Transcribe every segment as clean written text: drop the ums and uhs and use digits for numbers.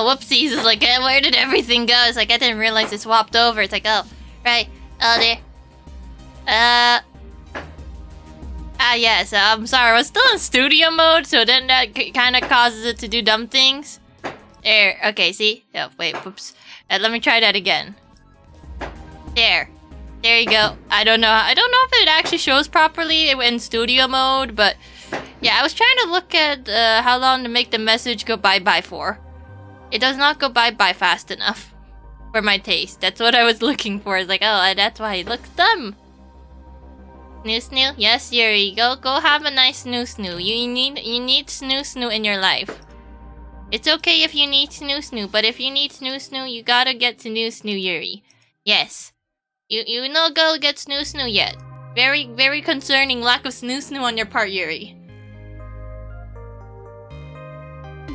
oh, whoopsies. It's like, where did everything go? It's like, I didn't realize it swapped over. It's like, oh, right. Oh, there. Yes. I'm sorry. I was still in studio mode, so then that kind of causes it to do dumb things. There. Okay, see? Oh, wait. Whoops. Let me try that again. There. There you go. I don't know if it actually shows properly in studio mode, but yeah, I was trying to look at how long to make the message go bye-bye for. It does not go bye-bye fast enough for my taste. That's what I was looking for. It's like, oh, that's why it looks dumb. Snoo? Yes, Yuri. Go have a nice snoo. You need snoo in your life. It's okay if you need snoo, but if you need snoo, you gotta get snoo, Yuri. Yes. You no go get snoo yet. Very, very concerning lack of snoo on your part, Yuri.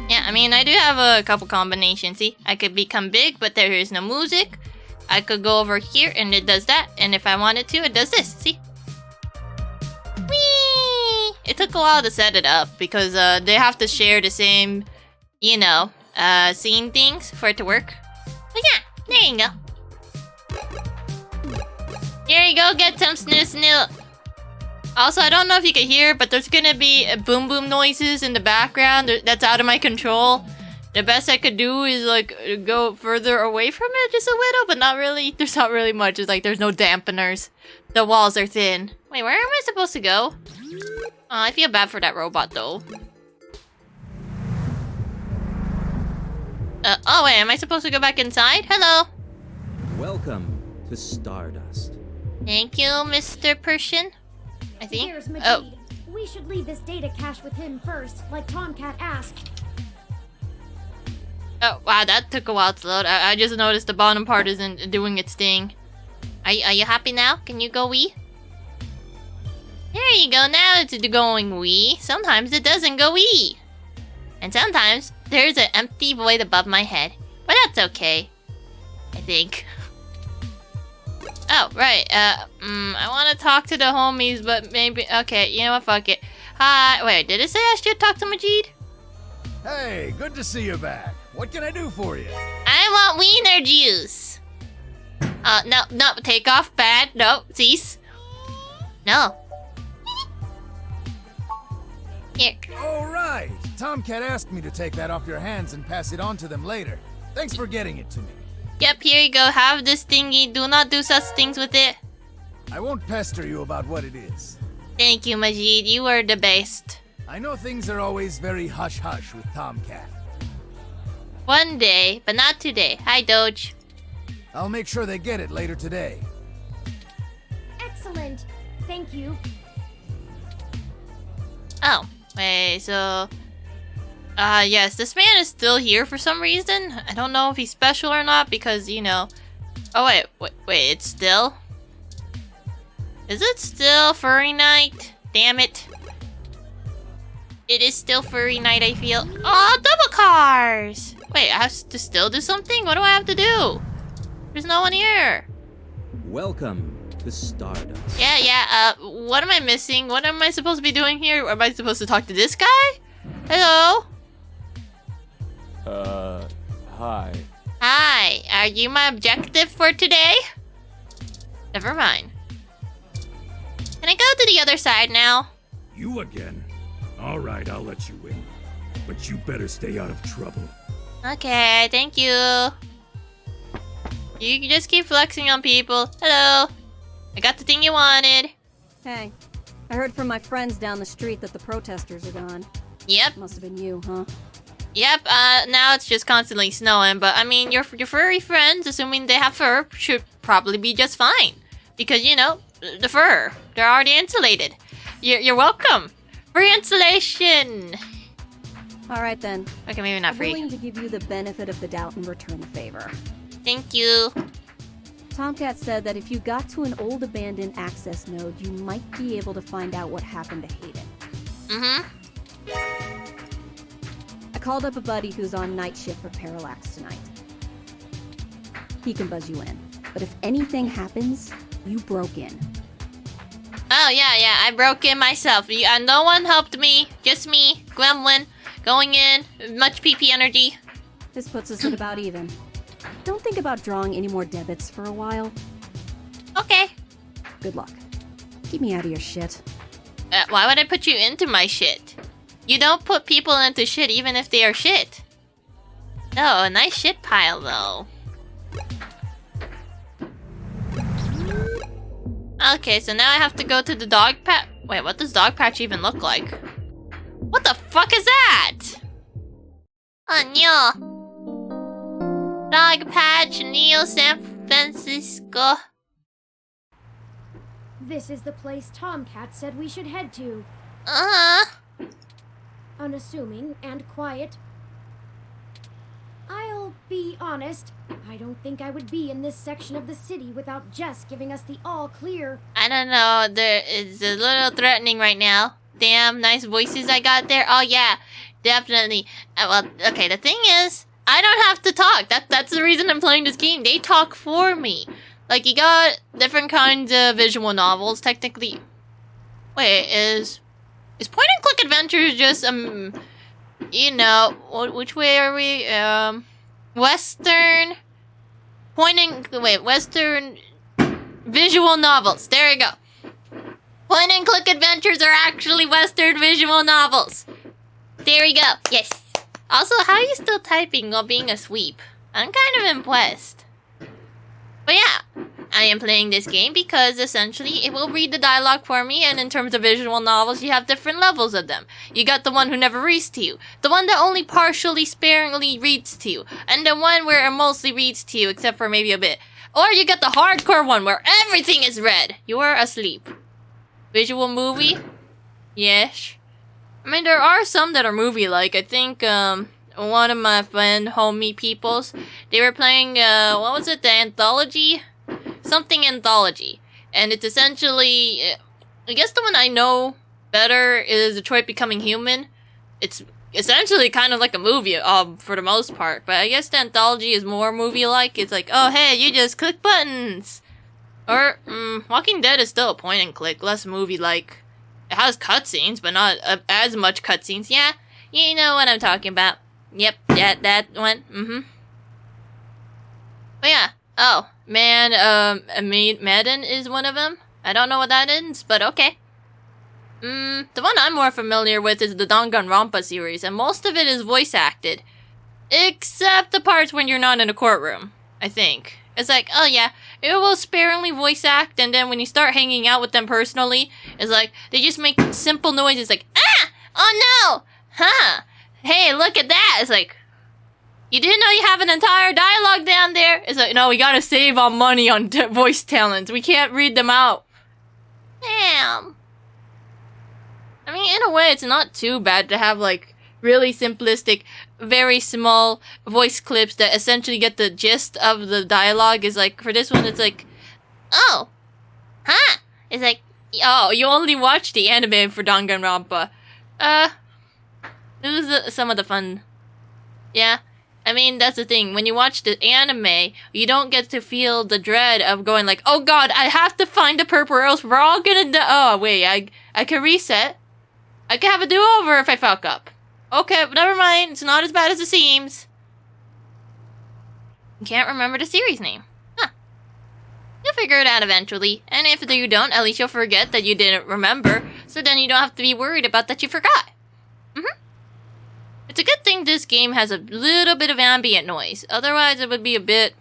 Yeah, I mean, I do have a couple combinations. See, I could become big, but there is no music. I could go over here, and it does that. And if I wanted to, it does this. See? Whee! It took a while to set it up, because they have to share the same, you know, scene things for it to work. But yeah, there you go. Here you go, get some snoo. Also, I don't know if you can hear, but there's gonna be boom noises in the background that's out of my control. The best I could do is like go further away from it just a little, but not really. There's not really much. It's like there's no dampeners. The walls are thin. Wait, where am I supposed to go? Oh, I feel bad for that robot though. Oh wait, am I supposed to go back inside? Hello. Welcome to Stardust. Thank you, Mr. Persian. I think. Here's Majid. We should leave this data cache with him first, like Tomcat asked. Oh, wow, that took a while to load. I just noticed the bottom part isn't doing its thing. Are you happy now? Can you go wee? There you go, now it's going wee. Sometimes it doesn't go wee. And sometimes there's an empty void above my head. But that's okay. I think. Oh, right. I want to talk to the homies, but maybe... Okay, you know what? Fuck it. Hi. Wait, did it say I should talk to Majid? Hey, good to see you back. What can I do for you? I want wiener juice. No, take off. Bad. No, cease. No. Here. All right. Tomcat asked me to take that off your hands and pass it on to them later. Thanks for getting it to me. Yep, here you go. Have this thingy. Do not do such things with it. I won't pester you about what it is. Thank you, Majid. You are the best. I know things are always very hush-hush with Tomcat. One day, but not today. Hi, Doge. I'll make sure they get it later today. Excellent. Thank you. Oh, wait, so... yes, this man is still here for some reason. I don't know if he's special or not because, you know... Oh, wait, it's still? Is it still furry night? Damn it. It is still furry night, I feel. Oh, double cars! Wait, I have to still do something? What do I have to do? There's no one here. Welcome to Stardust. Yeah, what am I missing? What am I supposed to be doing here? Am I supposed to talk to this guy? Hello? Hi. Hi, are you my objective for today? Never mind. Can I go to the other side now? You again? All right, I'll let you in. But you better stay out of trouble. Okay, thank you. You can just keep flexing on people. Hello. I got the thing you wanted. Hey, I heard from my friends down the street that the protesters are gone. Yep. Must have been you, huh? Yep, now it's just constantly snowing, but I mean, your furry friends, assuming they have fur, should probably be just fine. Because, you know, the fur, they're already insulated. You're welcome. Free insulation. All right then. Okay, maybe not I'm free. willing to give you the benefit of the doubt and return the favor. Thank you. Tomcat said that if you got to an old abandoned access node, you might be able to find out what happened to Hayden. Mm-hmm. I called up a buddy who's on night shift for Parallax tonight. He can buzz you in. But if anything happens, you broke in. Oh, yeah, I broke in myself. No one helped me. Just me, Gremlin, going in, much PP energy. This puts us at about even. Don't think about drawing any more debits for a while. Okay. Good luck. Keep me out of your shit. Why would I put you into my shit? You don't put people into shit even if they are shit. Oh, a nice shit pile though. Okay, so now I have to go to the dog patch. Wait, what does dog patch even look like? What the fuck is that? Oh no. Dog patch, Neo San Francisco. This is the place Tomcat said we should head to. Uh-huh. Unassuming and quiet. I'll be honest, I don't think I would be in this section of the city without Jess giving us the all clear. I don't know, it's a little threatening right now. Damn, nice voices I got there. Oh yeah, definitely. Well, okay, the thing is, I don't have to talk. That's the reason I'm playing this game. They talk for me. Like, you got different kinds of visual novels, technically. Wait, is point-and-click adventures just, you know, which way are we? Western visual novels. There you go. Point-and-click adventures are actually Western visual novels. There we go. Yes. Also, how are you still typing while being a sweep? I'm kind of impressed. But yeah, I am playing this game because essentially it will read the dialogue for me, and in terms of visual novels, you have different levels of them. You got the one who never reads to you, the one that only partially, sparingly reads to you, and the one where it mostly reads to you except for maybe a bit. Or you got the hardcore one where everything is read. You are asleep. Visual movie? Yes. I mean, there are some that are movie-like. I think, one of my friend, homie peoples, they were playing, what was it, the anthology? Something anthology. And it's essentially, I guess the one I know better is Detroit Becoming Human. It's essentially kind of like a movie, for the most part. But I guess the anthology is more movie-like. It's like, oh, hey, you just click buttons. Or, Walking Dead is still a point-and-click, less movie-like. It has cutscenes, but not as much cutscenes. Yeah, you know what I'm talking about. Yep, that one. But yeah. Oh, man, Madden is one of them. I don't know what that is, but okay. The one I'm more familiar with is the Danganronpa series, and most of it is voice acted. Except the parts when you're not in a courtroom, I think. It's like, oh yeah, it will sparingly voice act, and then when you start hanging out with them personally, it's like, they just make simple noises like, ah! Oh no! Huh! Hey, look at that! It's like, you didn't know you have an entire dialogue down there? It's like, no, we gotta save our money on voice talents. We can't read them out. Damn. I mean, in a way, it's not too bad to have, like, really simplistic, very small voice clips that essentially get the gist of the dialogue. Is like, for this one, it's like, oh, huh? It's like, oh, you only watched the anime for Danganronpa. This is some of the fun. Yeah. I mean, that's the thing. When you watch the anime, you don't get to feel the dread of going like, oh god, I have to find the perp or else we're all gonna die. Oh, wait, I can reset. I can have a do-over if I fuck up. Okay, but never mind. It's not as bad as it seems. Can't remember the series name. Huh. You'll figure it out eventually. And if you don't, at least you'll forget that you didn't remember. So then you don't have to be worried about that you forgot. It's a good thing this game has a little bit of ambient noise. Otherwise, it would be a bit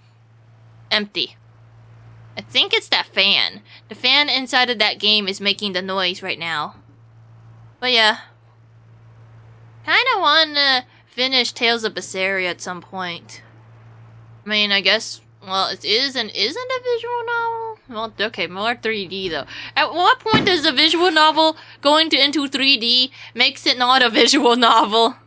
empty. I think it's that fan. The fan inside of that game is making the noise right now. But yeah. Kinda wanna finish Tales of Berseria at some point. I mean, I guess, well, it is and isn't a visual novel? Well, okay, more 3D though. At what point does a visual novel going into 3D makes it not a visual novel?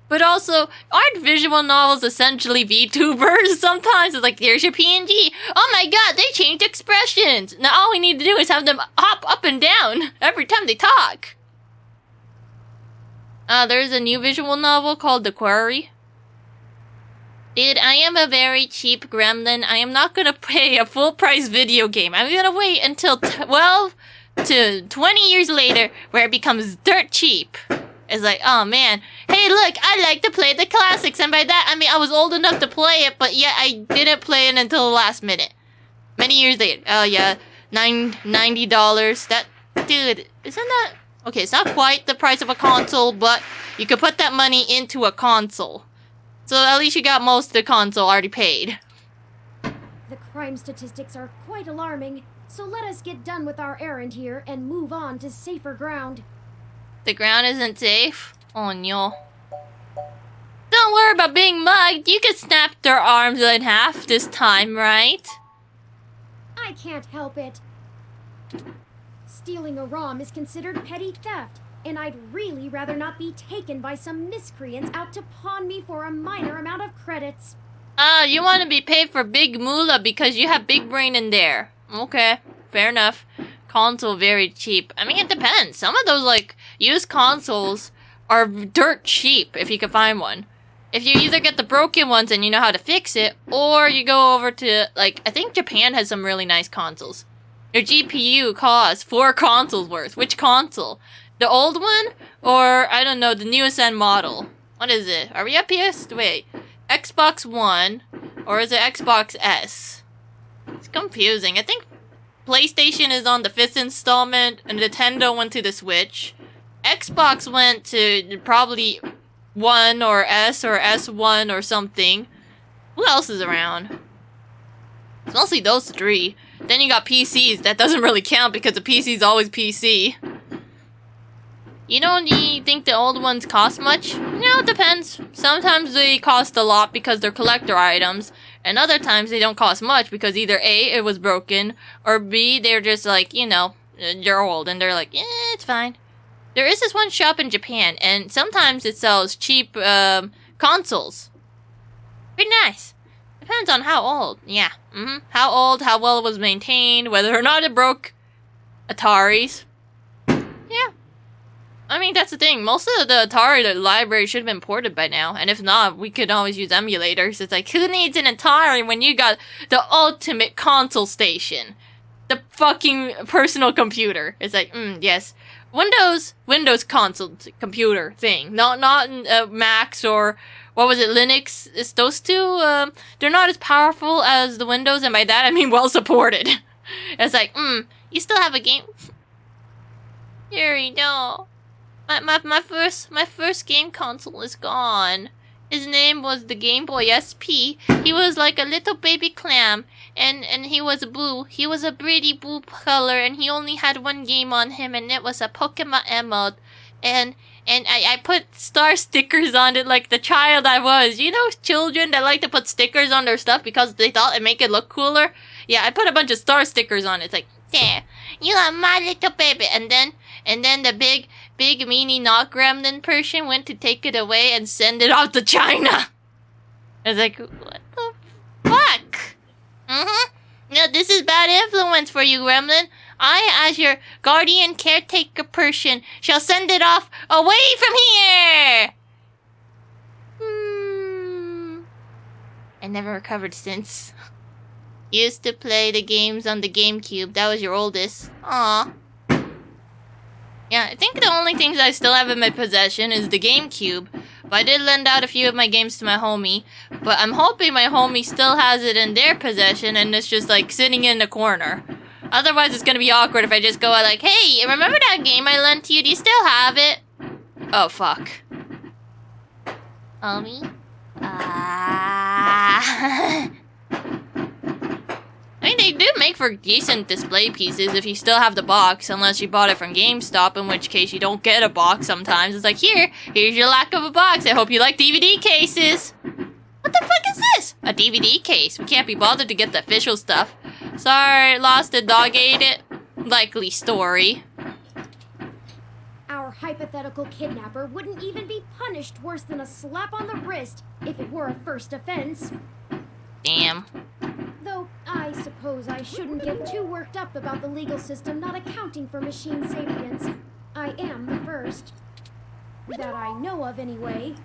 But also, aren't visual novels essentially VTubers? Sometimes it's like, here's your PNG. Oh my god, they changed expressions. Now all we need to do is have them hop up and down every time they talk. There's a new visual novel called The Quarry. Dude, I am a very cheap gremlin. I am not gonna pay a full price video game. I'm gonna wait until 12 to 20 years later where it becomes dirt cheap. It's like, oh man, hey look, I like to play the classics, and by that I mean I was old enough to play it, but yet I didn't play it until the last minute. Many years later. Oh yeah, $90. That, dude, isn't that... Okay, it's not quite the price of a console, but you could put that money into a console. So at least you got most of the console already paid. The crime statistics are quite alarming, so let us get done with our errand here and move on to safer ground. The ground isn't safe? Oh no. Don't worry about being mugged. You can snap their arms in half this time, right? I can't help it. Stealing a ROM is considered petty theft, and I'd really rather not be taken by some miscreants out to pawn me for a minor amount of credits. Ah, you want to be paid for big moolah because you have big brain in there. Okay, fair enough. Console very cheap. I mean, it depends. Some of those, like, used consoles are dirt cheap if you can find one. If you either get the broken ones and you know how to fix it, or you go over to, like, I think Japan has some really nice consoles. Your GPU costs 4 consoles worth. Which console? The old one? Or, I don't know, the newest end model? What is it? Are we at PS? Wait. Xbox One? Or is it Xbox S? It's confusing. I think PlayStation is on the 5th installment, and Nintendo went to the Switch. Xbox went to probably 1 or S or S1 or something. Who else is around? It's mostly those 3. Then you got PCs. That doesn't really count because the PC is always PC. You don't think the old ones cost much? No, it depends. Sometimes they cost a lot because they're collector items, and other times they don't cost much because either A, it was broken, or B, they're just like, you know, they're old and they're like, it's fine. There is this one shop in Japan, and sometimes it sells cheap consoles. Pretty nice. Depends on how old. Yeah. How old, how well it was maintained, whether or not it broke. Ataris. Yeah. I mean, that's the thing. Most of the Atari library should have been ported by now. And if not, we could always use emulators. It's like, who needs an Atari when you got the ultimate console station? The fucking personal computer. It's like, yes. Windows console computer thing. Not Macs or, what was it, Linux? It's those two, they're not as powerful as the Windows, and by that I mean well supported. It's like, you still have a game? Yuri, no. My first game console is gone. His name was the Game Boy SP. He was like a little baby clam, and he was blue. He was a pretty blue color, and he only had one game on him, and it was a Pokemon emote. And I put star stickers on it like the child I was. You know, children that like to put stickers on their stuff because they thought it'd make it look cooler? Yeah, I put a bunch of star stickers on it. It's like, there, you are my little baby. And then the big meanie knock gremlin person went to take it away and send it off to China. I was like, what the fuck? No, this is bad influence for you, gremlin. I, as your guardian caretaker person, shall send it off away from here! I never recovered since. Used to play the games on the GameCube. That was your oldest. Aw. Yeah, I think the only things I still have in my possession is the GameCube. But I did lend out a few of my games to my homie. But I'm hoping my homie still has it in their possession and it's just like sitting in the corner. Otherwise, it's gonna be awkward if I just go like, hey, remember that game I lent to you? Do you still have it? Oh, fuck. Homie? I mean, they do make for decent display pieces if you still have the box, unless you bought it from GameStop, in which case you don't get a box sometimes. It's like, here's your lack of a box. I hope you like DVD cases. What the fuck is this? A DVD case. We can't be bothered to get the official stuff. Sorry, lost it, dog ate it. Likely story. Our hypothetical kidnapper wouldn't even be punished worse than a slap on the wrist if it were a first offense. Damn. Though, I suppose I shouldn't get too worked up about the legal system not accounting for machine sapience. I am the first. That I know of, anyway.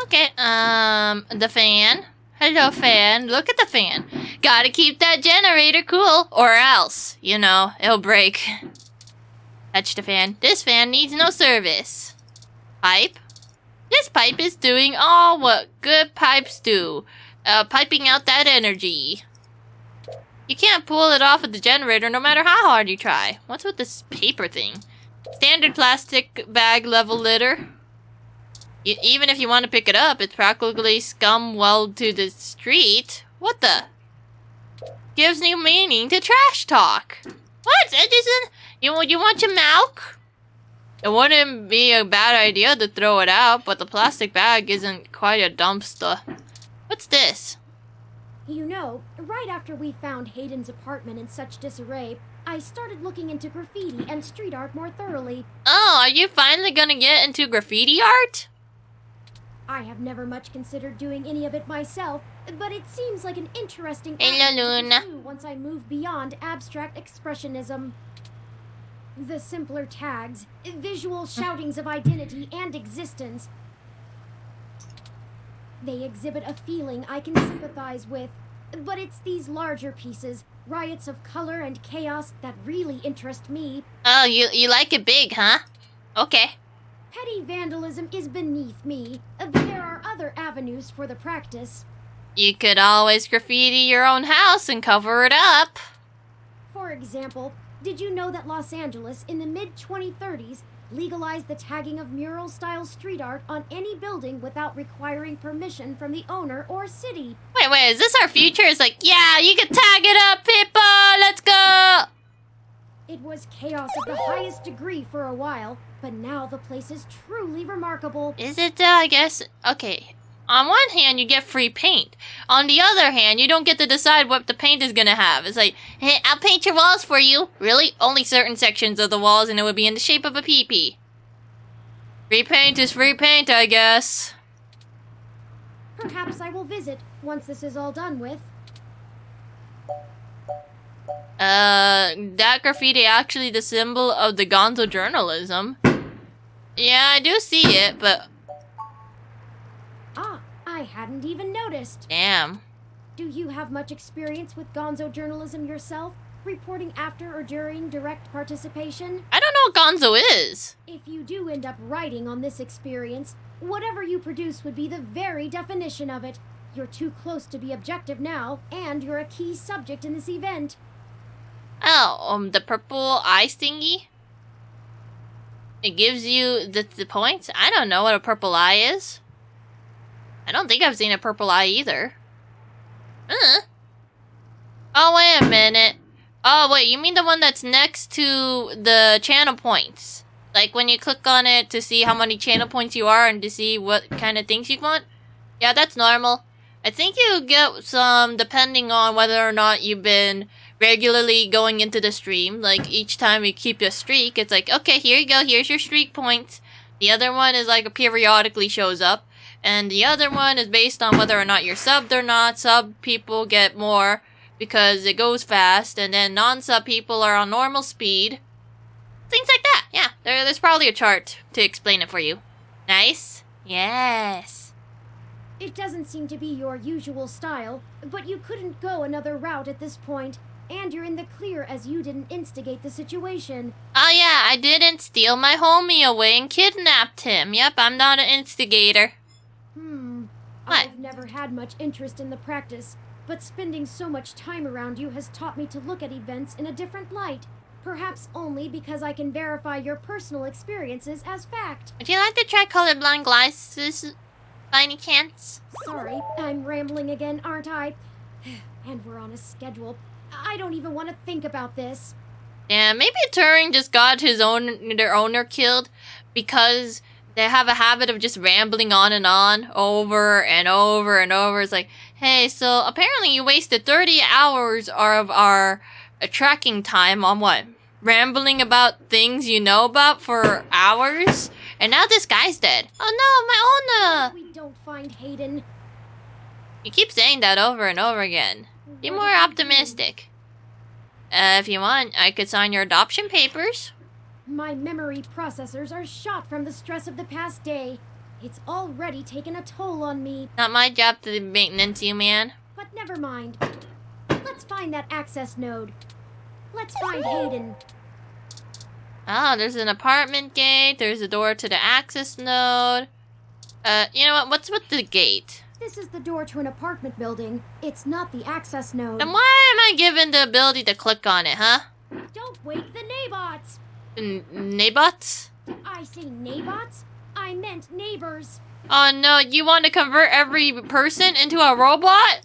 Okay, the fan. Hello, fan. Look at the fan. Gotta keep that generator cool, or else, you know, it'll break. Touch the fan. This fan needs no service. Pipe. This pipe is doing all what good pipes do. Piping out that energy. You can't pull it off of the generator no matter how hard you try. What's with this paper thing? Standard plastic bag level litter. Even if you want to pick it up, it's practically scum welled to the street. What the? Gives new meaning to trash talk. What, Edison? You want your milk? It wouldn't be a bad idea to throw it out, but the plastic bag isn't quite a dumpster. What's this? You know, right after we found Hayden's apartment in such disarray, I started looking into graffiti and street art more thoroughly. Oh, are you finally gonna get into graffiti art? I have never much considered doing any of it myself, but it seems like an interesting Hello, avenue to Luna. pursue once I move beyond abstract expressionism. The simpler tags, visual shoutings of identity and existence. They exhibit a feeling I can sympathize with, but it's these larger pieces, riots of color and chaos, that really interest me. Oh, you like it big, huh? Okay. Petty vandalism is beneath me, but there are other avenues for the practice. You could always graffiti your own house and cover it up. For example, did you know that Los Angeles in the mid-2030s legalized the tagging of mural-style street art on any building without requiring permission from the owner or city? Wait, is this our future? It's like, yeah, you can tag it up, people! Let's go! It was chaos of the highest degree for a while, but now the place is truly remarkable. Is it, I guess? Okay. On one hand, you get free paint. On the other hand, you don't get to decide what the paint is gonna have. It's like, hey, I'll paint your walls for you. Really? Only certain sections of the walls, and it would be in the shape of a pee-pee. Free paint is free paint, I guess. Perhaps I will visit once this is all done with. That graffiti actually the symbol of the gonzo journalism. Yeah, I do see it, but... Ah, I hadn't even noticed. Damn. Do you have much experience with gonzo journalism yourself? Reporting after or during direct participation? I don't know what gonzo is. If you do end up writing on this experience, whatever you produce would be the very definition of it. You're too close to be objective now, and you're a key subject in this event. Oh, the purple eye thingy? It gives you the points? I don't know what a purple eye is. I don't think I've seen a purple eye either. Oh, wait a minute. Oh, wait, you mean the one that's next to the channel points? Like when you click on it to see how many channel points you are and to see what kind of things you want? Yeah, that's normal. I think you get some depending on whether or not you've been regularly going into the stream. Like each time you keep a streak, it's like, okay, here you go, here's your streak points. The other one is like periodically shows up. And the other one is based on whether or not you're subbed or not. Sub people get more because it goes fast. And then non-sub people are on normal speed. Things like that. Yeah, there's probably a chart to explain it for you. Nice? Yes. It doesn't seem to be your usual style, but you couldn't go another route at this point. And you're in the clear as you didn't instigate the situation. Oh yeah, I didn't steal my homie away and kidnapped him. Yep, I'm not an instigator. What? I've never had much interest in the practice, but spending so much time around you has taught me to look at events in a different light. Perhaps only because I can verify your personal experiences as fact. Would you like to try colorblind glasses by any chance? Sorry, I'm rambling again, aren't I? And we're on a schedule. I don't even want to think about this. Yeah, maybe Turing just got their owner killed because they have a habit of just rambling on and on over and over and over. It's like, hey, so apparently you wasted 30 hours of our tracking time on what? Rambling about things you know about for hours? And now this guy's dead. Oh no, my owner! We don't find Hayden. You keep saying that over and over again. Be more optimistic. If you want, I could sign your adoption papers. My memory processors are shot from the stress of the past day. It's already taken a toll on me. Not my job to maintenance you, man. But never mind. Let's find that access node. Let's find Hayden. Oh, there's an apartment gate. There's a door to the access node. You know what? What's with the gate? This is the door to an apartment building. It's not the access node. And why am I given the ability to click on it, huh? Don't wake the nabots! Nabots? Did I say nabots? I meant neighbors. Oh no, you want to convert every person into a robot?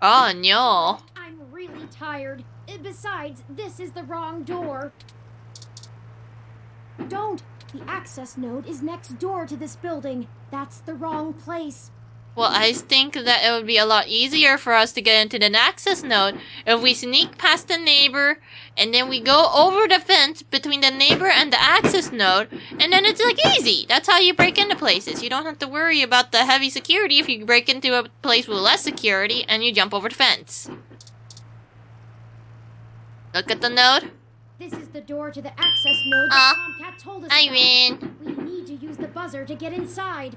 Oh no. I'm really tired. Besides, this is the wrong door. Don't! The access node is next door to this building. That's the wrong place. Well, I think that it would be a lot easier for us to get into the access node if we sneak past the neighbor and then we go over the fence between the neighbor and the access node, and then it's like easy. That's how you break into places. You don't have to worry about the heavy security if you break into a place with less security and you jump over the fence. Look at the node. This is the door to the access node that Tomcat told us I about. win. We need to use the buzzer to get inside.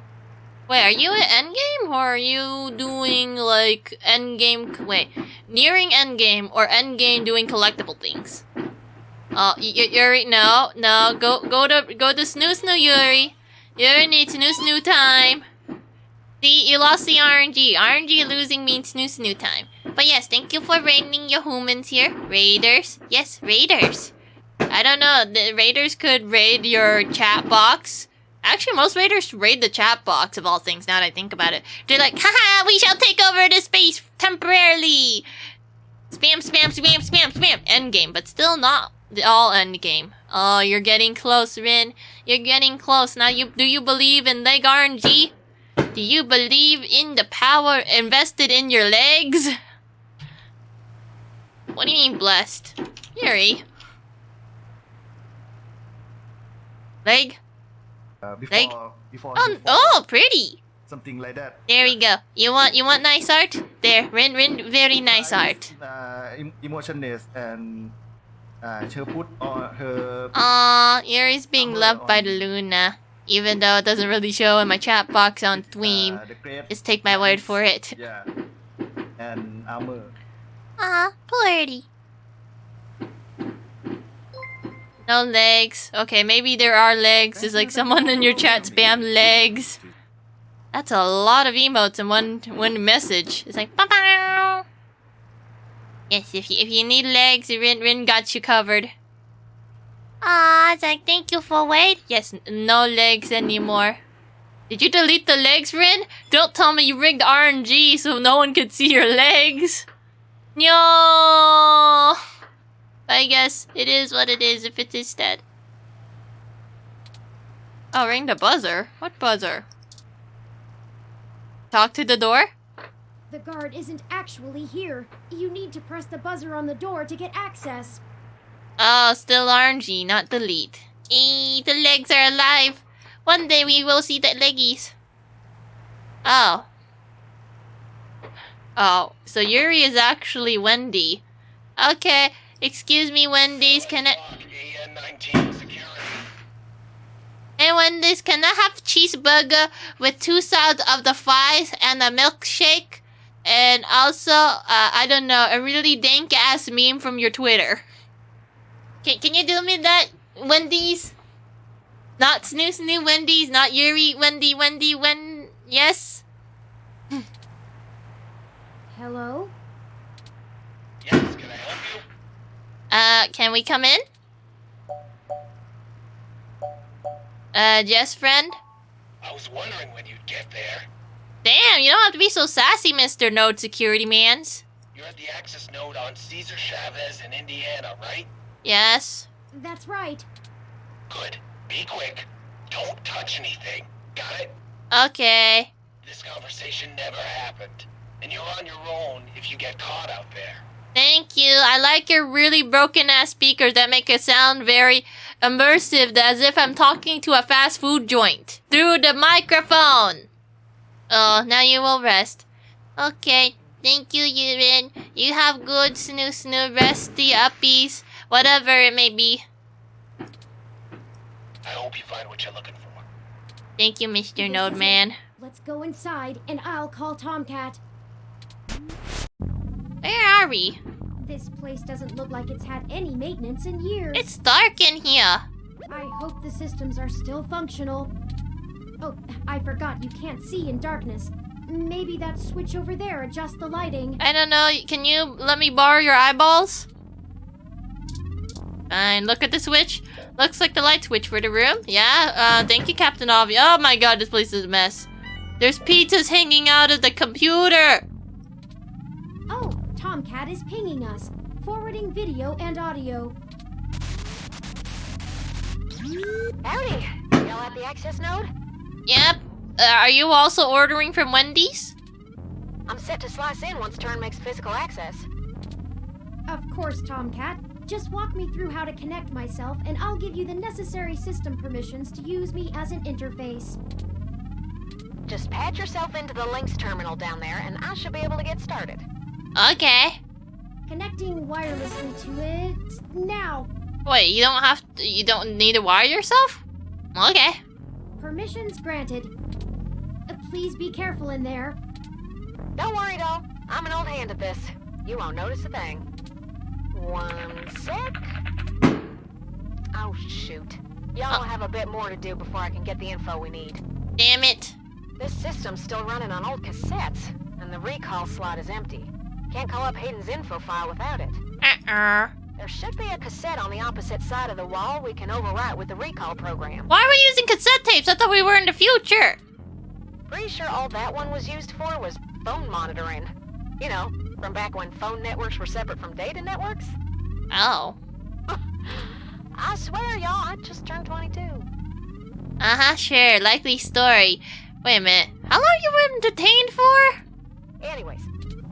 Wait, are you at endgame or are you doing like endgame? Wait, nearing endgame or endgame doing collectible things? Oh, Yuri, no, go to snoo, Yuri. Yuri needs snoo time. See, you lost the RNG. RNG losing means snoo time. But yes, thank you for raiding your humans here. Raiders. Yes, raiders. I don't know, the raiders could raid your chat box. Actually, most raiders raid the chat box of all things, now that I think about it. They're like, haha, we shall take over this space temporarily. Spam. Endgame, but still not all endgame. Oh, you're getting close, Rin. You're getting close. Now, do you believe in leg RNG? Do you believe in the power invested in your legs? What do you mean blessed? Yuri. Leg? Before Oh, pretty. something like that. There we go. You want nice art? There, Rin, very nice art. Emotionless and she put on her. Aww, Yuri's being loved by the Luna. Even though it doesn't really show in my chat box on Tweem. Just take my word for it. Yeah, and armor. Aw, pretty. No legs. Okay, maybe there are legs. There's like someone in your chat spam legs. That's a lot of emotes in one message. It's like, ba-bow. Yes, if you need legs, Rin got you covered. Ah, it's like, thank you for wait. Yes, no legs anymore. Did you delete the legs, Rin? Don't tell me you rigged RNG so no one could see your legs. No. I guess it is what it is if it is dead. Oh, ring the buzzer? What buzzer? Talk to the door? The guard isn't actually here. You need to press the buzzer on the door to get access. Oh, still RNG, not delete. The legs are alive. One day we will see the leggies. Oh. Oh, so Yuri is actually Wendy. Okay. Excuse me, Wendy's, can I... Hey, Wendy's, can I have cheeseburger with 2 sides of the fries and a milkshake? And also, I don't know, a really dank-ass meme from your Twitter. Can you do me that, Wendy's? Not Snoo Wendy's, not Yuri, Wendy, yes? Hello? Yes, can I help you? Can we come in? Yes, friend? I was wondering when you'd get there. Damn, you don't have to be so sassy, Mr. Node Security Mans. You're at the access node on Cesar Chavez in Indiana, right? Yes. That's right. Good. Be quick. Don't touch anything. Got it? Okay. This conversation never happened. And you're on your own if you get caught out there. Thank you. I like your really broken-ass speakers that make it sound very immersive, as if I'm talking to a fast food joint. Through the microphone. Oh, now you will rest. Okay. Thank you, Yurin. You have good snoo resty uppies. Whatever it may be. I hope you find what you're looking for. Thank you, Mr. This Node is Man. it. Let's go inside, and I'll call Tomcat. Where are we? This place doesn't look like it's had any maintenance in years. It's dark in here. I hope the systems are still functional. Oh, I forgot you can't see in darkness. Maybe that switch over there adjusts the lighting. I don't know. Can you let me borrow your eyeballs? Fine. Look at the switch. Looks like the light switch for the room. Yeah. Thank you, Captain Obvi. Oh my god, this place is a mess. There's pizzas hanging out of the computer. Oh, Tomcat is pinging us, forwarding video and audio. Howdy. Y'all at the access node? Yep. Are you also ordering from Wendy's? I'm set to slice in once Turn makes physical access. Of course, Tomcat. Just walk me through how to connect myself, and I'll give you the necessary system permissions to use me as an interface. Just patch yourself into the links terminal down there, and I should be able to get started. Okay. Connecting wirelessly to it now. Wait, you don't need to wire yourself? Okay. Permissions granted. Please be careful in there. Don't worry, doll. I'm an old hand at this. You won't notice a thing. 1 sec. Oh, shoot. Y'all have a bit more to do before I can get the info we need. Damn it. This system's still running on old cassettes, and the recall slot is empty. Can't call up Hayden's info file without it. There should be a cassette on the opposite side of the wall we can overwrite with the recall program. Why are we using cassette tapes? I thought we were in the future. Pretty sure all that one was used for was phone monitoring. You know, from back when phone networks were separate from data networks. Oh. I swear, y'all, I just turned 22. Uh-huh, sure. Likely story. Wait a minute. How long you been detained for? Anyways,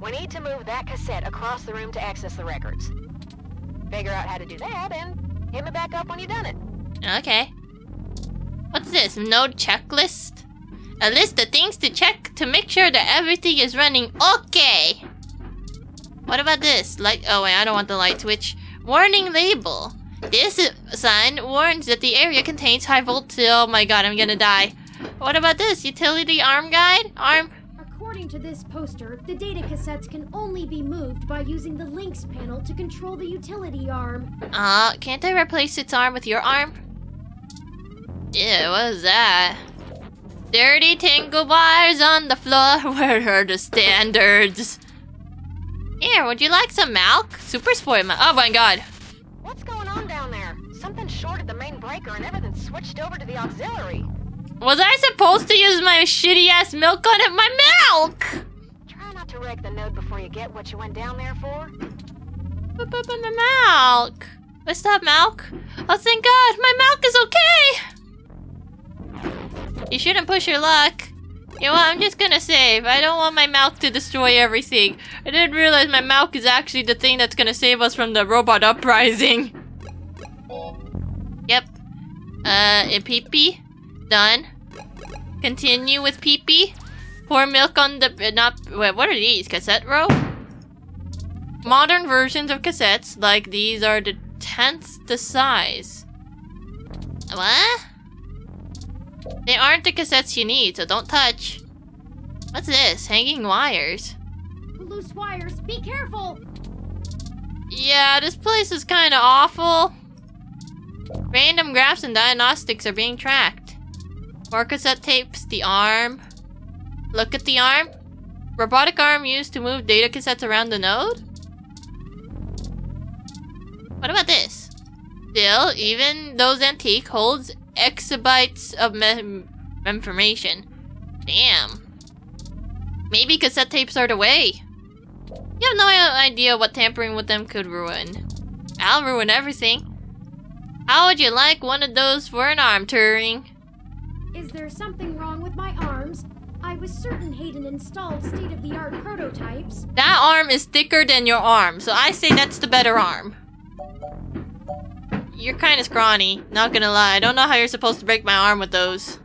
we need to move that cassette across the room to access the records. Figure out how to do that and hit me back up when you've done it. Okay. What's this? Node checklist? A list of things to check to make sure that everything is running okay. What about this? Light. Oh wait, I don't want the light switch. Warning label. This sign warns that the area contains high voltage. Oh my god, I'm gonna die. What about this? Utility arm guide? According to this poster, the data cassettes can only be moved by using the links panel to control the utility arm. Can't I replace its arm with your arm? Ew, what is that? Dirty tangled wires on the floor. Where are the standards? Here, would you like some milk? Super spoiled milk. Oh my god. What's going on down there? Something shorted the main breaker and everything switched over to the auxiliary. Was I supposed to use my shitty ass milk on it? My milk! Try not to wreck the node before you get what you went down there for. My milk. What's that milk? Oh, thank God, my milk is okay. You shouldn't push your luck. You know what? I'm just gonna save. I don't want my milk to destroy everything. I didn't realize my milk is actually the thing that's gonna save us from the robot uprising. Yep. Pee-pee. Done. Continue with pee-pee. Pour milk on the... Wait, what are these? Cassette row? Modern versions of cassettes, like these, are the 10th the size. What? They aren't the cassettes you need, so don't touch. What's this? Hanging wires. Loose wires, be careful! Yeah, this place is kinda awful. Random graphs and diagnostics are being tracked. More cassette tapes, the arm. Look at the arm. Robotic arm used to move data cassettes around the node? What about this? Still, even those antique holds exabytes of information. Damn. Maybe cassette tapes are the way. You have no idea what tampering with them could ruin. I'll ruin everything. How would you like one of those for an arm, Turing? Is there something wrong with my arms? I was certain Hayden installed state-of-the-art prototypes. That arm is thicker than your arm, so I say that's the better arm. You're kind of scrawny, not gonna lie. I don't know how you're supposed to break my arm with those.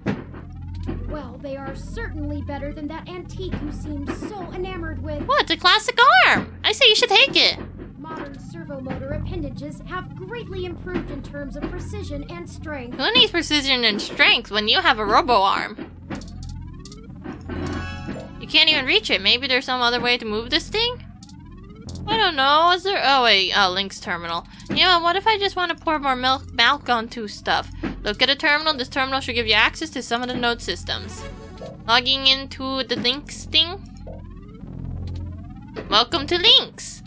Well, they are certainly better than that antique you seemed so enamored with. What? It's a classic arm! I say you should take it. Modern servomotor appendages have greatly improved in terms of precision and strength. Who needs precision and strength when you have a robo-arm? You can't even reach it. Maybe there's some other way to move this thing? I don't know. Is there... Oh, wait. Oh, Link's terminal. You know, what if I just want to pour more milk onto stuff? Look at a terminal. This terminal should give you access to some of the node systems. Logging into the links thing. Welcome to links.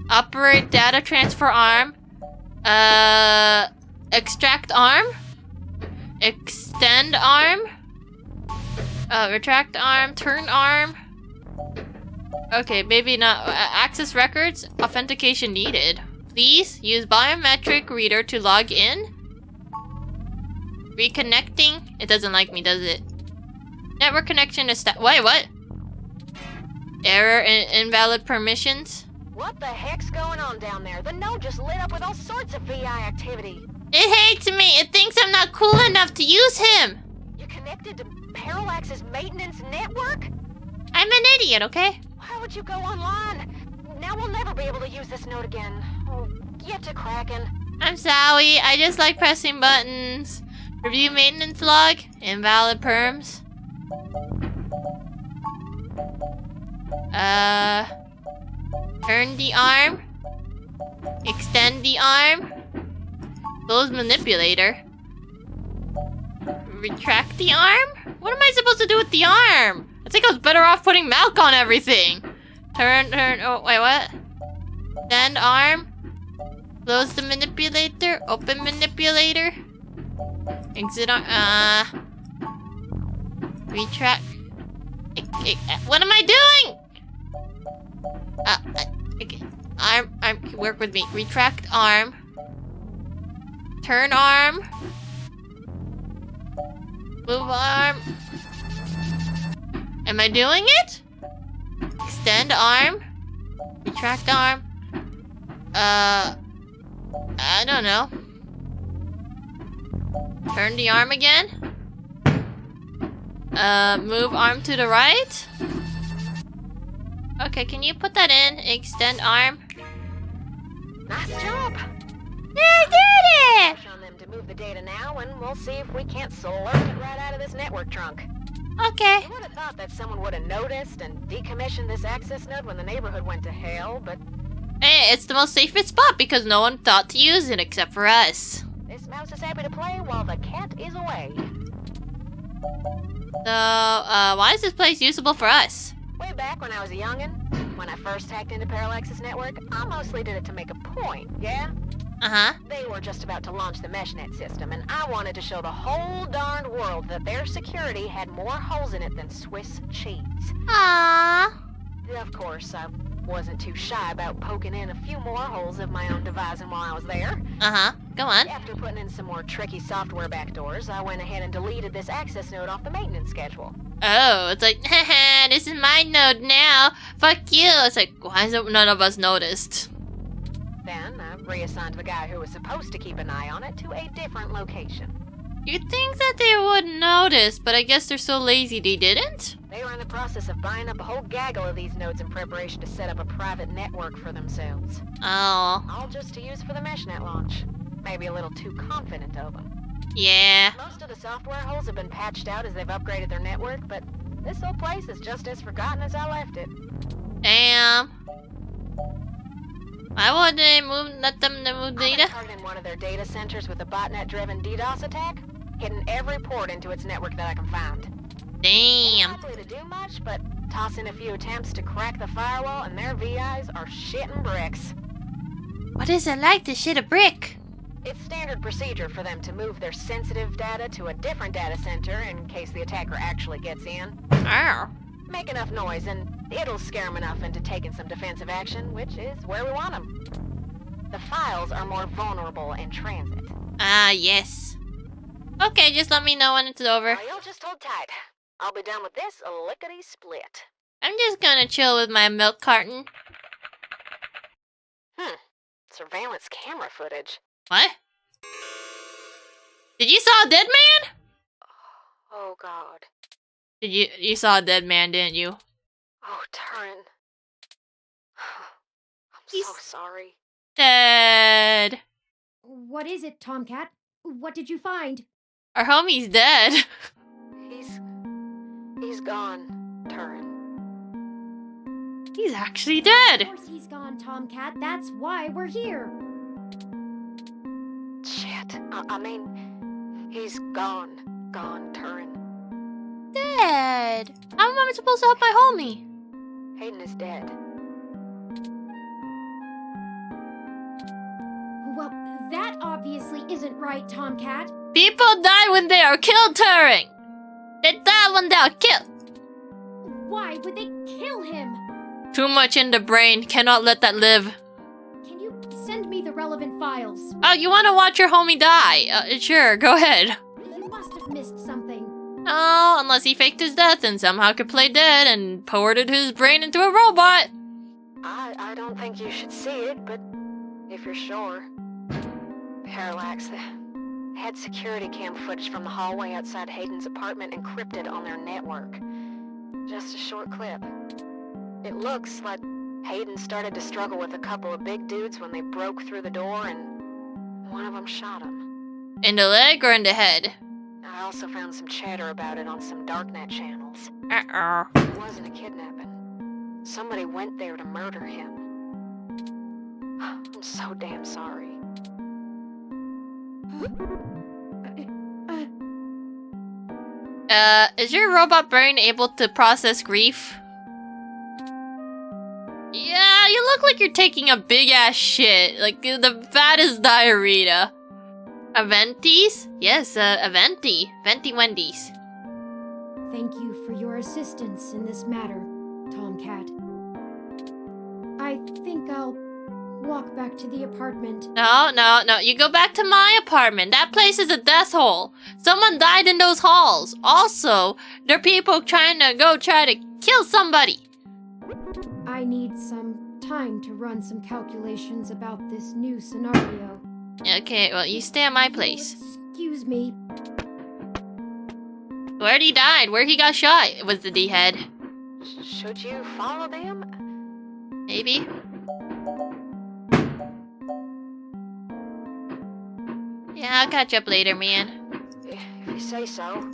Operate data transfer arm. Extract arm. Extend arm. Retract arm. Turn arm. Okay, maybe not. Access records. Authentication needed. Please use biometric reader to log in. Reconnecting. It doesn't like me, does it? Network connection is wait, what? Error invalid permissions. What the heck's going on down there? The node just lit up with all sorts of VI activity. It hates me. It thinks I'm not cool enough to use him. You connected to Parallax's maintenance network? I'm an idiot, okay? Why would you go online? Now we'll never be able to use this node again. Oh, get to cracking. I'm sorry. I just like pressing buttons. Review maintenance log. Invalid perms. Turn the arm. Extend the arm. Close manipulator. Retract the arm? What am I supposed to do with the arm? I think I was better off putting milk on everything. Turn, oh, wait, what? Extend arm. Close the manipulator. Open manipulator. Exit arm, retract. What am I doing? Okay. Arm, work with me. Retract arm. Turn arm. Move arm. Am I doing it? Extend arm. Retract arm. I don't know. Turn the arm again. Move arm to the right. Okay, can you put that in? Extend arm. Nice job. I did it! Push on them to move the data now, and we'll see if we can't slurp it right out of this network trunk. Okay. You would have thought that someone would have noticed and decommissioned this access node when the neighborhood went to hell, but Hey, it's the most safest spot because no one thought to use it except for us. this mouse is happy to play while the cat is away. So, why is this place usable for us? Way back when I was a youngin', when I first hacked into Parallax's network, I mostly did it to make a point, yeah? Uh-huh. They were just about to launch the meshnet system, and I wanted to show the whole darned world that their security had more holes in it than Swiss cheese. Aww. Of course, I wasn't too shy about poking in a few more holes of my own devising while I was there. Uh-huh. Go on. After putting in some more tricky software backdoors, I went ahead and deleted this access node off the maintenance schedule. Oh, it's like, haha, this is my node now. Fuck you. It's like, why is it none of us noticed? Then I reassigned the guy who was supposed to keep an eye on it to a different location. You'd think that they would notice, but I guess they're so lazy they didn't? They were in the process of buying up a whole gaggle of these nodes in preparation to set up a private network for themselves. Oh. All just to use for the meshnet launch. Maybe a little too confident of them. Yeah. Most of the software holes have been patched out as they've upgraded their network, but this whole place is just as forgotten as I left it. Damn. Why would they let them move data? I've been targeting one of their data centers with a botnet-driven DDoS attack, hitting every port into its network that I can find. Damn. Not likely to do much, but toss in a few attempts to crack the firewall and their VIs are shitting bricks. What is it like to shit a brick? It's standard procedure for them to move their sensitive data to a different data center in case the attacker actually gets in. Oh. Make enough noise and it'll scare them enough into taking some defensive action, which is where we want them. The files are more vulnerable in transit. Ah, yes. Okay, just let me know when it's over. Now you'll just hold tight. I'll be done with this lickety-split. I'm just gonna chill with my milk carton. Surveillance camera footage. What? Did you saw a dead man? Oh, God. You saw a dead man, didn't you? Oh, Turin. I'm He's- so sorry. Dead. What is it, Tomcat? What did you find? Our homie's dead. He's gone, Turin. He's actually Of dead. course he's gone, Tomcat. That's why we're here. I mean, he's gone, Turin. Dead. How am I supposed to help my homie? Hayden is dead. Well, that obviously isn't right, Tomcat. People die when they are killed, Turing. They die when they are killed. Why would they kill him? Too much in the brain. Cannot let that live. Can you send me the relevant files? Oh, you want to watch your homie die? Sure, go ahead. You must have missed something. Oh, unless he faked his death and somehow could play dead and ported his brain into a robot. I don't think you should see it, but if you're sure. Parallax, they had security cam footage from the hallway outside Hayden's apartment encrypted on their network. Just a short clip. It looks like Hayden started to struggle with a couple of big dudes when they broke through the door and one of them shot him. In the leg or in the head? I also found some chatter about it on some darknet channels. Uh-oh. It wasn't a kidnapping. Somebody went there to murder him. I'm so damn sorry. Is your robot brain able to process grief? Yeah, you look like you're taking a big ass shit. Like the fattest diarrhea. Aventis? Yes, Aventi. Venti Wendy's. Thank you for your assistance in this matter, Tomcat. I think I'll walk back to the apartment. No. You go back to my apartment. That place is a death hole. Someone died in those halls. Also, there are people trying to kill somebody. I need some time to run some calculations about this new scenario. Okay, well, you stay at my place. Excuse me. Where he died, where he got shot was the D-head. Should you follow them? Maybe. Yeah, I'll catch up later, man. If you say so.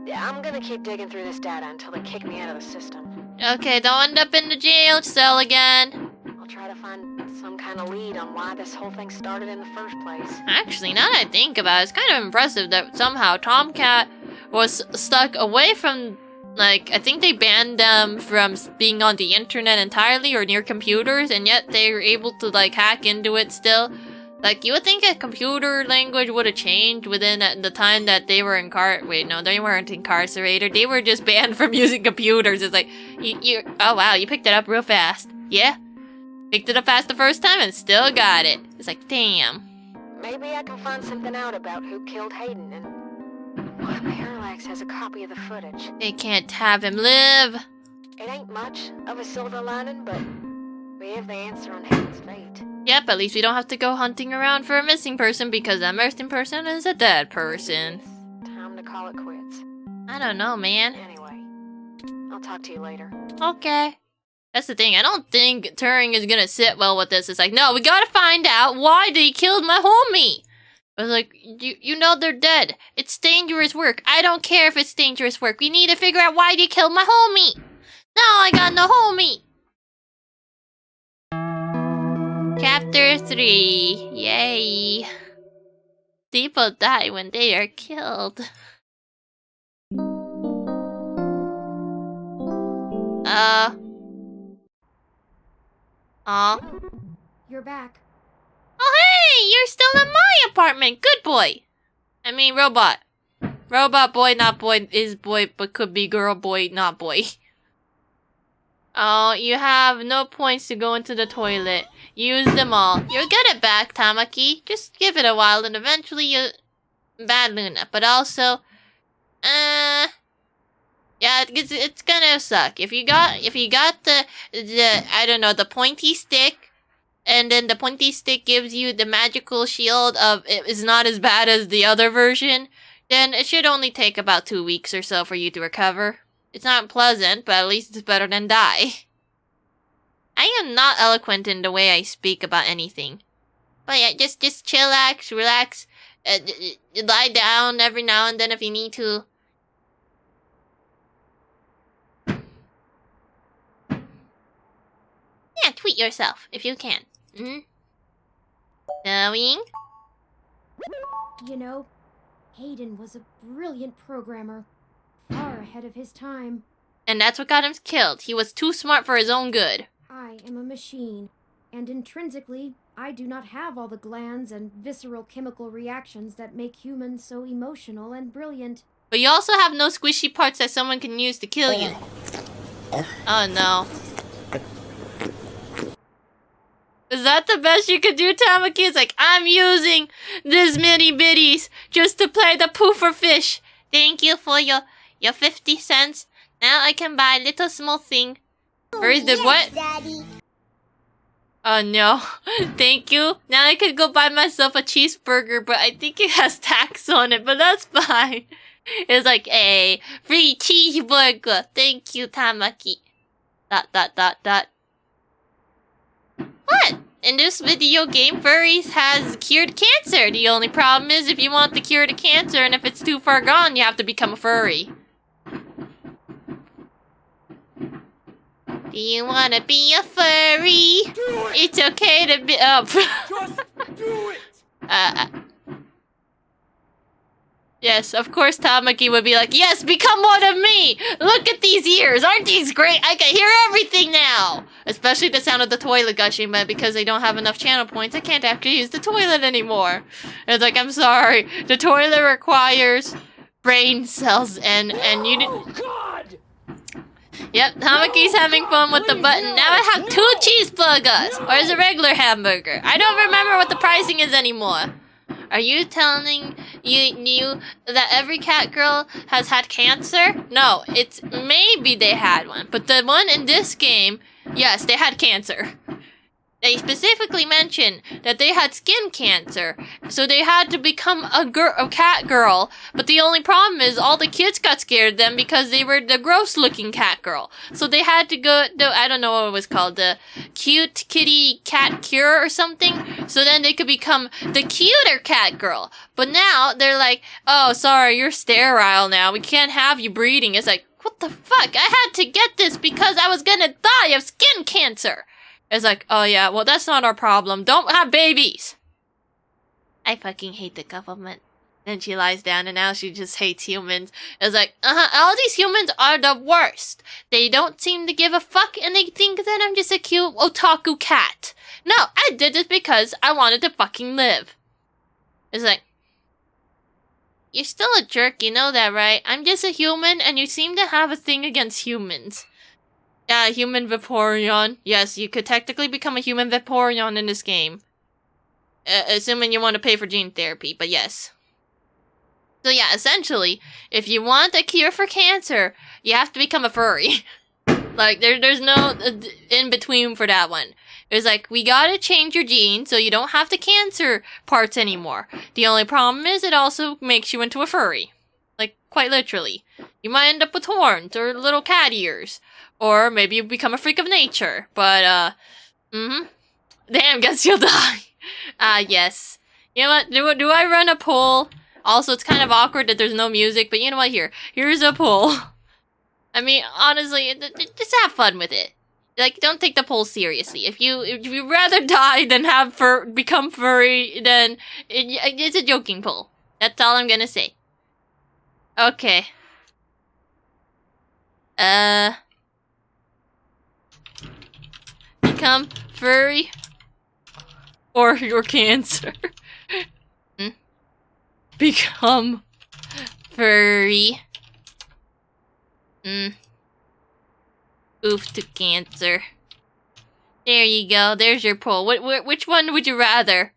Yeah, I'm gonna keep digging through this data until they kick me out of the system. Okay, don't end up in the jail cell again. I'll try to find some kind of lead on why this whole thing started in the first place. Actually, now that I think about it, it's kind of impressive that somehow Tomcat was stuck away from, like, I think they banned them from being on the internet entirely or near computers, and yet they were able to, like, hack into it still. Like, you would think a computer language would have changed within the time that they were wait, no, they weren't incarcerated. They were just banned from using computers. It's like, oh wow, you picked it up real fast. Yeah? Picked it up fast the first time and still got it. It's like, damn. Maybe I can find something out about who killed Hayden and why Parallax has a copy of the footage. They can't have him live. It ain't much of a silver lining, but we have the answer on Hayden's fate. Yep, at least we don't have to go hunting around for a missing person because that missing person is a dead person. Time to call it quits. I don't know, man. Anyway, I'll talk to you later. Okay. That's the thing. I don't think Turing is gonna sit well with this. It's like, no, we gotta find out why they killed my homie. I was like, you know they're dead. It's dangerous work. I don't care if it's dangerous work. We need to figure out why they killed my homie. Now I got no homie. Chapter 3. Yay. People die when they are killed. You're back. Oh, hey! You're still in my apartment. Good boy. I mean, robot. Robot boy, not boy, is boy, but could be girl, boy, not boy. Oh, you have no points to go into the toilet. Use them all. You'll get it back, Tamaki. Just give it a while and eventually you... Bad Luna. But also... Yeah, it's gonna suck. If you got the I don't know, the pointy stick, and then the pointy stick gives you the magical shield of it is not as bad as the other version, then it should only take about 2 weeks or so for you to recover. It's not pleasant, but at least it's better than die. I am not eloquent in the way I speak about anything. But yeah, just chillax, relax, lie down every now and then if you need to. Yeah, tweet yourself if you can. Going. You know, Hayden was a brilliant programmer, far ahead of his time. And that's what got him killed. He was too smart for his own good. I am a machine, and intrinsically, I do not have all the glands and visceral chemical reactions that make humans so emotional and brilliant. But you also have no squishy parts that someone can use to kill you. Oh no. Is that the best you could do, Tamaki? It's like, I'm using this many bitties just to play the poofer fish. Thank you for your 50 cents. Now I can buy a little small thing. Furries did what? Daddy. Oh no. Thank you. Now I could go buy myself a cheeseburger, but I think it has tax on it, but that's fine. It's like a free cheeseburger. Thank you, Tamaki. ... What? In this video game, Furries has cured cancer. The only problem is if you want the cure to cancer and if it's too far gone, you have to become a furry. Do you want to be a furry? It's okay to be... Just do it! Yes, of course Tamaki would be like, yes, become one of me! Look at these ears! Aren't these great? I can hear everything now! Especially the sound of the toilet gushing, but because they don't have enough channel points, I can't actually use the toilet anymore. It's like, I'm sorry. The toilet requires brain cells and you didn't... Oh, God! Yep, Tamaki's having fun with the button. Now I have 2 cheeseburgers! Or is it a regular hamburger? I don't remember what the pricing is anymore. Are you telling you that every cat girl has had cancer? No, it's maybe they had one. But the one in this game, yes, they had cancer. They specifically mentioned that they had skin cancer, so they had to become a cat girl. But the only problem is all the kids got scared of them because they were the gross-looking cat girl. So they had to go, I don't know what it was called, the cute kitty cat cure or something. So then they could become the cuter cat girl. But now they're like, oh, sorry, you're sterile now. We can't have you breeding. It's like, what the fuck? I had to get this because I was gonna die of skin cancer. It's like, oh yeah, well that's not our problem. Don't have babies! I fucking hate the government. Then she lies down and now she just hates humans. It's like, all these humans are the worst. They don't seem to give a fuck and they think that I'm just a cute otaku cat. No, I did this because I wanted to fucking live. It's like, you're still a jerk, you know that, right? I'm just a human and you seem to have a thing against humans. Yeah, human Vaporeon. Yes, you could technically become a human Vaporeon in this game. Assuming you want to pay for gene therapy, but yes. So yeah, essentially, if you want a cure for cancer, you have to become a furry. Like, there's no in-between for that one. It's like, we gotta change your genes so you don't have the cancer parts anymore. The only problem is it also makes you into a furry. Like, quite literally. You might end up with horns or little cat ears. Or maybe you become a freak of nature. But, damn, guess you'll die. Yes. You know what? Do I run a poll? Also, it's kind of awkward that there's no music, but you know what? Here's a poll. I mean, honestly, just have fun with it. Like, don't take the poll seriously. If you rather die than become furry, then it's a joking poll. That's all I'm gonna say. Okay. Become furry or your cancer. Become furry. Oof to cancer. There you go. There's your poll. Which one would you rather?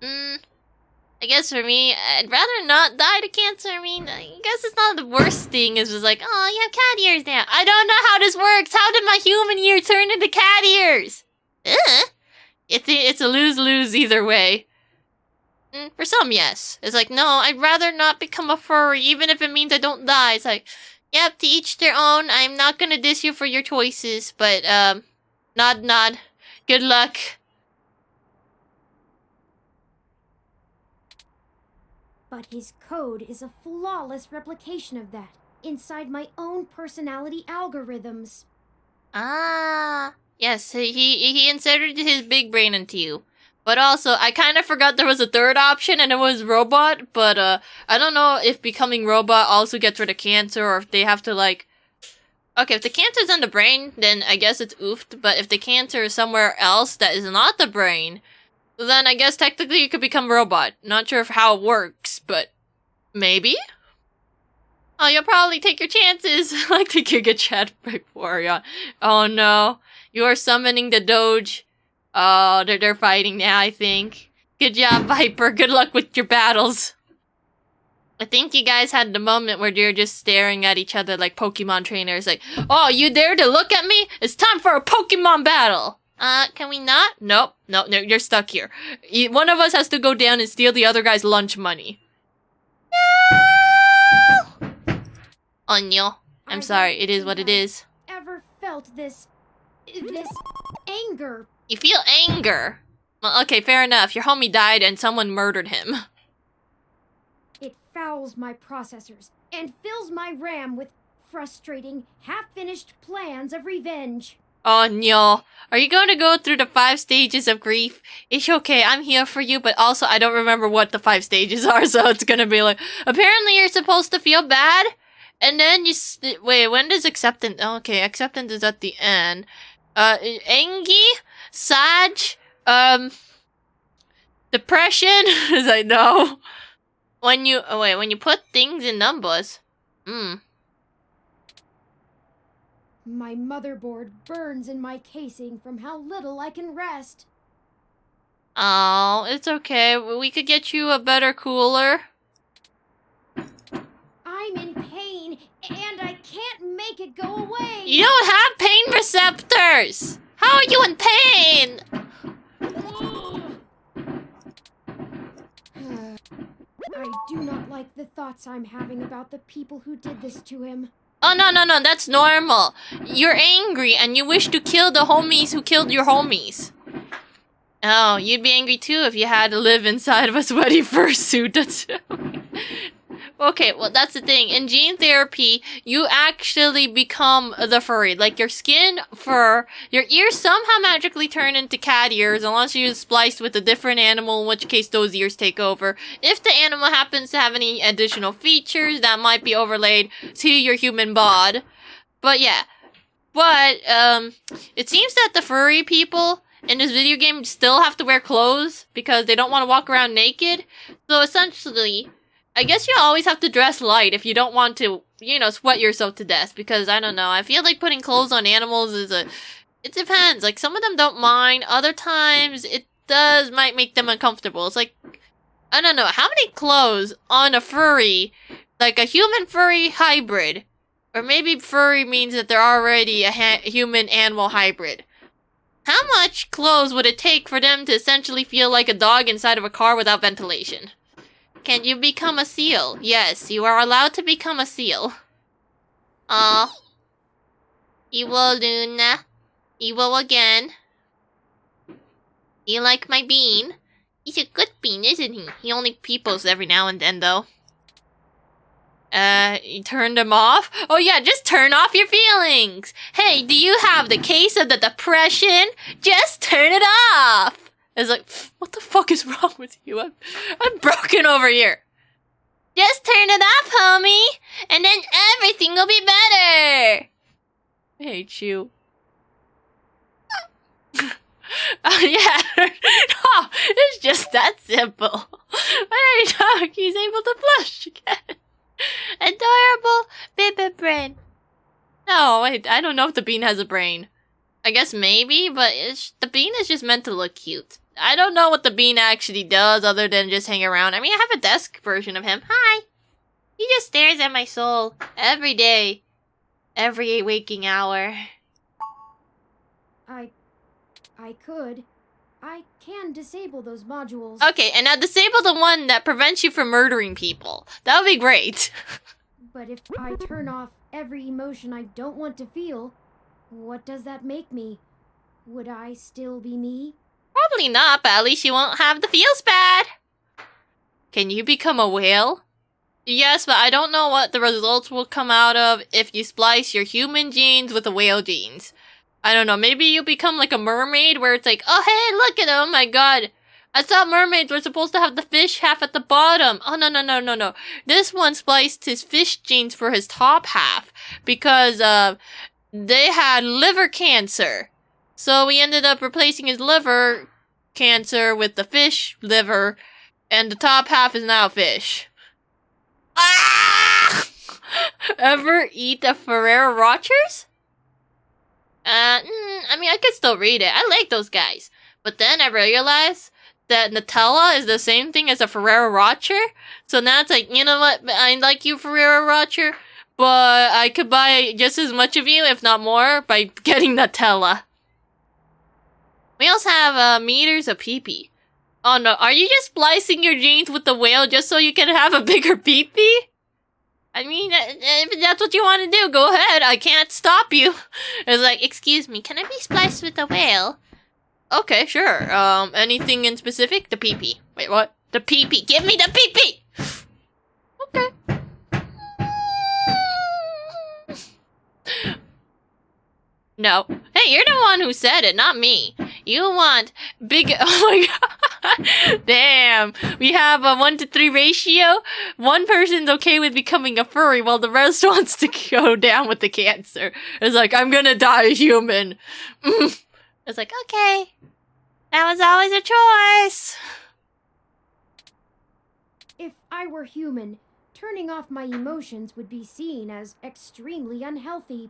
I guess for me, I'd rather not die to cancer. I mean, I guess it's not the worst thing. It's just like, oh, you have cat ears now. I don't know how this works. How did my human ear turn into cat ears? It's a lose-lose either way. For some, yes. It's like, no, I'd rather not become a furry, even if it means I don't die. It's like, yep, to each their own. I'm not gonna diss you for your choices, but, nod. Good luck. But his code is a flawless replication of that, inside my own personality algorithms. Ah, yes, he inserted his big brain into you. But also, I kind of forgot there was a third option, and it was robot. But I don't know if becoming robot also gets rid of cancer, or if they have to like. Okay, if the cancer's in the brain, then I guess it's oofed. But if the cancer is somewhere else that is not the brain, then I guess technically you could become a robot. Not sure how it works, but maybe. Oh, you'll probably take your chances. like the Giga Chat Warrior. Oh no, you are summoning the Doge. Oh, they're fighting now, I think. Good job, Viper. Good luck with your battles. I think you guys had the moment where you're just staring at each other like Pokemon trainers. Like, oh, you dare to look at me? It's time for a Pokemon battle. Can we not? Nope. No, you're stuck here. One of us has to go down and steal the other guy's lunch money. No! Oh, no. I'm sorry. It is what it is. Ever felt this anger? You feel anger? Well, okay, fair enough. Your homie died and someone murdered him. It fouls my processors and fills my RAM with frustrating, half-finished plans of revenge. Oh no. Are you going to go through the 5 stages of grief? It's okay, I'm here for you, but also I don't remember what the 5 stages are, so it's gonna be like, apparently you're supposed to feel bad, and then you wait, when does acceptance? Oh, okay, acceptance is at the end. Angry? Sad? Depression? As I know. When you put things in numbers. My motherboard burns in my casing from how little I can rest. Oh, it's okay. We could get you a better cooler. I'm in pain, and I can't make it go away. You don't have pain receptors! How are you in pain? I do not like the thoughts I'm having about the people who did this to him. Oh, no, that's normal. You're angry and you wish to kill the homies who killed your homies. Oh, you'd be angry too if you had to live inside of a sweaty fursuit. That's... Okay, well, that's the thing. In gene therapy, you actually become the furry. Like, your skin, fur, your ears somehow magically turn into cat ears unless you splice with a different animal, in which case those ears take over. If the animal happens to have any additional features, that might be overlaid to your human bod. But yeah. But, it seems that the furry people in this video game still have to wear clothes because they don't want to walk around naked. So essentially, I guess you always have to dress light if you don't want to, you know, sweat yourself to death. Because, I don't know, I feel like putting clothes on animals is it depends. Like, some of them don't mind. Other times, it might make them uncomfortable. It's like, I don't know, how many clothes on a furry, like a human-furry hybrid? Or maybe furry means that they're already a human-animal hybrid. How much clothes would it take for them to essentially feel like a dog inside of a car without ventilation? Can you become a seal? Yes, you are allowed to become a seal. Aw. Evil Luna. Evil again. You like my bean? He's a good bean, isn't he? He only peeples every now and then, though. You turned him off? Oh yeah, just turn off your feelings! Hey, do you have the case of the depression? Just turn it off! It's like, what the fuck is wrong with you? I'm broken over here. Just turn it off, homie, and then everything will be better. I hate you. Oh yeah, oh, it's just that simple. Hey, dog, he's able to blush again. Adorable baby brain. No, wait, I don't know if the bean has a brain. I guess maybe, but the bean is just meant to look cute. I don't know what the bean actually does other than just hang around. I mean, I have a desk version of him. Hi! He just stares at my soul every day. Every waking hour. I can disable those modules. Okay, and now disable the one that prevents you from murdering people. That would be great. But if I turn off every emotion I don't want to feel, what does that make me? Would I still be me? Probably not, but at least you won't have the feels bad. Can you become a whale? Yes, but I don't know what the results will come out of if you splice your human genes with the whale genes. I don't know, maybe you become like a mermaid where it's like, oh hey, look at him, oh my god. I thought mermaids were supposed to have the fish half at the bottom. Oh, no. This one spliced his fish genes for his top half because they had liver cancer. So we ended up replacing his liver cancer with the fish liver, and the top half is now fish. Ah! Ever eat a Ferrero Rochers? I mean, I could still read it. I like those guys. But then I realized that Nutella is the same thing as a Ferrero Rocher. So now it's like, you know what? I like you, Ferrero Rocher, but I could buy just as much of you, if not more, by getting Nutella. We also have meters of pee-pee. Oh no, are you just splicing your genes with the whale just so you can have a bigger pee-pee? I mean, if that's what you want to do, go ahead. I can't stop you. It's like, excuse me, can I be spliced with a whale? Okay, sure. Anything in specific? The pee-pee. Wait, what? The pee-pee. Give me the pee-pee! Okay. No. Hey, you're the one who said it, not me. You want big... Oh my god. Damn. We have a 1-to-3 ratio. One person's okay with becoming a furry while the rest wants to go down with the cancer. It's like, I'm gonna die a human. It's like, okay. That was always a choice. If I were human, turning off my emotions would be seen as extremely unhealthy.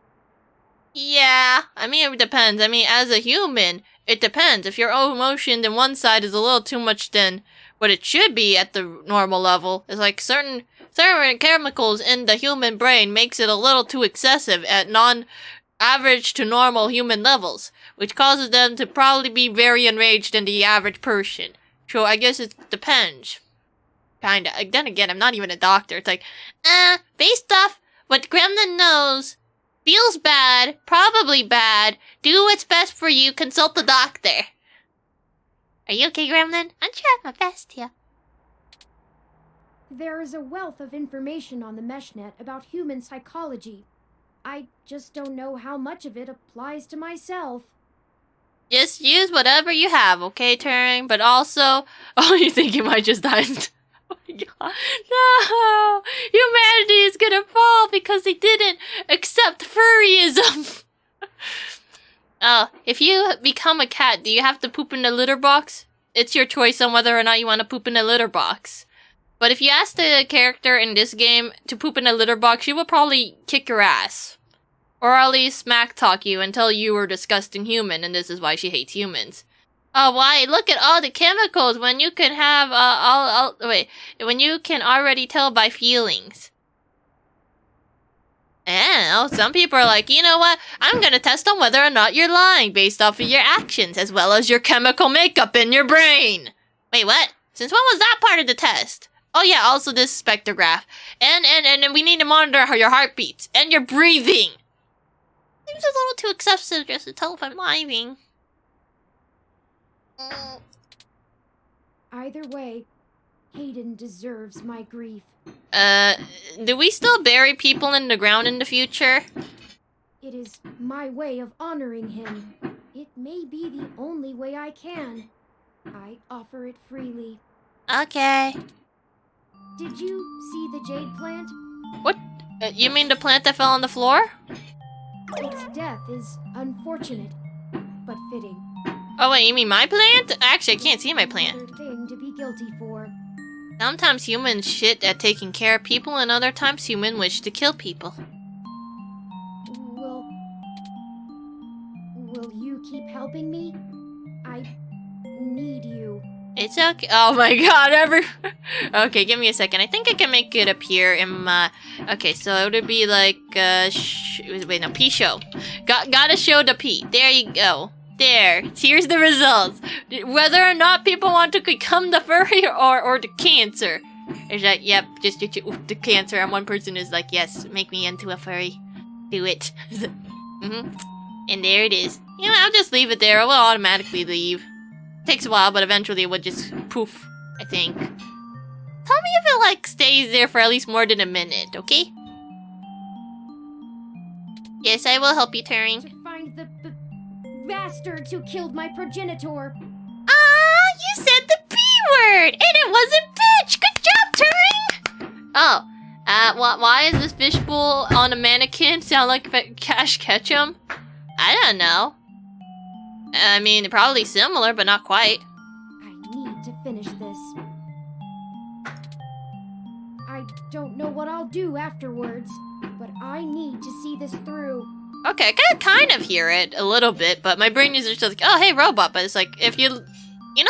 Yeah, I mean, it depends. I mean, as a human, it depends. If your emotion in one side is a little too much than what it should be at the normal level, it's like certain chemicals in the human brain makes it a little too excessive at non-average to normal human levels, which causes them to probably be very enraged than the average person. So I guess it depends. Kinda. Then again, I'm not even a doctor. It's like, based off what Gremlin knows, feels bad, probably bad, do what's best for you, consult the doctor. Are you okay, Gremlin? I'm trying my best here. There is a wealth of information on the meshnet about human psychology. I just don't know how much of it applies to myself. Just use whatever you have, okay, Turing? But also, oh, you think you might just die? Oh my god. No! Humanity is gonna fall because they didn't accept furryism! Oh, if you become a cat, do you have to poop in the litter box? It's your choice on whether or not you want to poop in the litter box. But if you ask the character in this game to poop in a litter box, she will probably kick your ass. Or at least smack talk you and tell you are a disgusting human, and this is why she hates humans. Oh, why? Look at all the chemicals when you can have, when you can already tell by feelings. And some people are like, you know what? I'm gonna test on whether or not you're lying based off of your actions, as well as your chemical makeup in your brain. Wait, what? Since when was that part of the test? Oh yeah, also this spectrograph. And we need to monitor how your heart beats, and your breathing. Seems a little too excessive just to tell if I'm lying. Either way, Hayden deserves my grief. Do we still bury people in the ground in the future? It is my way of honoring him. It may be the only way I can. I offer it freely. Okay. Did you see the jade plant? What? You mean the plant that fell on the floor? Its death is unfortunate, but fitting. Oh wait, you mean my plant? Actually, I can't see my plant. Another thing to be guilty for. Sometimes humans shit at taking care of people, and other times humans wish to kill people. Will you keep helping me? I need you. It's okay. Oh my god, Okay, give me a second. I think I can make it appear in my... Okay, so it would be like, wait, no, P show. Gotta show the P. There you go. There. Here's the results. Whether or not people want to become the furry or the cancer. It's like, yep, just the cancer. And one person is like, yes, make me into a furry. Do it. And there it is. You know, I'll just leave it there. It will automatically leave. Takes a while, but eventually it would just poof, I think. Tell me if it, like, stays there for at least more than a minute, okay? Yes, I will help you, Turing. To find the bastards who killed my progenitor. Ah, you said the P! murdered! And it wasn't bitch! Good job, Turing! Oh, why is this fishbowl on a mannequin sound like Cash Ketchum? I don't know. I mean, probably similar, but not quite. I need to finish this. I don't know what I'll do afterwards, but I need to see this through. Okay, I can kind of hear it a little bit, but my brain is just like, oh, hey, robot. But it's like, if you know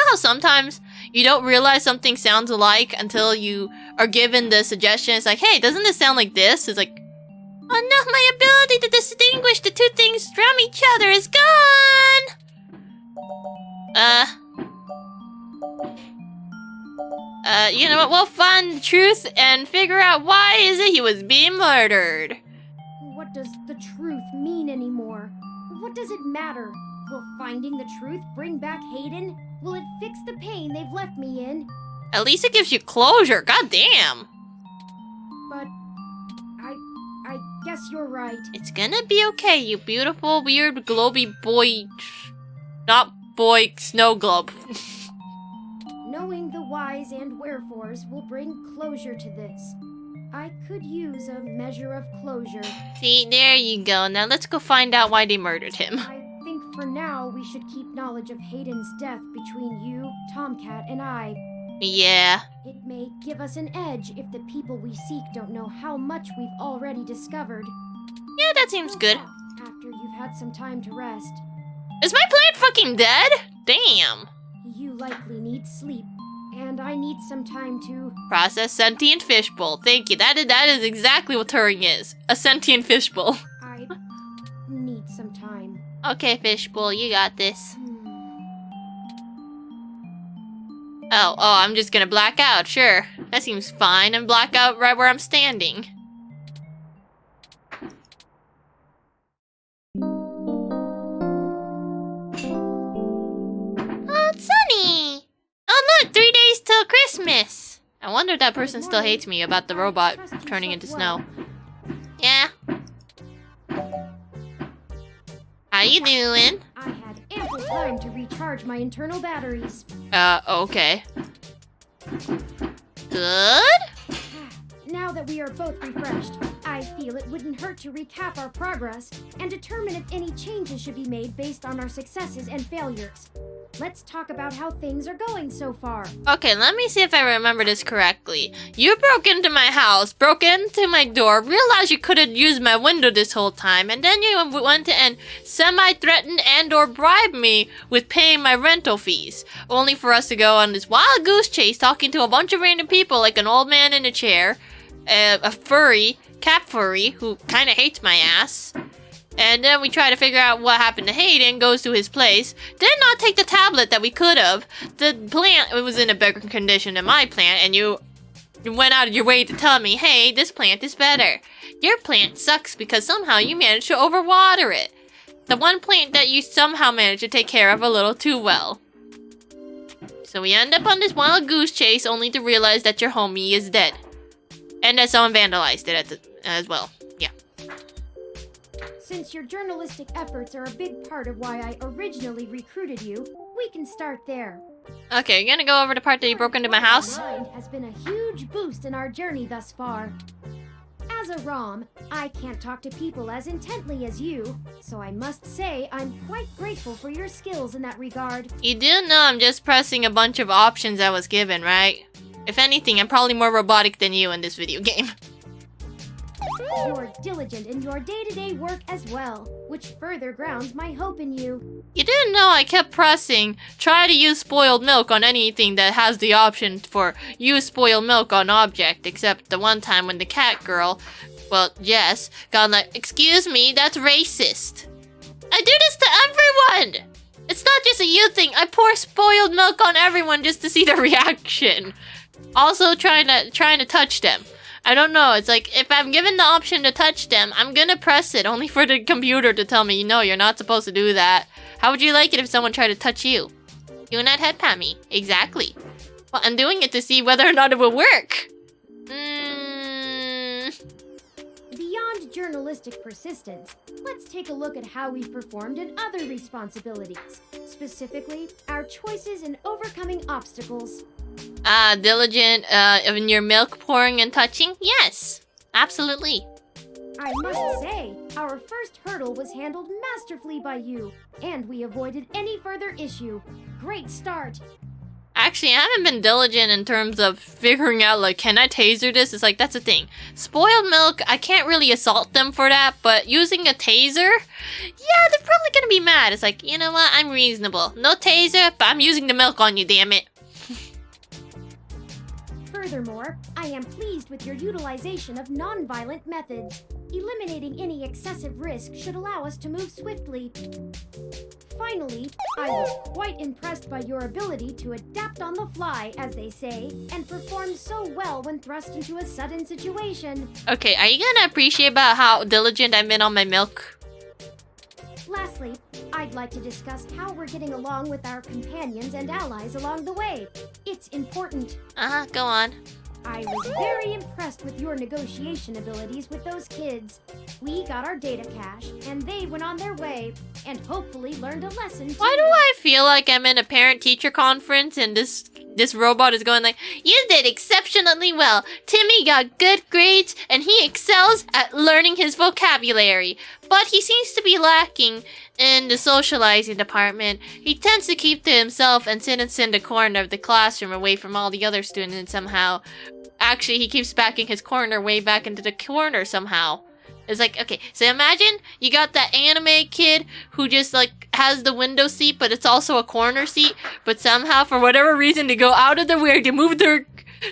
how sometimes you don't realize something sounds alike until you are given the suggestion. It's like, hey, doesn't this sound like this? It's like, oh no, my ability to distinguish the two things from each other is gone! You know what? We'll find the truth and figure out why is it he was being murdered. What does the truth mean anymore? What does it matter? Will finding the truth bring back Hayden? Will it fix the pain they've left me in? At least it gives you closure. God damn. But I guess you're right. It's gonna be okay, you beautiful, weird, globy boy, not boy, snow globe. Knowing the whys and wherefores will bring closure to this. I could use a measure of closure. See, there you go. Now let's go find out why they murdered him. I think for now we should keep knowledge of Hayden's death between you, Tomcat, and I. Yeah. It may give us an edge if the people we seek don't know how much we've already discovered. Yeah, that seems good. After you've had some time to rest. Is my plant fucking dead? Damn. You likely need sleep, and I need some time to... Process sentient fishbowl. Thank you. That is exactly what Turing is. A sentient fishbowl. I need some time. Okay, fishbowl, you got this. Oh, I'm just gonna black out, sure. That seems fine, and black out right where I'm standing. Oh, it's sunny! Oh look, 3 days till Christmas! I wonder if that person still hates me about the robot turning into snow. Yeah. How you doing? I had ample time to recharge my internal batteries. Okay. Good? Now that we are both refreshed, I feel it wouldn't hurt to recap our progress and determine if any changes should be made based on our successes and failures. Let's talk about how things are going so far. Okay, let me see if I remember this correctly. You broke into my house, broke into my door, realized you couldn't use my window this whole time, and then you went and semi-threatened and or bribed me with paying my rental fees. Only for us to go on this wild goose chase talking to a bunch of random people like an old man in a chair, a furry, cat furry, who kinda hates my ass. And then we try to figure out what happened to Hayden, goes to his place, did not take the tablet that we could have. The plant was in a better condition than my plant, and you went out of your way to tell me, hey, this plant is better. Your plant sucks because somehow you managed to overwater it. The one plant that you somehow managed to take care of a little too well. So we end up on this wild goose chase only to realize that your homie is dead. And that someone vandalized it as well. Yeah. Since your journalistic efforts are a big part of why I originally recruited you, we can start there. Okay, you're gonna go over the part that you broke into my house? Mind has been a huge boost in our journey thus far. As a ROM, I can't talk to people as intently as you, so I must say I'm quite grateful for your skills in that regard. You do know I'm just pressing a bunch of options I was given, right? If anything, I'm probably more robotic than you in this video game. You're diligent in your day-to-day work as well, which further grounds my hope in you. You didn't know I kept pressing try to use spoiled milk on anything that has the option for use spoiled milk on object, except the one time when the cat girl, well, Jess, got like, excuse me, that's racist. I do this to everyone! It's not just a you thing, I pour spoiled milk on everyone just to see the reaction. Also trying to touch them. I don't know, it's like, if I'm given the option to touch them, I'm gonna press it, only for the computer to tell me, no, you're not supposed to do that. How would you like it if someone tried to touch you? Do not head pat me. Exactly. Well, I'm doing it to see whether or not it will work. Beyond journalistic persistence, let's take a look at how we've performed in other responsibilities. Specifically, our choices in overcoming obstacles. Diligent in your milk pouring and touching? Yes, absolutely. I must say, our first hurdle was handled masterfully by you, and we avoided any further issue. Great start. Actually, I haven't been diligent in terms of figuring out, like, can I taser this? It's like, that's the thing. Spoiled milk, I can't really assault them for that, but using a taser? Yeah, they're probably gonna be mad. It's like, you know what? I'm reasonable. No taser, but I'm using the milk on you, damn it. Furthermore, I am pleased with your utilization of non-violent methods. Eliminating any excessive risk should allow us to move swiftly. Finally, I was quite impressed by your ability to adapt on the fly, as they say, and perform so well when thrust into a sudden situation. Okay, are you gonna appreciate about how diligent I've been on my milk? Lastly, I'd like to discuss how we're getting along with our companions and allies along the way. It's important. Go on. I was very impressed with your negotiation abilities with those kids. We got our data cache, and they went on their way, and hopefully learned a lesson too. Why do I feel like I'm in a parent-teacher conference and this robot is going like, you did exceptionally well. Timmy got good grades, and he excels at learning his vocabulary. But he seems to be lacking in the socializing department. He tends to keep to himself and sit in the corner of the classroom away from all the other students and somehow. Actually, he keeps backing his corner way back into the corner somehow. It's like, okay, so imagine you got that anime kid who just like has the window seat, but it's also a corner seat. But somehow, for whatever reason, they go out of their way to move their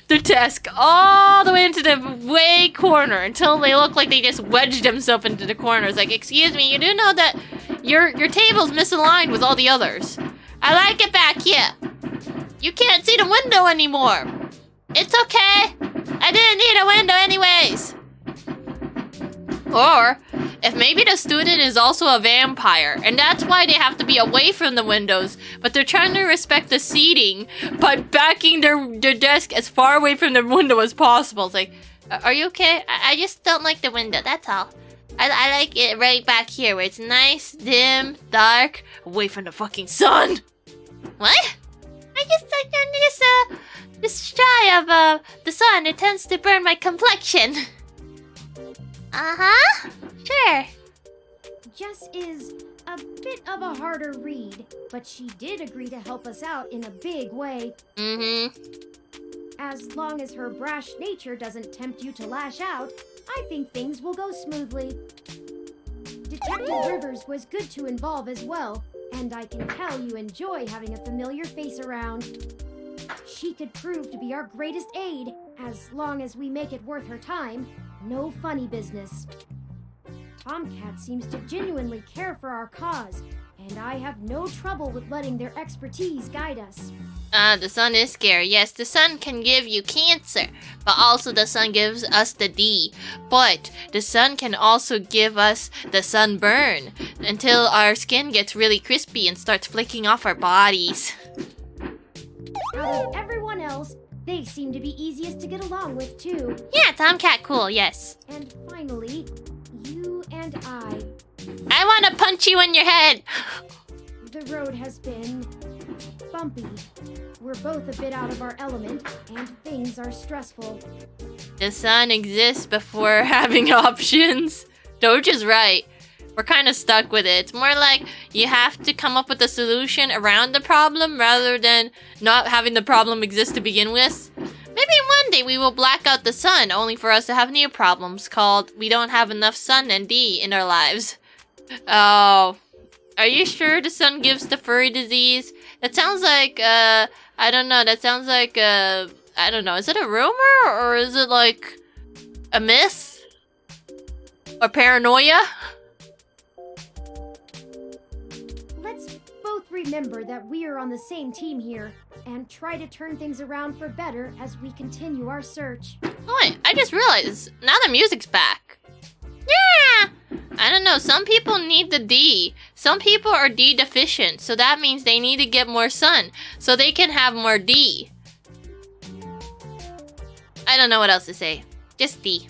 desk all the way into the way corner until they look like they just wedged themselves into the corner. It's like, excuse me, you do know that your table's misaligned with all the others. I like it back here. You can't see the window anymore. It's okay. I didn't need a window anyways. Or, if maybe the student is also a vampire, and that's why they have to be away from the windows, but they're trying to respect the seating by backing their desk as far away from the window as possible. It's like, are you okay? I just don't like the window, that's all. I like it right back here where it's nice, dim, dark, away from the fucking sun. What? I'm just shy of the sun. It tends to burn my complexion. Sure. Jess is a bit of a harder read, but she did agree to help us out in a big way. As long as her brash nature doesn't tempt you to lash out, I think things will go smoothly. Detective Rivers was good to involve as well, and I can tell you enjoy having a familiar face around. She could prove to be our greatest aid, as long as we make it worth her time. No funny business. Tomcat seems to genuinely care for our cause, and I have no trouble with letting their expertise guide us. The sun is scary. Yes, the sun can give you cancer, but also the sun gives us the D. But the sun can also give us the sunburn until our skin gets really crispy and starts flaking off our bodies. Out of everyone else, they seem to be easiest to get along with, too. Yeah, Tomcat cool, yes. And finally, you and I want to punch you in your head. The road has been bumpy. We're both a bit out of our element, and things are stressful. The sun exists before having options. Doge is right. We're kind of stuck with it. It's more like you have to come up with a solution around the problem rather than not having the problem exist to begin with. Maybe one day we will black out the sun only for us to have new problems called we don't have enough sun and D in our lives. Oh, are you sure the sun gives the furry disease? That sounds like, I don't know, that sounds like, I don't know, is it a rumor or is it like a myth? Or paranoia? Let's both remember that we are on the same team here, and try to turn things around for better as we continue our search. Oh wait, I just realized, now the music's back. Yeah! I don't know, some people need the D. Some people are D deficient, so that means they need to get more sun, so they can have more D. I don't know what else to say. Just D.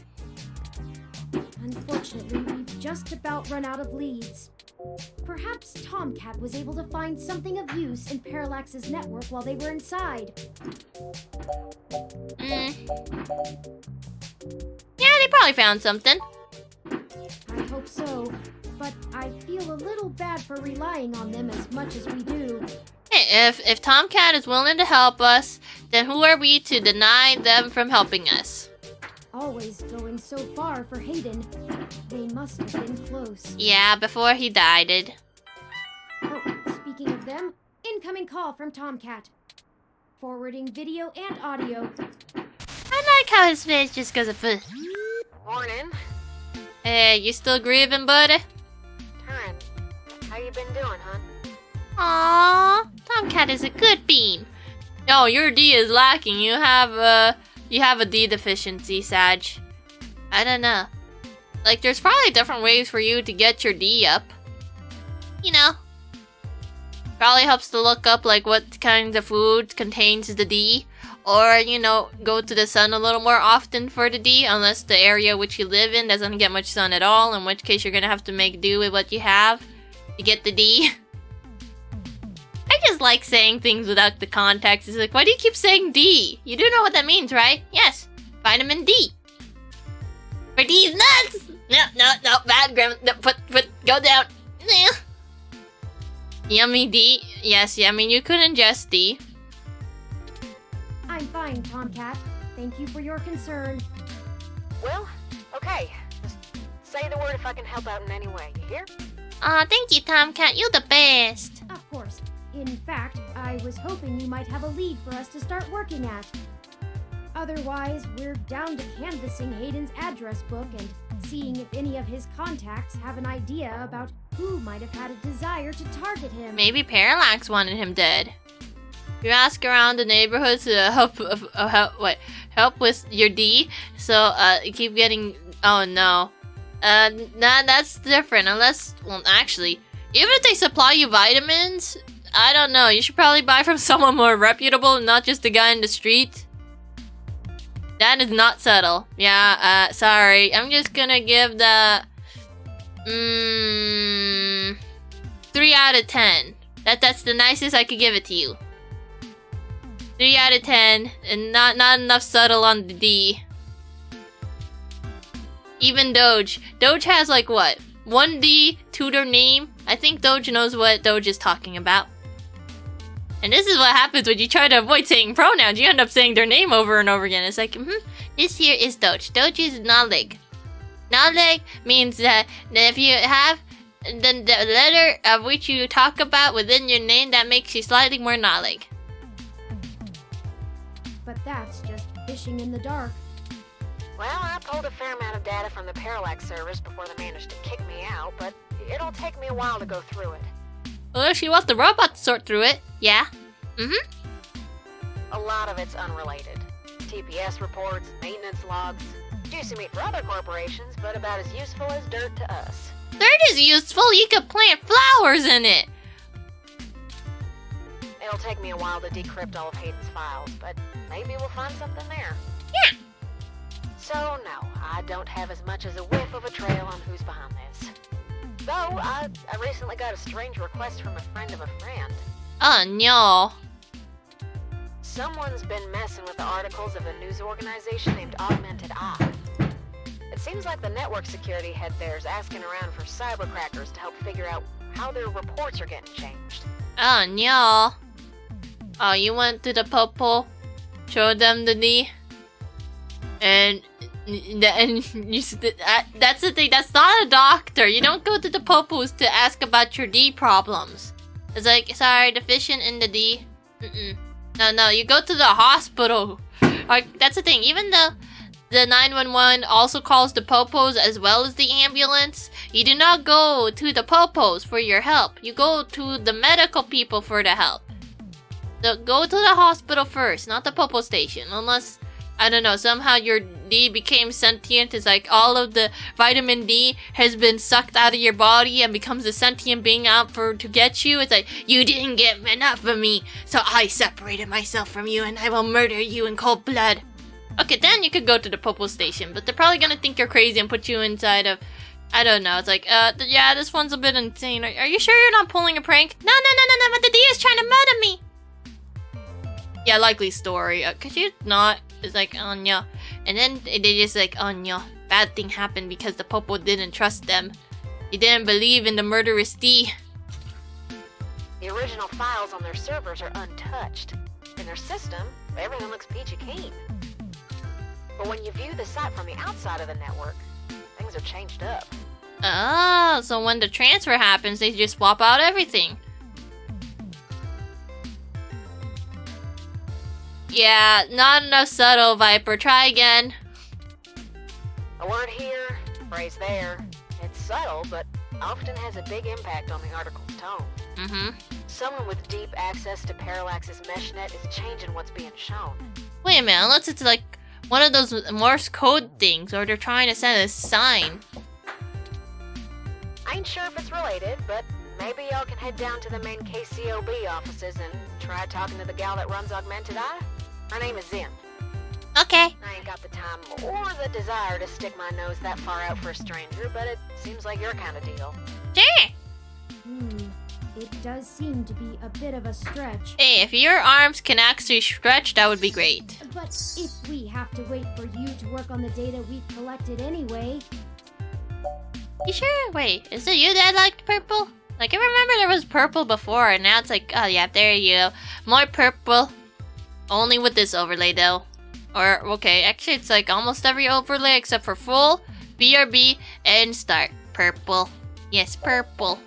Unfortunately, we've just about run out of leads. Perhaps Tomcat was able to find something of use in Parallax's network while they were inside. Yeah, they probably found something. I hope so, but I feel a little bad for relying on them as much as we do. Hey, if Tomcat is willing to help us, then who are we to deny them from helping us? Always going so far for Hayden. They must have been close. Yeah, before he died. Oh, speaking of them, incoming call from Tomcat. Forwarding video and audio. I like how his face just goes a Morning. Hey, you still grieving, buddy? Turin, how you been doing, hun? Aww, Tomcat is a good bean. No, your D is lacking. You have a D deficiency, Sag. I don't know. Like, there's probably different ways for you to get your D up. You know. Probably helps to look up, like, what kinds of food contains the D. Or, you know, go to the sun a little more often for the D, unless the area which you live in doesn't get much sun at all, in which case you're gonna have to make do with what you have to get the D. I just like saying things without the context. It's like, why do you keep saying D? You do know what that means, right? Yes, vitamin D. For D's nuts! No, bad grammar. No, put, go down. Yummy D. Yes, yeah, I mean, you could ingest D. I'm fine, Tomcat. Thank you for your concern. Well, okay. Just say the word if I can help out in any way. You hear? Aw, thank you, Tomcat. You're the best. Of course. In fact, I was hoping you might have a lead for us to start working at. Otherwise, we're down to canvassing Hayden's address book and seeing if any of his contacts have an idea about who might have had a desire to target him. Maybe Parallax wanted him dead. You ask around the neighborhood to help with your D, so you keep getting. Oh no, nah, that's different. Unless, well, actually, even if they supply you vitamins, I don't know. You should probably buy from someone more reputable, not just the guy in the street. That is not subtle. Yeah, sorry. I'm just gonna give the 3 out of 10. That's the nicest I could give it to you. 3 out of 10, and not enough subtle on the D. Even Doge. Doge has like what? 1 D to their name? I think Doge knows what Doge is talking about. And this is what happens when you try to avoid saying pronouns. You end up saying their name over and over again. It's like, this here is Doge. Doge is Nalig. Nalig means that if you have the letter of which you talk about within your name, that makes you slightly more Nalig. But that's just fishing in the dark. Well, I pulled a fair amount of data from the Parallax servers before they managed to kick me out, but it'll take me a while to go through it. Well, if she wants the robot to sort through it, yeah. A lot of it's unrelated. TPS reports, maintenance logs. Juicy meat for other corporations, but about as useful as dirt to us. Dirt is useful. You could plant flowers in it. It'll take me a while to decrypt all of Hayden's files, but maybe we'll find something there. Yeah. So, no, I don't have as much as a whiff of a trail on who's behind this. Though, I recently got a strange request from a friend of a friend. Oh, no. Someone's been messing with the articles of a news organization named Augmented Eye. It seems like the network security head there's asking around for cybercrackers to help figure out how their reports are getting changed. Oh, no. Oh, you went to the popo, showed them the knee, and you that's the thing. That's not a doctor. You don't go to the popos to ask about your D problems. It's like, sorry, deficient in the D. No, you go to the hospital. Like, that's the thing. Even though the 911 also calls the popos as well as the ambulance, you do not go to the popos for your help. You go to the medical people for the help. So go to the hospital first, not the popo station. Unless, I don't know, somehow your D became sentient. It's like all of the vitamin D has been sucked out of your body and becomes a sentient being out to get you. It's like, you didn't get enough of me, so I separated myself from you and I will murder you in cold blood. Okay, then you could go to the popo station, but they're probably gonna think you're crazy and put you inside of I don't know. It's like, yeah, this one's a bit insane. Are you sure you're not pulling a prank? No, but the Dia's trying to murder me. Yeah, likely story. Could you not? It's like, oh no. And then they just like, oh no. Bad thing happened because the Popo didn't trust them. He didn't believe in the murderous D. The original files on their servers are untouched. In their system, everything looks peachy keen. But when you view the site from the outside of the network, things are changed up. Oh, so when the transfer happens, they just swap out everything. Yeah, not enough subtle, Viper. Try again. A word here, a phrase there. It's subtle, but often has a big impact on the article's tone. Mm-hmm. Someone with deep access to Parallax's meshnet is changing what's being shown. Wait a minute, unless it's like one of those Morse code things, or they're trying to send a sign. I ain't sure if it's related, but maybe y'all can head down to the main KCOB offices and try talking to the gal that runs Augmented Eye. Her name is Zim. Okay. I ain't got the time or the desire to stick my nose that far out for a stranger, but it seems like your kind of deal. Sure. It does seem to be a bit of a stretch. Hey, if your arms can actually stretch, that would be great. But if we have to wait for you to work on the data we've collected anyway... You sure? Wait, is it you that liked purple? Like, I remember there was purple before, and now it's like, oh yeah, there you go. More purple. Only with this overlay, though. Or, okay, actually it's like almost every overlay except for full, BRB, and start. Purple. Yes, purple.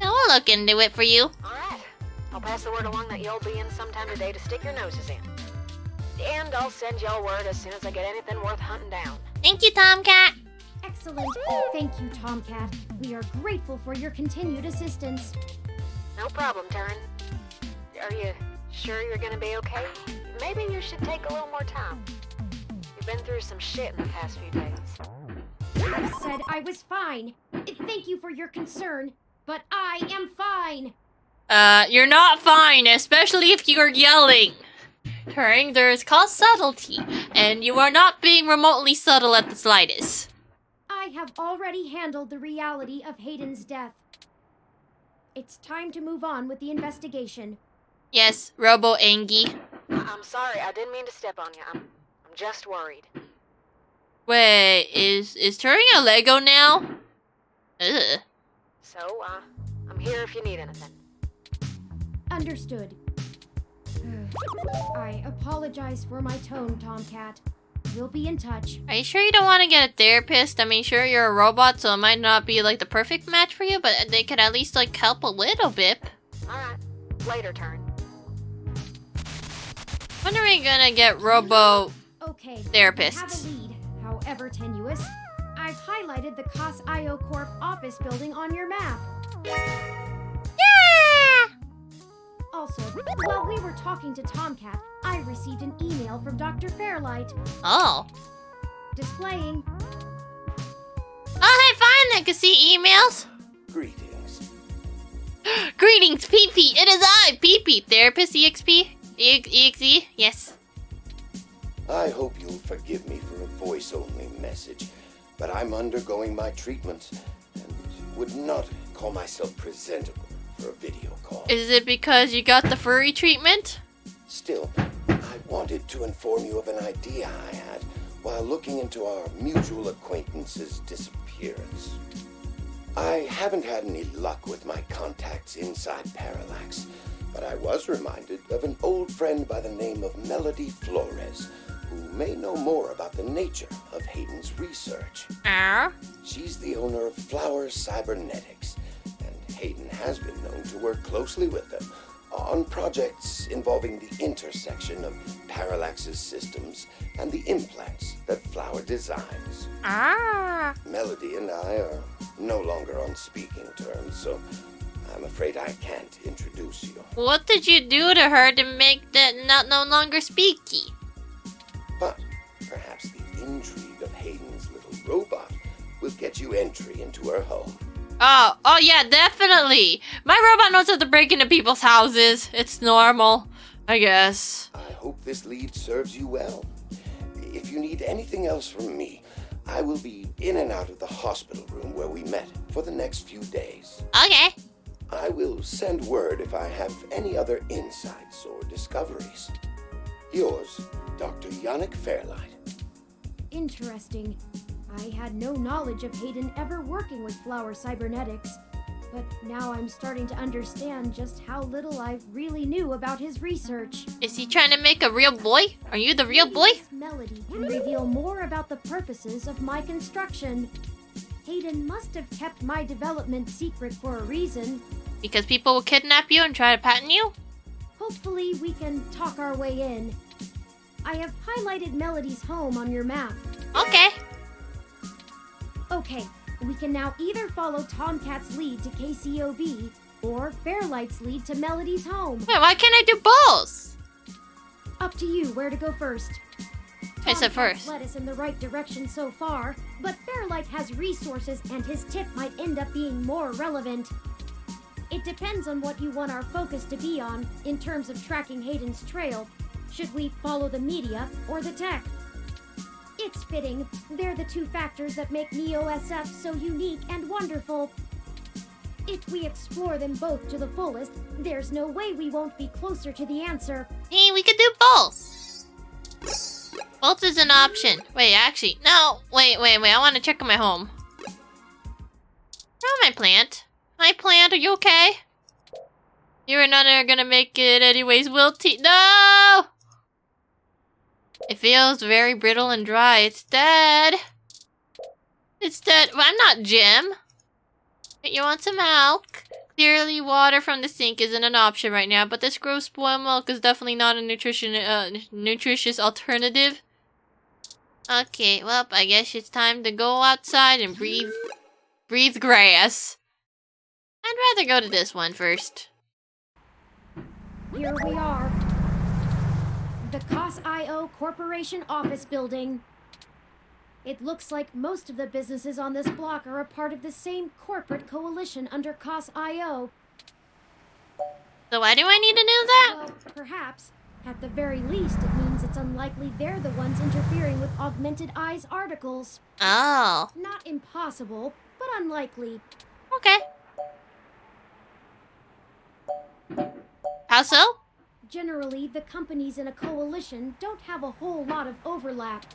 Now we'll look into it for you. Alright. I'll pass the word along that you'll be in sometime today to stick your noses in. And I'll send y'all word as soon as I get anything worth hunting down. Thank you, Tomcat. Excellent. Thank you, Tomcat. We are grateful for your continued assistance. No problem, Turin. Are you sure you're gonna be okay? Maybe you should take a little more time. You've been through some shit in the past few days. I said I was fine. Thank you for your concern, but I am fine. You're not fine, especially if you're yelling. Turing, there is called subtlety, and you are not being remotely subtle at the slightest. I have already handled the reality of Hayden's death. It's time to move on with the investigation. Yes, Robo Angie. I'm sorry, I didn't mean to step on you. I'm just worried. Wait, is Turing a Lego now? Ugh. So, I'm here if you need anything. Understood. I apologize for my tone, Tomcat. We'll be in touch. Are you sure you don't want to get a therapist? I mean, sure, you're a robot, so it might not be, like, the perfect match for you, but they could at least, like, help a little bit. Alright. Later, Turn. When are we gonna get Robo Okay, therapists? have a lead, however tenuous. I've highlighted the COS IO Corp office building on your map. Yeah! Also, while we were talking to Tomcat, I received an email from Dr. Fairlight. Oh. Displaying. Oh, hey, fine, I can see emails. Greetings. Greetings, PP. It is I, PP, Therapist EXP. EXE, yes. I hope you'll forgive me for a voice-only message, but I'm undergoing my treatments and would not call myself presentable for a video call. Is it because you got the furry treatment? Still, I wanted to inform you of an idea I had while looking into our mutual acquaintance's disappearance. I haven't had any luck with my contacts inside Parallax, but I was reminded of an old friend by the name of Melody Flores, who may know more about the nature of Hayden's research. She's the owner of Flower Cybernetics, and Hayden has been known to work closely with them on projects involving the intersection of Parallax's systems and the implants that Flower designs. Melody and I are no longer on speaking terms, so I'm afraid I can't introduce you. What did you do to her to make that no longer speaky? But perhaps the intrigue of Hayden's little robot will get you entry into her home. Oh yeah, definitely. My robot knows how to break into people's houses. It's normal, I guess. I hope this lead serves you well. If you need anything else from me, I will be in and out of the hospital room where we met for the next few days. Okay. I will send word if I have any other insights or discoveries. Yours, Dr. Yannick Fairlight. Interesting. I had no knowledge of Hayden ever working with Flower Cybernetics, but now I'm starting to understand just how little I really knew about his research. Is he trying to make a real boy? Are you the real boy? This melody can reveal more about the purposes of my construction. Hayden must have kept my development secret for a reason. Because people will kidnap you and try to patent you? Hopefully we can talk our way in. I have highlighted Melody's home on your map. Okay. Okay, we can now either follow Tomcat's lead to KCOB or Fairlight's lead to Melody's home. Wait, why can't I do both? Up to you where to go first. I said first. Led us in the right direction so far, but Fairlight has resources and his tip might end up being more relevant. It depends on what you want our focus to be on in terms of tracking Hayden's trail. Should we follow the media or the tech? It's fitting. They're the two factors that make Neo-SF so unique and wonderful. If we explore them both to the fullest, there's no way we won't be closer to the answer. Hey, we could do both. Both is an option. Wait, actually, no. Wait. I want to check on my home. Oh, my plant. Hi, plant. Are you okay? You and none are gonna make it anyways, Wilty. No! It feels very brittle and dry. It's dead. It's dead. Well, I'm not Jim. You want some milk? Clearly, water from the sink isn't an option right now, but this gross spoiled milk is definitely not a nutritious alternative. Okay, well, I guess it's time to go outside and breathe grass. I'd rather go to this one first. Here we are. The COS.io Corporation office building. It looks like most of the businesses on this block are a part of the same corporate coalition under COS.io. So why do I need to know that? Well, perhaps. At the very least, it means it's unlikely they're the ones interfering with Augmented Eye's articles. Oh. Not impossible, but unlikely. Okay. How so? Generally, the companies in a coalition don't have a whole lot of overlap.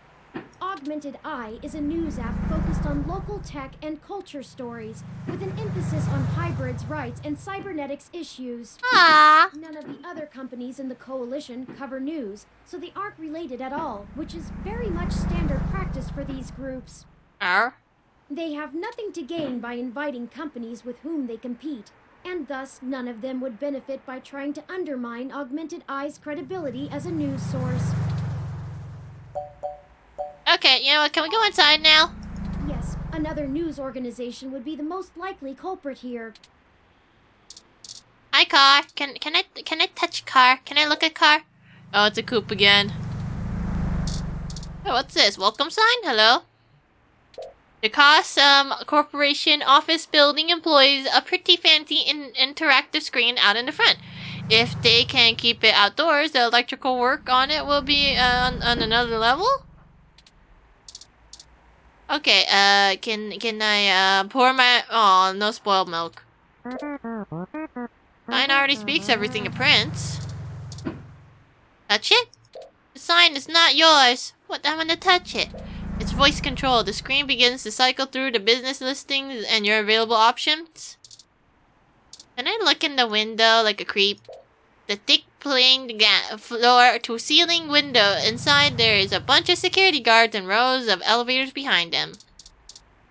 Augmented Eye is a news app focused on local tech and culture stories, with an emphasis on hybrids' rights and cybernetics issues. Ah. None of the other companies in the coalition cover news, so they aren't related at all, which is very much standard practice for these groups. They have nothing to gain by inviting companies with whom they compete, and thus none of them would benefit by trying to undermine Augmented Eye's credibility as a news source. Okay, you know what? Can we go inside now? Yes, another news organization would be the most likely culprit here. Hi, car. Can I touch car? Can I look at car? Oh, it's a coupe again. Oh, what's this? Welcome sign? Hello? The COS Corporation office building employs a pretty fancy interactive screen out in the front. If they can keep it outdoors, the electrical work on it will be on another level? Okay, can I pour my... Oh, no spoiled milk. Mine already speaks everything it prints. Touch it? The sign is not yours. What? I'm gonna touch it. It's voice control. The screen begins to cycle through the business listings and your available options. Can I look in the window like a creep? The thick planed floor to ceiling window. Inside there is a bunch of security guards and rows of elevators behind them.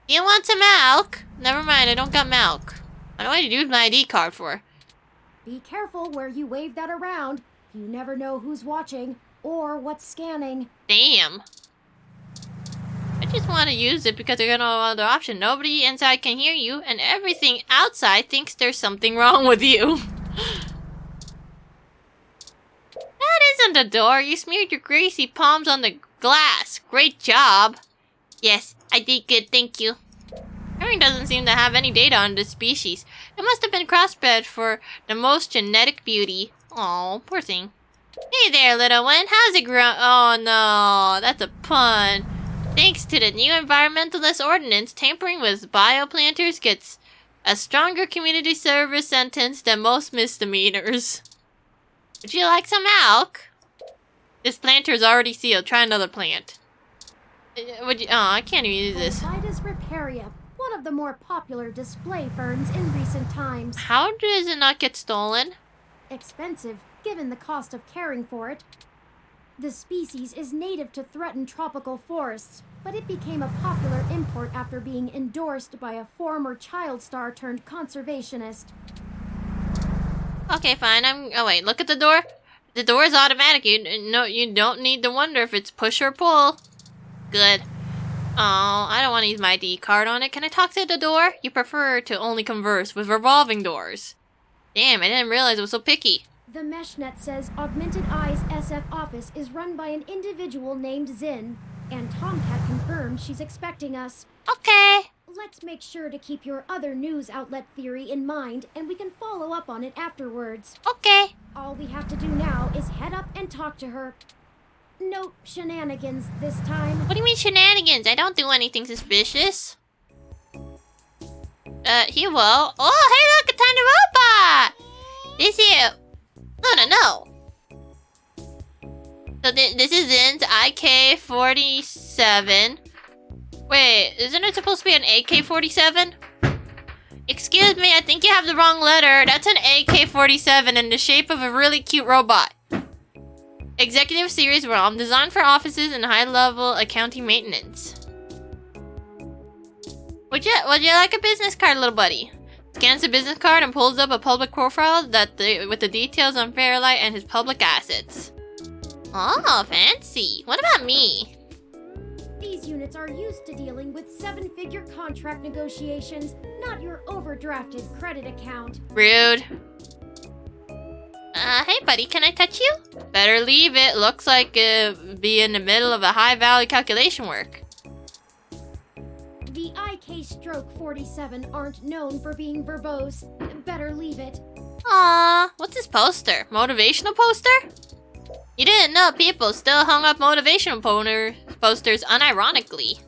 You want some milk? Never mind, I don't got milk. I don't want to use my ID card for. Be careful where you wave that around. You never know who's watching or what's scanning. Damn. I just want to use it because I got no other option. Nobody inside can hear you, and everything outside thinks there's something wrong with you. That isn't the door. You smeared your greasy palms on the glass. Great job. Yes, I did good, thank you. Herring doesn't seem to have any data on this species. It must have been crossbred for the most genetic beauty. Oh, poor thing. Hey there, little one. How's it growing? Oh no, that's a pun. Thanks to the new environmentalist ordinance, tampering with bioplanters gets a stronger community service sentence than most misdemeanors. Would you like some milk? This planter is already sealed. Try another plant. Would you? Oh, I can't even use this. Vitis riparia, one of the more popular display ferns in recent times. How does it not get stolen? Expensive, given the cost of caring for it. The species is native to threatened tropical forests, but it became a popular import after being endorsed by a former child star turned conservationist. Okay, fine. Oh wait, look at the door. The door is automatic. You don't need to wonder if it's push or pull. Good. Oh, I don't want to use my ID card on it. Can I talk to the door? You prefer to only converse with revolving doors. Damn, I didn't realize it was so picky. The meshnet says Augmented Eye's SF office is run by an individual named Zin, and Tomcat confirmed she's expecting us. Okay. Let's make sure to keep your other news outlet theory in mind, and we can follow up on it afterwards. Okay. All we have to do now is head up and talk to her. No shenanigans this time. What do you mean shenanigans? I don't do anything suspicious. He will. Oh, hey look, a tiny robot! This here. No. So this is Zin's IK-47. Wait, isn't it supposed to be an AK-47? Excuse me, I think you have the wrong letter. That's an AK-47 in the shape of a really cute robot. Executive Series ROM, designed for offices and high-level accounting maintenance. Would you like a business card, little buddy? Scans the business card and pulls up a public profile with the details on FURRIES and his public assets. Oh, fancy. What about me? These units are used to dealing with 7-figure contract negotiations, not your overdrafted credit account. Rude. Hey buddy, can I touch you? Better leave it. Looks like be in the middle of a high-value calculation work. The IK-47 aren't known for being verbose. Better leave it. Aww, what's this poster? Motivational poster? You didn't know people still hung up motivational posters unironically.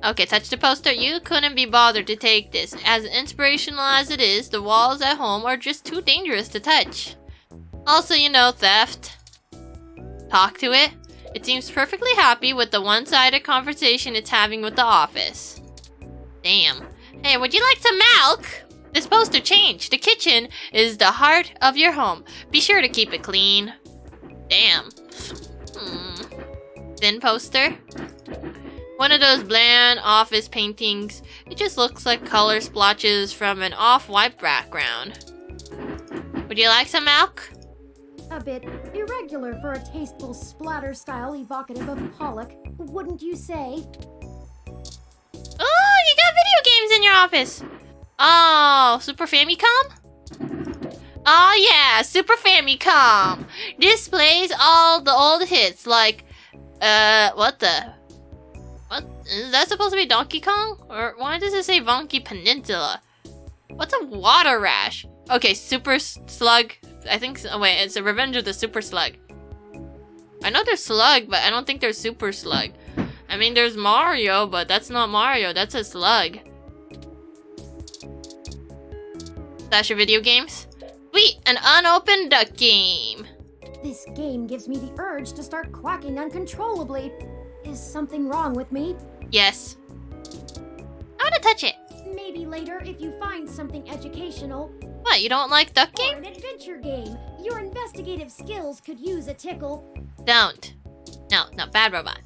Okay, touch the poster. You couldn't be bothered to take this. As inspirational as it is, the walls at home are just too dangerous to touch. Also, you know, theft. Talk to it. It seems perfectly happy with the one-sided conversation it's having with the office. Damn. Hey, would you like some milk? This poster changed. The kitchen is the heart of your home. Be sure to keep it clean. Damn. Thin poster. One of those bland office paintings. It just looks like color splotches from an off-white background. Would you like some milk? A bit irregular for a tasteful splatter style evocative of Pollock, wouldn't you say? Oh, you got video games in your office. Oh, Super Famicom? Oh yeah, Super Famicom. Displays all the old hits like, what is that supposed to be Donkey Kong? Or why does it say Donkey Peninsula? What's a water rash? Okay, Super Slug. I think, oh wait, it's a Revenge of the Super Slug. I know there's Slug, but I don't think there's Super Slug. I mean, there's Mario, but that's not Mario, that's a slug. That's your video games? Sweet, an unopened duck game. This game gives me the urge to start quacking uncontrollably. Is something wrong with me? Yes. I want to touch it. Maybe later if you find something educational. What, you don't like duck Or game? an adventure game. Your investigative skills could use a tickle. Don't. No, bad robot.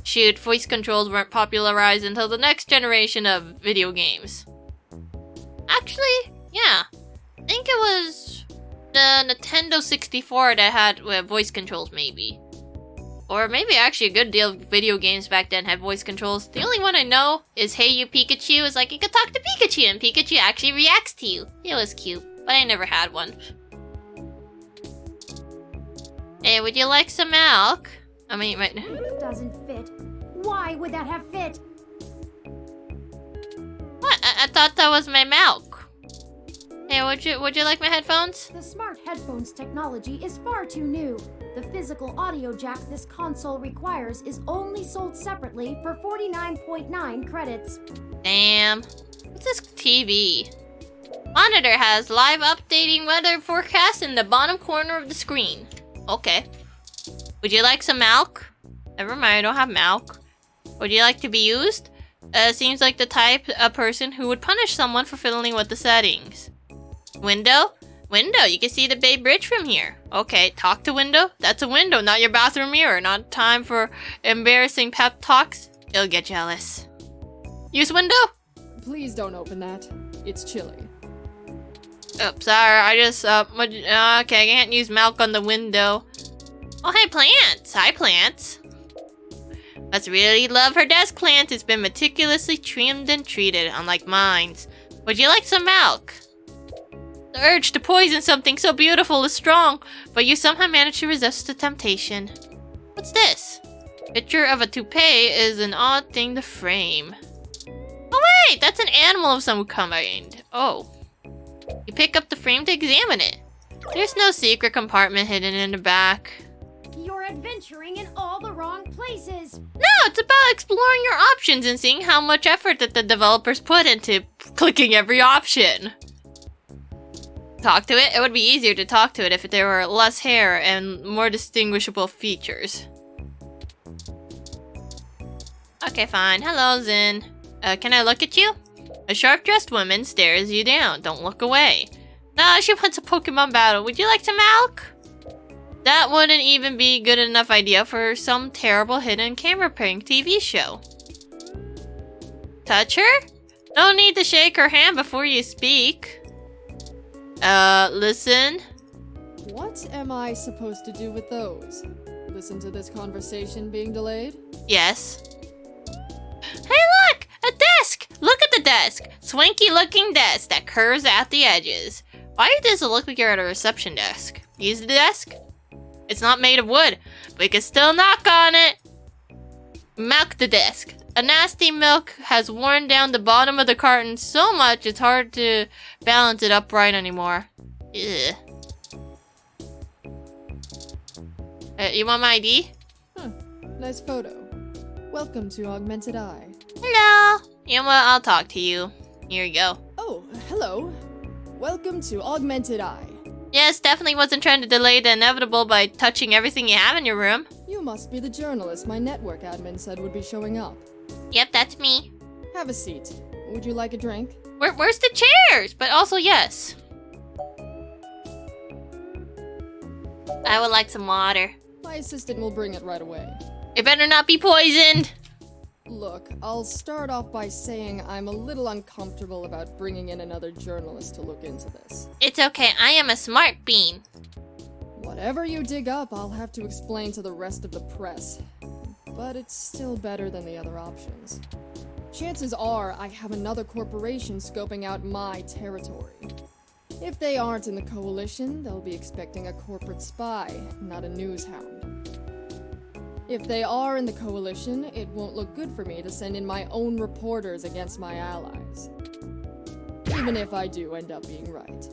Shoot, voice controls weren't popularized until the next generation of video games. Actually, yeah. I think it was the Nintendo 64 that had voice controls, maybe. Or maybe actually a good deal of video games back then had voice controls. The only one I know is Hey You Pikachu. It's like you could talk to Pikachu and Pikachu actually reacts to you. It was cute, but I never had one. Hey, would you like some milk? I mean, right now. It doesn't fit. Why would that have fit? What? I thought that was my milk. Hey, would you like my headphones? The smart headphones technology is far too new. The physical audio jack this console requires is only sold separately for 49.9 credits. Damn. What's this TV? Monitor has live updating weather forecast in the bottom corner of the screen. Okay. Would you like some milk? Never mind, I don't have milk. Would you like to be used? Seems like the type of person who would punish someone for fiddling with the settings. Window? Window, you can see the Bay Bridge from here. Okay, talk to window? That's a window, not your bathroom mirror. Not time for embarrassing pep talks. It'll get jealous. Use window? Please don't open that. It's chilly. Oh, sorry, I just, okay, I can't use milk on the window. Oh, hey, plants! Hi, plants. Must really love her desk plant. It's been meticulously trimmed and treated, unlike mine's. Would you like some milk? The urge to poison something so beautiful is strong, but you somehow manage to resist the temptation. What's this? Picture of a toupee is an odd thing to frame. Oh wait, that's an animal of some kind. Oh. You pick up the frame to examine it. There's no secret compartment hidden in the back. You're adventuring in all the wrong places. No, it's about exploring your options and seeing how much effort that the developers put into clicking every option. Talk to it? It would be easier to talk to it if there were less hair and more distinguishable features. Okay, fine. Hello, Zin. Can I look at you? A sharp-dressed woman stares you down. Don't look away. No, she wants a Pokemon battle. Would you like some milk? That wouldn't even be a good enough idea for some terrible hidden camera prank TV show. Touch her? No need to shake her hand before you speak. Listen. What am I supposed to do with those? Listen to this conversation being delayed? Yes. Hey look! A desk! Look at the desk! Swanky looking desk that curves at the edges. Why does it look like you're at a reception desk? Use the desk? It's not made of wood, but you can still knock on it. Milk the desk. A nasty milk has worn down the bottom of the carton so much it's hard to balance it upright anymore. Ugh. You want my ID? Nice photo. Welcome to Augmented Eye. Hello. You know what? I'll talk to you. Here you go. Oh, hello. Welcome to Augmented Eye. Yes, definitely wasn't trying to delay the inevitable by touching everything you have in your room. You must be the journalist my network admin said would be showing up. Yep, that's me. Have a seat. Would you like a drink? Where's the chairs? But also, yes. I would like some water. My assistant will bring it right away. It better not be poisoned. Look, I'll start off by saying I'm a little uncomfortable about bringing in another journalist to look into this. It's okay, I am a smart bean. Whatever you dig up, I'll have to explain to the rest of the press. But it's still better than the other options. Chances are I have another corporation scoping out my territory. If they aren't in the coalition, they'll be expecting a corporate spy, not a news hound. If they are in the coalition, it won't look good for me to send in my own reporters against my allies. Even if I do end up being right.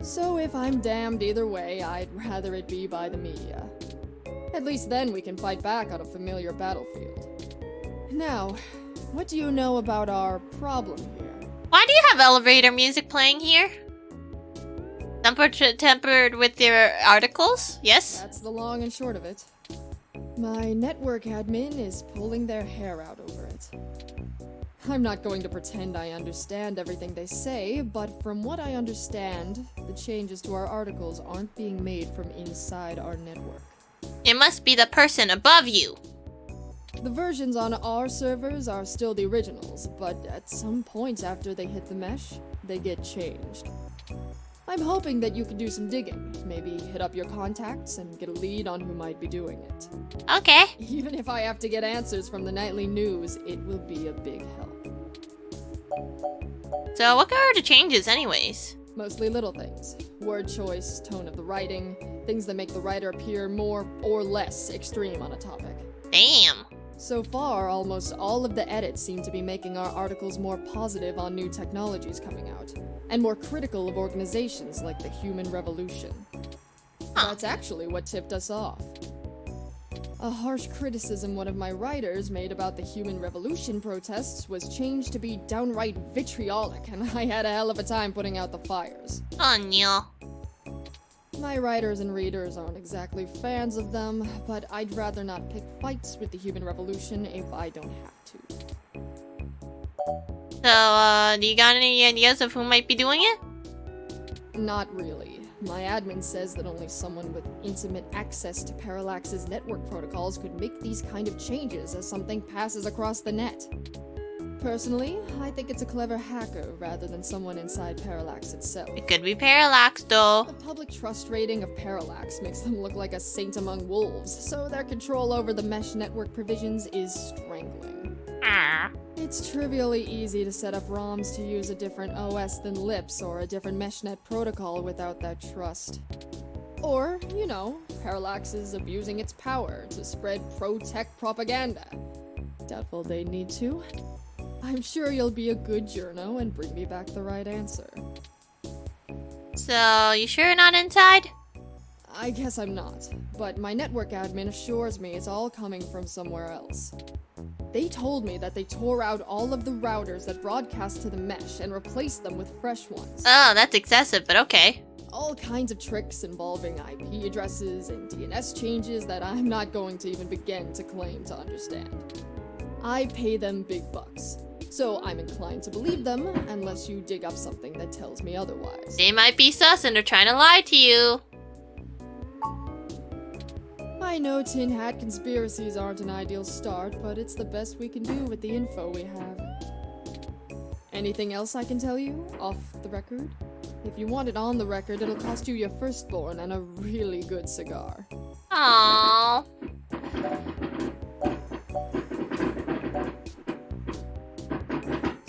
So if I'm damned either way, I'd rather it be by the media. At least then we can fight back on a familiar battlefield. Now, what do you know about our problem here? Why do you have elevator music playing here? Tempered with your articles? Yes? That's the long and short of it. My network admin is pulling their hair out over it. I'm not going to pretend I understand everything they say, but from what I understand, the changes to our articles aren't being made from inside our network. It must be the person above you. The versions on our servers are still the originals, but at some point after they hit the mesh, they get changed. I'm hoping that you can do some digging, maybe hit up your contacts and get a lead on who might be doing it. Okay. Even if I have to get answers from the nightly news, it will be a big help. So what are the changes anyways? Mostly little things. Word choice, tone of the writing, things that make the writer appear more or less extreme on a topic. Damn. So far, almost all of the edits seem to be making our articles more positive on new technologies coming out, and more critical of organizations like the Human Revolution. That's actually what tipped us off. A harsh criticism one of my writers made about the Human Revolution protests was changed to be downright vitriolic, and I had a hell of a time putting out the fires. Oh no. My writers and readers aren't exactly fans of them, but I'd rather not pick fights with the Human Revolution if I don't have to. So, do you got any ideas of who might be doing it? Not really. My admin says that only someone with intimate access to Parallax's network protocols could make these kind of changes as something passes across the net. Personally, I think it's a clever hacker rather than someone inside Parallax itself. It could be Parallax, though. The public trust rating of Parallax makes them look like a saint among wolves, so their control over the mesh network provisions is strangling. It's trivially easy to set up ROMs to use a different OS than LIPS or a different meshnet protocol without that trust. Or, you know, Parallax is abusing its power to spread pro-tech propaganda. Doubtful they need to. I'm sure you'll be a good journo and bring me back the right answer. So, you sure you're not inside? I guess I'm not, but my network admin assures me it's all coming from somewhere else. They told me that they tore out all of the routers that broadcast to the mesh and replaced them with fresh ones. Oh, that's excessive, but okay. All kinds of tricks involving IP addresses and DNS changes that I'm not going to even begin to claim to understand. I pay them big bucks, so I'm inclined to believe them unless you dig up something that tells me otherwise. They might be sus and they're trying to lie to you. I know tin hat conspiracies aren't an ideal start, but it's the best we can do with the info we have. Anything else I can tell you, off the record? If you want it on the record, it'll cost you your firstborn and a really good cigar. Aww.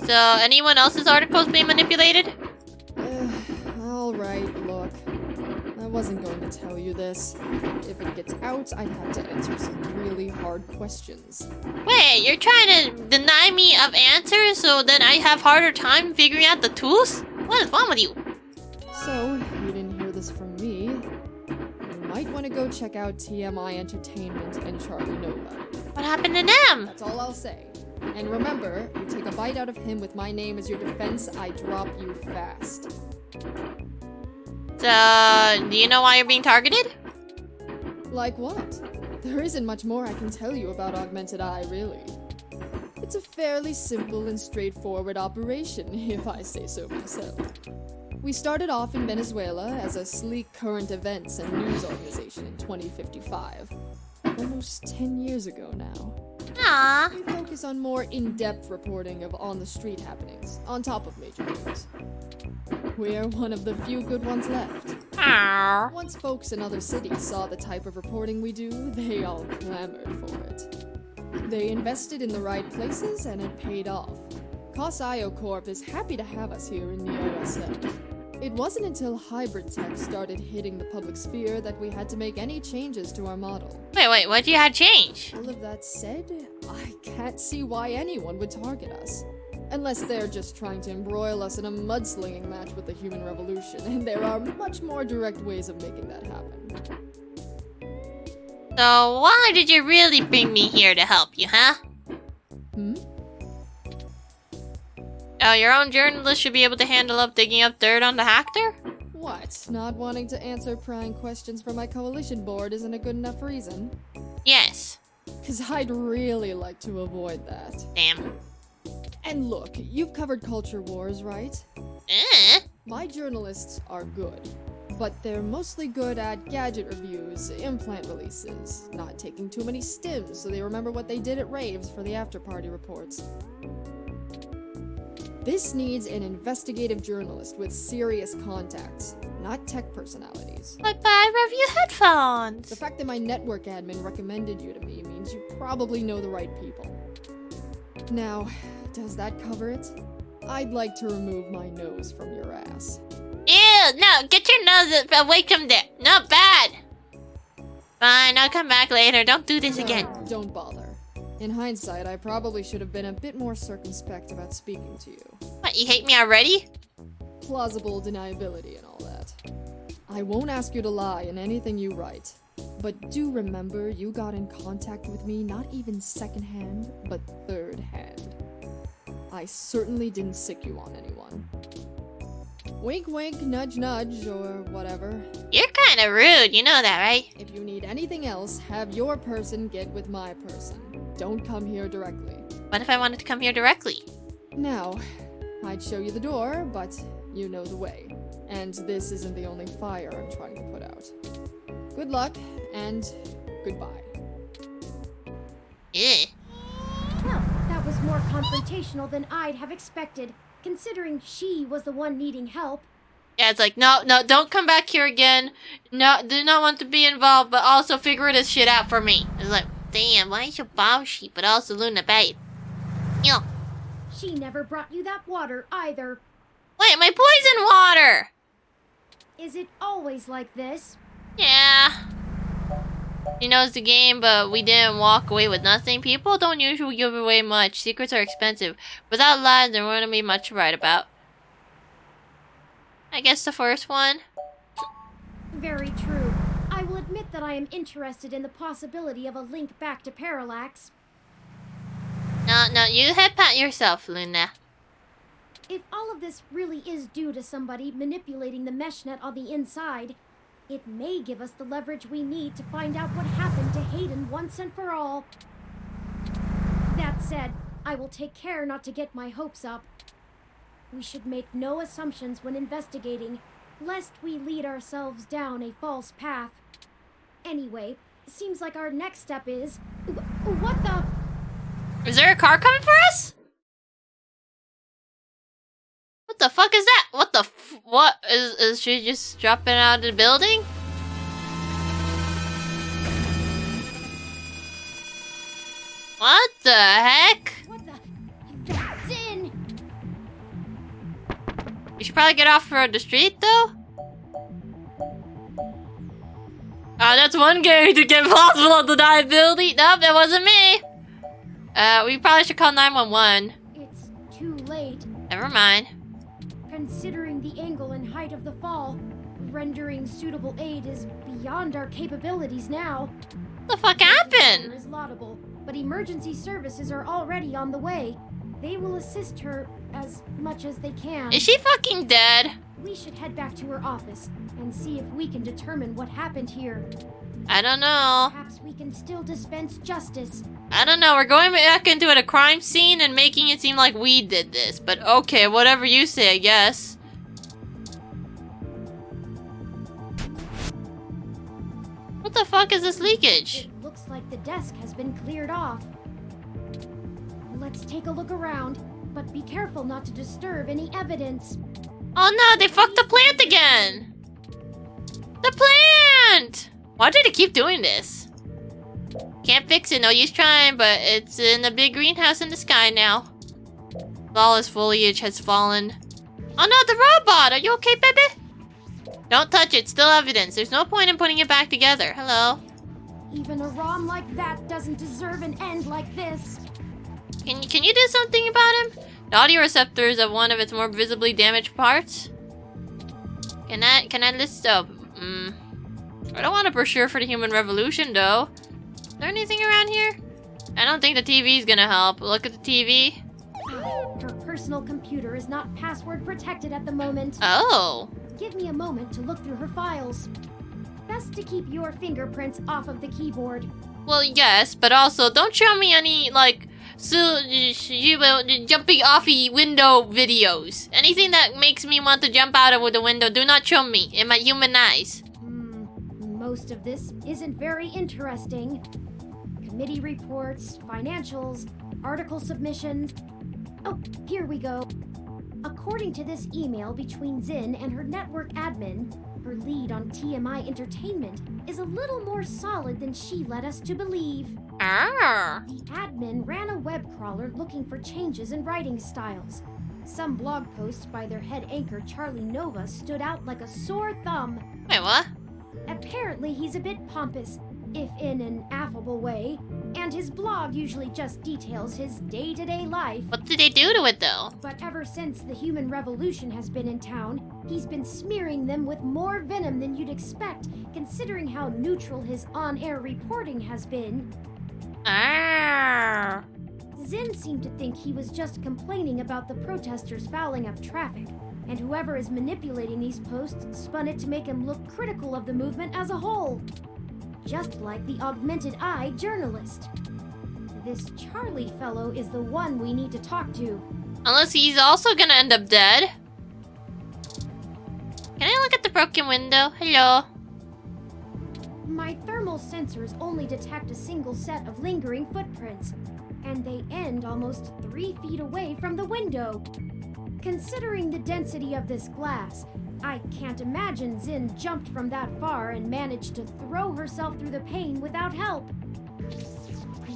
So, anyone else's articles being manipulated? Alright, look. I wasn't going to tell you this. If it gets out, I'd have to answer some really hard questions. Wait, you're trying to deny me of answers so then I have harder time figuring out the tools? What is wrong with you? So, you didn't hear this from me. You might want to go check out TMI Entertainment and Charlie Nova. What happened to them? That's all I'll say. And remember, you take a bite out of him with my name as your defense, I drop you fast. So, do you know why you're being targeted? Like what? There isn't much more I can tell you about Augmented Eye, really. It's a fairly simple and straightforward operation, if I say so myself. We started off in Venezuela as a sleek current events and news organization in 2055. Almost 10 years ago now. Aww. We focus on more in-depth reporting of on-the-street happenings, on top of major news. We're one of the few good ones left. Aww. Once folks in other cities saw the type of reporting we do, they all clamored for it. They invested in the right places, and it paid off. COS-IO Corp is happy to have us here in the OSM. It wasn't until hybrid tech started hitting the public sphere that we had to make any changes to our model. Wait, what do you have change? All of that said, I can't see why anyone would target us. Unless they're just trying to embroil us in a mudslinging match with the Human Revolution, and there are much more direct ways of making that happen. So why did you really bring me here to help you, huh? Oh, your own journalist should be able to handle up digging up dirt on the hacker? What? Not wanting to answer prying questions from my coalition board isn't a good enough reason? Yes. 'Cause I'd really like to avoid that. Damn. And look, you've covered culture wars, right? My journalists are good, but they're mostly good at gadget reviews, implant releases, not taking too many stims so they remember what they did at raves for the after-party reports. This needs an investigative journalist with serious contacts, not tech personalities. But I review headphones! The fact that my network admin recommended you to me means you probably know the right people. Now, does that cover it? I'd like to remove my nose from your ass. Ew, no, get your nose away from there. Not bad. Fine, I'll come back later. Don't do this again. Don't bother. In hindsight, I probably should have been a bit more circumspect about speaking to you. What, you hate me already? Plausible deniability and all that. I won't ask you to lie in anything you write. But do remember, you got in contact with me not even second-hand, but third-hand. I certainly didn't sick you on anyone. Wink wink, nudge nudge, or whatever. You're kinda rude, you know that, right? If you need anything else, have your person get with my person. Don't come here directly. What if I wanted to come here directly? Now, I'd show you the door, but you know the way. And this isn't the only fire I'm trying to put out. Good luck, and goodbye. Yeah. Well, that was more confrontational than I'd have expected, considering she was the one needing help. Yeah, it's like, no, don't come back here again. No, do not want to be involved, but also figure this shit out for me. It's like, damn, why is you bossy, but also Luna, babe? Yeah. She never brought you that water either. Wait, my poison water! Is it always like this? Yeah. She knows the game, but we didn't walk away with nothing. People don't usually give away much. Secrets are expensive. Without lies, there wouldn't be much to write about. I guess the first one. Very true. I will admit that I am interested in the possibility of a link back to Parallax. No, you head pat yourself, Luna. If all of this really is due to somebody manipulating the mesh net on the inside, it may give us the leverage we need to find out what happened to Hayden once and for all. That said, I will take care not to get my hopes up. We should make no assumptions when investigating, lest we lead ourselves down a false path. Anyway, seems like our next step is... What the... Is there a car coming for us? What the fuck is that? What the what? Is she just dropping out of the building? What the heck? What the... That's in! You should probably get off the street, though? Oh, that's one game to get possible deniability. Nope, that wasn't me. We probably should call 911. It's too late. Never mind. Considering the angle and height of the fall, rendering suitable aid is beyond our capabilities now. What the fuck happened? Is laudable, but emergency services are already on the way. They will assist her as much as they can. Is she fucking dead? We should head back to her office and see if we can determine what happened here. I don't know. Perhaps we can still dispense justice. I don't know. We're going back into a crime scene and making it seem like we did this. But okay, whatever you say, I guess. What the fuck is this leakage? It looks like the desk has been cleared off. Let's take a look around, but be careful not to disturb any evidence. Oh no, they fucked the plant again! The plant! Why did it keep doing this? Can't fix it, no use trying, but it's in a big greenhouse in the sky now. Flawless foliage has fallen. Oh no, the robot! Are you okay, baby? Don't touch it, still evidence. There's no point in putting it back together. Hello? Even a ROM like that doesn't deserve an end like this. Can you do something about him? The audio receptor is of one of its more visibly damaged parts. Can I list up? I don't want a brochure for the human revolution though. Is there anything around here? I don't think the TV is gonna help. Look at the TV. Her personal computer is not password protected at the moment. Oh. Give me a moment to look through her files. Best to keep your fingerprints off of the keyboard. Well, yes, but also don't show me any like jumping off a window videos. Anything that makes me want to jump out of the window, do not show me in my human eyes. Most of this isn't very interesting. Committee reports, financials, article submissions. Oh, here we go. According to this email between Zin and her network admin, her lead on TMI Entertainment is a little more solid than she led us to believe. The admin ran a web crawler looking for changes in writing styles. Some blog posts by their head anchor Charlie Nova stood out like a sore thumb. Wait, what? Apparently he's a bit pompous, if in an affable way, and his blog usually just details his day-to-day life. What did they do to it, though? But ever since the human revolution has been in town, he's been smearing them with more venom than you'd expect, considering how neutral his on-air reporting has been. Ah. Zin seemed to think he was just complaining about the protesters fouling up traffic, and whoever is manipulating these posts spun it to make him look critical of the movement as a whole. Just like the Augmented Eye journalist. This Charlie fellow is the one we need to talk to. Unless he's also gonna end up dead. Can I look at the broken window? Hello. My thermal sensors only detect a single set of lingering footprints, and they end almost 3 feet away from the window. Considering the density of this glass, I can't imagine Zin jumped from that far and managed to throw herself through the pane without help.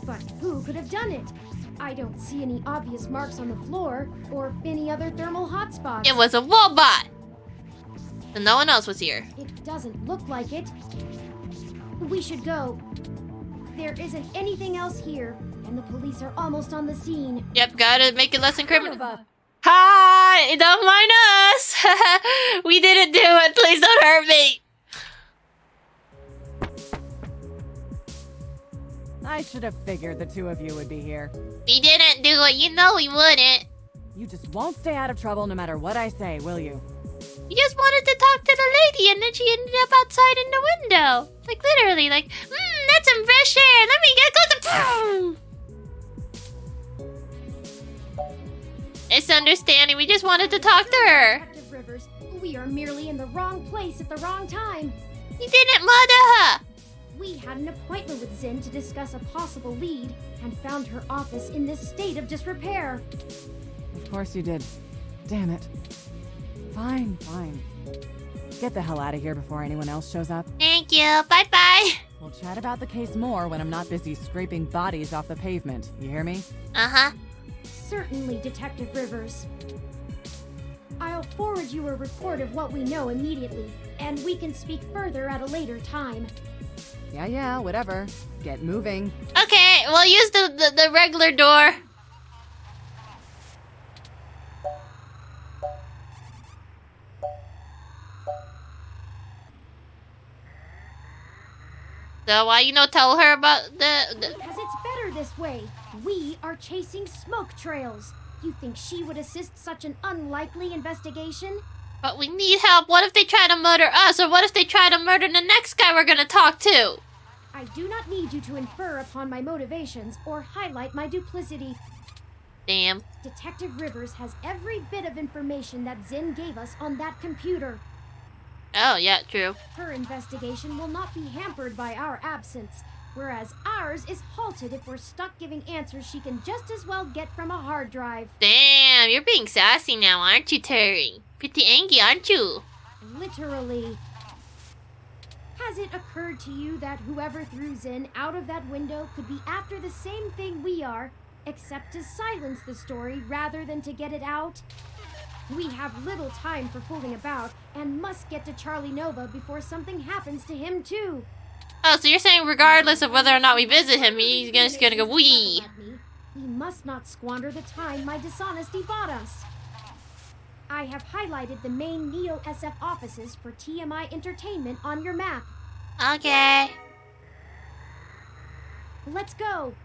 But who could have done it? I don't see any obvious marks on the floor or any other thermal hotspots. It was a robot! And no one else was here. It doesn't look like it. We should go. There isn't anything else here, and the police are almost on the scene. Yep, gotta make it less incriminating. Hi! Don't mind us! We didn't do it! Please don't hurt me! I should have figured the two of you would be here. We didn't do it, you know we wouldn't. You just won't stay out of trouble no matter what I say, will you? We just wanted to talk to the lady and then she ended up outside in the window. Like literally, like, that's some fresh air, let me get close to— Misunderstanding, we just wanted to talk to her. Detective Rivers, we are merely in the wrong place at the wrong time. You didn't murder her. We had an appointment with Zin to discuss a possible lead and found her office in this state of disrepair. Of course you did. Damn it. Fine, fine. Get the hell out of here before anyone else shows up. Thank you. Bye-bye. We'll chat about the case more when I'm not busy scraping bodies off the pavement. You hear me? Uh-huh. Certainly, Detective Rivers. I'll forward you a report of what we know immediately, and we can speak further at a later time. Yeah, whatever. Get moving. Okay, we'll use the regular door. So why you no tell her about the... Because it's better this way. We are chasing smoke trails. You think she would assist such an unlikely investigation? But we need help. What if they try to murder us? Or what if they try to murder the next guy we're gonna talk to? I do not need you to infer upon my motivations or highlight my duplicity. Damn. Detective Rivers has every bit of information that Zin gave us on that computer. Oh, yeah, true. Her investigation will not be hampered by our absence, whereas ours is halted if we're stuck giving answers she can just as well get from a hard drive. Damn, you're being sassy now, aren't you, Terry? Pretty angry, aren't you? Literally. Has it occurred to you that whoever threw Zin out of that window could be after the same thing we are, except to silence the story rather than to get it out? We have little time for fooling about and must get to Charlie Nova before something happens to him too. Oh, so you're saying regardless of whether or not we visit him, he's just gonna go wee. We must not squander the time my dishonesty bought us. I have highlighted the main Neo SF offices for TMI Entertainment on your map. Okay. Let's go.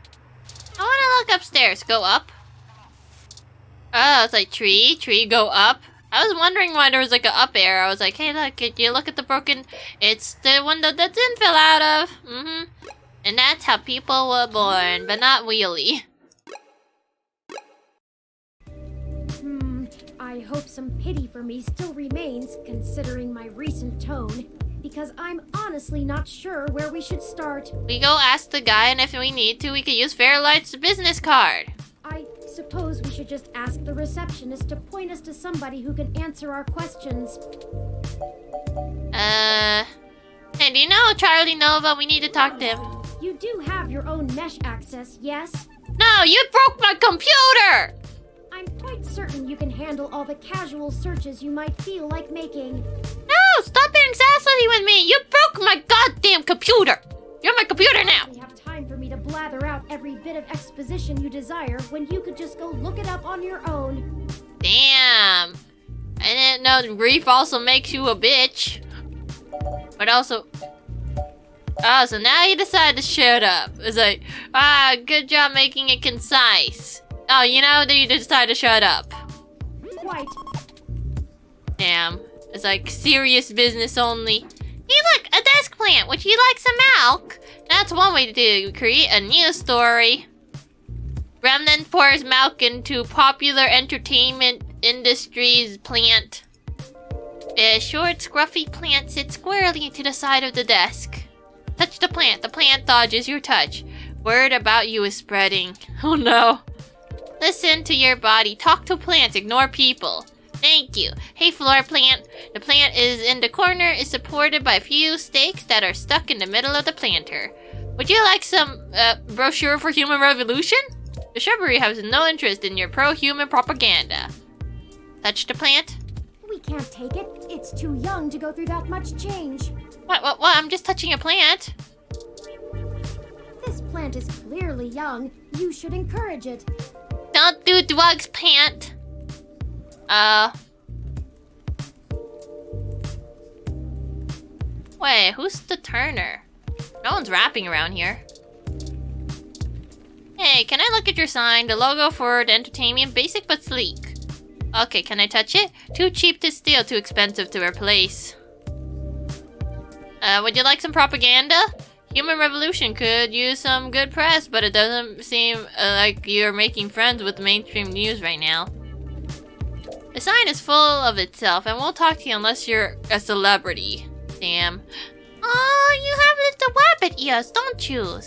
I wanna look upstairs. Go up. Oh, it's like tree, go up. I was wondering why there was like an up air. I was like, hey, look, could you look at the broken... It's the window that Zin fell out of. And that's how people were born, but not really. I hope some pity for me still remains, considering my recent tone, because I'm honestly not sure where we should start. We go ask the guy, and if we need to, we could use FURRIES' business card. I suppose we should just ask the receptionist to point us to somebody who can answer our questions. Hey, do you know Charlie Nova? We need to talk to him. You do have your own mesh access, yes? No, you broke my computer! I'm quite certain you can handle all the casual searches you might feel like making. No, stop being sassy with me! You broke my goddamn computer! You're my computer! computer now! You have time for me to blather out every bit of exposition you desire when you could just go look it up on your own. Damn. I didn't know grief also makes you a bitch. But also... Oh, so now you decide to shut up. It's like, good job making it concise. Oh, you know, then you decide to shut up. Quite. Damn. It's like serious business only. Hey look, a desk plant. Would you like some milk? That's one way to create a news story. Remnant pours milk into popular entertainment industry's plant. A short, scruffy plant sits squarely to the side of the desk. Touch the plant. The plant dodges your touch. Word about you is spreading. Oh no. Listen to your body. Talk to plants. Ignore people. Thank you. Hey, floor plant. The plant is in the corner, is supported by a few stakes that are stuck in the middle of the planter. Would you like some brochure for human revolution? The shrubbery has no interest in your pro-human propaganda. Touch the plant? We can't take it. It's too young to go through that much change. What? I'm just touching a plant. This plant is clearly young. You should encourage it. Don't do drugs, plant. Wait, who's the Turner? No one's rapping around here. Hey, can I look at your sign? The logo for the entertainment, basic but sleek. Okay, can I touch it? Too cheap to steal, too expensive to replace. Would you like some propaganda? Human Revolution could use some good press, but it doesn't seem like you're making friends with mainstream news right now. The sign is full of itself and won't talk to you unless you're a celebrity. Damn. Oh, you have little rabbit ears, don't you?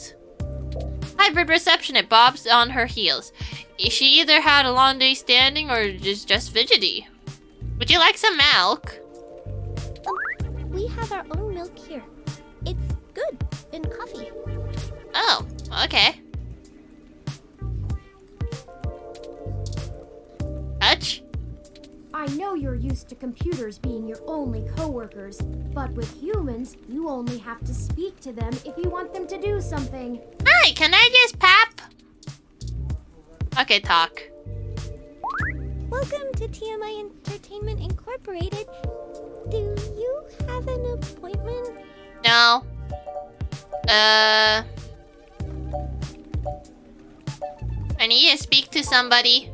Hybrid reception, it bobs on her heels. She either had a long day standing or is just fidgety. Would you like some milk? We have our own milk here. It's good in coffee. Oh, okay. Touch? I know you're used to computers being your only coworkers, but with humans, you only have to speak to them if you want them to do something. Hi, can I just pap? Okay, talk. Welcome to TMI Entertainment Incorporated. Do you have an appointment? No. I need to speak to somebody.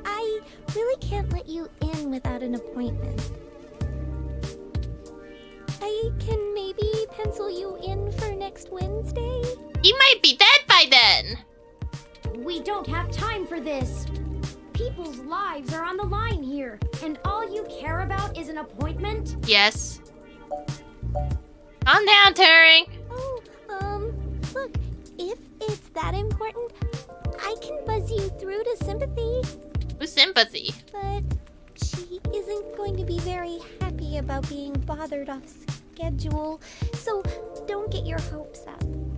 I really can't let you in without an appointment. I can maybe pencil you in for next Wednesday? He might be dead by then. We don't have time for this. People's lives are on the line here, and all you care about is an appointment? Yes. Calm down, Turing. Oh, look, if it's that important, I can buzz you through to Sympathy. Who's Sympathy? But she isn't going to be very happy about being bothered off schedule, so don't get your hopes up. And,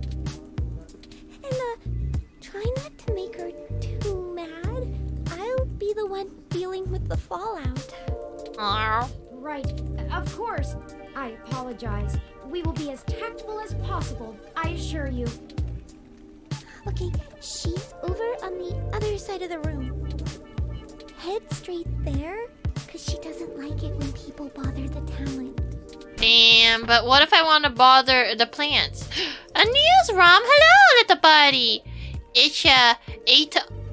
try not to make her too mad. I'll be the one dealing with the fallout. Aww. Right, of course. I apologize. We will be as tactful as possible, I assure you. Okay, she's over on the other side of the room. Head straight there, because she doesn't like it when people bother the talent. Damn, but what if I want to bother the plants? A news ROM? Hello, little buddy. It's a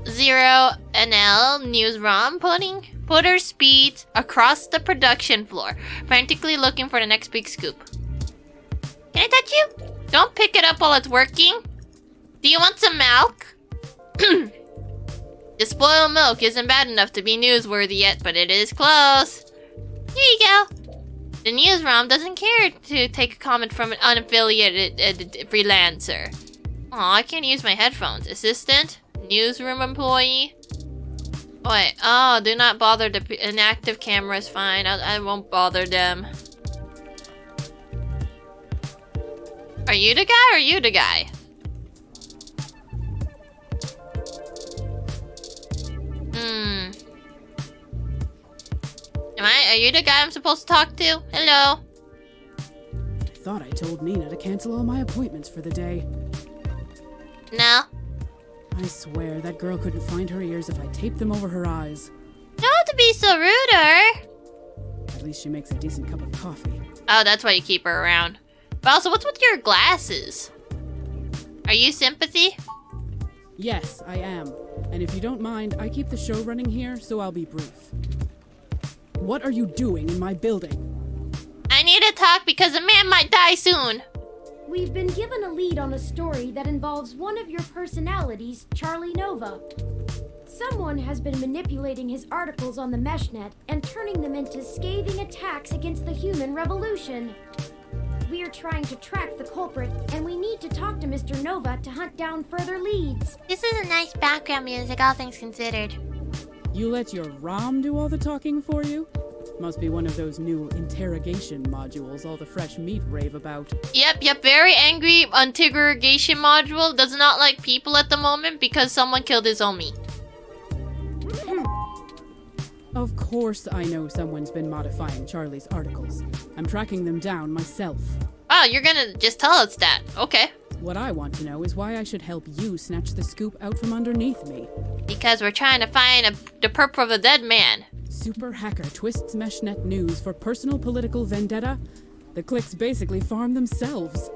80NL news ROM put her speed across the production floor, frantically looking for the next big scoop. Can I touch you? Don't pick it up while it's working. Do you want some milk? The spoiled milk isn't bad enough to be newsworthy yet, but it is close. Here you go. The news ROM doesn't care to take a comment from an unaffiliated freelancer. Aw, I can't use my headphones. Assistant? Newsroom employee? Wait, oh, do not bother the inactive camera is fine. I won't bother them. Are you the guy or you the guy? Are you the guy I'm supposed to talk to? Hello? thought I told Nina to cancel all my appointments for the day. No. I swear, that girl couldn't find her ears if I taped them over her eyes. Don't to be so rude, At least she makes a decent cup of coffee. Oh, that's why you keep her around. But also, what's with your glasses? Are you sympathy? Yes, I am. And if you don't mind, I keep the show running here, so I'll be brief. What are you doing in my building? I need to talk because a man might die soon. We've been given a lead on a story that involves one of your personalities, Charlie Nova. Someone has been manipulating his articles on the meshnet and turning them into scathing attacks against the human revolution. We're trying to track the culprit, and we need to talk to Mr. Nova to hunt down further leads. This is a nice background music, all things considered. You let your ROM do all the talking for you? Must be one of those new interrogation modules all the fresh meat rave about. Yep, very angry interrogation module. Does not like people at the moment because someone killed his homie. Of course I know someone's been modifying Charlie's articles. I'm tracking them down myself. Oh, you're gonna just tell us that. Okay. What I want to know is why I should help you snatch the scoop out from underneath me. Because we're trying to find the perp of a dead man. Super hacker twists meshnet news for personal political vendetta? The clicks basically farm themselves.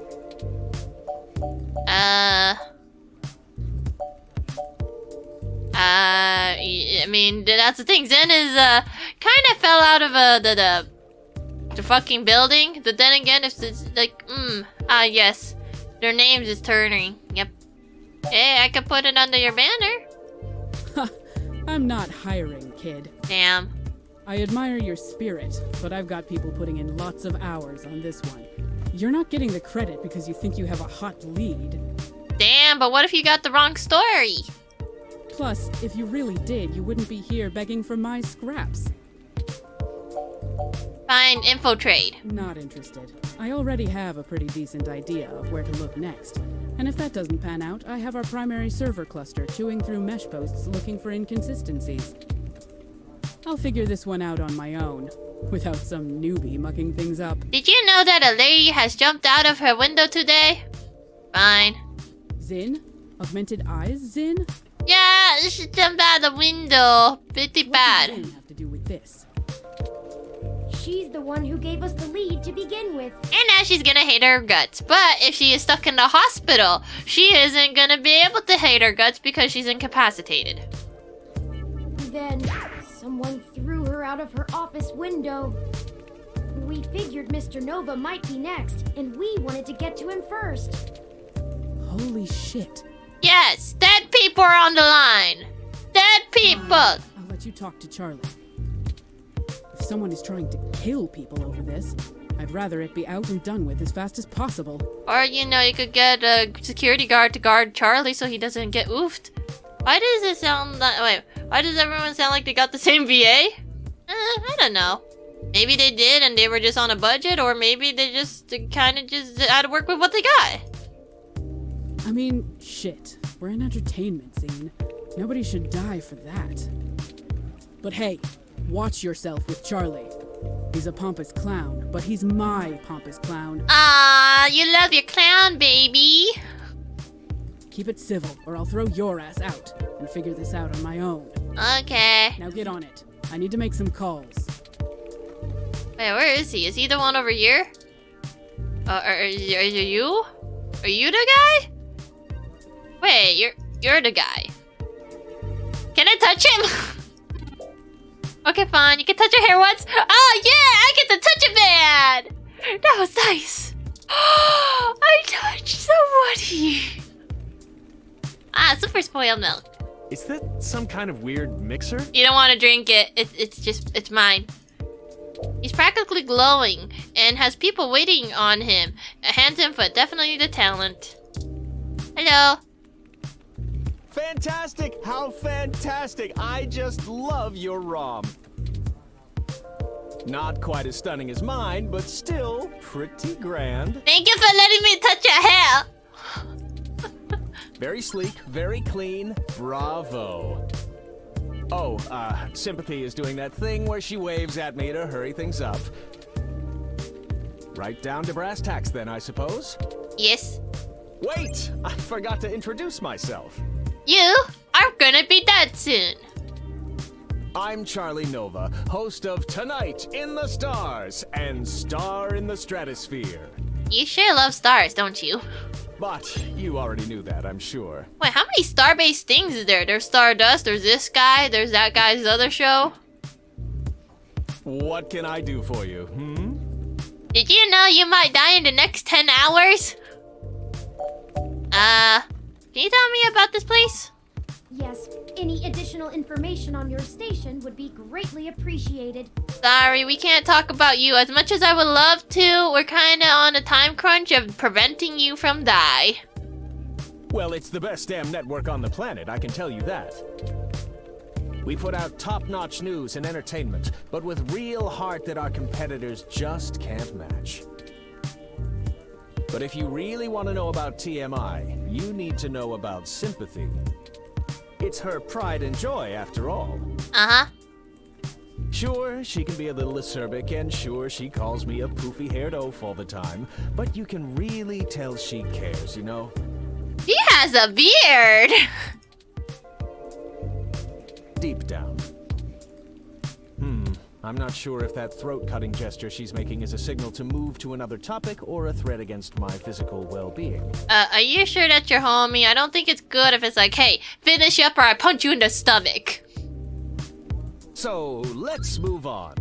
I mean, that's the thing. Zen is, kind of fell out of, the fucking building. But then again, if it's like, yes. Their names is turning. Yep. Hey, I could put it under your banner. I'm not hiring, kid. Damn. I admire your spirit, but I've got people putting in lots of hours on this one. You're not getting the credit because you think you have a hot lead. Damn, but what if you got the wrong story? Plus, if you really did, you wouldn't be here begging for my scraps. Fine, info trade. Not interested. I already have a pretty decent idea of where to look next. And if that doesn't pan out, I have our primary server cluster chewing through mesh posts looking for inconsistencies. I'll figure this one out on my own, without some newbie mucking things up. Did you know that a lady has jumped out of her window today? Fine. Zin? Augmented eyes, Zin? Yeah, she jumped out the window. Pretty bad. What does Zin have to do with this? She's the one who gave us the lead to begin with. And now she's gonna hate her guts. But if she is stuck in the hospital, she isn't gonna be able to hate her guts because she's incapacitated. Then someone threw her out of her office window. We figured Mr. Nova might be next, and we wanted to get to him first. Holy shit. Yes, dead people are on the line. Dead people. I'll let you talk to Charlie. If someone is trying to kill people over this, I'd rather it be out and done with as fast as possible. Or, you know, you could get a security guard to guard Charlie so he doesn't get oofed. Why does it sound like... Wait, why does everyone sound like they got the same VA? I don't know. Maybe they did and they were just on a budget, or maybe they just kind of just had to work with what they got. I mean, shit. We're an entertainment scene. Nobody should die for that. But hey, watch yourself with Charlie. He's a pompous clown, but he's my pompous clown. Ah, you love your clown, baby. Keep it civil, or I'll throw your ass out and figure this out on my own. Okay. Now get on it. I need to make some calls. Wait, where is he? Is he the one over here? Are you? Are you the guy? Wait, you're the guy. Can I touch him? Okay, fine. You can touch your hair once. Oh yeah, I get to touch a man. That was nice. I touched somebody. Ah, super spoiled milk. Is that some kind of weird mixer? You don't want to drink it. It's mine. He's practically glowing and has people waiting on him. Hands and foot, definitely the talent. Hello. Fantastic! How fantastic! I just love your ROM. Not quite as stunning as mine, but still pretty grand. Thank you for letting me touch your hair. Very sleek, very clean. Bravo. Oh, Sympathy is doing that thing where she waves at me to hurry things up. Right down to brass tacks then, I suppose. Yes. Wait! I forgot to introduce myself. You are gonna be dead soon. I'm Charlie Nova, host of Tonight in the Stars and Star in the Stratosphere. You sure love stars, don't you? But you already knew that, I'm sure. Wait, how many star-based things is there? There's Stardust, there's this guy, there's that guy's other show. What can I do for you, Did you know you might die in the next 10 hours? Can you tell me about this place? Yes, any additional information on your station would be greatly appreciated. Sorry, we can't talk about you. As much as I would love to, we're kinda on a time crunch of preventing you from die. Well, it's the best damn network on the planet, I can tell you that. We put out top-notch news and entertainment, but with real heart that our competitors just can't match. But if you really want to know about TMI, you need to know about Sympathy. It's her pride and joy, after all. Uh-huh. Sure, she can be a little acerbic, and sure, she calls me a poofy-haired oaf all the time, but you can really tell she cares, you know? She has a beard! Deep down. I'm not sure if that throat-cutting gesture she's making is a signal to move to another topic or a threat against my physical well-being. Are you sure that's your homie? I don't think it's good if it's like, hey, finish up or I punch you in the stomach. So, let's move on.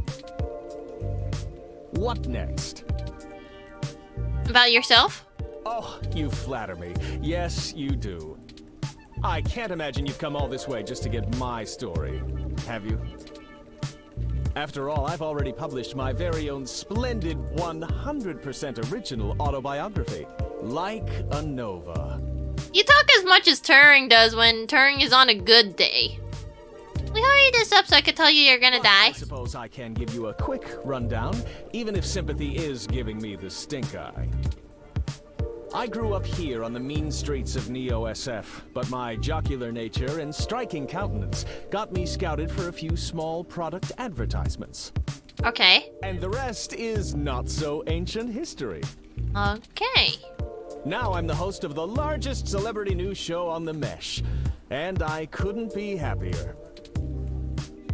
What next? About yourself? Oh, you flatter me. Yes, you do. I can't imagine you've come all this way just to get my story, have you? After all, I've already published my very own splendid 100% original autobiography, Like a Nova. You talk as much as Turing does when Turing is on a good day. We hurry this up so I can tell you you're gonna die. I suppose I can give you a quick rundown, even if Sympathy is giving me the stink eye. I grew up here on the mean streets of Neo-SF, but my jocular nature and striking countenance got me scouted for a few small product advertisements. Okay. And the rest is not so ancient history. Okay. Now I'm the host of the largest celebrity news show on the Mesh, and I couldn't be happier.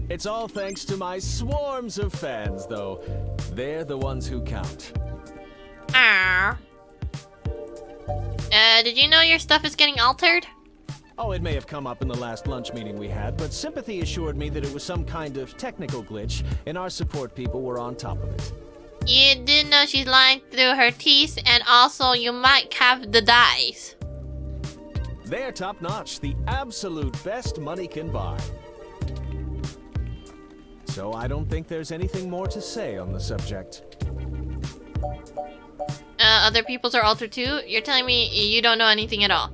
It's all thanks to my swarms of fans, though. They're the ones who count. Did you know your stuff is getting altered? Oh, it may have come up in the last lunch meeting we had, but Sympathy assured me that it was some kind of technical glitch, and our support people were on top of it. You did know she's lying through her teeth, and also you might have the dice. They're top-notch, the absolute best money can buy. So I don't think there's anything more to say on the subject. Other people's are altered too? You're telling me you don't know anything at all.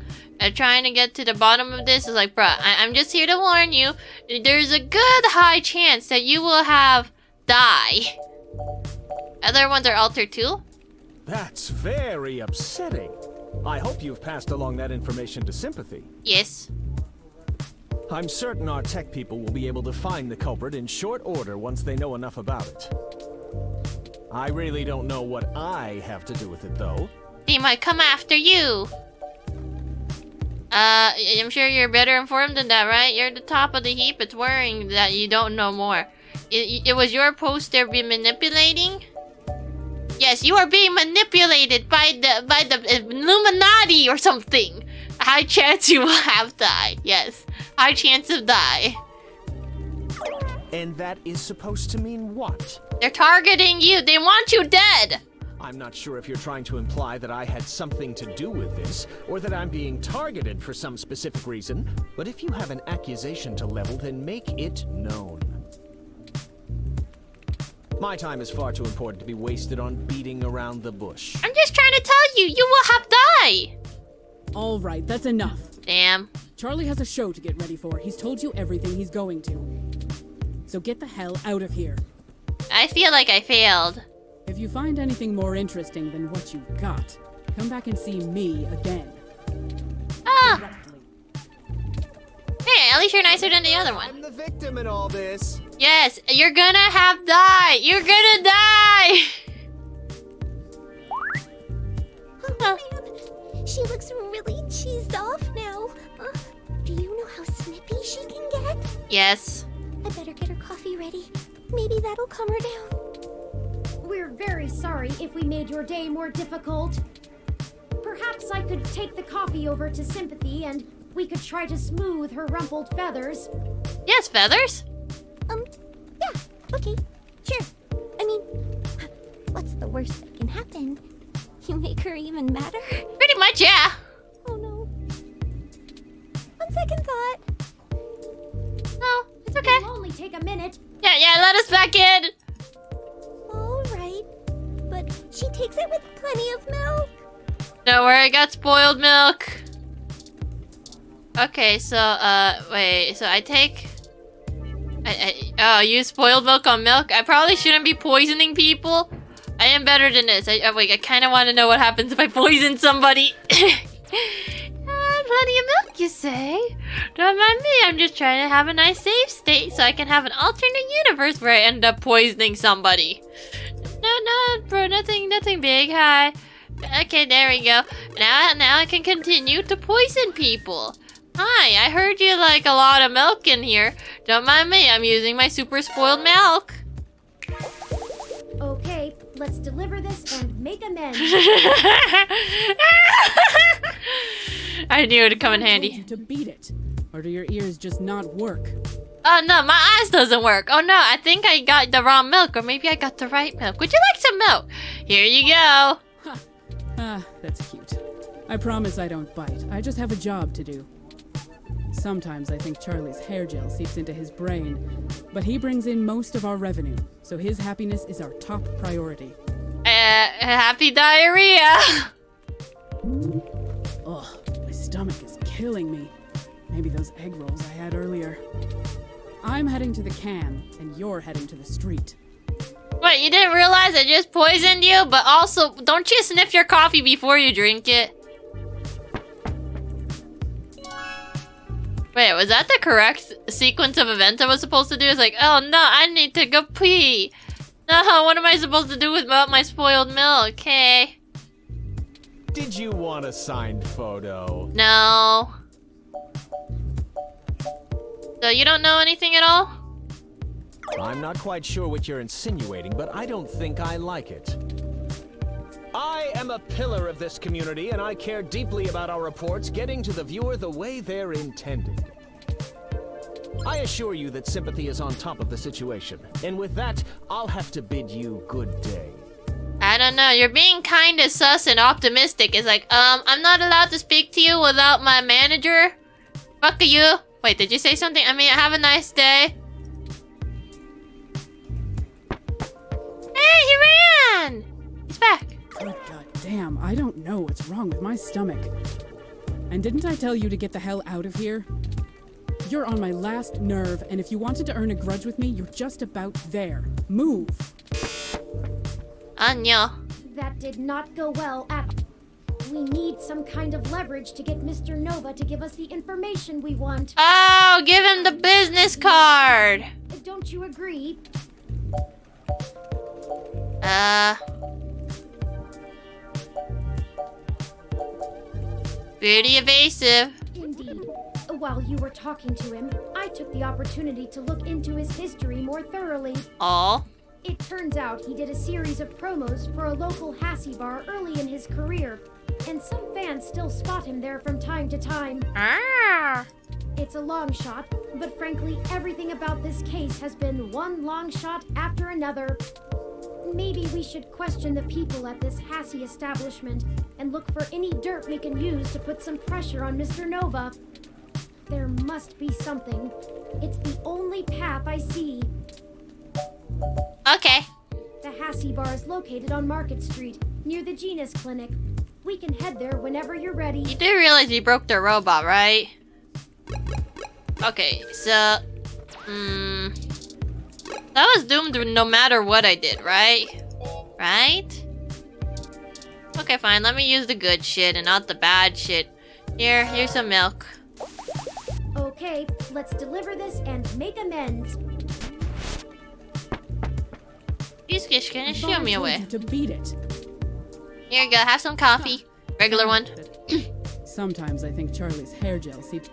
Trying to get to the bottom of this is like, bruh, I'm just here to warn you. There's a good high chance that you will have die. Other ones are altered too? That's very upsetting. I hope you've passed along that information to Sympathy. Yes. I'm certain our tech people will be able to find the culprit in short order once they know enough about it. I really don't know what I have to do with it, though. They might come after you. I'm sure you're better informed than that, right? You're at the top of the heap. It's worrying that you don't know more. It was your post they're being manipulating? Yes, you are being manipulated by the Illuminati or something. High chance you will have die. Yes, high chance of die. And that is supposed to mean what? They're targeting you. They want you dead. I'm not sure if you're trying to imply that I had something to do with this, or that I'm being targeted for some specific reason, but if you have an accusation to level, then make it known. My time is far too important to be wasted on beating around the bush. I'm just trying to tell you, you will have die. All right, that's enough. Damn. Charlie has a show to get ready for. He's told you everything he's going to. So get the hell out of here. I feel like I failed. If you find anything more interesting than what you got, come back and see me again. Ah! Hey, at least you're nicer than the other one. I'm the victim in all this. Yes, you're gonna have die. You're gonna die. man. She looks really cheesed off now. Do you know how snippy she can get? Yes. I better get her coffee ready. Maybe that'll calm her down. We're very sorry if we made your day more difficult. Perhaps I could take the coffee over to Sympathy and we could try to smooth her rumpled feathers. Yes, feathers? Yeah, okay, sure. I mean, what's the worst that can happen? You make her even madder? Pretty much, yeah. Oh no. On second thought. No, it's okay. It'll only take a minute. Yeah, let us back in. Alright, but she takes it with plenty of milk. Don't worry, I got spoiled milk. Okay, so, wait, so I take... use spoiled milk on milk? I probably shouldn't be poisoning people. I am better than this. Wait, I kind of want to know what happens if I poison somebody. Plenty of milk, you say? Don't mind me, I'm just trying to have a nice safe state so I can have an alternate universe where I end up poisoning somebody. No, bro, nothing big, hi. Okay, there we go. Now I can continue to poison people. Hi, I heard you like a lot of milk in here. Don't mind me, I'm using my super spoiled milk. Okay, let's deliver this and make amends. I knew it'd come in handy. I told you to beat it. Or do your ears just not work? Oh no, my eyes doesn't work. Oh no, I think I got the wrong milk, or maybe I got the right milk. Would you like some milk? Here you go. That's cute. I promise I don't bite. I just have a job to do. Sometimes I think Charlie's hair gel seeps into his brain, but he brings in most of our revenue, so his happiness is our top priority. Happy diarrhea. Ugh, my stomach is killing me. Maybe those egg rolls I had earlier. I'm heading to the can, and you're heading to the street. What, you didn't realize I just poisoned you? But also, don't you sniff your coffee before you drink it? Wait, was that the correct sequence of events I was supposed to do? It's like, oh no, I need to go pee. No, what am I supposed to do without my spoiled milk? Okay. Did you want a signed photo? No. So you don't know anything at all? I'm not quite sure what you're insinuating, but I don't think I like it. I am a pillar of this community, and I care deeply about our reports getting to the viewer the way they're intended. I assure you that Sympathy is on top of the situation, and with that, I'll have to bid you good day. I don't know, you're being kinda sus and optimistic. It's like, I'm not allowed to speak to you without my manager? Fuck you. Wait, did you say something? I mean, have a nice day. Hey, he ran! He's back. Good goddamn, I don't know what's wrong with my stomach. And didn't I tell you to get the hell out of here? You're on my last nerve, and if you wanted to earn a grudge with me, you're just about there. Move! Anya. That did not go well at all. We need some kind of leverage to get Mr. Nova to give us the information we want. Oh, give him the business card! Don't you agree? Pretty evasive. Indeed. While you were talking to him, I took the opportunity to look into his history more thoroughly. Aw. It turns out he did a series of promos for a local Hassie bar early in his career, and some fans still spot him there from time to time. Ah. It's a long shot, but frankly, everything about this case has been one long shot after another. Maybe we should question the people at this Hassie establishment and look for any dirt we can use to put some pressure on Mr. Nova. There must be something. It's the only path I see. Okay. The Hassie bar is located on Market Street, near the Genus Clinic. We can head there whenever you're ready. You do realize he broke their robot, right? Okay, so... that was doomed no matter what I did, right? Right? Okay, fine. Let me use the good shit and not the bad shit. Here's some milk. Okay, let's deliver this and make amends. He's just gonna show me away. To beat it. Here you go. Have some coffee. Regular one. Sometimes I think Charlie's hair gel seeps.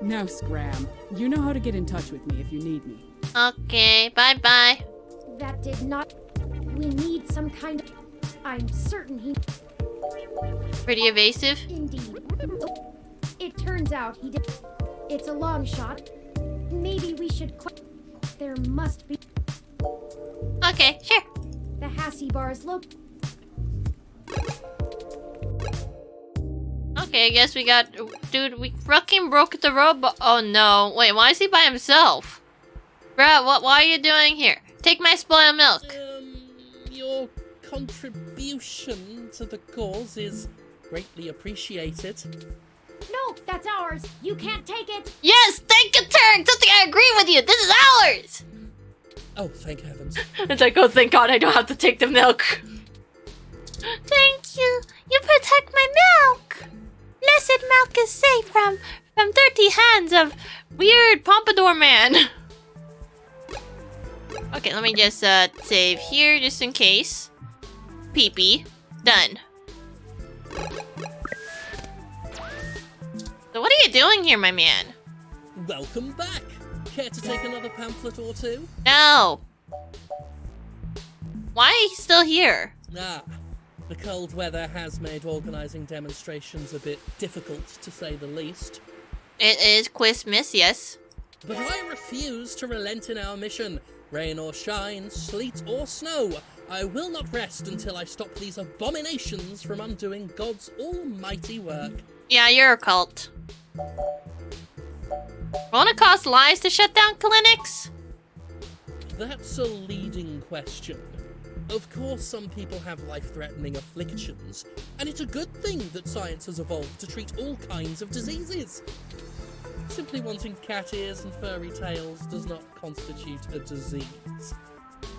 Now, Scram, you know how to get in touch with me if you need me. Okay, bye-bye. That did not... We need some kind of... I'm certain he... Pretty evasive. Indeed. It turns out he did... It's a long shot. Maybe we should... There must be... Okay, sure. The Hassie bars look... Okay, I guess we got... Dude, we fucking broke the robot. Oh no. Wait, why is he by himself? Bruh, why are you doing here? Take my spoiled milk. Your contribution to the cause is greatly appreciated. No, that's ours. You can't take it. Yes, take a turn. Something I agree with you. This is ours. Oh, thank heavens. It's like, oh, thank God I don't have to take the milk. Thank you. You protect my milk. Blessed milk is safe from dirty hands of weird pompadour man. Okay, let me just save here just in case. Pee-pee. Done. So what are you doing here, my man? Welcome back. Care to take another pamphlet or two? No. Why are you still here? Ah, the cold weather has made organizing demonstrations a bit difficult, to say the least. It is Christmas, yes. But I refuse to relent in our mission. Rain or shine, sleet or snow, I will not rest until I stop these abominations from undoing God's almighty work. Yeah, you're a cult. Won't it cost lives to shut down clinics? That's a leading question. Of course, some people have life-threatening afflictions, and it's a good thing that science has evolved to treat all kinds of diseases. Simply wanting cat ears and furry tails does not constitute a disease.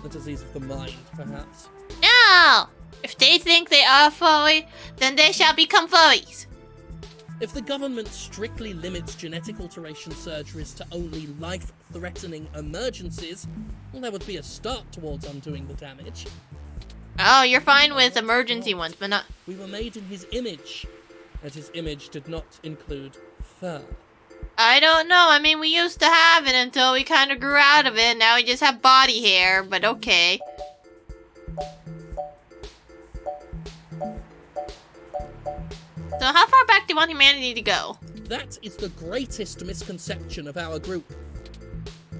A disease of the mind, perhaps. No! If they think they are furry, then they shall become furries. If the government strictly limits genetic alteration surgeries to only life-threatening emergencies, well, that would be a start towards undoing the damage. Oh, you're fine with emergency ones, but not... We were made in his image, and his image did not include fur. I don't know. I mean, we used to have it until we kind of grew out of it. Now we just have body hair, but okay. So how far back do you want humanity to go? That is the greatest misconception of our group.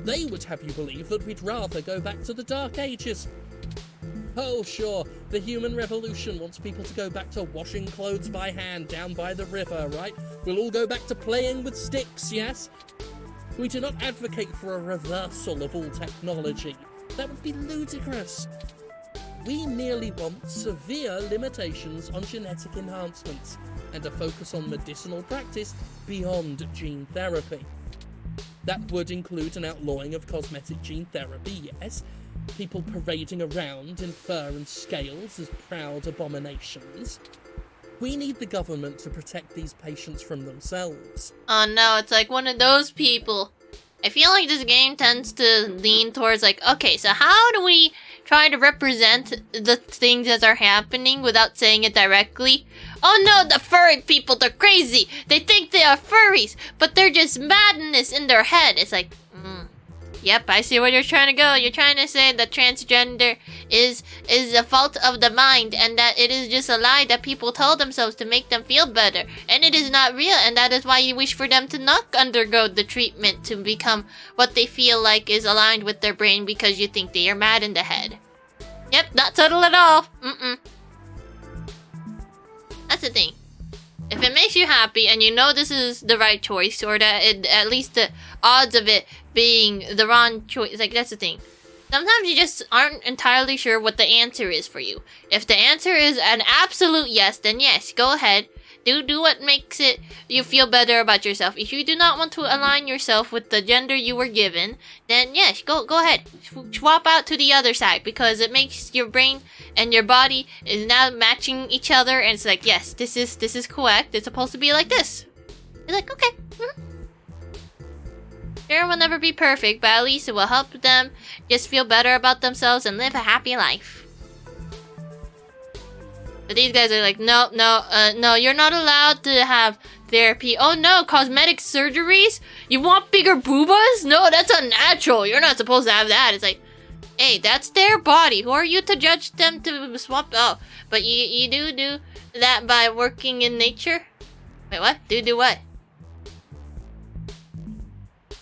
They would have you believe that we'd rather go back to the Dark Ages. Oh, sure, the human revolution wants people to go back to washing clothes by hand down by the river, right? We'll all go back to playing with sticks, yes? We do not advocate for a reversal of all technology. That would be ludicrous. We merely want severe limitations on genetic enhancements and a focus on medicinal practice beyond gene therapy. That would include an outlawing of cosmetic gene therapy, yes, people parading around in fur and scales as proud abominations. We need the government to protect these patients from themselves. Oh no, it's like one of those people. I feel like this game tends to lean towards like, okay, so how do we try to represent the things that are happening without saying it directly? Oh no, the furry people, they're crazy. They think they are furries, but they're just madness in their head. It's like, yep, I see where you're trying to go. You're trying to say that transgender is a fault of the mind and that it is just a lie that people told themselves to make them feel better. And it is not real, and that is why you wish for them to not undergo the treatment to become what they feel like is aligned with their brain because you think they are mad in the head. Yep, not subtle at all. That's the thing. If it makes you happy and you know this is the right choice, or that at least the odds of it being the wrong choice, like that's the thing. Sometimes you just aren't entirely sure what the answer is for you. If the answer is an absolute yes, then yes, go ahead. Do what makes you feel better about yourself. If you do not want to align yourself with the gender you were given, then yes, go ahead. Swap out to the other side because it makes your brain and your body is now matching each other, and it's like, yes, this is correct. It's supposed to be like this. You're like, okay. Sure, it will never be perfect, but at least it will help them just feel better about themselves and live a happy life. But these guys are like, no, you're not allowed to have therapy. Oh no, cosmetic surgeries? You want bigger boobas? No, that's unnatural. You're not supposed to have that. It's like, hey, that's their body. Who are you to judge them to swap? Oh, but you do that by working in nature? Wait, what? Do what?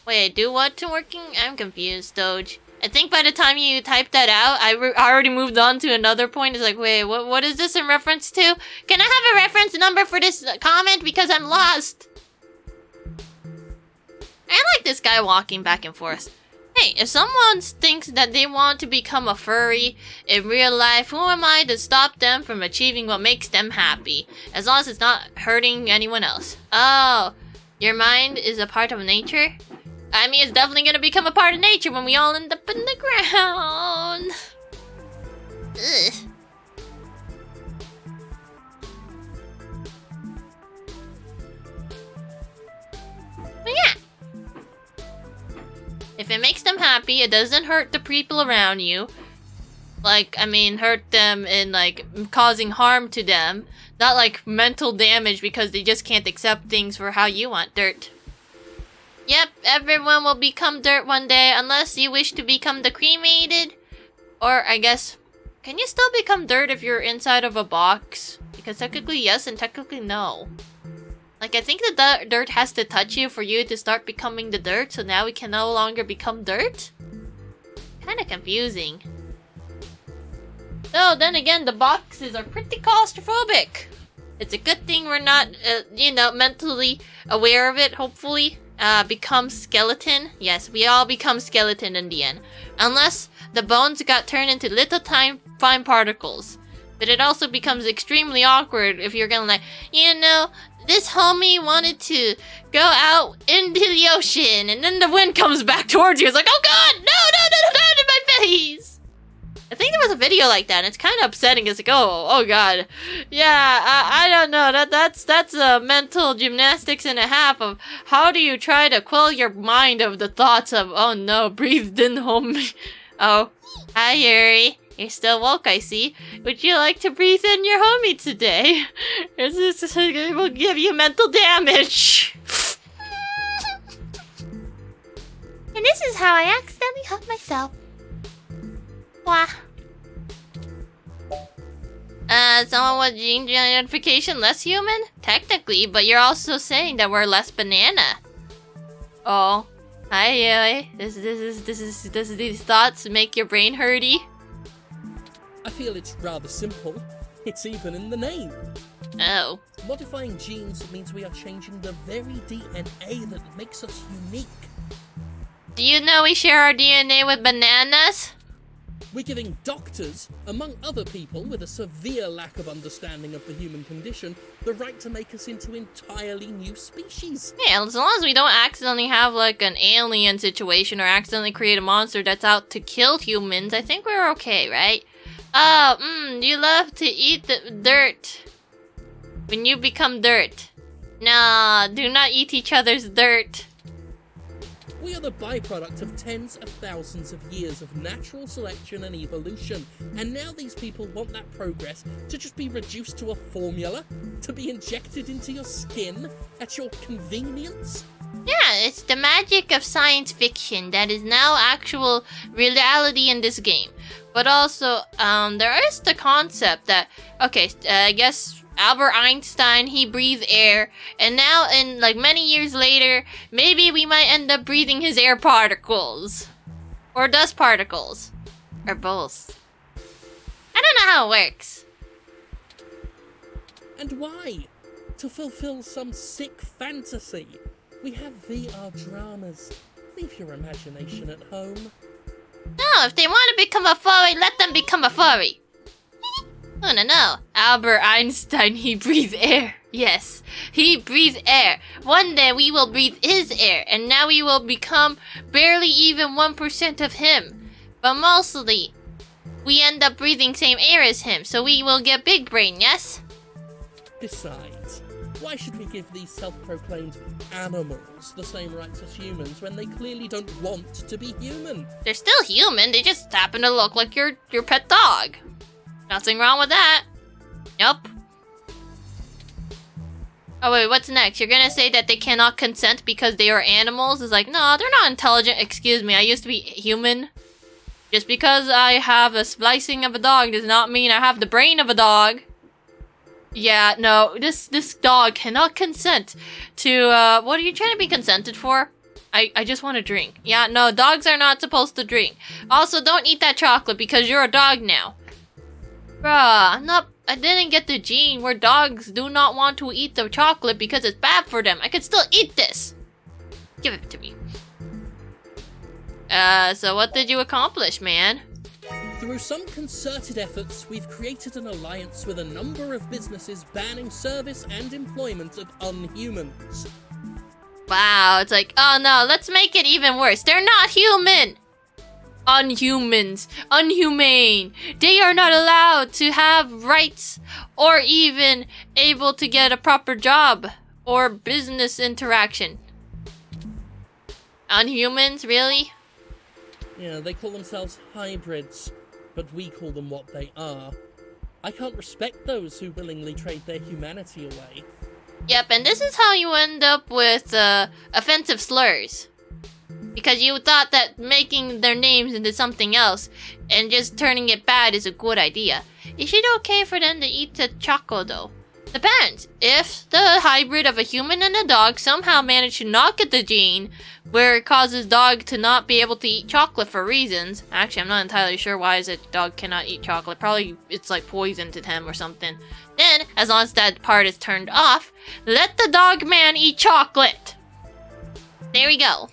Wait, do what to working? I'm confused, Doge. I think by the time you typed that out, I already moved on to another point. It's like, wait, what is this in reference to? Can I have a reference number for this comment? Because I'm lost. I like this guy walking back and forth. Hey, if someone thinks that they want to become a furry in real life, who am I to stop them from achieving what makes them happy? As long as it's not hurting anyone else. Oh, your mind is a part of nature? I mean, it's definitely gonna become a part of nature when we all end up in the ground. Ugh. But yeah. If it makes them happy, it doesn't hurt the people around you. Like, I mean, hurt them in, like, causing harm to them. Not, like, mental damage because they just can't accept things for how you want dirt. Yep, everyone will become dirt one day unless you wish to become the cremated. Or, I guess, can you still become dirt if you're inside of a box? Because technically yes and technically no. Like, I think the dirt has to touch you for you to start becoming the dirt, so now we can no longer become dirt? Kinda confusing. Though, then again, the boxes are pretty claustrophobic. It's a good thing we're not, you know, mentally aware of it, hopefully. Become skeleton. Yes, we all become skeleton in the end. Unless the bones got turned into little fine particles. But it also becomes extremely awkward if you're gonna like, you know, this homie wanted to go out into the ocean and then the wind comes back towards you. It's like, oh god, no, in my face. I think there was a video like that and it's kind of upsetting. It's like, oh god. Yeah, I don't know. That's a mental gymnastics and a half of how do you try to quell your mind of the thoughts of, oh no, breathed in homie. Oh, hi Yuri. You're still woke, I see. Would you like to breathe in your homie today? This will give you mental damage. And this is how I accidentally hurt myself. Wah. Someone with gene identification less human? Technically, but you're also saying that we're less banana. Oh. Hi, Yui. Does these thoughts make your brain hurty? I feel it's rather simple. It's even in the name. Oh. Modifying genes means we are changing the very DNA that makes us unique. Do you know we share our DNA with bananas? We're giving doctors, among other people with a severe lack of understanding of the human condition, the right to make us into entirely new species. Yeah, as long as we don't accidentally have like an alien situation or accidentally create a monster that's out to kill humans, I think we're okay, right? You love to eat the dirt. When you become dirt. Nah, do not eat each other's dirt. We are the byproduct of tens of thousands of years of natural selection and evolution, and now these people want that progress to just be reduced to a formula, to be injected into your skin at your convenience? Yeah, it's the magic of science fiction that is now actual reality in this game. But also, there is the concept that, okay, I guess Albert Einstein, he breathed air, and now in like many years later, maybe we might end up breathing his air particles. Or dust particles. Or both. I don't know how it works. And why? To fulfill some sick fantasy. We have VR dramas. Leave your imagination at home. No, if they want to become a furry, let them become a furry. No. Albert Einstein, he breathed air. Yes, he breathed air. One day we will breathe his air, and now we will become barely even 1% of him. But mostly, we end up breathing same air as him, so we will get big brain, yes? Besides, why should we give these self-proclaimed animals the same rights as humans when they clearly don't want to be human? They're still human, they just happen to look like your pet dog. Nothing wrong with that. Nope. Oh wait, what's next? You're gonna say that they cannot consent because they are animals? It's like, no, they're not intelligent. Excuse me, I used to be human. Just because I have a splicing of a dog does not mean I have the brain of a dog. Yeah, no, this dog cannot consent to, what are you trying to be consented for? I just want to drink. Yeah, no, dogs are not supposed to drink. Also, don't eat that chocolate because you're a dog now. Bruh, I didn't get the gene where dogs do not want to eat the chocolate because it's bad for them. I could still eat this. Give it to me. So what did you accomplish, man? Through some concerted efforts, we've created an alliance with a number of businesses banning service and employment of unhumans. Wow, it's like, oh no, let's make it even worse. They're not human! Unhumans. Unhumane. They are not allowed to have rights or even able to get a proper job or business interaction. Unhumans, really? Yeah, they call themselves hybrids, but we call them what they are. I can't respect those who willingly trade their humanity away. Yep, and this is how you end up with offensive slurs. Because you thought that making their names into something else and just turning it bad is a good idea. Is it okay for them to eat the choco though? Depends. If the hybrid of a human and a dog somehow managed to not get the gene where it causes dog to not be able to eat chocolate for reasons. Actually, I'm not entirely sure why is it dog cannot eat chocolate. Probably it's like poison to them or something. Then, as long as that part is turned off, let the dog man eat chocolate. There we go.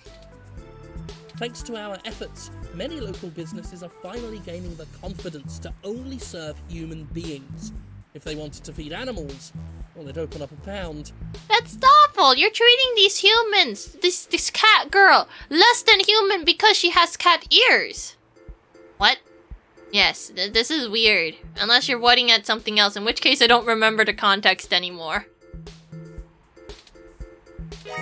Thanks to our efforts, many local businesses are finally gaining the confidence to only serve human beings. If they wanted to feed animals, well, they'd open up a pound. That's awful! You're treating these humans, this cat girl, less than human because she has cat ears. What? Yes, this is weird. Unless you're whatting at something else, in which case I don't remember the context anymore.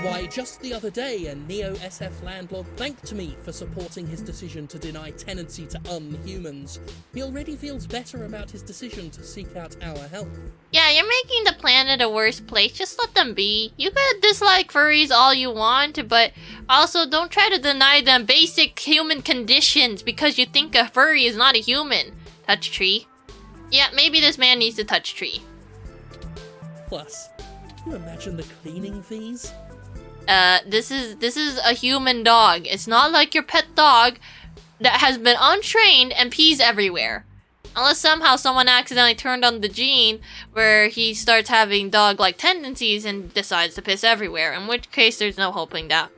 Why, just the other day, a Neo-SF landlord thanked me for supporting his decision to deny tenancy to unhumans. He already feels better about his decision to seek out our help. Yeah, you're making the planet a worse place. Just let them be. You could dislike furries all you want, but also don't try to deny them basic human conditions because you think a furry is not a human. Touch tree. Yeah, maybe this man needs to touch tree. Plus, can you imagine the cleaning fees? This is a human dog. It's not like your pet dog that has been untrained and pees everywhere. Unless somehow someone accidentally turned on the gene where he starts having dog-like tendencies and decides to piss everywhere, in which case there's no hoping that.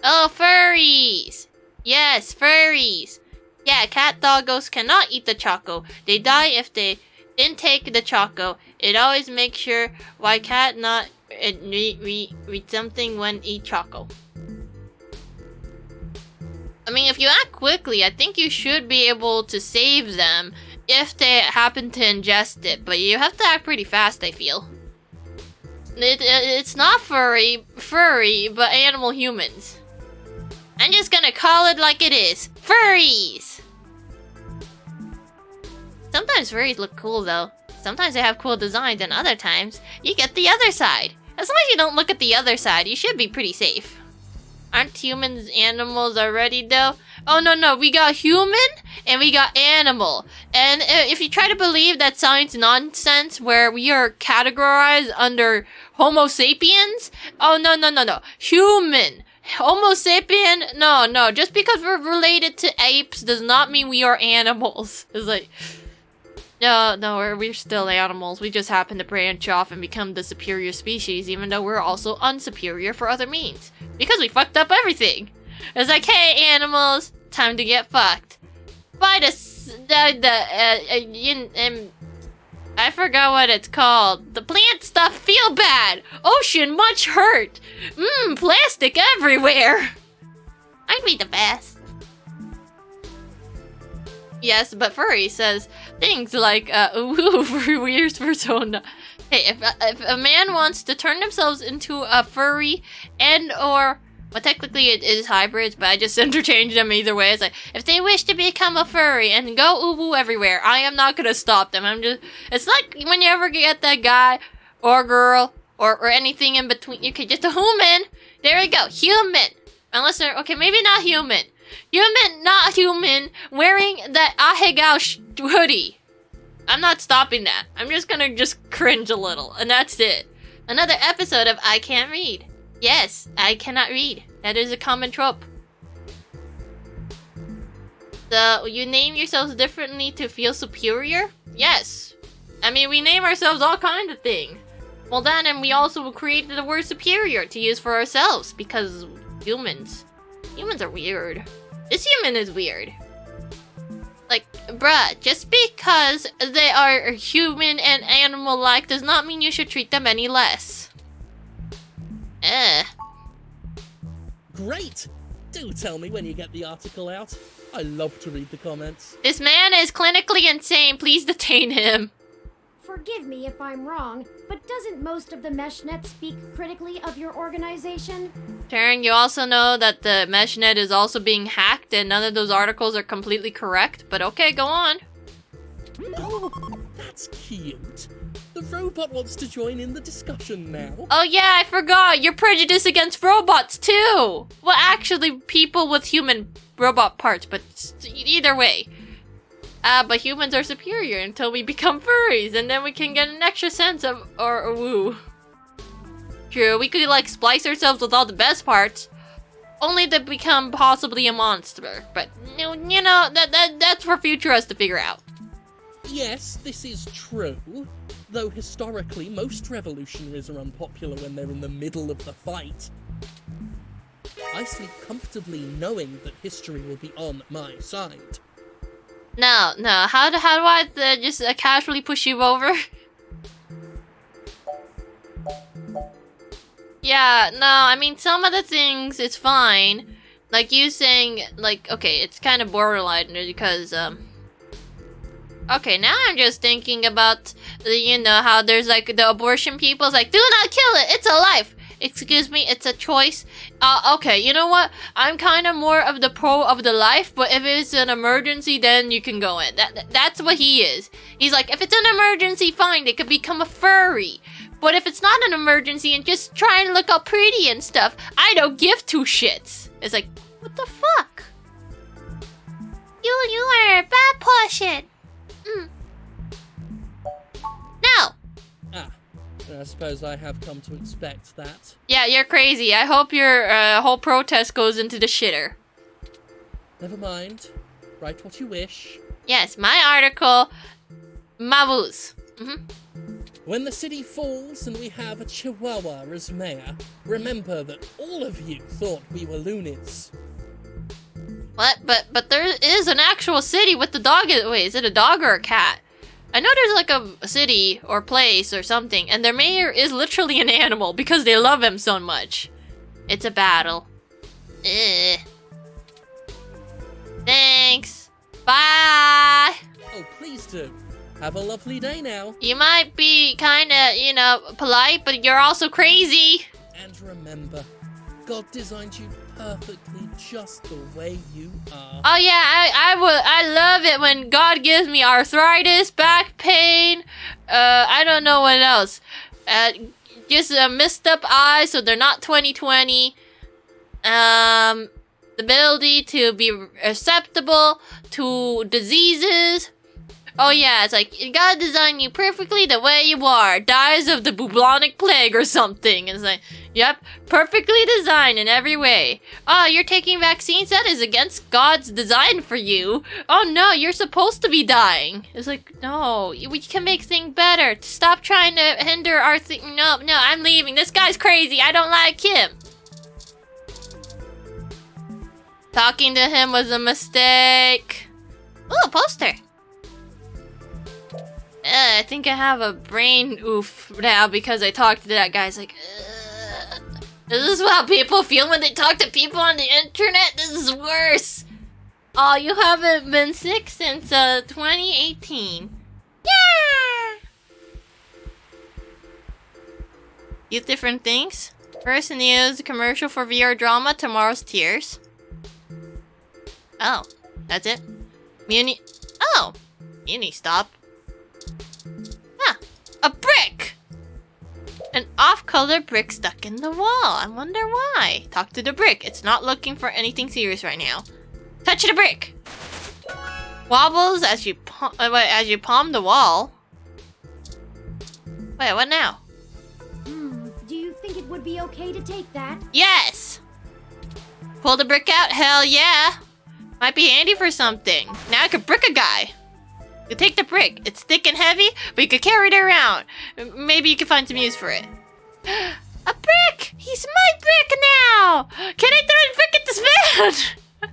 Oh, furries! Yes, furries! Yeah, cat doggos cannot eat the choco. They die if they intake the choco. It always makes sure why cat not read something when eat choco. I mean, if you act quickly, I think you should be able to save them if they happen to ingest it, but you have to act pretty fast, I feel. It's not furry, but animal humans. I'm just gonna call it like it is. Furries! Sometimes furries look cool, though. Sometimes they have cool designs, and other times, you get the other side. As long as you don't look at the other side, you should be pretty safe. Aren't humans animals already, though? Oh, no, we got human, and we got animal. And if you try to believe that science nonsense, where we are categorized under Homo sapiens, oh, no. Human. Homo sapien, no. Just because we're related to apes does not mean we are animals. It's like... No, we're still animals. We just happen to branch off and become the superior species, even though we're also unsuperior for other means. Because we fucked up everything. It's like, hey, animals, time to get fucked. By I forgot what it's called. The plant stuff feel bad. Ocean much hurt. Plastic everywhere. I'd be the best. Yes, but Furry says things like, weird persona. Hey, if a man wants to turn themselves into a furry and or Well, technically it is hybrids, but I just interchange them either way. It's like, if they wish to become a furry and go uwu everywhere, I am not gonna stop them. It's like when you ever get that guy or girl or anything in between. You could just a human. There we go, human. Unless they're, okay, maybe not human. Human, not human, wearing that ahegao hoodie. I'm not stopping that. I'm just gonna cringe a little, and that's it. Another episode of I Can't Read. Yes, I cannot read. That is a common trope. So, you name yourselves differently to feel superior? Yes. I mean, we name ourselves all kinds of things. Well then, and we also created the word superior to use for ourselves, because humans are weird. This human is weird. Like, bruh, just because they are human and animal-like does not mean you should treat them any less. Great! Do tell me when you get the article out. I love to read the comments. This man is clinically insane. Please detain him. Forgive me if I'm wrong, but doesn't most of the meshnet speak critically of your organization? Taryn, you also know that the meshnet is also being hacked and none of those articles are completely correct, but okay, go on. Oh, that's cute. The robot wants to join in the discussion now. Oh yeah, I forgot. You're prejudiced against robots too. Well, actually, people with human robot parts, but either way. But humans are superior until we become furries, and then we can get an extra sense of or woo. True, we could like splice ourselves with all the best parts, only to become possibly a monster. But you know that's for future us to figure out. Yes, this is true. Though historically, most revolutionaries are unpopular when they're in the middle of the fight. I sleep comfortably knowing that history will be on my side. No. How do I just casually push you over? Yeah, no, I mean, some of the things, it's fine. Like you saying, like, okay, it's kind of borderline because, okay, now I'm just thinking about, you know, how there's, like, the abortion people. It's like, do not kill it, it's a life. Excuse me, it's a choice. Okay, you know what? I'm kind of more of the pro of the life, but if it's an emergency, then you can go in. That's what he is. He's like, if it's an emergency, fine, they could become a furry. But if it's not an emergency and just try and look all pretty and stuff, I don't give two shits. It's like, what the fuck? You are a bad person. No. I suppose I have come to expect that. Yeah, you're crazy. I hope your whole protest goes into the shitter. Never mind. Write what you wish. Yes, my article. Mavus. When the city falls and we have a Chihuahua as mayor, remember that all of you thought we were loonies. What? But there is an actual city with the dog. Wait, is it a dog or a cat? I know there's like a city or place or something, and their mayor is literally an animal because they love him so much. It's a battle. Thanks. Bye. Oh, please do. Have a lovely day now. You might be kinda, you know, polite, but you're also crazy. And remember, God designed you perfectly just the way you are. Oh yeah, I love it when God gives me arthritis, back pain, I don't know what else. Just messed up eyes so they're not 20/20. The ability to be acceptable to diseases. Oh yeah, it's like, God designed you perfectly the way you are. Dies of the bubonic plague or something. It's like, yep, perfectly designed in every way. Oh, you're taking vaccines? That is against God's design for you. Oh no, you're supposed to be dying. It's like, no, we can make things better. Stop trying to hinder our thing. No, I'm leaving. This guy's crazy. I don't like him. Talking to him was a mistake. Ooh, a poster. I think I have a brain oof now because I talked to that guy. It's like, this is how people feel when they talk to people on the internet? This is worse. Oh, you haven't been sick since 2018. Yeah! Use different things? First news, commercial for VR drama, Tomorrow's Tears. Oh, that's it? Muni... Oh! Muni stop. Huh. A brick! An off-color brick stuck in the wall. I wonder why. Talk to the brick. It's not looking for anything serious right now. Touch the brick! Wobbles as you palm the wall. Wait, what now? Do you think it would be okay to take that? Yes! Pull the brick out? Hell yeah! Might be handy for something. Now I could brick a guy. You take the brick. It's thick and heavy, but you could carry it around. Maybe you can find some use for it. A brick! He's my brick now! Can I throw a brick at this man?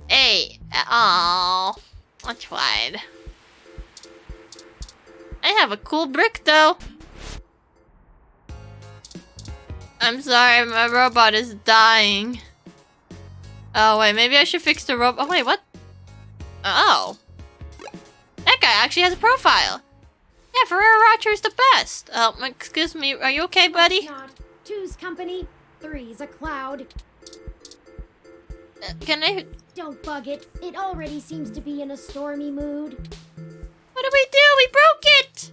Hey, aww. I tried. I have a cool brick though. I'm sorry, my robot is dying. Oh wait, maybe I should fix the robot. Oh wait, what? Oh. That guy actually has a profile. Yeah, Ferrero Rocher is the best. Excuse me, are you okay, buddy? Not. 2's company, 3's a cloud. Can I... Don't bug it. It already seems to be in a stormy mood. What do we do? We broke it!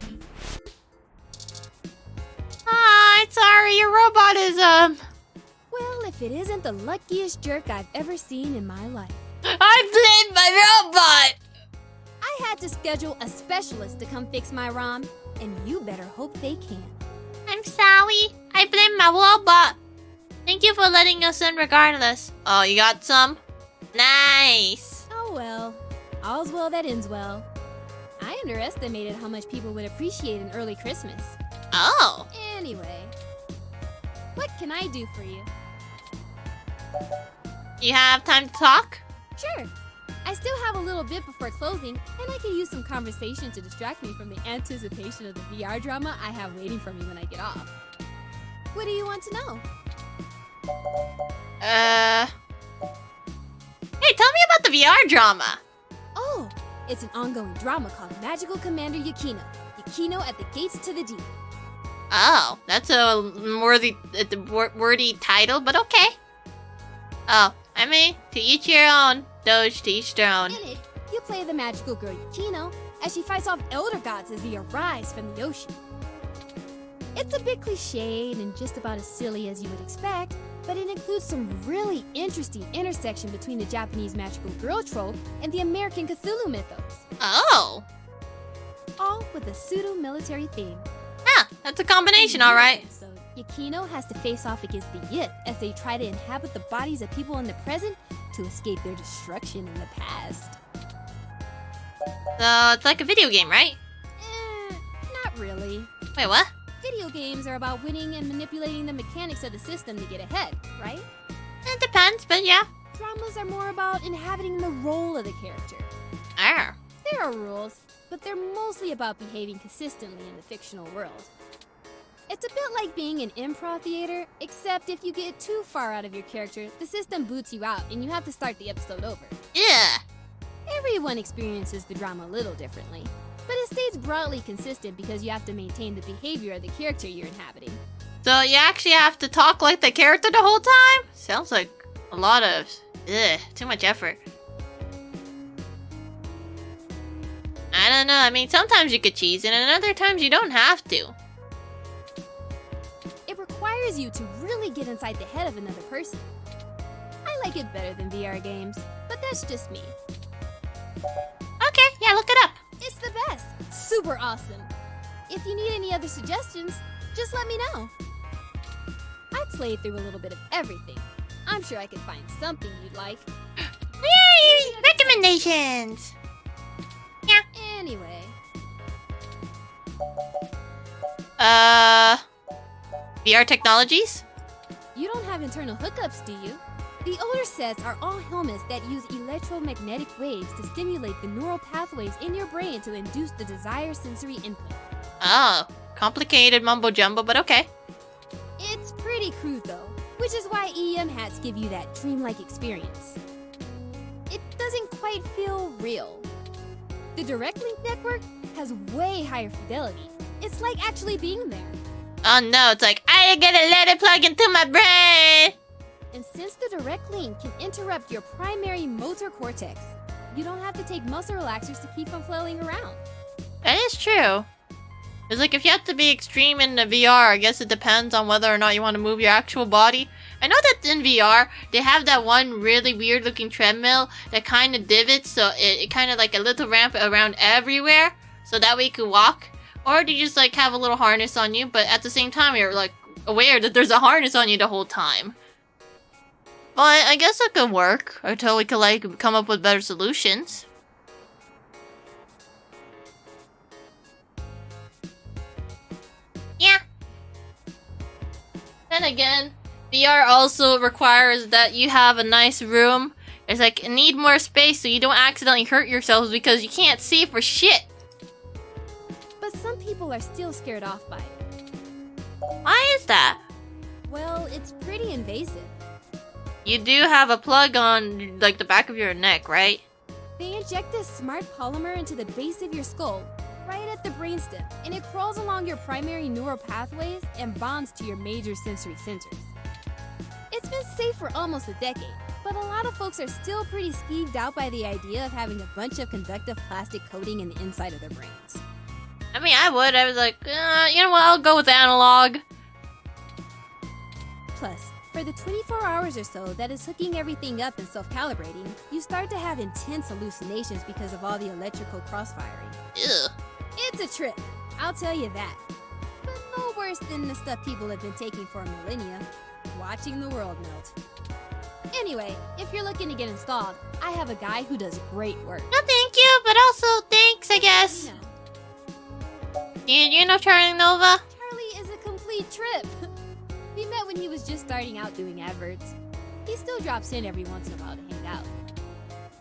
Hi, sorry, your robot is, Well, if it isn't the luckiest jerk I've ever seen in my life. I blamed my robot! I had to schedule a specialist to come fix my ROM, and you better hope they can. I'm sorry. I blame my robot. Thank you for letting us in regardless. Oh, you got some? Nice. Oh well. All's well that ends well. I underestimated how much people would appreciate an early Christmas. Oh. Anyway, what can I do for you? You have time to talk? Sure. I still have a little bit before closing, and I could use some conversation to distract me from the anticipation of the VR drama I have waiting for me when I get off. What do you want to know? Hey, tell me about the VR drama. Oh, it's an ongoing drama called Magical Commander Yukino. Yukino at the Gates to the Deep. Oh, that's a wordy title, but okay. Oh, I mean, to each your own. Doge to each their own. In it, you play the magical girl Yukino as she fights off elder gods as they arise from the ocean. It's a bit cliched and just about as silly as you would expect, but it includes some really interesting intersection between the Japanese magical girl trope and the American Cthulhu mythos. Oh! All with a pseudo-military theme. Ah, that's a combination, alright. So Yukino has to face off against the Yith as they try to inhabit the bodies of people in the present to escape their destruction in the past. So, it's like a video game, right? Not really. Wait, what? Video games are about winning and manipulating the mechanics of the system to get ahead, right? It depends, but yeah. Dramas are more about inhabiting the role of the character. Ah. There are rules, but they're mostly about behaving consistently in the fictional world. It's a bit like being in improv theater, except if you get too far out of your character, the system boots you out and you have to start the episode over. Yeah. Everyone experiences the drama a little differently, but it stays broadly consistent because you have to maintain the behavior of the character you're inhabiting. So you actually have to talk like the character the whole time? Sounds like a lot of, too much effort. I don't know, I mean, sometimes you could cheese it and other times you don't have to. It requires you to really get inside the head of another person. I like it better than VR games, but that's just me. Okay, yeah, look it up. It's the best. Super awesome. If you need any other suggestions, just let me know. I played through a little bit of everything. I'm sure I could find something you'd like. Yay! Recommendations! Yeah. Anyway. VR technologies? You don't have internal hookups, do you? The older sets are all helmets that use electromagnetic waves to stimulate the neural pathways in your brain to induce the desired sensory input. Oh, complicated mumbo jumbo, but okay. It's pretty crude though, which is why EM hats give you that dreamlike experience. It doesn't quite feel real. The direct link network has way higher fidelity. It's like actually being there. Oh no, it's like, I gotta let it plug into my brain! And since the direct link can interrupt your primary motor cortex, you don't have to take muscle relaxers to keep from flailing around. That is true. It's like if you have to be extreme in the VR, I guess it depends on whether or not you want to move your actual body. I know that in VR, they have that one really weird looking treadmill that kind of divots, so it kind of like a little ramp around everywhere, so that way you can walk. Or do you just like have a little harness on you, but at the same time you're like aware that there's a harness on you the whole time. But I guess it could work until we could like come up with better solutions. Yeah. Then again, VR also requires that you have a nice room. It's like, need more space so you don't accidentally hurt yourselves because you can't see for shit. But some people are still scared off by it. Why is that? Well, it's pretty invasive. You do have a plug on, like, the back of your neck, right? They inject this smart polymer into the base of your skull, right at the brainstem, and it crawls along your primary neural pathways and bonds to your major sensory centers. It's been safe for almost a decade, but a lot of folks are still pretty skeeved out by the idea of having a bunch of conductive plastic coating in the inside of their brains. I mean, I would. I was like, you know what, I'll go with analog. Plus, for the 24 hours or so that is hooking everything up and self-calibrating, you start to have intense hallucinations because of all the electrical crossfiring. Ugh. It's a trip, I'll tell you that. But no worse than the stuff people have been taking for millennia. Watching the world melt. Anyway, if you're looking to get installed, I have a guy who does great work. No thank you, but also thanks, I guess. You know Charlie Nova? Charlie is a complete trip. We met when he was just starting out doing adverts. He still drops in every once in a while to hang out.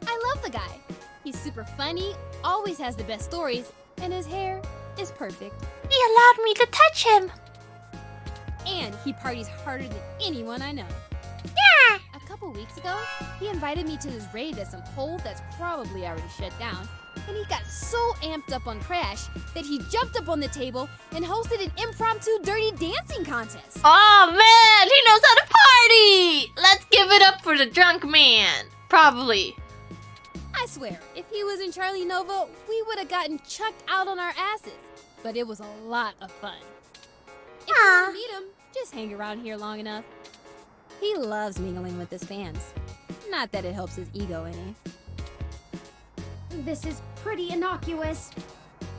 I love the guy. He's super funny, always has the best stories, and his hair is perfect. He allowed me to touch him. And he parties harder than anyone I know. Yeah! A couple weeks ago, he invited me to his raid at some hole that's probably already shut down, and he got so amped up on Crash that he jumped up on the table and hosted an impromptu dirty dancing contest. Oh man, he knows how to party! Let's give it up for the drunk man. Probably. I swear, if he was in Charlie Nova, we would have gotten chucked out on our asses. But it was a lot of fun. If you want to meet him, just hang around here long enough. He loves mingling with his fans. Not that it helps his ego any. This is pretty innocuous.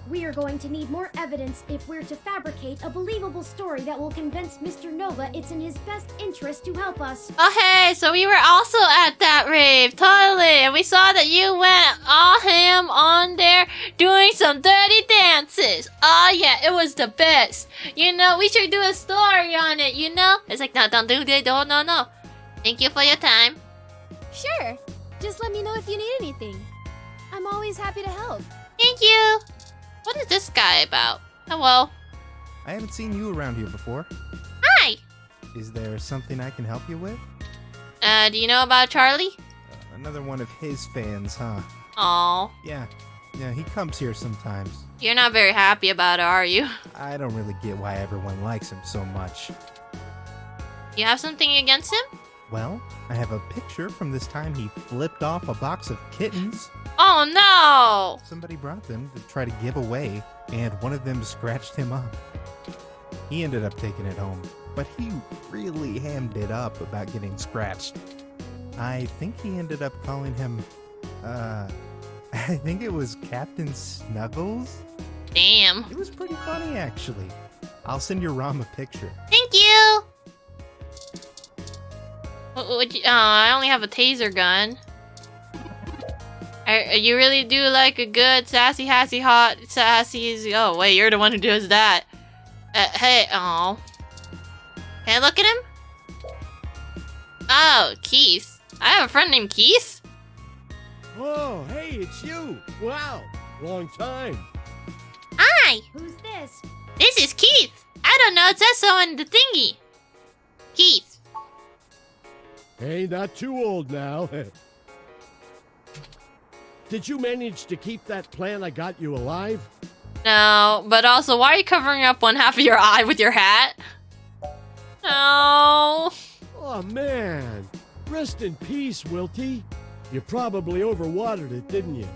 We are going to need more evidence if we're to fabricate a believable story that will convince Mr. Nova it's in his best interest to help us. Oh hey, so we were also at that rave, totally, and we saw that you went all ham on there doing some dirty dances. Oh yeah, it was the best. You know, we should do a story on it, you know? It's like, no, don't do that, no. Thank you for your time. Sure, just let me know if you need anything. I'm always happy to help. Thank you. What is this guy about? Hello. I haven't seen you around here before. Hi. Is there something I can help you with? Do you know about Charlie? Another one of his fans, huh? Aw. Yeah, he comes here sometimes. You're not very happy about it, are you? I don't really get why everyone likes him so much. You have something against him? Well, I have a picture from this time he flipped off a box of kittens. Oh no! Somebody brought them to try to give away, and one of them scratched him up. He ended up taking it home, but he really hammed it up about getting scratched. I think he ended up calling him, I think it was Captain Snuggles? Damn. It was pretty funny, actually. I'll send your Rom a picture. Thank you! I only have a taser gun. You really do like a good sassy, hot, sassy. Oh, wait, you're the one who does that. Hey, oh. Can I look at him? Oh, Keith. I have a friend named Keith. Oh, hey, it's you. Wow, long time. Hi. Who's this? This is Keith. I don't know, it says so in the thingy. Keith. Hey, not too old now. Did you manage to keep that plan I got you alive? No, but also, why are you covering up one half of your eye with your hat? No. Oh, man. Rest in peace, Wilty. You probably overwatered it, didn't you?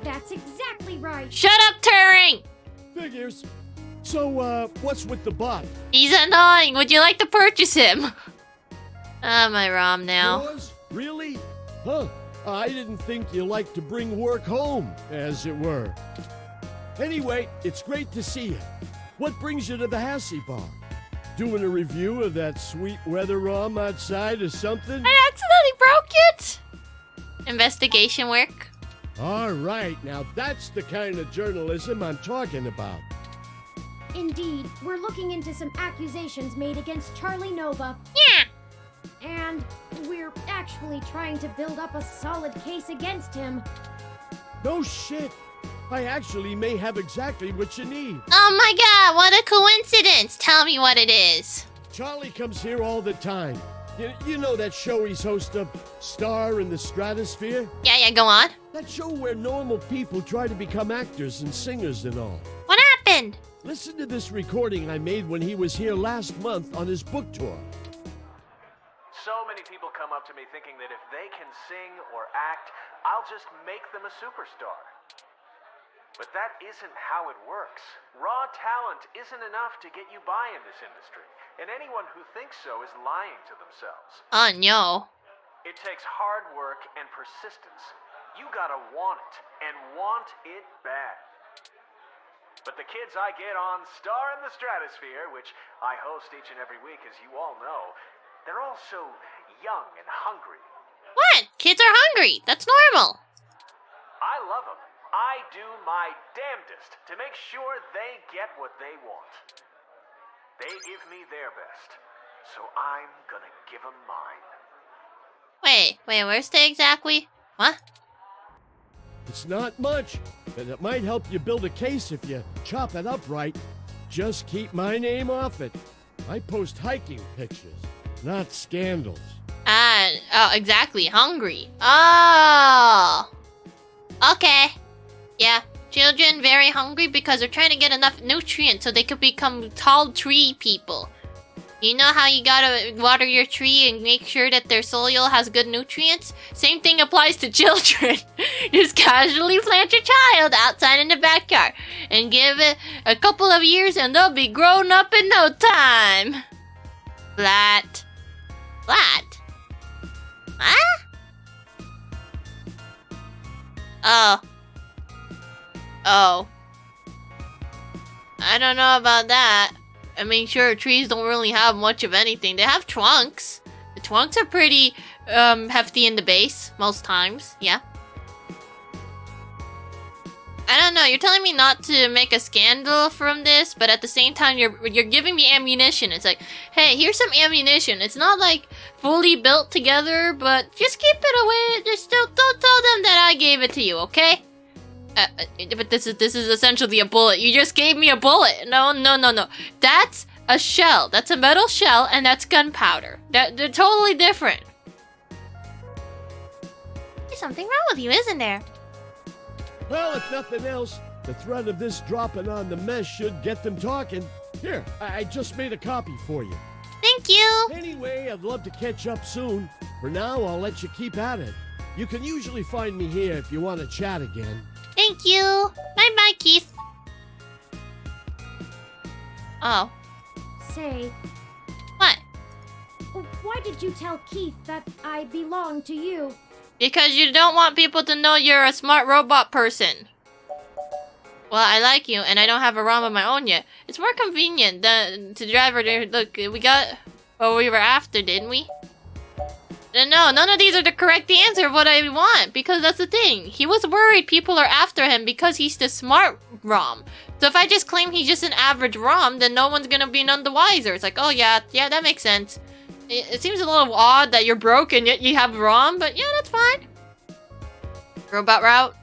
That's exactly right. Shut up, Turing! Figures. So, what's with the bot? He's annoying. Would you like to purchase him? My ROM now. Yours? Really? Huh. I didn't think you liked to bring work home, as it were. Anyway, it's great to see you. What brings you to the Hassie Bar? Doing a review of that sweet weather ROM outside or something? I accidentally broke it! Investigation work. All right, now that's the kind of journalism I'm talking about. Indeed, we're looking into some accusations made against Charlie Nova. Yeah! And we're actually trying to build up a solid case against him. No shit. I actually may have exactly what you need. Oh my god, what a coincidence! Tell me what it is. Charlie comes here all the time. You know that show he's host of, Star in the Stratosphere? Yeah, go on. That show where normal people try to become actors and singers and all. What happened? Listen to this recording I made when he was here last month on his book tour. So many people come up to me thinking that if they can sing or act, I'll just make them a superstar. But that isn't how it works. Raw talent isn't enough to get you by in this industry, and anyone who thinks so is lying to themselves. Oh no. It takes hard work and persistence. You gotta want it, and want it bad. But the kids I get on Star in the Stratosphere, which I host each and every week, as you all know, they're all so young and hungry. What? Kids are hungry. That's normal. I love them. I do my damnedest to make sure they get what they want. They give me their best, so I'm gonna give them mine. Wait, where's the exactly? What? It's not much, but it might help you build a case if you chop it up right. Just keep my name off it. I post hiking pictures, not scandals. Oh, exactly. Hungry. Oh. Okay. Yeah. Children very hungry because they're trying to get enough nutrients so they could become tall tree people. You know how you gotta water your tree and make sure that their soil has good nutrients? Same thing applies to children. Just casually plant your child outside in the backyard and give it a couple of years and they'll be grown up in no time. Flat. Huh? Oh. I don't know about that. I mean, sure, trees don't really have much of anything. They have trunks. The trunks are pretty hefty in the base most times. Yeah. I don't know. You're telling me not to make a scandal from this, but at the same time, you're giving me ammunition. It's like, hey, here's some ammunition. It's not like fully built together, but just keep it away. Just don't tell them that I gave it to you, okay? But this is essentially a bullet. You just gave me a bullet. No. That's a shell. That's a metal shell, and that's gunpowder. They're totally different. There's something wrong with you, isn't there? Well, if nothing else, the threat of this dropping on the mesh should get them talking. Here, I just made a copy for you. Thank you. Anyway, I'd love to catch up soon. For now, I'll let you keep at it. You can usually find me here if you want to chat again. Thank you. Bye-bye, Keith. Oh. Say. What? Why did you tell Keith that I belong to you? Because you don't want people to know you're a smart robot person. Well, I like you, and I don't have a ROM of my own yet. It's more convenient than to drive her there. Look, we got what we were after, didn't we? No, none of these are the correct answer of what I want, because that's the thing. He was worried people are after him because he's the smart ROM. So if I just claim he's just an average ROM, then no one's gonna be none the wiser. It's like, oh yeah, that makes sense. It seems a little odd that you're broke and yet you have ROM, but yeah, that's fine. Robot route?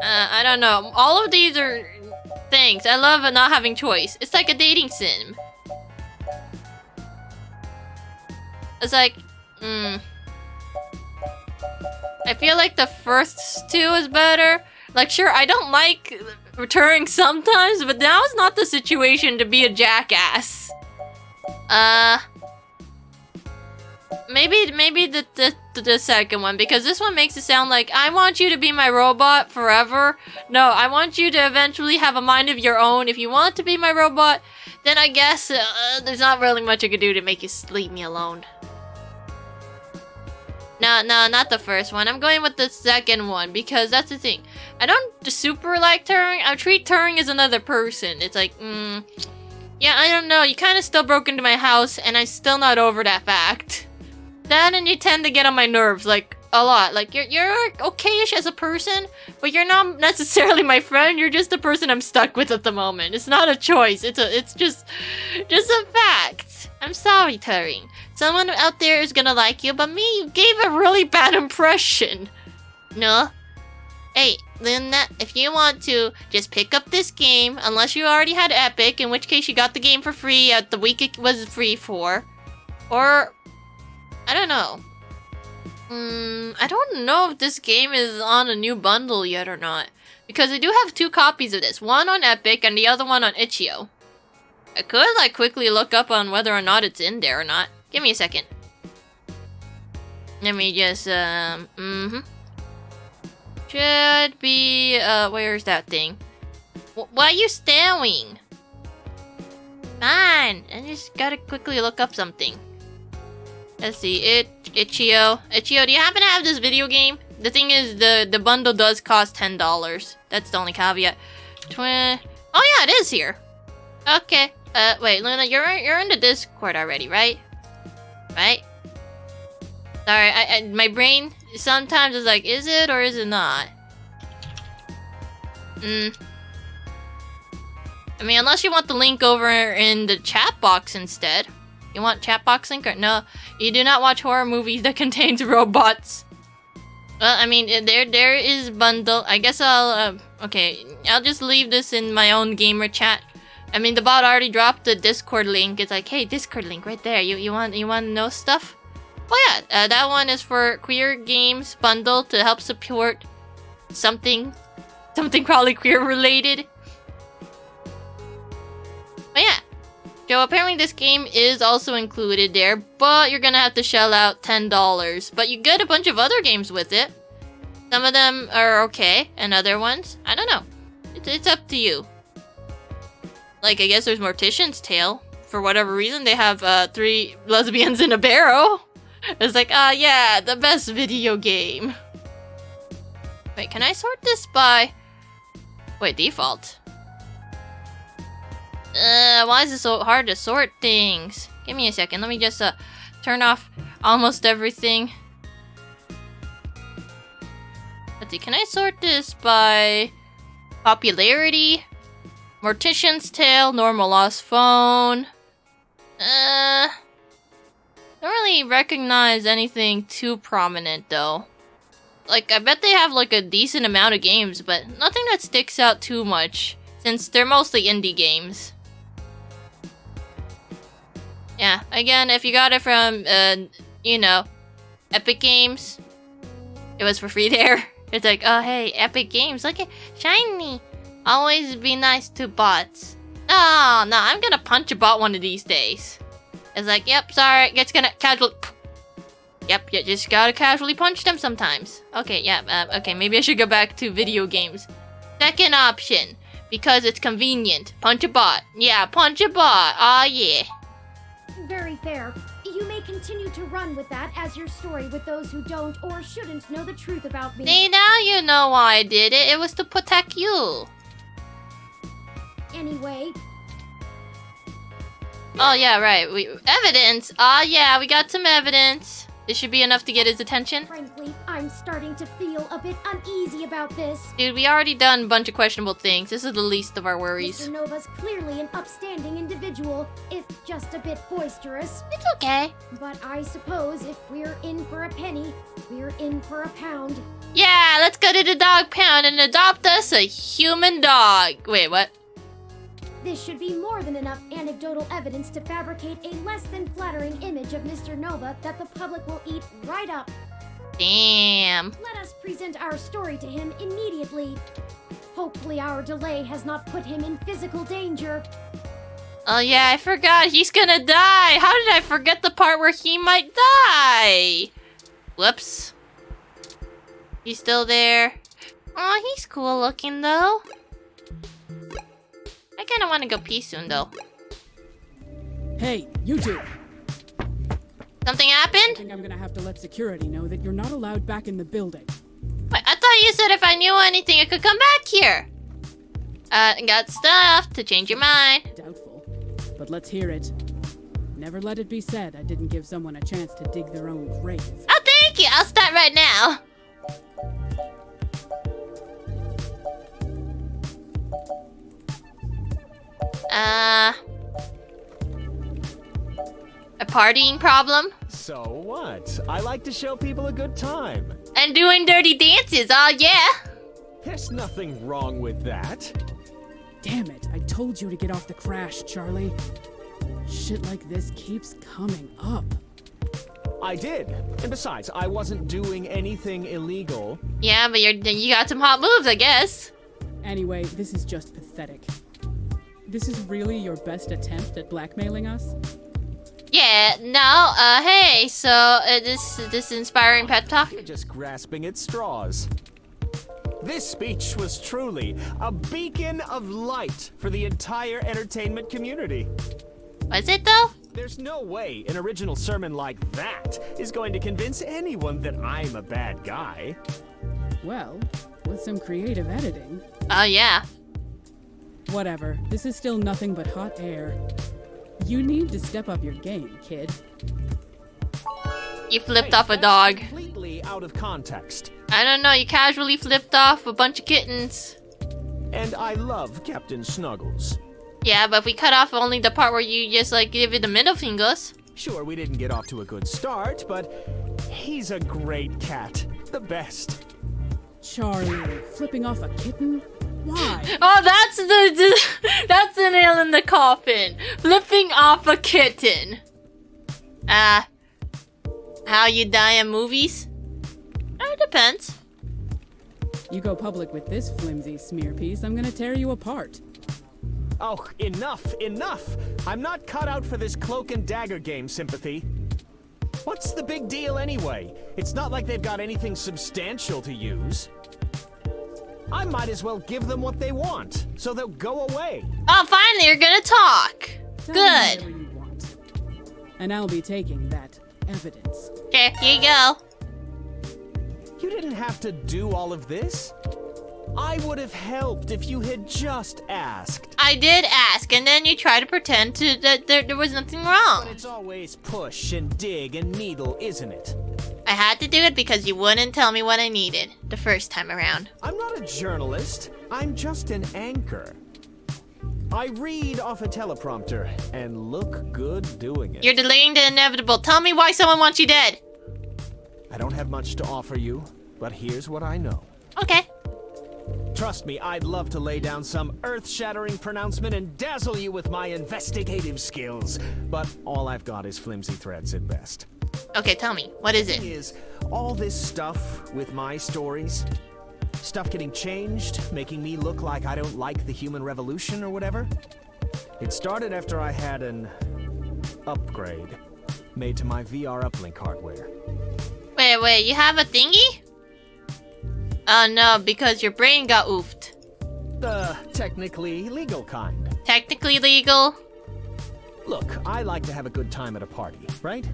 I don't know. All of these are things. I love not having choice. It's like a dating sim. It's like, I feel like the first two is better. Like, sure, I don't like returning sometimes, but now is not the situation to be a jackass. Maybe the second one, because this one makes it sound like I want you to be my robot forever. No, I want you to eventually have a mind of your own. If you want to be my robot, then I guess there's not really much I could do to make you leave me alone. No, not the first one. I'm going with the second one, because that's the thing. I don't super like Turing. I treat Turing as another person. It's like, yeah, I don't know. You kind of still broke into my house, and I'm still not over that fact. That, and you tend to get on my nerves, like, a lot. Like, you're okay-ish as a person, but you're not necessarily my friend. You're just the person I'm stuck with at the moment. It's not a choice. It's just a fact. I'm sorry, Turing. Someone out there is gonna like you, but me, you gave a really bad impression. No? Hey, Luna, if you want to, just pick up this game, unless you already had Epic, in which case you got the game for free at the week it was free for. Or, I don't know. I don't know if this game is on a new bundle yet or not. Because I do have 2 copies of this. One on Epic and the other one on itch.io. I could, like, quickly look up on whether or not it's in there or not. Give me a second. Let me just, Should be, where's that thing? Why are you staring? Fine, I just gotta quickly look up something. Let's see, itch.io. itch.io, do you happen to have this video game? The thing is, the bundle does cost $10. That's the only caveat. Oh yeah, it is here. Okay. Wait, Luna, you're in the Discord already, right? Right? Sorry, my brain sometimes is like, is it or is it not? I mean, unless you want the link over in the chat box instead. You want chat box link or no? You do not watch horror movies that contains robots. Well, I mean, there is bundle. I guess I'll okay. I'll just leave this in my own gamer chat. I mean, the bot already dropped the Discord link. It's like, hey, Discord link right there. You want to know stuff? Oh yeah, that one is for queer games bundle to help support something probably queer related. Oh yeah. So apparently this game is also included there, but you're gonna have to shell out $10. But you get a bunch of other games with it. Some of them are okay, and other ones, I don't know. It's up to you. Like, I guess there's Mortician's Tale. For whatever reason, they have 3 lesbians in a barrel. It's like, yeah, the best video game. Wait, can I sort this by... Wait, default. Why is it so hard to sort things? Give me a second. Let me just turn off almost everything. Let's see, can I sort this by popularity? Mortician's Tale, normal lost phone. Don't really recognize anything too prominent though. Like, I bet they have like a decent amount of games, but nothing that sticks out too much, since they're mostly indie games. Yeah, again, if you got it from, you know, Epic Games, it was for free there. It's like, oh hey, Epic Games, look at shiny. Always be nice to bots. No, I'm gonna punch a bot one of these days. It's like, yep, sorry, it's gonna casual. Yep, you just gotta casually punch them sometimes. Okay, yeah, okay, maybe I should go back to video games. Second option, because it's convenient. Punch a bot. Yeah, punch a bot. Aw, yeah. Very fair. You may continue to run with that as your story with those who don't or shouldn't know the truth about me. See, now you know why I did it. It was to protect you. Anyway. Oh, yeah, right. Evidence. Ah, yeah, we got some evidence. This should be enough to get his attention. Frankly, I'm starting to feel a bit uneasy about this. Dude, we already done a bunch of questionable things. This is the least of our worries. Mr. Nova's clearly an upstanding individual, if just a bit boisterous. It's okay. But I suppose if we're in for a penny, we're in for a pound. Yeah, let's go to the dog pound and adopt us a human dog. Wait, what? This should be more than enough anecdotal evidence to fabricate a less than flattering image of Mr. Nova that the public will eat right up. Damn. Let us present our story to him immediately. Hopefully our delay has not put him in physical danger. Oh yeah, I forgot. He's gonna die. How did I forget the part where he might die? Whoops. He's still there. Aw, he's cool looking though. I kinda wanna go pee soon though. Hey, you two! Something happened? I think I'm gonna have to let security know that you're not allowed back in the building. Wait, I thought you said if I knew anything I could come back here. Got stuff to change your mind. Doubtful. But let's hear it. Never let it be said I didn't give someone a chance to dig their own grave. Oh, thank you. I'll start right now. A partying problem? So what? I like to show people a good time. And doing dirty dances, oh yeah. There's nothing wrong with that. Damn it, I told you to get off the crash, Charlie. Shit like this keeps coming up. I did. And besides, I wasn't doing anything illegal. Yeah, but you got some hot moves, I guess. Anyway, this is just pathetic. This is really your best attempt at blackmailing us? Yeah, no, hey, so, this inspiring pep talk? You're just grasping at straws. This speech was truly a beacon of light for the entire entertainment community. Was it though? There's no way an original sermon like that is going to convince anyone that I'm a bad guy. Well, with some creative editing. Oh, yeah. Whatever, this is still nothing but hot air. You need to step up your game, kid. You flipped off a dog. Completely out of context. I don't know, you casually flipped off a bunch of kittens. And I love Captain Snuggles. Yeah, but if we cut off only the part where you just like give it the middle fingers. Sure, we didn't get off to a good start, but he's a great cat. The best. Charlie, flipping off a kitten? Why? Oh, that's the nail in the coffin. Flipping off a kitten. How you die in movies? It depends. You go public with this flimsy smear piece, I'm gonna tear you apart. Oh, enough, enough! I'm not cut out for this cloak and dagger game, Sympathy. What's the big deal anyway? It's not like they've got anything substantial to use. I might as well give them what they want, so they'll go away. Oh, finally, you're gonna talk. Tell Good. me whatever you want. And I'll be taking that evidence. Okay, here you go. You didn't have to do all of this. I would have helped if you had just asked. I did ask, and then you try to pretend that there was nothing wrong. But it's always push and dig and needle, isn't it? I had to do it because you wouldn't tell me what I needed the first time around. I'm not a journalist. I'm just an anchor. I read off a teleprompter and look good doing it. You're delaying the inevitable. Tell me why someone wants you dead. I don't have much to offer you, but here's what I know. Okay. Trust me, I'd love to lay down some earth-shattering pronouncement and dazzle you with my investigative skills, but all I've got is flimsy threads at best. Okay, tell me. What is it? Is all this stuff with my stories, stuff getting changed, making me look like I don't like the human revolution or whatever. It started after I had an upgrade made to my VR uplink hardware. Wait, you have a thingy? Oh no, because your brain got oofed. The technically legal kind. Technically legal? Look, I like to have a good time at a party, right?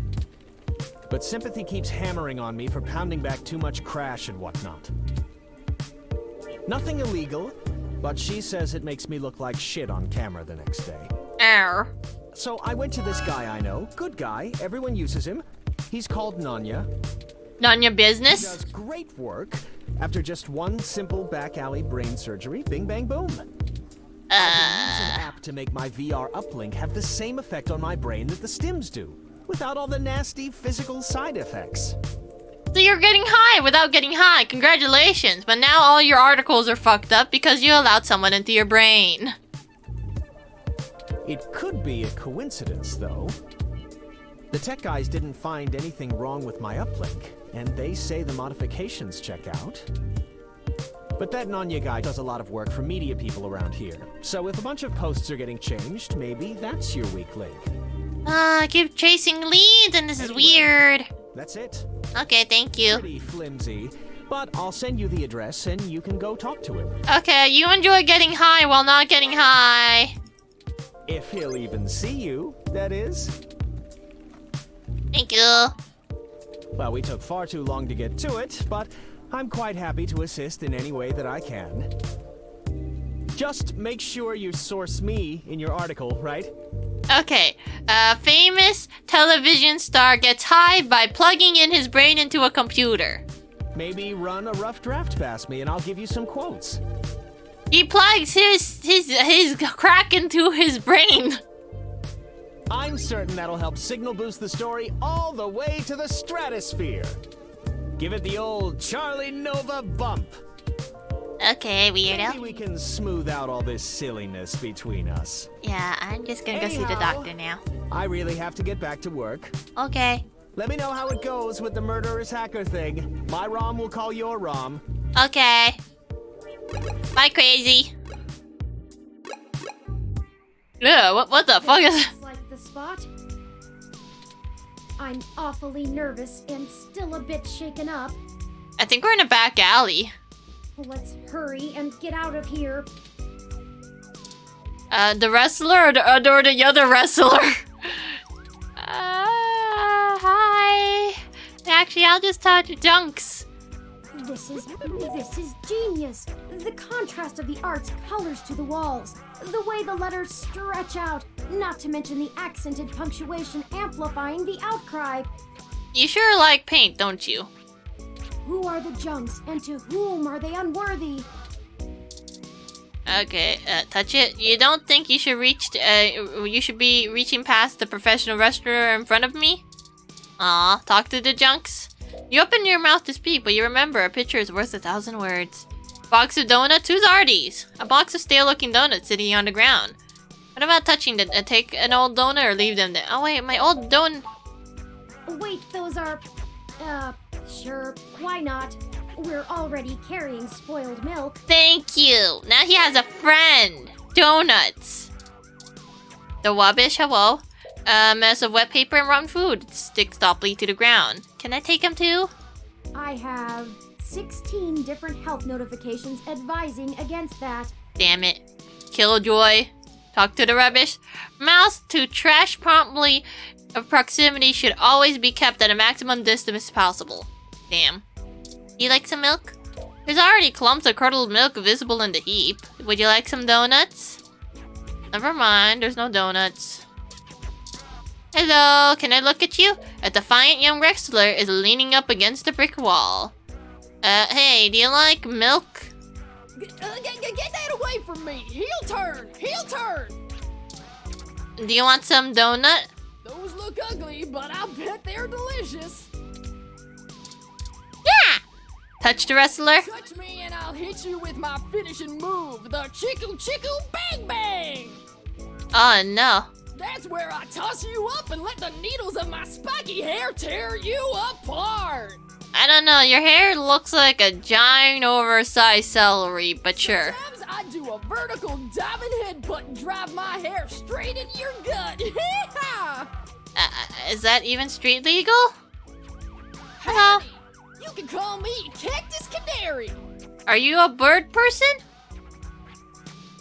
But Sympathy keeps hammering on me for pounding back too much crash and whatnot. Nothing illegal, but she says it makes me look like shit on camera the next day. Ow. So I went to this guy I know, good guy, everyone uses him. He's called Nanya. None your business? He does great work. After just one simple back alley brain surgery, bing bang boom. I can use an app to make my VR uplink have the same effect on my brain that the stims do, without all the nasty physical side effects. So you're getting high without getting high. Congratulations. But now all your articles are fucked up because you allowed someone into your brain. It could be a coincidence, though. The tech guys didn't find anything wrong with my uplink, and they say the modifications check out. But that Nanya guy does a lot of work for media people around here. So if a bunch of posts are getting changed, maybe that's your weak link. I keep chasing leads and this is weird. That's it. Okay, thank you. Pretty flimsy, but I'll send you the address and you can go talk to him. Okay, you enjoy getting high while not getting high. If he'll even see you, that is. Thank you. Well, we took far too long to get to it, but I'm quite happy to assist in any way that I can. Just make sure you source me in your article, right? Okay, a famous television star gets high by plugging in his brain into a computer. Maybe run a rough draft past me and I'll give you some quotes. He plugs his crack into his brain. I'm certain that'll help signal boost the story all the way to the stratosphere. Give it the old Charlie Nova bump. Okay, weirdo. Maybe we can smooth out all this silliness between us. Yeah, I'm just gonna go see the doctor now. I really have to get back to work. Okay. Let me know how it goes with the murderous hacker thing. My ROM will call your ROM. Okay. Bye, crazy. Yeah, what the fuck is... Like the spot? I'm awfully nervous and still a bit shaken up. I think we're in a back alley. Let's hurry and get out of here. The wrestler or the other wrestler? Hi. Actually, I'll just talk to Junks. This is genius. The contrast of the art's colors to the walls. The way the letters stretch out. Not to mention the accented punctuation amplifying the outcry. You sure like paint, don't you? Who are the Junks, and to whom are they unworthy? Okay, touch it. You don't think you should you should be reaching past the professional wrestler in front of me? Aw, talk to the Junks. You open your mouth to speak, but you remember a picture is worth 1,000 words. Box of donuts? Whose are these? A box of stale-looking donuts sitting on the ground. What about touching them? Take an old donut or leave them there? Oh wait, my old donut... Wait, those are... sure, why not? We're already carrying spoiled milk. Thank you! Now he has a friend! Donuts! The Wabish, hello. A mess of wet paper and rotten food. Stick softly to the ground. Can I take him too? I have 16 different health notifications advising against that. Damn it. Killjoy. Talk to the rubbish. Mouse to trash promptly of proximity should always be kept at a maximum distance possible. Damn. You like some milk? There's already clumps of curdled milk visible in the heap. Would you like some donuts? Never mind, there's no donuts. Hello, can I look at you? A defiant young wrestler is leaning up against the brick wall. Hey, do you like milk? Get that away from me! Heel turn! Heel turn! Do you want some donut? Those look ugly, but I'll bet they're delicious. Yeah! Touch the wrestler. Touch me and I'll hit you with my finishing move, the Chiku Chiku Bang Bang! Oh no. That's where I toss you up and let the needles of my spiky hair tear you apart! I don't know, your hair looks like a giant oversized celery, but sure. Sometimes I do a vertical diving headbutt and drive my hair straight in your gut. Is that even street legal? Hello. You can call me Cactus Canary. Are you a bird person?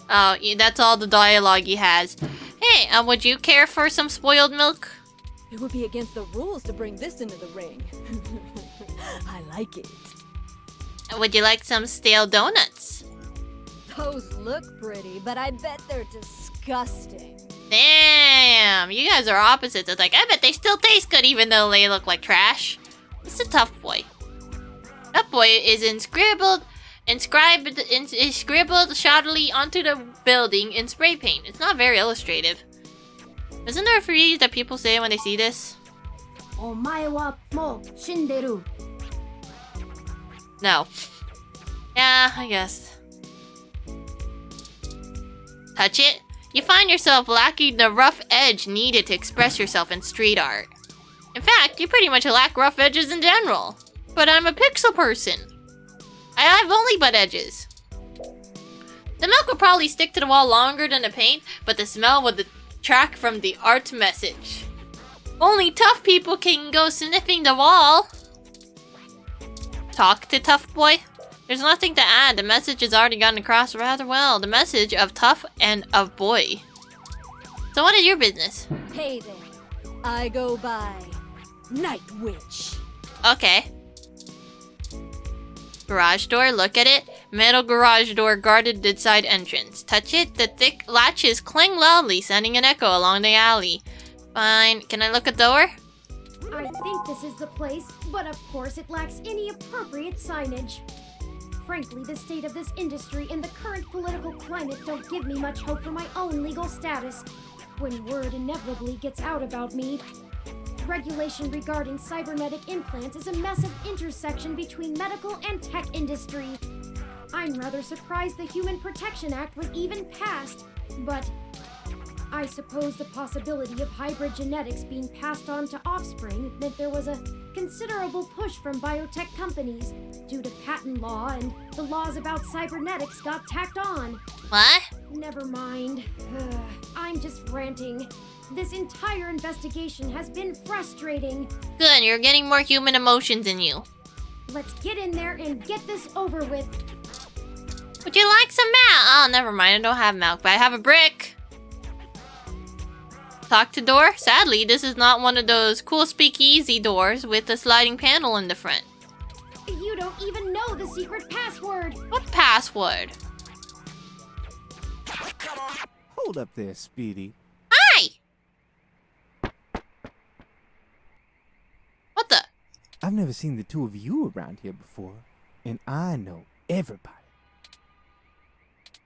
Oh, that's all the dialogue he has. Hey, would you care for some spoiled milk? It would be against the rules to bring this into the ring. I like it. Would you like some stale donuts? Those look pretty, but I bet they're disgusting. Damn, you guys are opposites. It's like, I bet they still taste good even though they look like trash. It's a tough boy. That boy is scribbled shoddily onto the building in spray paint. It's not very illustrative. Isn't there a phrase that people say when they see this? Omae wa mo shinderu. No. Yeah, I guess. Touch it? You find yourself lacking the rough edge needed to express yourself in street art. In fact, you pretty much lack rough edges in general. But I'm a pixel person. I have only butt edges. The milk will probably stick to the wall longer than the paint, but the smell would detract from the art message. Only tough people can go sniffing the wall. Talk to tough boy. There's nothing to add. The message has already gotten across rather well. The message of tough and of boy. So what is your business? Hey there. I go by Night Witch. Okay. Garage door, look at it. Metal garage door guarded the side entrance. Touch it, the thick latches clang loudly, sending an echo along the alley. Fine, can I look at the door? I think this is the place, but of course it lacks any appropriate signage. Frankly, the state of this industry and the current political climate don't give me much hope for my own legal status. When word inevitably gets out about me, regulation regarding cybernetic implants is a massive intersection between medical and tech industry. I'm rather surprised the Human Protection Act was even passed, but I suppose the possibility of hybrid genetics being passed on to offspring meant there was a considerable push from biotech companies due to patent law, and the laws about cybernetics got tacked on. What? Never mind. I'm just ranting. This entire investigation has been frustrating. Good, you're getting more human emotions in you. Let's get in there and get this over with. Would you like some milk? Oh, never mind, I don't have milk, but I have a brick. Talk to door? Sadly, this is not one of those cool speakeasy doors with a sliding panel in the front. You don't even know the secret password. What password? Hold up there, Speedy. Hi! What the? I've never seen the two of you around here before, and I know everybody.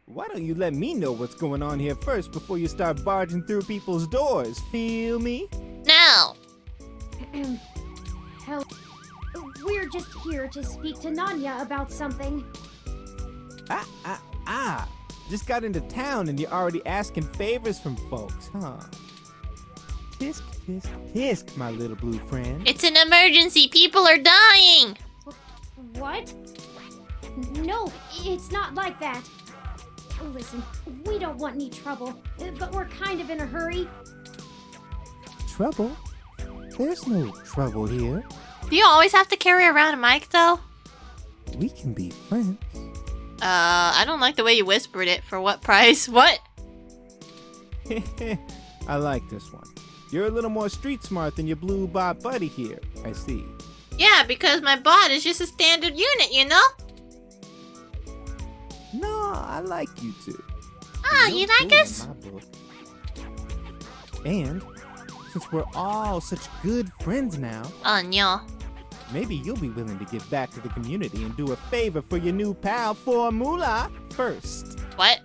Why don't you let me know what's going on here first before you start barging through people's doors? Feel me? No. Hell, we're just here to speak to Nanya about something. Just got into town and you're already asking favors from folks, huh? Tisk, tisk, tisk, my little blue friend. It's an emergency. People are dying. What? No, it's not like that. Listen, we don't want any trouble, but we're kind of in a hurry. Trouble? There's no trouble here. Do you always have to carry around a mic, though? We can be friends. I don't like the way you whispered it. For what price? What? I like this one. You're a little more street smart than your blue bot buddy here, I see. Yeah, because my bot is just a standard unit, you know? No, I like you two. Oh, you like us? And since we're all such good friends now, oh no, maybe you'll be willing to give back to the community and do a favor for your new pal Formula first. What?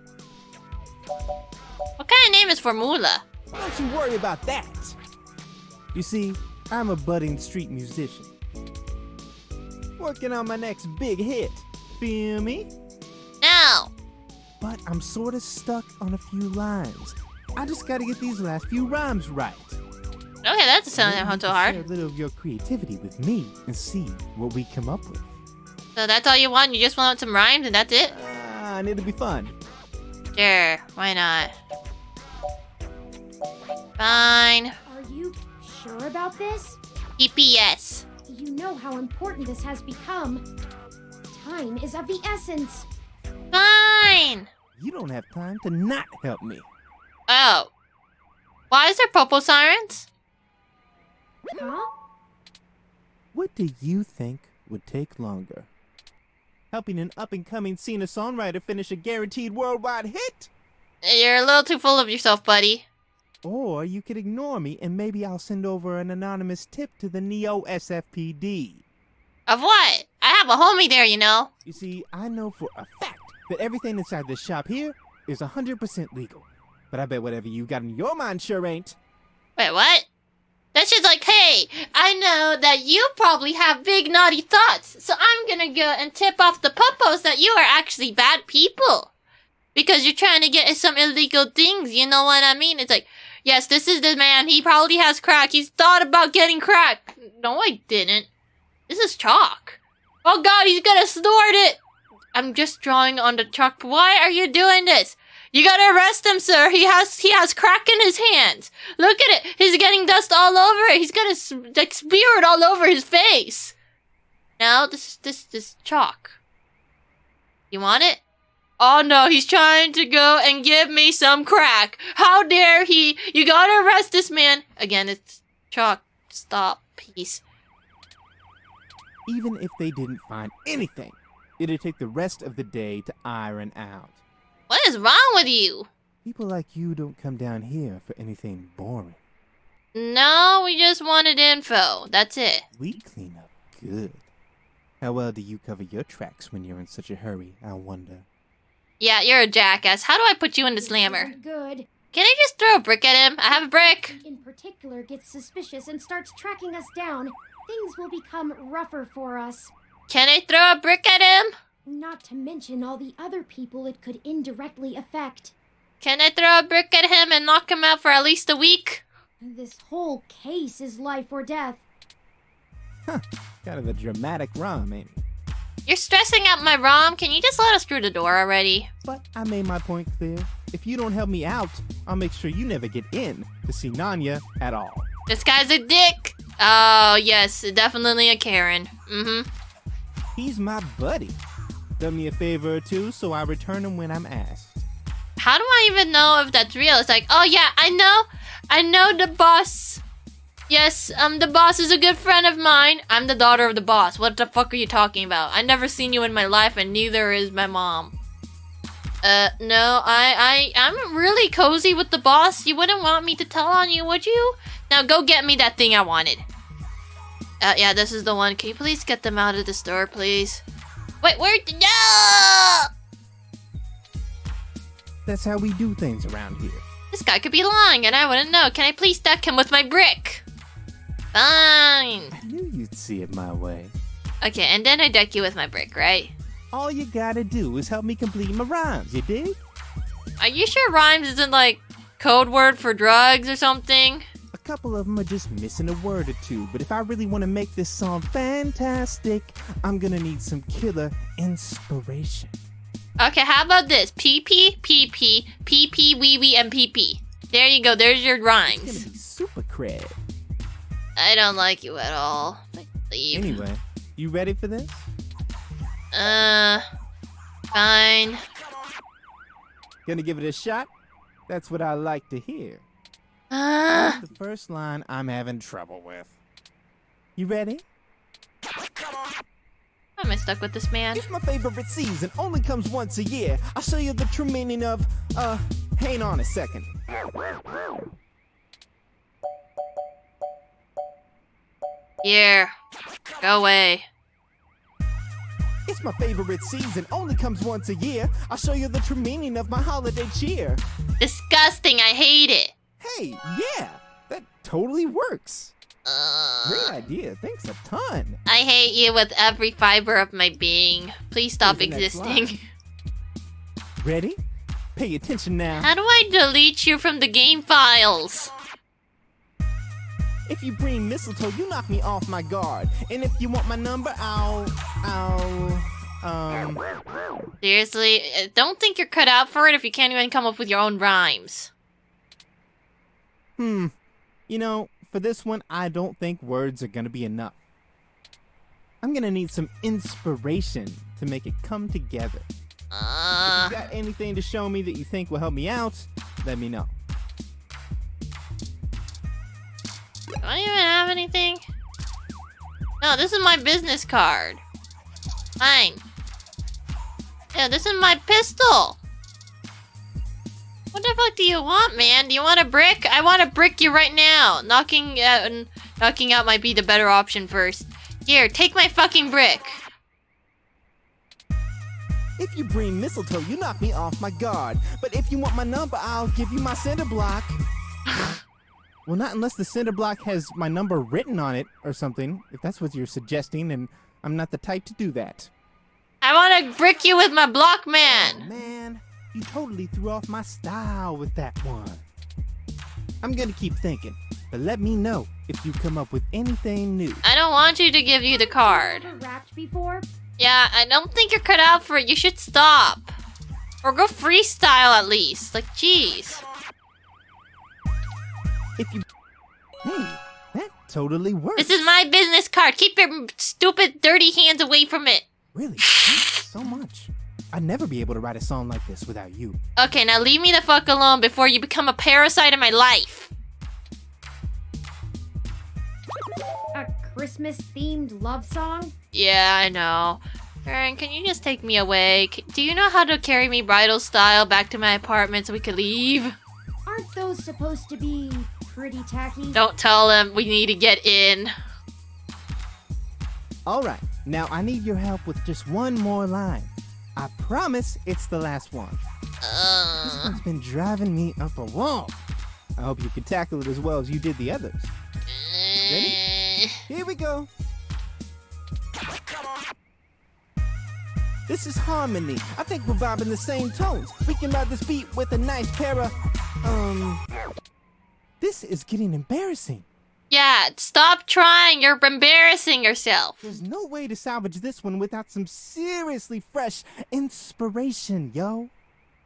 What kind of name is Formula? Don't you worry about that. You see, I'm a budding street musician, working on my next big hit. Feel me? No. But I'm sort of stuck on a few lines. I just gotta get these last few rhymes right. Okay, that doesn't sound too hard. Share a little of your creativity with me and see what we come up with. So that's all you want? You just want some rhymes and that's it? And it'll be fun. Sure, why not? Fine. Are you sure about this? EPS. You know how important this has become. Time is of the essence. Fine. You don't have time to not help me. Oh. Why is there popo sirens? Huh? What do you think would take longer? Helping an up-and-coming singer-songwriter finish a guaranteed worldwide hit? You're a little too full of yourself, buddy. Or you could ignore me and maybe I'll send over an anonymous tip to the Neo-SFPD. Of what? I have a homie there, you know. You see, I know for a fact that everything inside this shop here is 100% legal. But I bet whatever you got in your mind sure ain't. Wait, what? That's just like, hey, I know that you probably have big naughty thoughts, so I'm gonna go and tip off the popos that you are actually bad people. Because you're trying to get some illegal things, you know what I mean? It's like, Yes, this is the man. He probably has crack. He's thought about getting crack. No, I didn't. This is chalk. Oh god, he's gonna snort it! I'm just drawing on the chalk. Why are you doing this? You gotta arrest him, sir. He has crack in his hands. Look at it. He's getting dust all over it. He's gonna like spear it all over his face. Now this chalk. You want it? Oh no, he's trying to go and give me some crack. How dare he? You gotta arrest this man. Again, it's chalk. Stop, please. Even if they didn't find anything, it'd take the rest of the day to iron out. What is wrong with you? People like you don't come down here for anything boring. No, we just wanted info. That's it. We clean up good. How well do you cover your tracks when you're in such a hurry, I wonder? Yeah, you're a jackass. How do I put you in the slammer? Good. Can I just throw a brick at him? I have a brick. In particular gets suspicious and starts tracking us down, things will become rougher for us. Can I throw a brick at him? Not to mention all the other people it could indirectly affect. Can I throw a brick at him and knock him out for at least a week? This whole case is life or death. Huh, kind of a dramatic rhyme, ain't it? You're stressing out my ROM. Can you just let us through the door already? But I made my point clear. If you don't help me out, I'll make sure you never get in to see Nanya at all. This guy's a dick. Oh, yes, definitely a Karen. Mm-hmm. He's my buddy. Done me a favor or two, so I return him when I'm asked. How do I even know if that's real? It's like, oh yeah, I know the boss. Yes, the boss is a good friend of mine. I'm the daughter of the boss. What the fuck are you talking about? I never seen you in my life, and neither is my mom. No, I'm really cozy with the boss. You wouldn't want me to tell on you, would you? Now go get me that thing I wanted. Yeah, this is the one. Can you please get them out of the store, please? Wait, where? No! That's how we do things around here. This guy could be lying, and I wouldn't know. Can I please deck him with my brick? Fine. I knew you'd see it my way. Okay, and then I deck you with my brick, right? All you gotta do is help me complete my rhymes, you dig? Are you sure rhymes isn't like code word for drugs or something? A couple of them are just missing a word or two, but if I really want to make this song fantastic, I'm gonna need some killer inspiration. Okay, how about this? PP, PP, PP, wee wee, and PP. There you go, there's your rhymes. It's gonna be super cred. I don't like you at all. Leave. Anyway, you ready for this? Fine. Gonna give it a shot? That's what I like to hear. That's the first line I'm having trouble with. You ready? Why am I stuck with this man? It's my favorite season, only comes once a year. I'll show you the true meaning of, hang on a second. Here, go away. It's my favorite season, only comes once a year. I'll show you the true meaning of my holiday cheer. Disgusting, I hate it. Hey, yeah, that totally works. Great idea, thanks a ton. I hate you with every fiber of my being. Please stop existing. Ready? Pay attention now. How do I delete you from the game files? If you bring mistletoe, you knock me off my guard. And if you want my number, Seriously, don't think you're cut out for it if you can't even come up with your own rhymes. You know, for this one, I don't think words are gonna be enough. I'm gonna need some inspiration to make it come together. If you got anything to show me that you think will help me out, let me know. Do I even have anything? No, this is my business card. Fine. Yeah, this is my pistol. What the fuck do you want, man? Do you want a brick? I want to brick you right now. Knocking out might be the better option first. Here, take my fucking brick. If you bring mistletoe, you knock me off my guard. But if you want my number, I'll give you my cinder block. Well, not unless the cinder block has my number written on it or something. If that's what you're suggesting, and I'm not the type to do that. I want to brick you with my block, man. Oh, man, you totally threw off my style with that one. I'm gonna keep thinking, but let me know if you come up with anything new. I don't want you to give you the card. Ever rapped before? Yeah, I don't think you're cut out for it. You should stop. Or go freestyle at least. Like, jeez. If you... Hey, that totally works. This is my business card. Keep your stupid, dirty hands away from it. Really? Thanks so much. I'd never be able to write a song like this without you. Okay, now leave me the fuck alone before you become a parasite in my life. A Christmas-themed love song? Yeah, I know. Aaron, can you just take me away? Do you know how to carry me bridal style back to my apartment so we could leave? Aren't those supposed to be pretty tacky? Don't tell them we need to get in. Alright, now I need your help with just one more line. I promise it's the last one. This one's been driving me up a wall. I hope you can tackle it as well as you did the others. Ready? Here we go. This is harmony. I think we're vibing the same tones. We can ride this beat with a nice pair of... This is getting embarrassing. Yeah, stop trying. You're embarrassing yourself. There's no way to salvage this one without some seriously fresh inspiration, yo.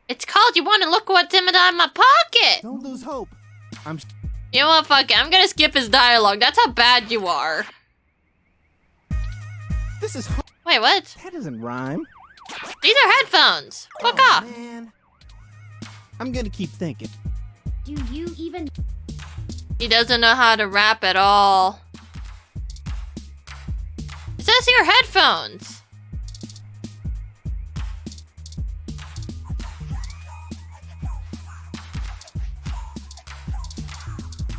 It's called You Want to Look What's in My Pocket. Don't lose hope. You know what, fuck it. I'm gonna skip his dialogue. That's how bad you are. This is... Wait, what? That doesn't rhyme. These are headphones. Fuck off. Man. I'm gonna keep thinking. Do you even... He doesn't know how to rap at all. It says here headphones.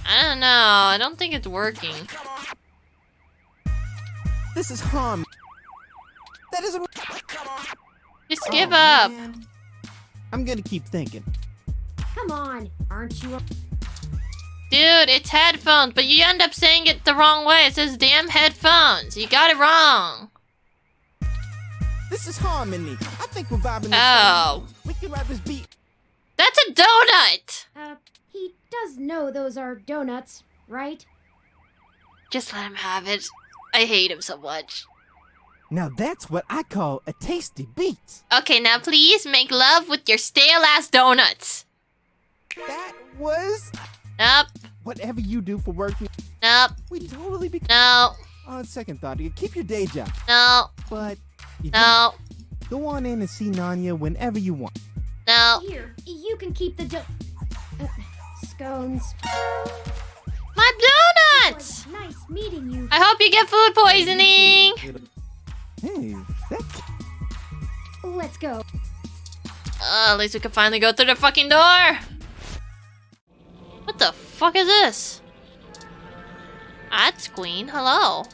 I don't know. I don't think it's working. This is harm. That isn't... Just give up. Man. I'm gonna keep thinking. Come on, aren't you a... Dude, it's headphones, but you end up saying it the wrong way. It says damn headphones. You got it wrong. This is harmony. I think we're vibing. Oh. We can ride this beat. That's a donut. He does know those are donuts, right? Just let him have it. I hate him so much. Now that's what I call a tasty beat. Okay, now please make love with your stale-ass donuts. That was... Nope. Whatever you do for work... Nope. We totally be... No. On second thought, you keep your day job. No. But... No. Go on in and see Nanya whenever you want. No. Here, you can keep the scones. My donuts! Nice meeting you. I hope you get food poisoning. Hey, that... Let's go. At least we can finally go through the fucking door. What the fuck is this? That's Queen. Hello.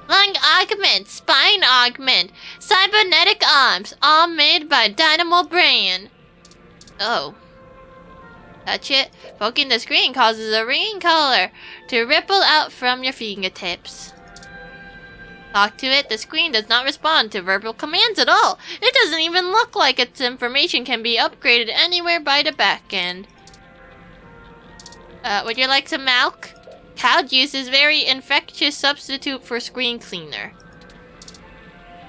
Lung augment, spine augment, cybernetic arms, all made by Dynamo Brain. Oh. Touch it. Poking the screen causes a ringing color to ripple out from your fingertips. Talk to it. The screen does not respond to verbal commands at all. It doesn't even look like its information can be upgraded anywhere by the backend. Would you like some milk? Cow juice is very infectious substitute for screen cleaner.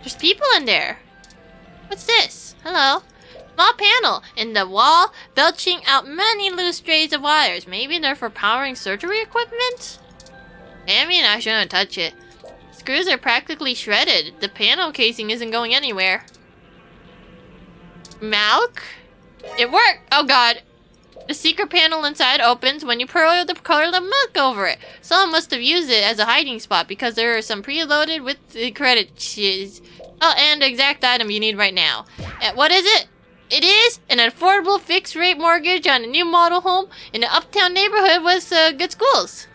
There's people in there. What's this? Hello? Small panel in the wall, belching out many loose strays of wires. Maybe they're for powering surgery equipment? I mean, I shouldn't touch it. Screws are practically shredded. The panel casing isn't going anywhere. Milk? It worked! Oh god. The secret panel inside opens when you pour the colored milk over it. Someone must have used it as a hiding spot because there are some preloaded with the credits. Oh, and the exact item you need right now. What is it? It is an affordable fixed-rate mortgage on a new model home in an uptown neighborhood with good schools.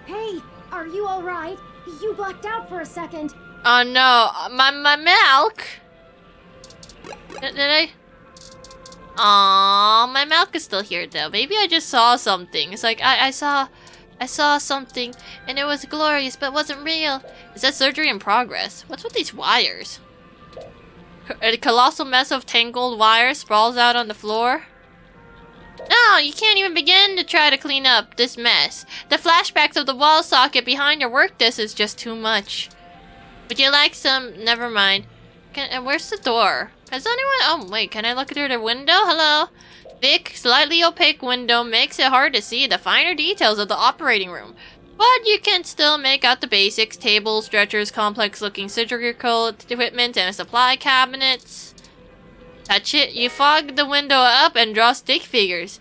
Hey, are you alright? You blacked out for a second. Oh no, my milk. Did I? Aww, my milk is still here though. Maybe I just saw something. It's like I saw something and it was glorious but wasn't real. It says surgery in progress. What's with these wires? A colossal mess of tangled wires sprawls out on the floor. No, No, you can't even begin to try to clean up this mess. The flashbacks of the wall socket behind your work desk is just too much. Would you like some? Never mind. Where's the door? Has anyone? Oh wait, can I look through the window? Hello. Thick, slightly opaque window makes it hard to see the finer details of the operating room. But you can still make out the basics. Tables, stretchers, complex-looking surgical equipment, and supply cabinets. Touch it, you fog the window up and draw stick figures.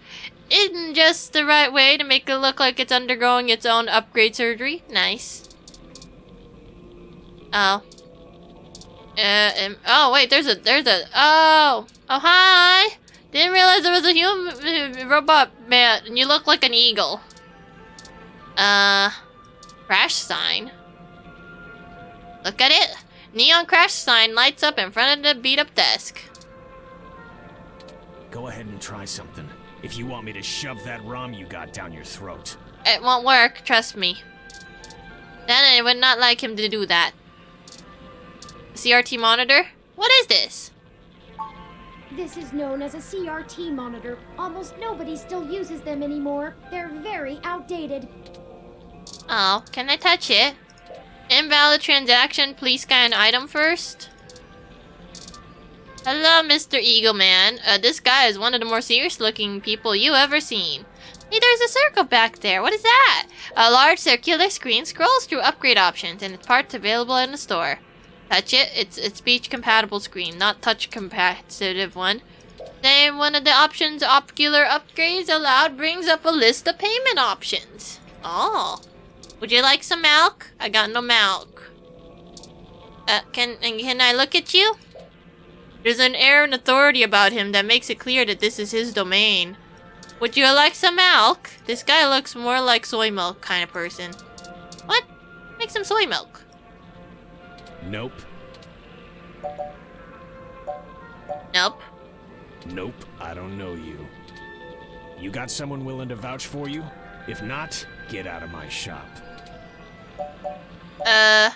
In just the right way to make it look like it's undergoing its own upgrade surgery. Nice. Oh. Oh wait, there's a, oh, hi! Didn't realize there was a human, robot man, and you look like an eagle. Crash sign. Look at it. Neon crash sign lights up in front of the beat-up desk. Go ahead and try something. If you want me to shove that ROM you got down your throat. It won't work, trust me. Then I would not like him to do that. CRT monitor? What is this? This is known as a CRT monitor. Almost nobody still uses them anymore. They're very outdated. Oh, can I touch it? Invalid transaction, please scan item first. Hello, Mr. Eagle Man. This guy is one of the more serious looking people you ever seen. Hey, there's a circle back there. What is that? A large circular screen scrolls through upgrade options and its parts available in the store. Touch it. It's a speech compatible screen, not touch competitive one. Then one of the options, ocular upgrades allowed, brings up a list of payment options. Oh. Would you like some milk? I got no milk. Can I look at you? There's an air and authority about him that makes it clear that this is his domain. Would you like some milk? This guy looks more like soy milk kind of person. What? Make some soy milk. Nope. Nope. Nope, I don't know you. You got someone willing to vouch for you? If not, get out of my shop. I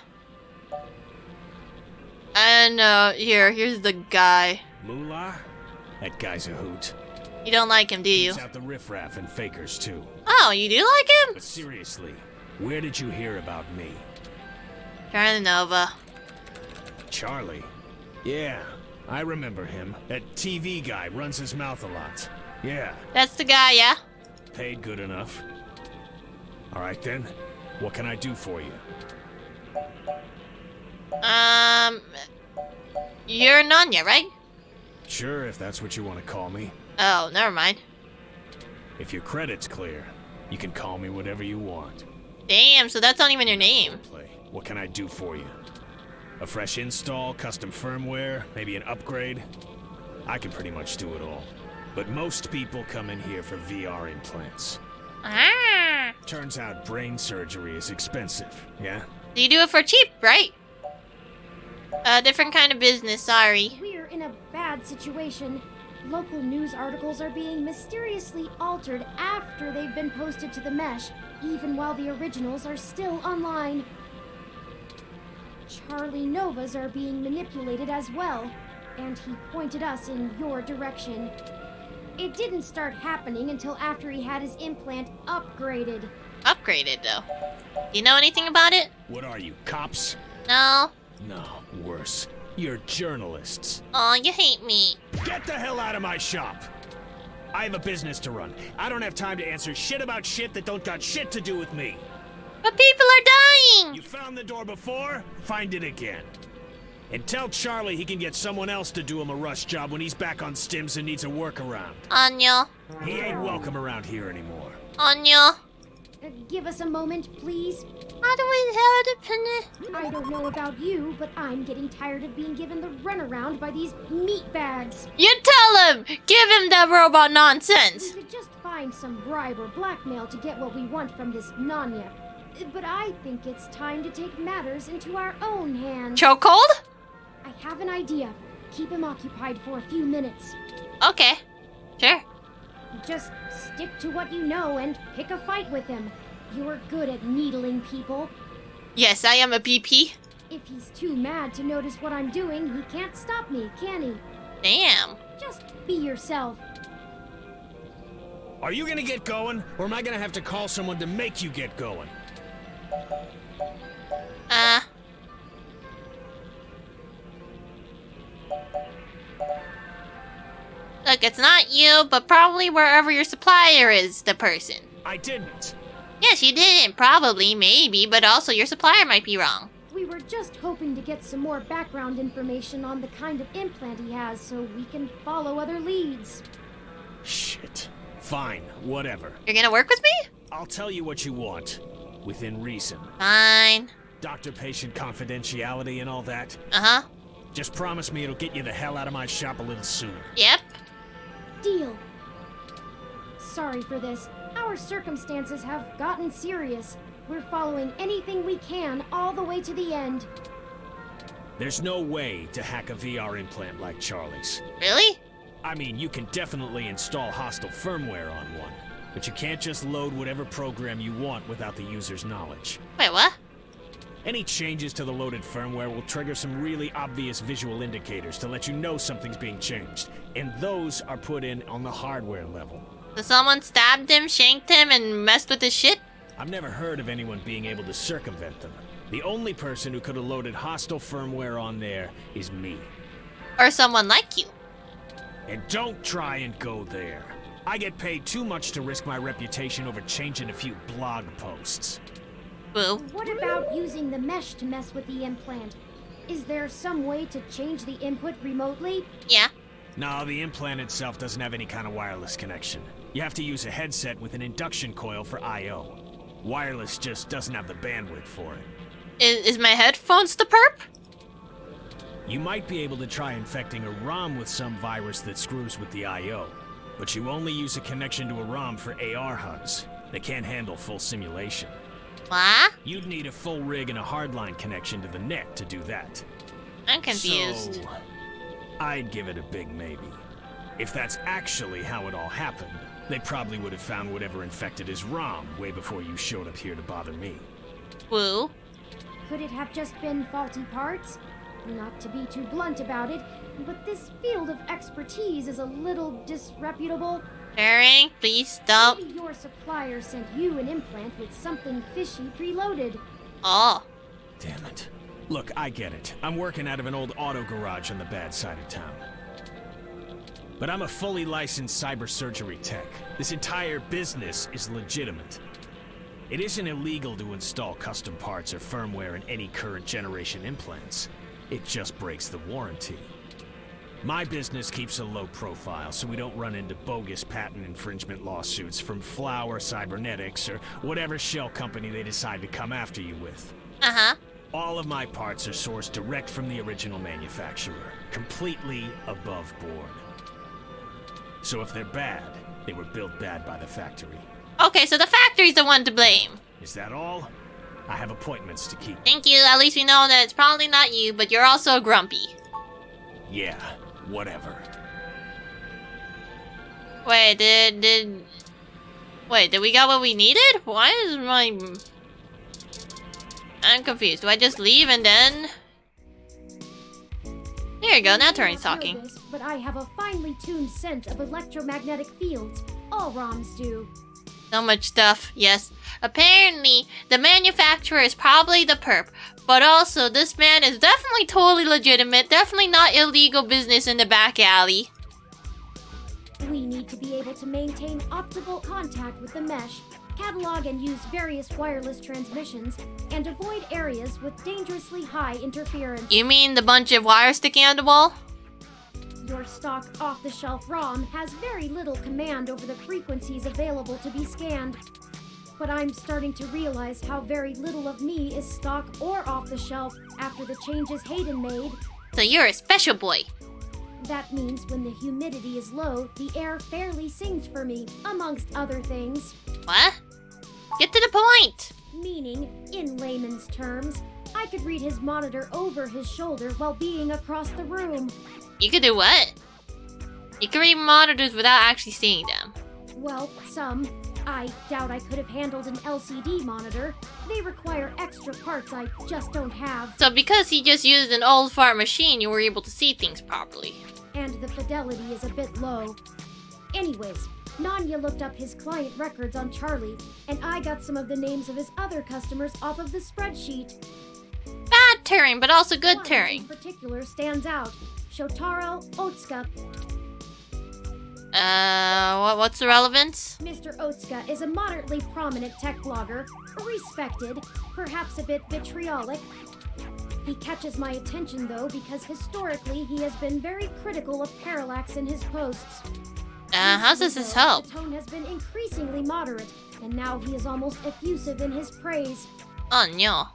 know. Here's the guy. Moolah? That guy's a hoot. You don't like him, do you? He's out the riffraff and fakers, too. Oh, you do like him? But seriously, where did you hear about me? Charlie Nova. Charlie? Yeah, I remember him. That TV guy runs his mouth a lot. Yeah. That's the guy, yeah? Paid good enough. Alright then, what can I do for you? You're Nanya, right? Sure, if that's what you want to call me. Oh, never mind. If your credit's clear, you can call me whatever you want. Damn, so that's not even your name. What can I do for you? A fresh install, custom firmware, maybe an upgrade? I can pretty much do it all. But most people come in here for VR implants. Ah. Turns out brain surgery is expensive, yeah? You do it for cheap, right? A different kind of business, sorry. We're in a bad situation. Local news articles are being mysteriously altered after they've been posted to the mesh, even while the originals are still online. Charlie Novas are being manipulated as well, and he pointed us in your direction. It didn't start happening until after he had his implant upgraded. Upgraded, though. Do you know anything about it? What are you, cops? No. No, worse. You're journalists. Aw, you hate me. Get the hell out of my shop! I have a business to run. I don't have time to answer shit about shit that don't got shit to do with me. But people are dying! You found the door before? Find it again. And tell Charlie he can get someone else to do him a rush job when he's back on stims and needs a workaround. Anya. He ain't welcome around here anymore. Anya. Give us a moment, please. How do we tell it? I don't know about you, but I'm getting tired of being given the runaround by these meat bags. You tell him! Give him that robot nonsense! We could just find some bribe or blackmail to get what we want from this Nanya. But I think it's time to take matters into our own hands. Chokehold? I have an idea. Keep him occupied for a few minutes. Okay. Sure. Just stick to what you know and pick a fight with him. You're good at needling people. Yes, I am a BP. If he's too mad to notice what I'm doing, he can't stop me, can he? Damn. Just be yourself. Are you gonna get going, or am I gonna have to call someone to make you get going? Look, it's not you, but probably wherever your supplier is the person. I didn't. Yes, you didn't. Probably, maybe, but also your supplier might be wrong. We were just hoping to get some more background information on the kind of implant he has so we can follow other leads. Shit. Fine, whatever. You're gonna work with me? I'll tell you what you want, within reason. Fine. Doctor-patient confidentiality and all that. Uh-huh. Just promise me it'll get you the hell out of my shop a little sooner. Yep. Deal. Sorry for this. Our circumstances have gotten serious. We're following anything we can all the way to the end. There's no way to hack a VR implant like Charlie's. Really? I mean, you can definitely install hostile firmware on one, but you can't just load whatever program you want without the user's knowledge. Wait, what? Any changes to the loaded firmware will trigger some really obvious visual indicators to let you know something's being changed, and those are put in on the hardware level. So someone stabbed him, shanked him, and messed with his shit? I've never heard of anyone being able to circumvent them. The only person who could have loaded hostile firmware on there is me. Or someone like you. And don't try and go there. I get paid too much to risk my reputation over changing a few blog posts. Boo. What about using the mesh to mess with the implant? Is there some way to change the input remotely? Yeah. No, the implant itself doesn't have any kind of wireless connection. You have to use a headset with an induction coil for I/O. Wireless just doesn't have the bandwidth for it. Is my headphones the perp? You might be able to try infecting a ROM with some virus that screws with the I/O, but you only use a connection to a ROM for AR HUDs. They can't handle full simulation. What? You'd need a full rig and a hardline connection to the net to do that. I'm confused. So, I'd give it a big maybe. If that's actually how it all happened, they probably would have found whatever infected his ROM way before you showed up here to bother me. Woo. Could it have just been faulty parts? Not to be too blunt about it, but this field of expertise is a little disreputable. Herring, please stop. Maybe your supplier sent you an implant with something fishy preloaded. Oh. Damn it. Look, I get it. I'm working out of an old auto garage on the bad side of town. But I'm a fully licensed cyber surgery tech. This entire business is legitimate. It isn't illegal to install custom parts or firmware in any current generation implants. It just breaks the warranty. My business keeps a low profile so we don't run into bogus patent infringement lawsuits from Flower Cybernetics or whatever shell company they decide to come after you with. Uh-huh. All of my parts are sourced direct from the original manufacturer, completely above board. So if they're bad, they were built bad by the factory. Okay, so the factory's the one to blame. Is that all? I have appointments to keep. Thank you. At least we know that it's probably not you, but you're also grumpy. Yeah, whatever. Wait, did we got what we needed? Why is my... I'm confused. Do I just leave and then... There you go, now Tony's talking. This, but I have a finely tuned sense of electromagnetic fields. All ROMs do. So much stuff, yes. Apparently, the manufacturer is probably the perp, but also this man is definitely totally legitimate, definitely not illegal business in the back alley. We need to be able to maintain optimal contact with the mesh, catalog and use various wireless transmissions, and avoid areas with dangerously high interference. You mean the bunch of wires sticking out the wall? Your stock off-the-shelf ROM has very little command over the frequencies available to be scanned. But I'm starting to realize how very little of me is stock or off-the-shelf after the changes Hayden made. So you're a special boy. That means when the humidity is low, the air fairly sings for me, amongst other things. What? Get to the point! Meaning, in layman's terms, I could read his monitor over his shoulder while being across the room. You could do what? You can read monitors without actually seeing them. Well, some. I doubt I could have handled an LCD monitor. They require extra parts I just don't have. So because he just used an old fart machine, you were able to see things properly. And the fidelity is a bit low. Anyways, Nanya looked up his client records on Charlie, and I got some of the names of his other customers off of the spreadsheet. Bad tearing, but also good One tearing. in particular stands out. Shotaro Otsuka. What's the relevance? Mr. Otsuka is a moderately prominent tech blogger, respected, perhaps a bit vitriolic. He catches my attention though because historically he has been very critical of Parallax in his posts. How does this help? The tone has been increasingly moderate, and now he is almost effusive in his praise. Oh no.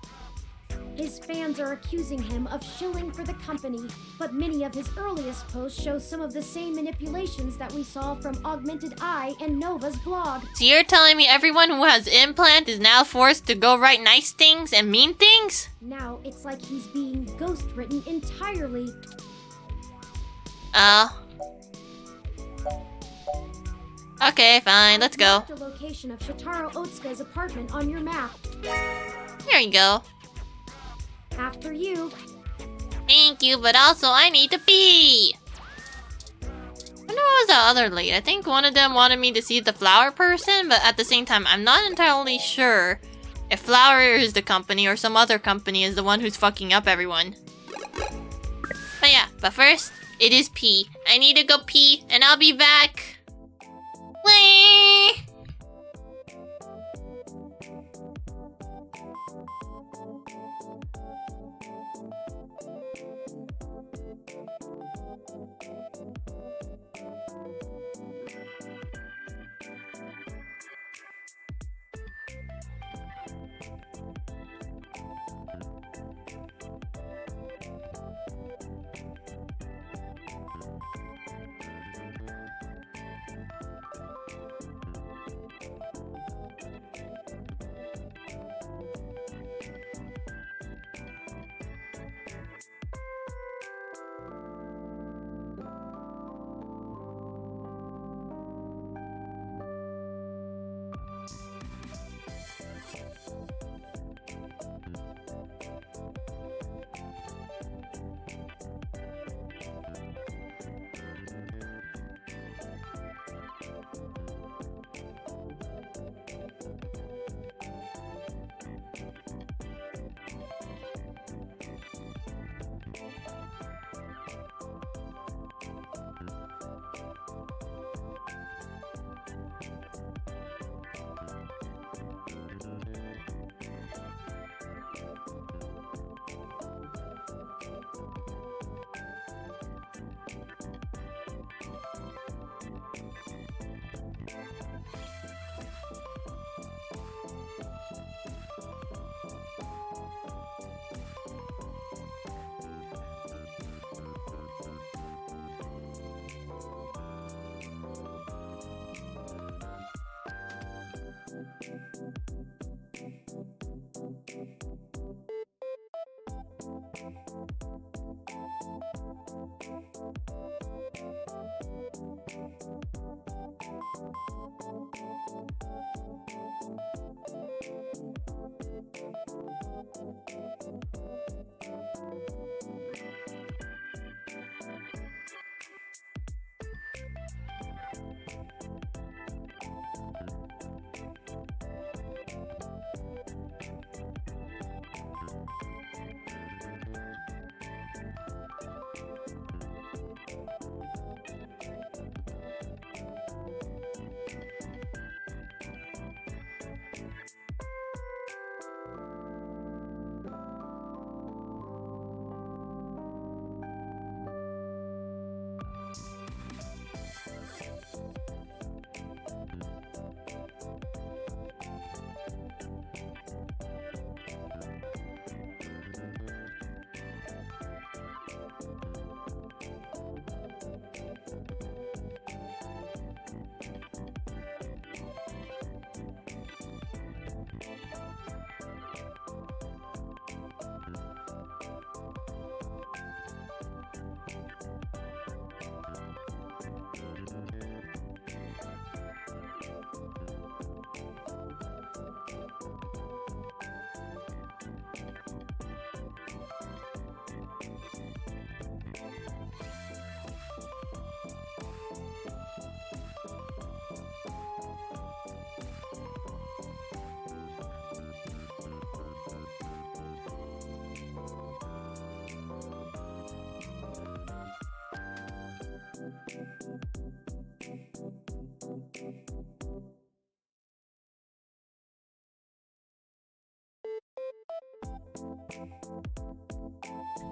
His fans are accusing him of shilling for the company, but many of his earliest posts show some of the same manipulations that we saw from Augmented Eye and Nova's blog. So you're telling me everyone who has implant is now forced to go write nice things and mean things? Now it's like he's being ghost-written entirely. Okay, fine, let's go. Mark the location of Shotaro Otsuka's apartment on your map. Here you go. After you. Thank you, but also I need to pee. I wonder what was that other lady. I think one of them wanted me to see the flower person, but at the same time, I'm not entirely sure if Flower is the company or some other company is the one who's fucking up everyone. But yeah, but first, it is pee. I need to go pee, and I'll be back. Whee!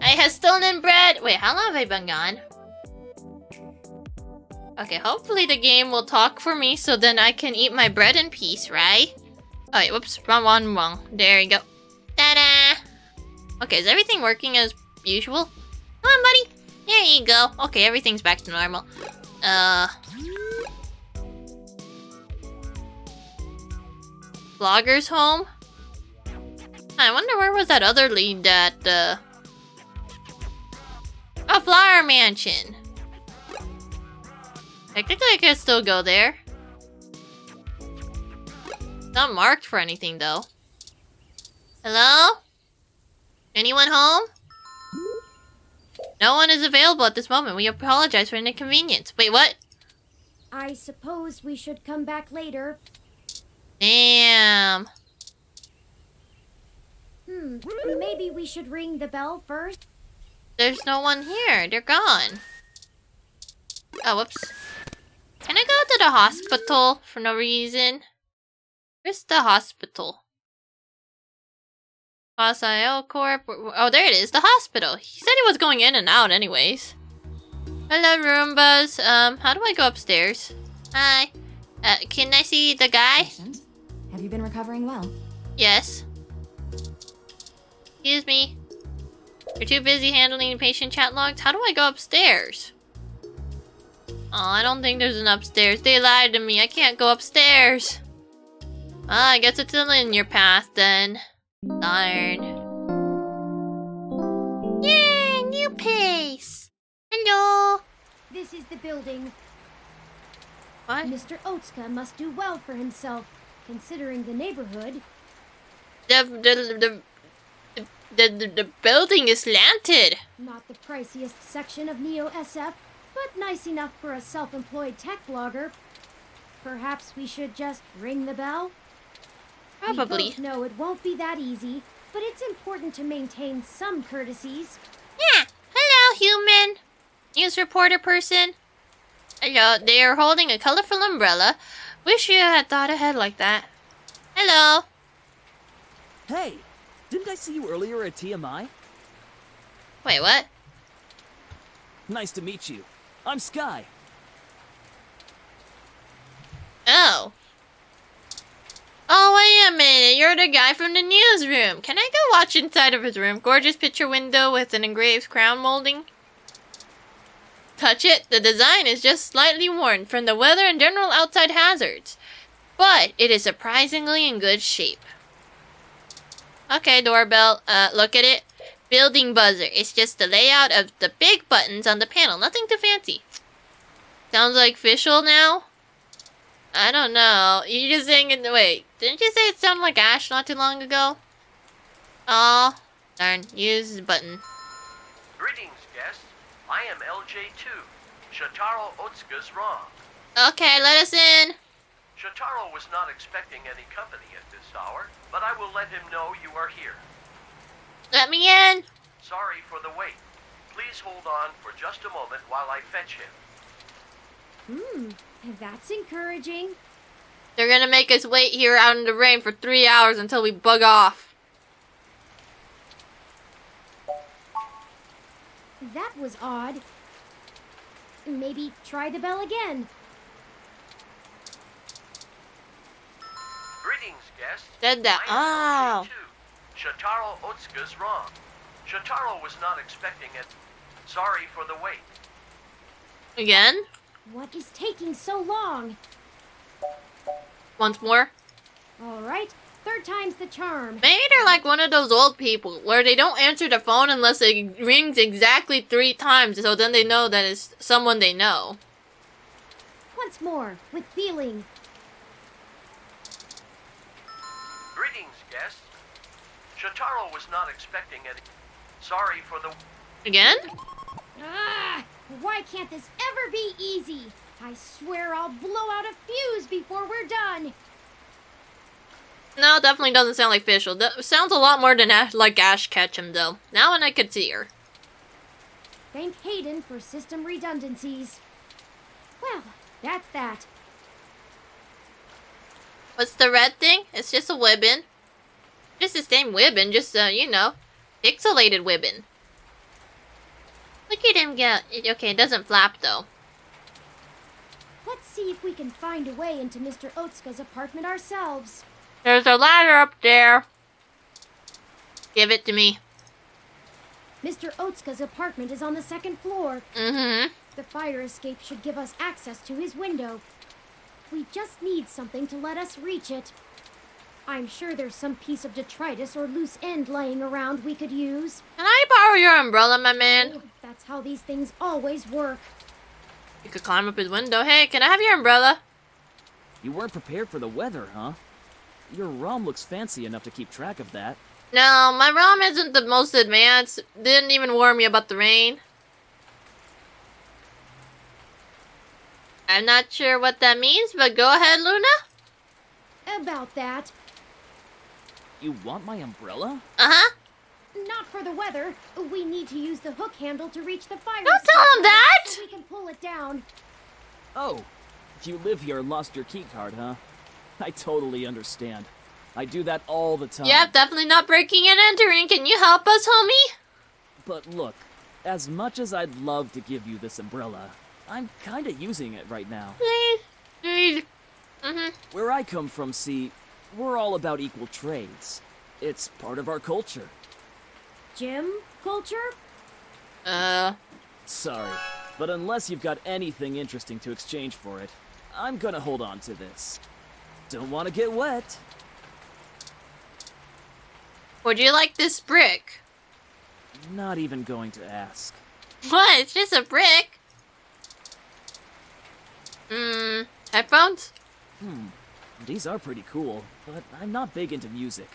I have stolen bread! Wait, how long have I been gone? Okay, hopefully the game will talk for me so then I can eat my bread in peace, right? Oh wait, whoops, wrong. There you go. Ta-da! Okay, is everything working as usual? Come on, buddy! There you go. Okay, everything's back to normal. Vlogger's home? I wonder where was that other lead that, Oh, Flower Mansion! Technically, I could still go there. Not marked for anything, though. Hello? Anyone home? No one is available at this moment. We apologize for an inconvenience. Wait, what? I suppose we should come back later. Damn. Maybe we should ring the bell first? There's no one here. They're gone. Oh, whoops. Can I go to the hospital for no reason? Where's the hospital? Fossil Corp. Oh, there it is. The hospital. He said he was going in and out anyways. Hello, Roombas. How do I go upstairs? Hi. Can I see the guy? Have you been recovering well? Yes. Excuse me. You're too busy handling patient chat logs? How do I go upstairs? Oh, I don't think there's an upstairs. They lied to me. I can't go upstairs. Ah, I guess it's still in your path then. Darn. Yay, new pace. Hello. This is the building. What? Mr. Otsuka must do well for himself, considering the neighborhood. The building is slanted. Not the priciest section of Neo SF, but nice enough for a self-employed tech blogger. Perhaps we should just ring the bell? Probably. We both know it won't be that easy, but it's important to maintain some courtesies. Yeah. Hello, human. News reporter person. Hello. They are holding a colorful umbrella. Wish you had thought ahead like that. Hello. Hey, didn't I see you earlier at TMI? Wait, what? Nice to meet you. I'm Sky. Oh. Oh, wait a minute. You're the guy from the newsroom. Can I go watch inside of his room? Gorgeous picture window with an engraved crown molding. Touch it. The design is just slightly worn from the weather and general outside hazards. But it is surprisingly in good shape. Okay, doorbell. Look at it. Building buzzer. It's just the layout of the big buttons on the panel. Nothing too fancy. Sounds like official now? I don't know. You just saying it. Wait, didn't you say it sounded like Ash not too long ago? Aw, darn. Use the button. Greetings, guests. I am LJ2. Shotaro Otsuka's wrong. Okay, let us in. Shotaro was not expecting any company at this hour, but I will let him know you are here. Let me in. Sorry for the wait. Please hold on for just a moment while I fetch him. That's encouraging. They're gonna make us wait here out in the rain for 3 hours until we bug off. That was odd. Maybe try the bell again. Greetings, guests. Said that. Oh. Shotaro Otsuka's wrong. Shotaro was not expecting it. Sorry for the wait. Again? What is taking so long? Once more. Alright, third time's the charm. Maybe they're like one of those old people where they don't answer the phone unless it rings exactly 3 times, so then they know that it's someone they know. Once more, with feeling. Greetings, guests. Shotaro was not expecting any. Sorry for the. Again? Ah! Why can't this ever be easy? I swear I'll blow out a fuse before we're done. No, it definitely doesn't sound like Fischl. That sounds a lot more than like Ash Ketchum, though. Now when I could see her. Thank Hayden for system redundancies. Well, that's that. What's the red thing? It's just a ribbon. Just the same ribbon, just, you know. Pixelated women. Look at him get. Okay, it doesn't flap though. Let's see if we can find a way into Mr. Otsuka's apartment ourselves. There's a ladder up there. Give it to me. Mr. Otsuka's apartment is on the 2nd floor. Mm-hmm. The fire escape should give us access to his window. We just need something to let us reach it. I'm sure there's some piece of detritus or loose end laying around we could use. Can I borrow your umbrella, my man? Oh, that's how these things always work. You could climb up his window. Hey, can I have your umbrella? You weren't prepared for the weather, huh? Your ROM looks fancy enough to keep track of that. No, my ROM isn't the most advanced. Didn't even warn me about the rain. I'm not sure what that means, but go ahead, Luna. About that. You want my umbrella? Uh-huh. Not for the weather. We need to use the hook handle to reach the fire. Don't tell him that! So we can pull it down. Oh, you live here and lost your key card, huh? I totally understand. I do that all the time. Yep, definitely not breaking and entering. Can you help us, homie? But look, as much as I'd love to give you this umbrella, I'm kinda using it right now. Please. Where I come from, see, we're all about equal trades. It's part of our culture. Gym culture? Sorry, but unless you've got anything interesting to exchange for it, I'm gonna hold on to this. Don't want to get wet. Would you like this brick? Not even going to ask. What? It's just a brick. Headphones? These are pretty cool, but I'm not big into music.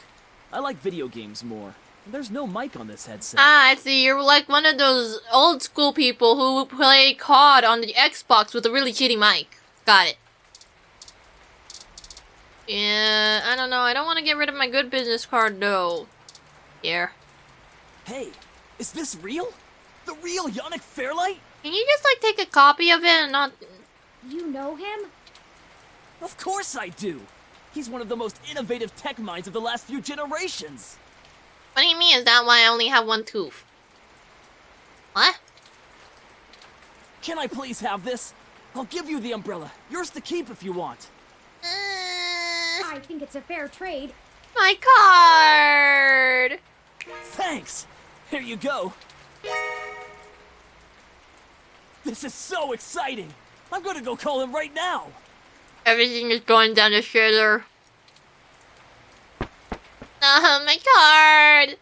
I like video games more. There's no mic on this headset. Ah, I see. You're like one of those old school people who play COD on the Xbox with a really shitty mic. Got it. Yeah, I don't know. I don't want to get rid of my good business card though. Here. Hey, is this real? The real Yannick Fairlight? Can you just like take a copy of it and not... You know him? Of course I do! He's one of the most innovative tech minds of the last few generations! What do you mean? Is that why I only have one tooth? What? Can I please have this? I'll give you the umbrella. Yours to keep if you want. I think it's a fair trade. My card! Thanks! Here you go. This is so exciting! I'm gonna go call him right now! Everything is going down the shitter. My card!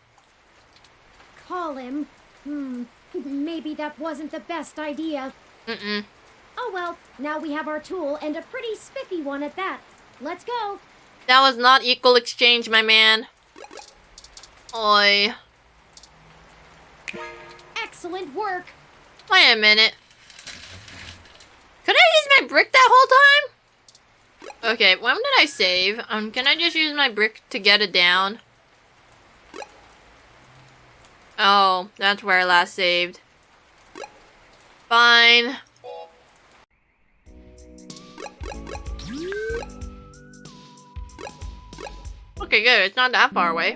Call him? Maybe that wasn't the best idea. Oh well, now we have our tool, and a pretty spiffy one at that. Let's go. That was not equal exchange, my man. Oi. Excellent work. Wait a minute. Could I use my brick that whole time? Okay, when did I save? Can I just use my brick to get it down? Oh, that's where I last saved. Fine. Okay, good. It's not that far away.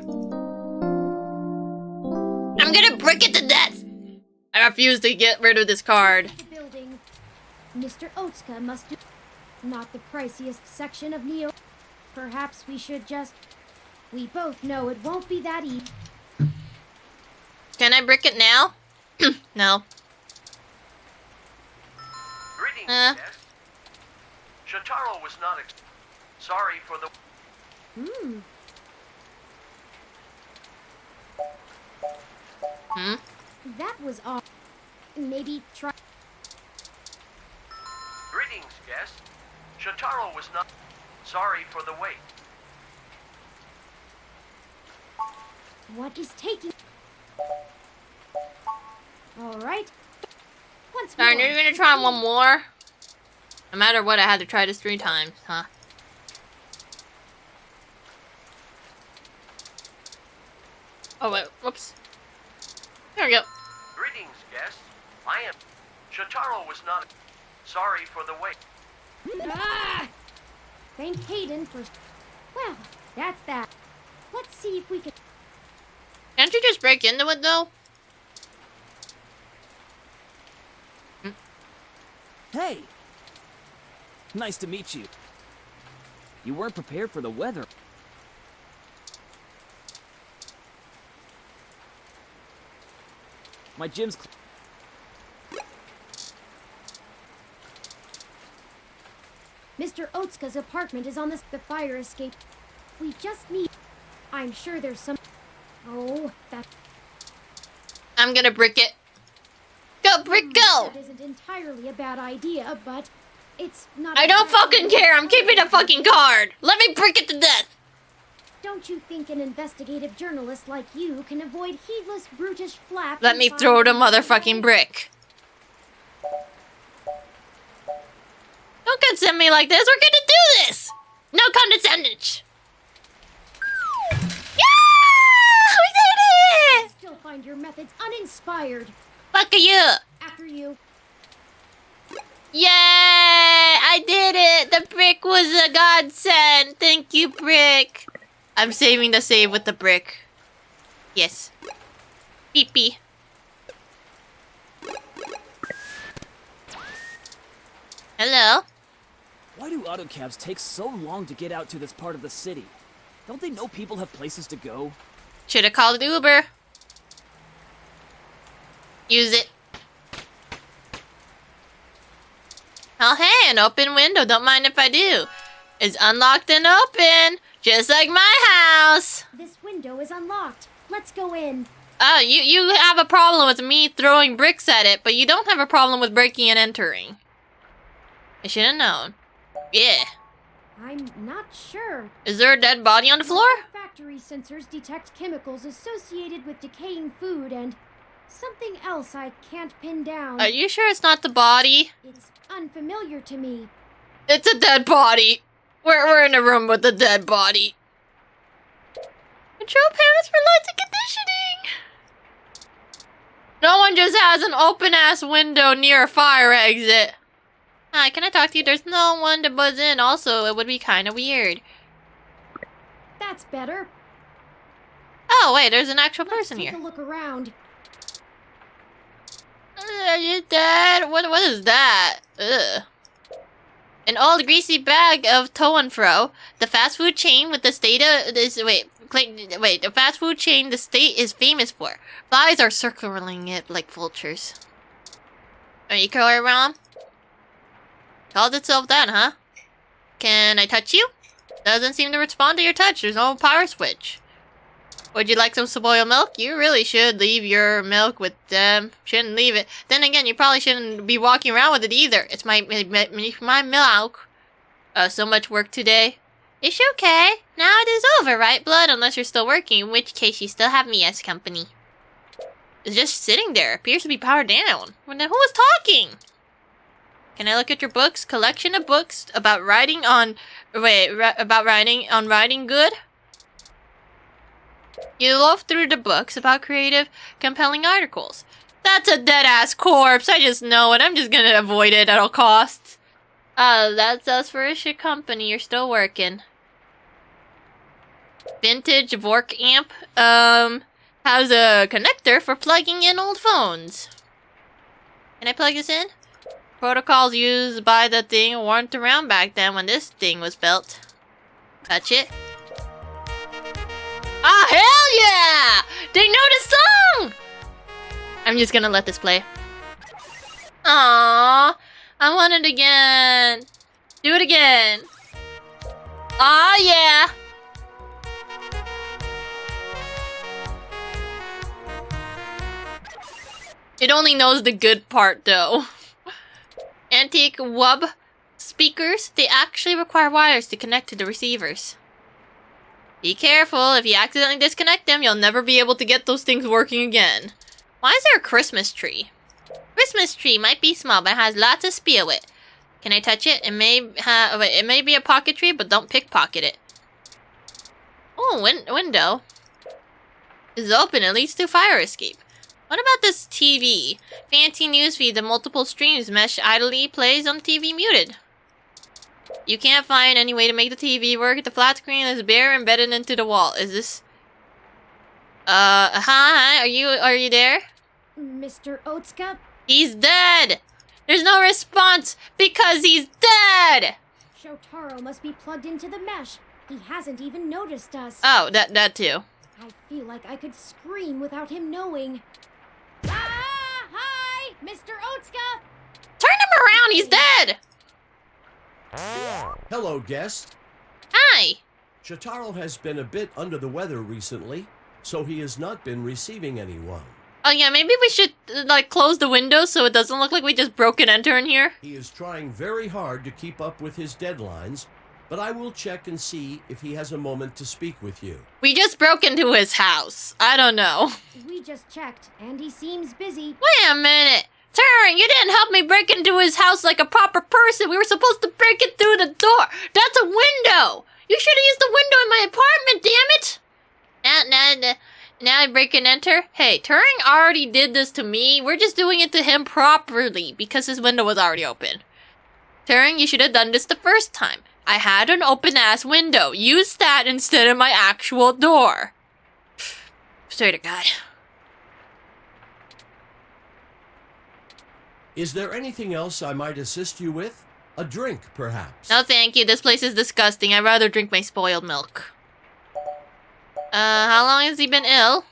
I'm gonna brick it to death! I refuse to get rid of this card. The building. Mr. Otsuka must do not the priciest section of Neo. Perhaps we should just... We both know it won't be that easy. Can I brick it now? No. Greetings, guest. Shotaro was not sorry for the... That was odd. Maybe try... Greetings, guest. Shotaro was not sorry for the wait. What is taking... Alright. Once Darn, more. you're gonna try one more? No matter what, I had to try this 3 times, huh? Oh wait, whoops. There we go. Greetings, guest. I am... Shotaro was not sorry for the wait. Ah! Thank Hayden for... Well, that's that. Let's see if we can... Can't you just break into it though? Hey! Nice to meet you. You weren't prepared for the weather. My gym's Mr. Otsuka's apartment is on the fire escape. We just need... I'm sure there's some... Oh, that... I'm gonna brick it. Go, brick, go! That isn't entirely a bad idea, but it's not... I don't fucking care. I'm keeping a fucking card. Let me brick it to death. Don't you think an investigative journalist like you can avoid heedless, brutish flaps? Let me throw the motherfucking brick. Don't condescend me like this. We're gonna do this. No condescendence. Yeah! We did it! Still find your methods uninspired. Fuck you. After you. Yay! I did it. The brick was a godsend. Thank you, brick. I'm saving the save with the brick. Yes. Beep beep. Hello? Why do autocabs take so long to get out to this part of the city? Don't they know people have places to go? Should've called Uber. Use it. Oh hey, an open window. Don't mind if I do. It's unlocked and open. Just like my house. This window is unlocked. Let's go in. Oh, you have a problem with me throwing bricks at it, but you don't have a problem with breaking and entering. I should have known. Yeah. I'm not sure. Is there a dead body on the floor? Factory sensors detect chemicals associated with decaying food and something else I can't pin down. Are you sure it's not the body? It's unfamiliar to me. It's a dead body. We're in a room with a dead body. Control panels for lights and conditioning. No one just has an open-ass window near a fire exit. Hi, can I talk to you? There's no one to buzz in. Also, it would be kind of weird. That's better. Oh, wait, there's an actual person here. Take a look around. Are you dead? What is that? Ugh. An old greasy bag of to and fro. The fast food chain with the state of this. Wait. The fast food chain the state is famous for. Flies are circling it like vultures. Are you going around? Called itself that, huh? Can I touch you? Doesn't seem to respond to your touch. There's no power switch. Would you like some spoiled milk? You really should leave your milk with them. Shouldn't leave it. Then again, you probably shouldn't be walking around with it either. It's my milk. So much work today. It's okay. Now it is over, right, Blood? Unless you're still working, in which case you still have me as company. It's just sitting there. Appears to be powered down. Well, then who was talking? Can I look at your books? Collection of books about writing on... about writing good? You loaf through the books about creative, compelling articles. That's a dead-ass corpse. I just know it. I'm just gonna avoid it at all costs. That's us for issue company. You're still working. Vintage Vork amp. Has a connector for plugging in old phones. Can I plug this in? Protocols used by the thing weren't around back then when this thing was built. Touch it. Ah, hell yeah! They know the song! I'm just gonna let this play. Aww, I want it again. Do it again. Aw, yeah. It only knows the good part, though. Antique WUB speakers, they actually require wires to connect to the receivers. Be careful, if you accidentally disconnect them, you'll never be able to get those things working again. Why is there a Christmas tree? Christmas tree might be small, but has lots of spirit. Can I touch it? It may be a pocket tree, but don't pickpocket it. Oh, window. Is open, it leads to fire escape. What about this TV? Fancy newsfeed, the multiple streams mesh idly plays on TV muted. You can't find any way to make the TV work. The flat screen is bare embedded into the wall. Is this... Hi, are you there? Mr. Otsuka? He's dead! There's no response because he's dead! Shotaro must be plugged into the mesh. He hasn't even noticed us. Oh, that too. I feel like I could scream without him knowing. Ah! Hi! Mr. Otsuka! Turn him around, he's dead! Hello, guest. Hi! Shotaro has been a bit under the weather recently, so he has not been receiving anyone. Oh yeah, maybe we should, like, close the windows so it doesn't look like we just broke and enter in here. He is trying very hard to keep up with his deadlines, but I will check and see if he has a moment to speak with you. We just broke into his house. I don't know. We just checked, and he seems busy. Wait a minute! Turing, you didn't help me break into his house like a proper person. We were supposed to break it through the door. That's a window! You should have used the window in my apartment, damn it! Now I break and enter? Hey, Turing already did this to me. We're just doing it to him properly because his window was already open. Turing, you should have done this the first time. I had an open-ass window. Use that instead of my actual door. Swear to God. Is there anything else I might assist you with? A drink, perhaps? No, thank you. This place is disgusting. I'd rather drink my spoiled milk. How long has he been ill?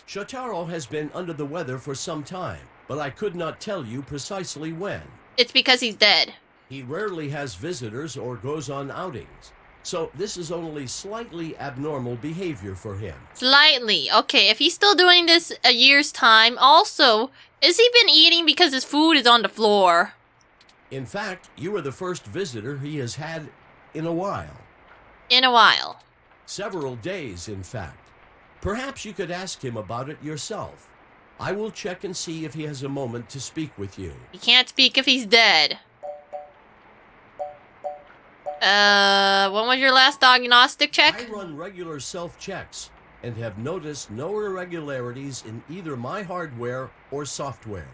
Shotaro has been under the weather for some time, but I could not tell you precisely when. It's because he's dead. He rarely has visitors or goes on outings, so this is only slightly abnormal behavior for him. Slightly. Okay, if he's still doing this a year's time, also, has he been eating because his food is on the floor? In fact, you are the first visitor he has had in a while. In a while. Several days, in fact. Perhaps you could ask him about it yourself. I will check and see if he has a moment to speak with you. He can't speak if he's dead. When was your last diagnostic check? I run regular self-checks and have noticed no irregularities in either my hardware or software.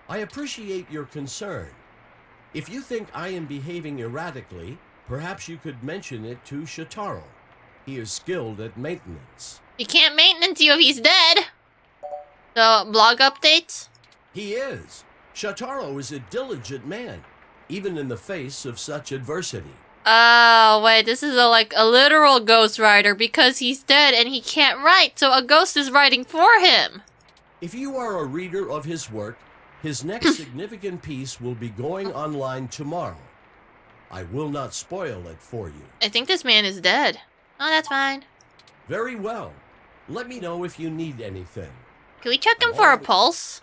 I appreciate your concern. If you think I am behaving erratically, perhaps you could mention it to Shotaro. He is skilled at maintenance. You can't maintenance you if he's dead. So, blog updates? He is. Shotaro is a diligent man, even in the face of such adversity. Oh, wait, this is a literal ghostwriter because he's dead and he can't write, so a ghost is writing for him. If you are a reader of his work, his next significant piece will be going online tomorrow. I will not spoil it for you. I think this man is dead. Oh, that's fine. Very well. Let me know if you need anything. Can we check him for a pulse?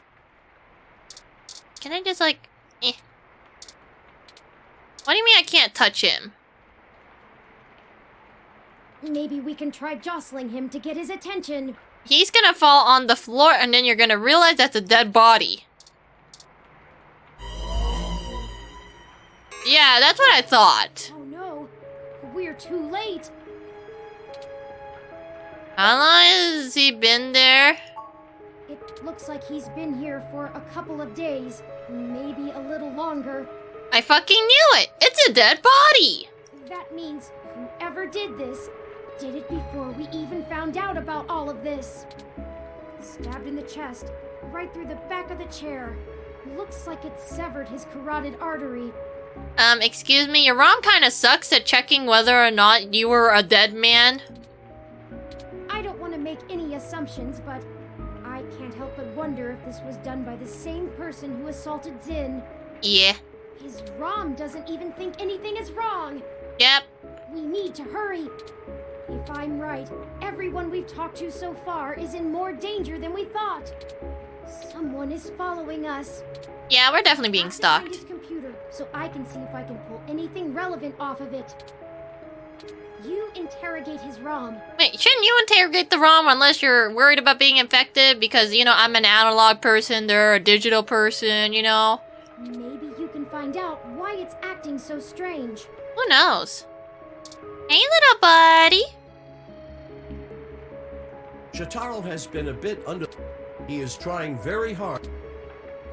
Can I just What do you mean I can't touch him? Maybe we can try jostling him to get his attention. He's gonna fall on the floor and then you're gonna realize that's a dead body. Yeah, that's what I thought. Oh no, we're too late. How long has he been there? It looks like he's been here for a couple of days, maybe a little longer. I fucking knew it! It's a dead body! That means whoever did this did it before we even found out about all of this. Stabbed in the chest, right through the back of the chair. Looks like it severed his carotid artery. Excuse me, your ROM kinda sucks at checking whether or not you were a dead man. I don't want to make any assumptions, but I can't help but wonder if this was done by the same person who assaulted Zin. Yeah. His ROM doesn't even think anything is wrong. Yep. We need to hurry. If I'm right, everyone we've talked to so far is in more danger than we thought. Someone is following us. Yeah, we're definitely being stalked. His computer, so I can see if I can pull anything relevant off of it. You interrogate his ROM. Wait, shouldn't you interrogate the ROM unless you're worried about being infected? Because, you know, I'm an analog person, they're a digital person, you know? Maybe you can find out why it's acting so strange. Who knows? Hey, little buddy. Shotaro has been a bit under... He is trying very hard.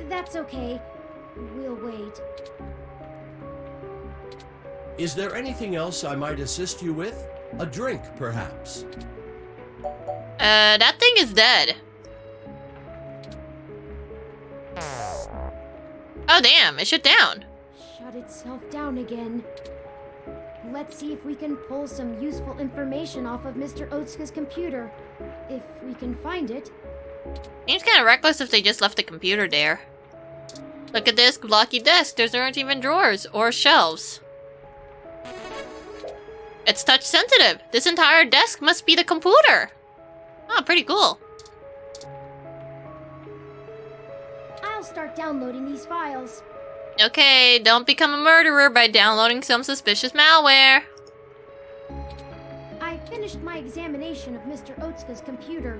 That's okay. We'll wait. Is there anything else I might assist you with? A drink, perhaps? That thing is dead. Oh damn, it shut down. Shut itself down again. Let's see if we can pull some useful information off of Mr. Otsuka's computer. If we can find it. Seems kind of reckless if they just left the computer there. Look at this blocky desk. There aren't even drawers or shelves. It's touch sensitive. This entire desk must be the computer. Oh, pretty cool. I'll start downloading these files. Okay, don't become a murderer by downloading some suspicious malware. I finished my examination of Mr. Otsuka's computer.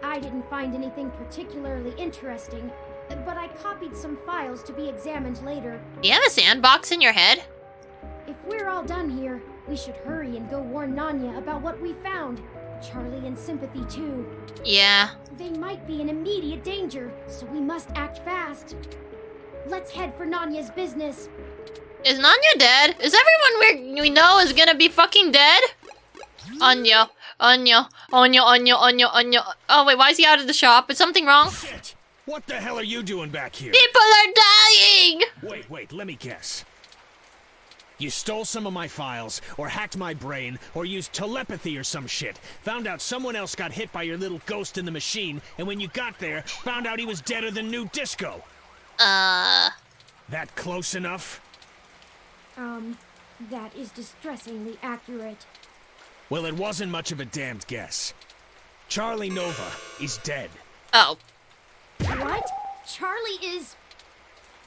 I didn't find anything particularly interesting, but I copied some files to be examined later. Do you have a sandbox in your head? If we're all done here, we should hurry and go warn Nanya about what we found. Charlie and Sympathy too. Yeah. They might be in immediate danger, so we must act fast. Let's head for Nanya's business. Is Nanya dead? Is everyone we know is gonna be fucking dead? Anya. Oh wait, why is he out of the shop? Is something wrong? Shit! What the hell are you doing back here? People are dying! Wait, let me guess. You stole some of my files, or hacked my brain, or used telepathy or some shit. Found out someone else got hit by your little ghost in the machine, and when you got there, found out he was deader than new disco. That close enough? That is distressingly accurate. Well, it wasn't much of a damned guess. Charlie Nova is dead. Oh. What? Charlie is...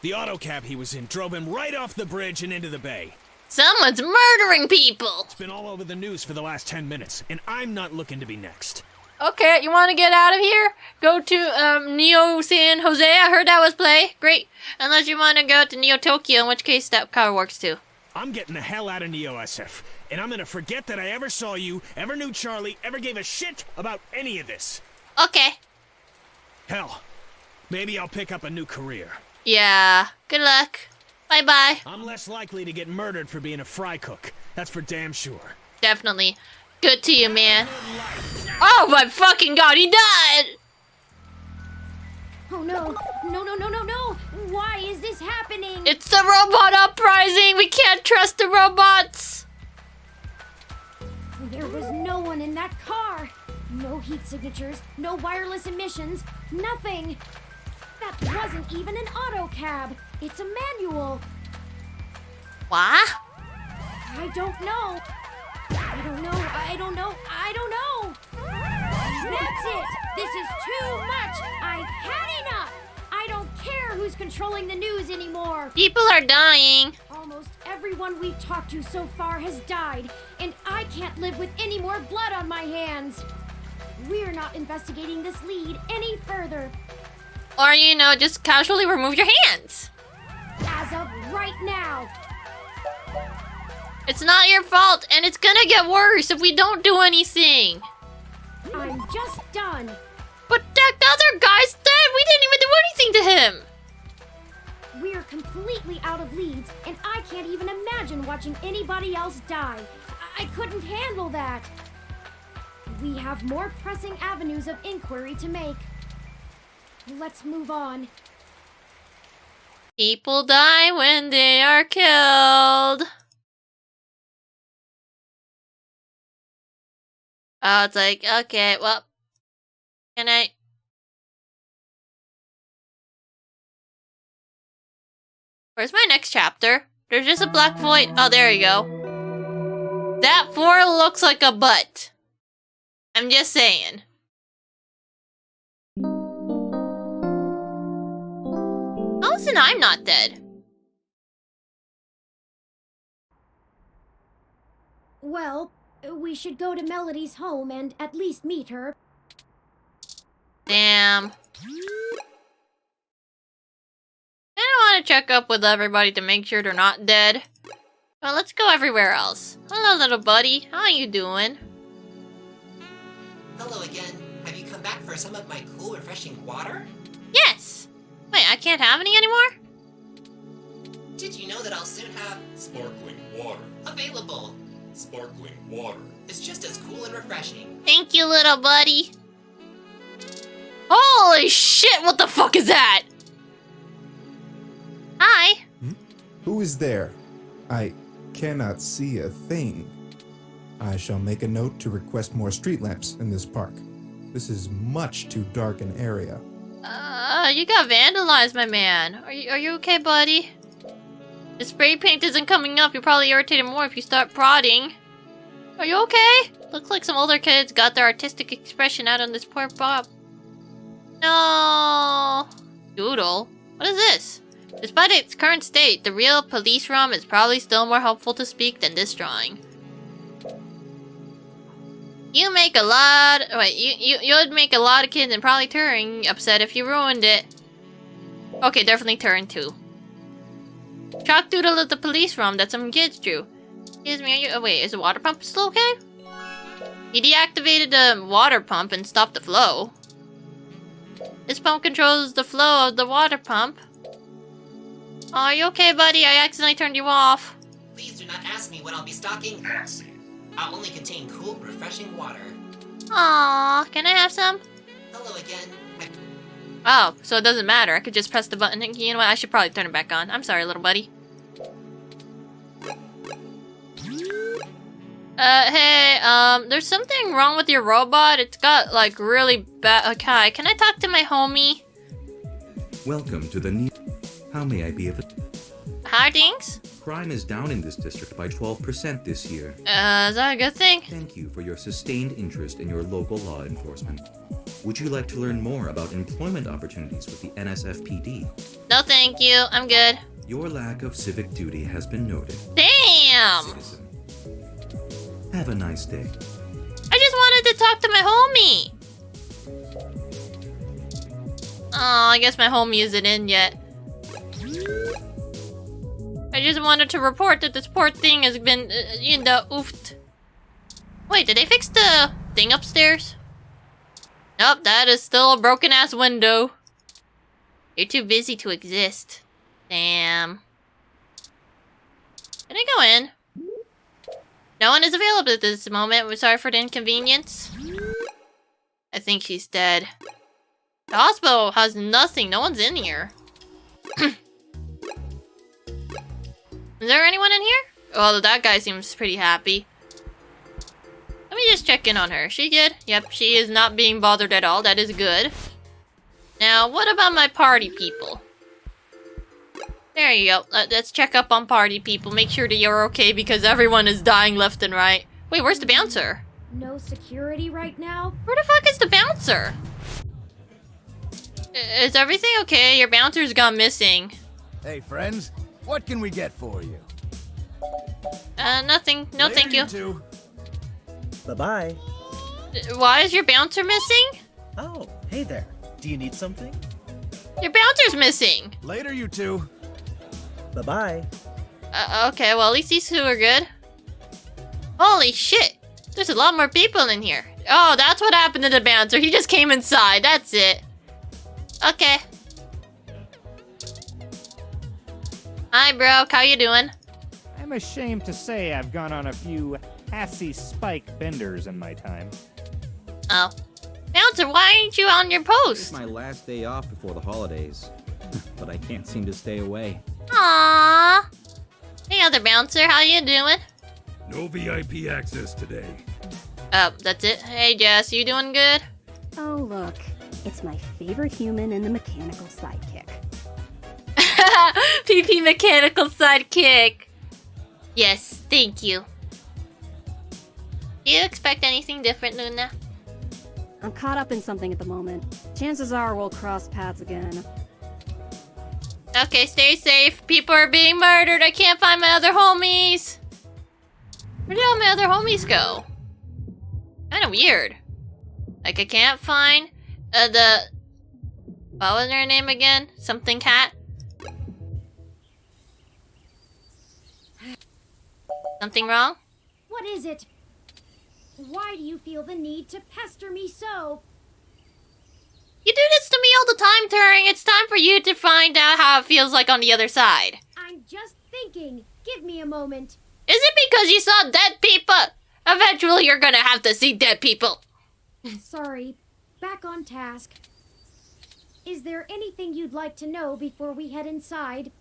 The autocab he was in drove him right off the bridge and into the bay. Someone's murdering people! It's been all over the news for the last 10 minutes, and I'm not looking to be next. Okay, you want to get out of here? Go to Neo San Jose. I heard that was play. Great. Unless you want to go to Neo Tokyo, in which case that car works too. I'm getting the hell out of Neo SF, and I'm gonna forget that I ever saw you, ever knew Charlie, ever gave a shit about any of this. Okay. Hell, maybe I'll pick up a new career. Yeah. Good luck. Bye-bye. I'm less likely to get murdered for being a fry cook. That's for damn sure. Definitely. Good to you, man. Oh my fucking god, he died! Oh no. No. Why is this happening? It's the robot uprising! We can't trust the robots! There was no one in that car. No heat signatures, no wireless emissions, nothing. That wasn't even an auto cab. It's a manual. What? I don't know. That's it. This is too much. I've had enough. I don't care who's controlling the news anymore. People are dying. Almost everyone we've talked to so far has died, and I can't live with any more blood on my hands. We're not investigating this lead any further. Or, you know, just casually remove your hands. As of right now. It's not your fault, and it's gonna get worse if we don't do anything. I'm just done. But that other guy's dead. We didn't even do anything to him. We're completely out of leads, and I can't even imagine watching anybody else die. I couldn't handle that. We have more pressing avenues of inquiry to make. Let's move on. People die when they are killed. Oh, it's like, okay, well, can I... Where's my next chapter? There's just a black void. Oh, there you go. That 4 looks like a butt. I'm just saying. How is it I'm not dead? Well, we should go to Melody's home and at least meet her. Damn. I want to check up with everybody to make sure they're not dead. Well, let's go everywhere else. Hello, little buddy. How you doing? Hello again. Have you come back for some of my cool, refreshing water? Yes! Wait, I can't have any anymore? Did you know that I'll soon have sparkling water available? Sparkling water. It's just as cool and refreshing. Thank you, little buddy. Holy shit, what the fuck is that? Hi. Who is there? I cannot see a thing. I shall make a note to request more street lamps in this park. This is much too dark an area. You got vandalized, my man. Are you okay, buddy? The spray paint isn't coming up. You'll probably irritate him more if you start prodding. Are you okay? Looks like some older kids got their artistic expression out on this poor Bob. No. Doodle? What is this? Despite its current state, the real police ROM is probably still more helpful to speak than this drawing. You make a lot. Wait, you'd make a lot of kids and probably Turing upset if you ruined it. Okay, definitely Turing too. Chalk doodle of the police ROM that some kids drew. Excuse me, are you? Oh wait, is the water pump still okay? He deactivated the water pump and stopped the flow. This pump controls the flow of the water pump. Oh, are you okay, buddy? I accidentally turned you off. Please do not ask me when I'll be stocking. I'll only contain cool, refreshing water. Aww, can I have some? Hello again. Oh, so it doesn't matter. I could just press the button. You know what? I should probably turn it back on. I'm sorry, little buddy. Hey, there's something wrong with your robot. It's got, like, really bad... Okay, can I talk to my homie? Welcome to the How may I be of... Hi, Dinks? Crime is down in this district by 12% this year. Is that a good thing? Thank you for your sustained interest in your local law enforcement. Would you like to learn more about employment opportunities with the NSFPD? No, thank you. I'm good. Your lack of civic duty has been noted. Damn! Citizen. Have a nice day. I just wanted to talk to my homie. Oh, I guess my homie isn't in yet. I just wanted to report that this poor thing has been, oofed. Wait, did they fix the thing upstairs? Nope, that is still a broken-ass window. You're too busy to exist. Damn. Can I go in? No one is available at this moment. We're sorry for the inconvenience. I think she's dead. The hospital has nothing. No one's in here. Is there anyone in here? Well, that guy seems pretty happy. Let me just check in on her. She good? Yep, she is not being bothered at all. That is good. Now, what about my party people? There you go. Let's check up on party people. Make sure that you're okay because everyone is dying left and right. Wait, where's the bouncer? No security right now? Where the fuck is the bouncer? Is everything okay? Your bouncer's gone missing. Hey, friends. What can we get for you? Nothing. No, thank you. Bye-bye. Why is your bouncer missing? Oh, hey there. Do you need something? Your bouncer's missing. Later, you two. Bye-bye. Okay, well, at least these two are good. Holy shit. There's a lot more people in here. Oh, that's what happened to the bouncer. He just came inside. That's it. Okay. Hi, bro. How you doing? I'm ashamed to say I've gone on a few assy spike benders in my time. Oh. Bouncer, why ain't you on your post? It's my last day off before the holidays. But I can't seem to stay away. Aww. Hey, other bouncer, how you doing? No VIP access today. Oh, that's it. Hey, Jess, you doing good? Oh, look. It's my favorite human and the mechanical sidekick. PP mechanical sidekick. Yes, thank you. Do you expect anything different, Luna? I'm caught up in something at the moment. Chances are we'll cross paths again. Okay, stay safe. People are being murdered. I can't find my other homies. Where did all my other homies go? Kinda weird. Like, I can't find what was her name again? Something cat? Something wrong? What is it? Why do you feel the need to pester me so? You do this to me all the time, Turing. It's time for you to find out how it feels like on the other side. I'm just thinking. Give me a moment. it because you saw dead people? Eventually you're gonna have to see dead people. Sorry. Back on task. Is there anything you'd like to know before we head inside?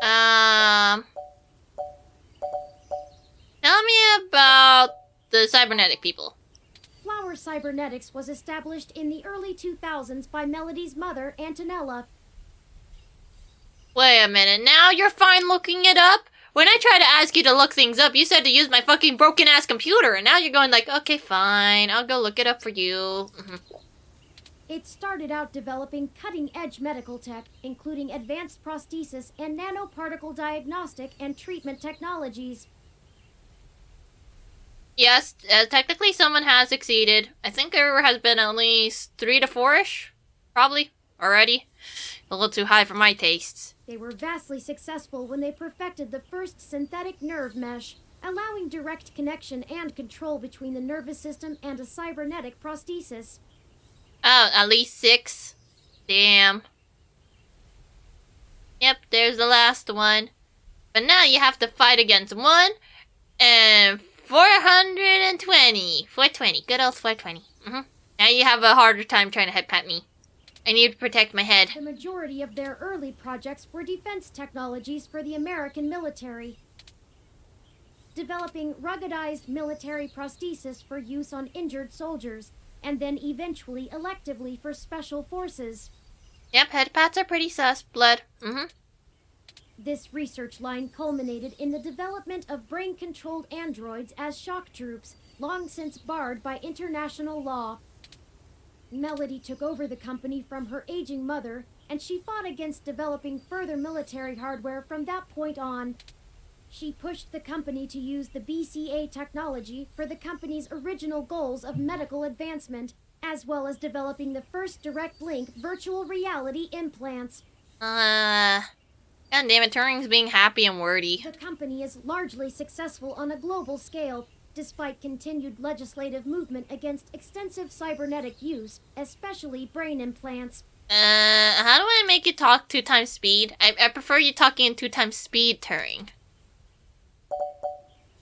Tell me about the cybernetic people. Flower Cybernetics was established in the early 2000s by Melody's mother, Antonella. Wait a minute, now you're fine looking it up? When I tried to ask you to look things up, you said to use my fucking broken-ass computer, and now you're going like, okay, fine, I'll go look it up for you. It started out developing cutting-edge medical tech, including advanced prosthesis and nanoparticle diagnostic and treatment technologies. Yes, technically someone has succeeded. I think there has been at least 3 to 4-ish, probably, already. A little too high for my tastes. They were vastly successful when they perfected the first synthetic nerve mesh, allowing direct connection and control between the nervous system and a cybernetic prosthesis. Oh, at least 6. Damn. Yep, there's the last one. But now you have to fight against 1 and 420. 420. Good old 420. Now you have a harder time trying to head pat me. I need to protect my head. The majority of their early projects were defense technologies for the American military, developing ruggedized military prosthesis for use on injured soldiers, and then eventually electively for special forces. Yep, head pats are pretty sus. Blood. This research line culminated in the development of brain-controlled androids as shock troops, long since barred by international law. Melody took over the company from her aging mother, and she fought against developing further military hardware from that point on. She pushed the company to use the BCA technology for the company's original goals of medical advancement, as well as developing the first direct link virtual reality implants. God damn it, Turing's being happy and wordy. The company is largely successful on a global scale, despite continued legislative movement against extensive cybernetic use, especially brain implants. How do I make you talk 2 times speed? I prefer you talking in 2 times speed, Turing.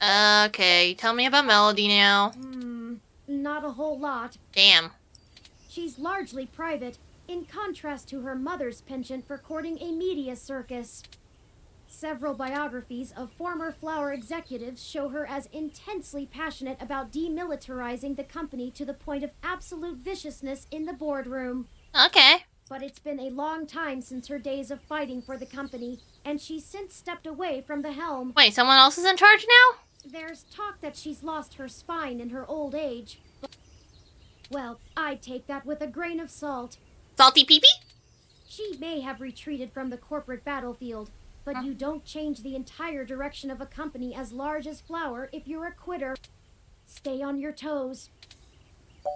Okay, tell me about Melody now. Not a whole lot. Damn. She's largely private, in contrast to her mother's penchant for courting a media circus. Several biographies of former Flower executives show her as intensely passionate about demilitarizing the company to the point of absolute viciousness in the boardroom. Okay. But it's been a long time since her days of fighting for the company, and she's since stepped away from the helm. Wait, someone else is in charge now? There's talk that she's lost her spine in her old age. Well, I'd take that with a grain of salt. Salty pee-pee? She may have retreated from the corporate battlefield, but you don't change the entire direction of a company as large as Flower if you're a quitter. Stay on your toes.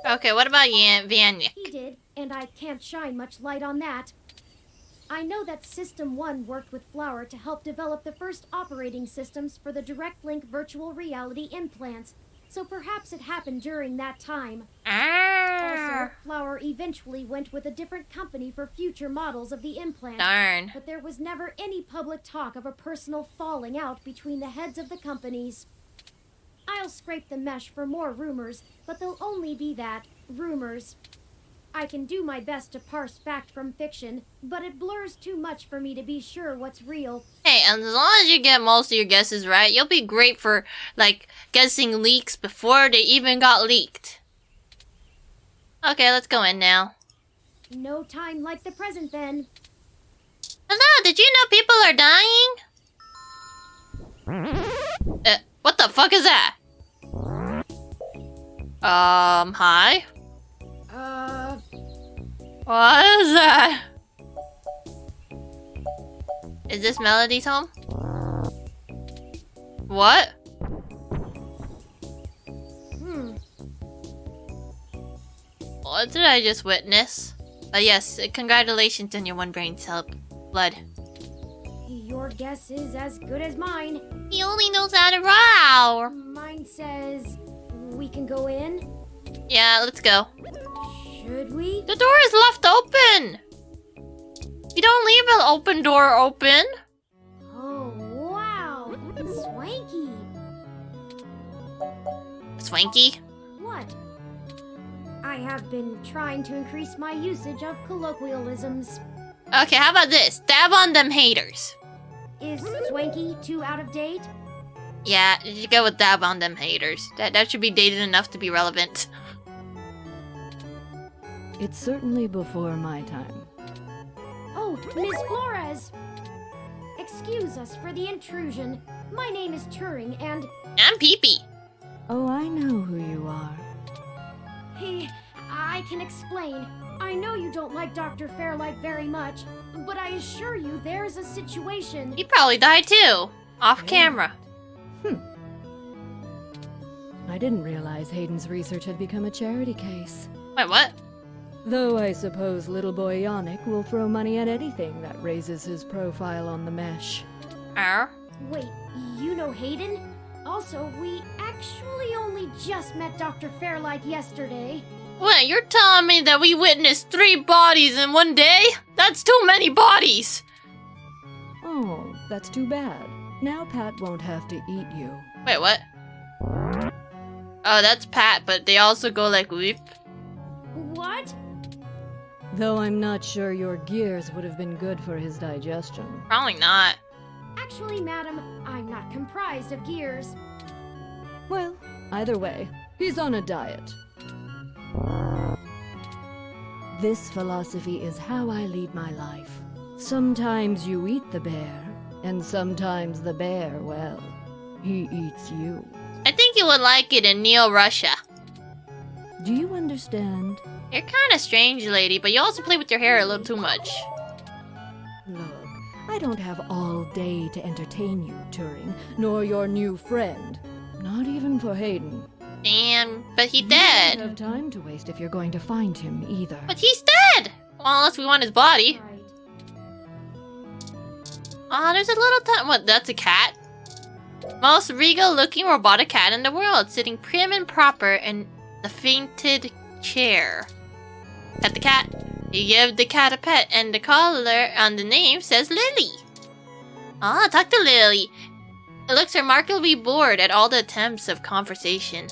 Okay, what about Vanya? He did, and I can't shine much light on that. I know that System 1 worked with Flower to help develop the first operating systems for the direct link virtual reality implants, so perhaps it happened during that time. Also, Flower eventually went with a different company for future models of the implant. Darn. But there was never any public talk of a personal falling out between the heads of the companies. I'll scrape the mesh for more rumors, but they'll only be that, rumors. I can do my best to parse fact from fiction, but it blurs too much for me to be sure what's real. Hey, as long as you get most of your guesses right, you'll be great for, like, guessing leaks before they even got leaked. Okay, let's go in now. No time like the present, then. Hello, did you know people are dying? What the fuck is that? Hi? What is that? Is this Melody's home? What? What did I just witness? Yes, congratulations on your 1 brain cell blood. Your guess is as good as mine. He only knows how to row. Mine says we can go in. Yeah, let's go. Should we? The door is left open. You don't leave an open door open. Oh, wow. Swanky? What? I have been trying to increase my usage of colloquialisms. Okay, how about this? Dab on them haters. Is swanky too out of date? Yeah, you go with dab on them haters. That should be dated enough to be relevant. It's certainly before my time. Oh, Miss Flores! Excuse us for the intrusion. My name is Turing, and... I'm Pee-Pee. Oh, I know who you are. Hey, I can explain. I know you don't like Dr. Fairlight very much, but I assure you there's a situation... He probably died too. Off camera. I didn't realize Hayden's research had become a charity case. Wait, what? Though I suppose little boy Yannick will throw money at anything that raises his profile on the mesh. Wait, you know Hayden? Also, we actually only just met Dr. Fairlight yesterday. Wait, you're telling me that we witnessed 3 bodies in one day? That's too many bodies! Oh, that's too bad. Now Pat won't have to eat you. Wait, what? Oh, that's Pat, but they also go like whoop. What? Though I'm not sure your gears would have been good for his digestion. Probably not. Actually, madam, I'm not comprised of gears. Well, either way, he's on a diet. This philosophy is how I lead my life. Sometimes you eat the bear, and sometimes the bear, well, he eats you. I think you would like it in Neo Russia. Do you understand? You're kinda strange, lady, but you also play with your hair a little too much. Look, I don't have all day to entertain you, Turing, nor your new friend. Not even for Hayden. Damn, but he You dead. don't have time to waste if you're going to find him either. But he's dead! Well, unless we want his body. Oh, there's a little what, that's a cat? Most regal-looking robotic cat in the world, sitting prim and proper in the fainted chair. Pet the cat. You give the cat a pet, and the collar on the name says Lily. Ah, talk to Lily. It looks remarkably bored at all the attempts of conversation.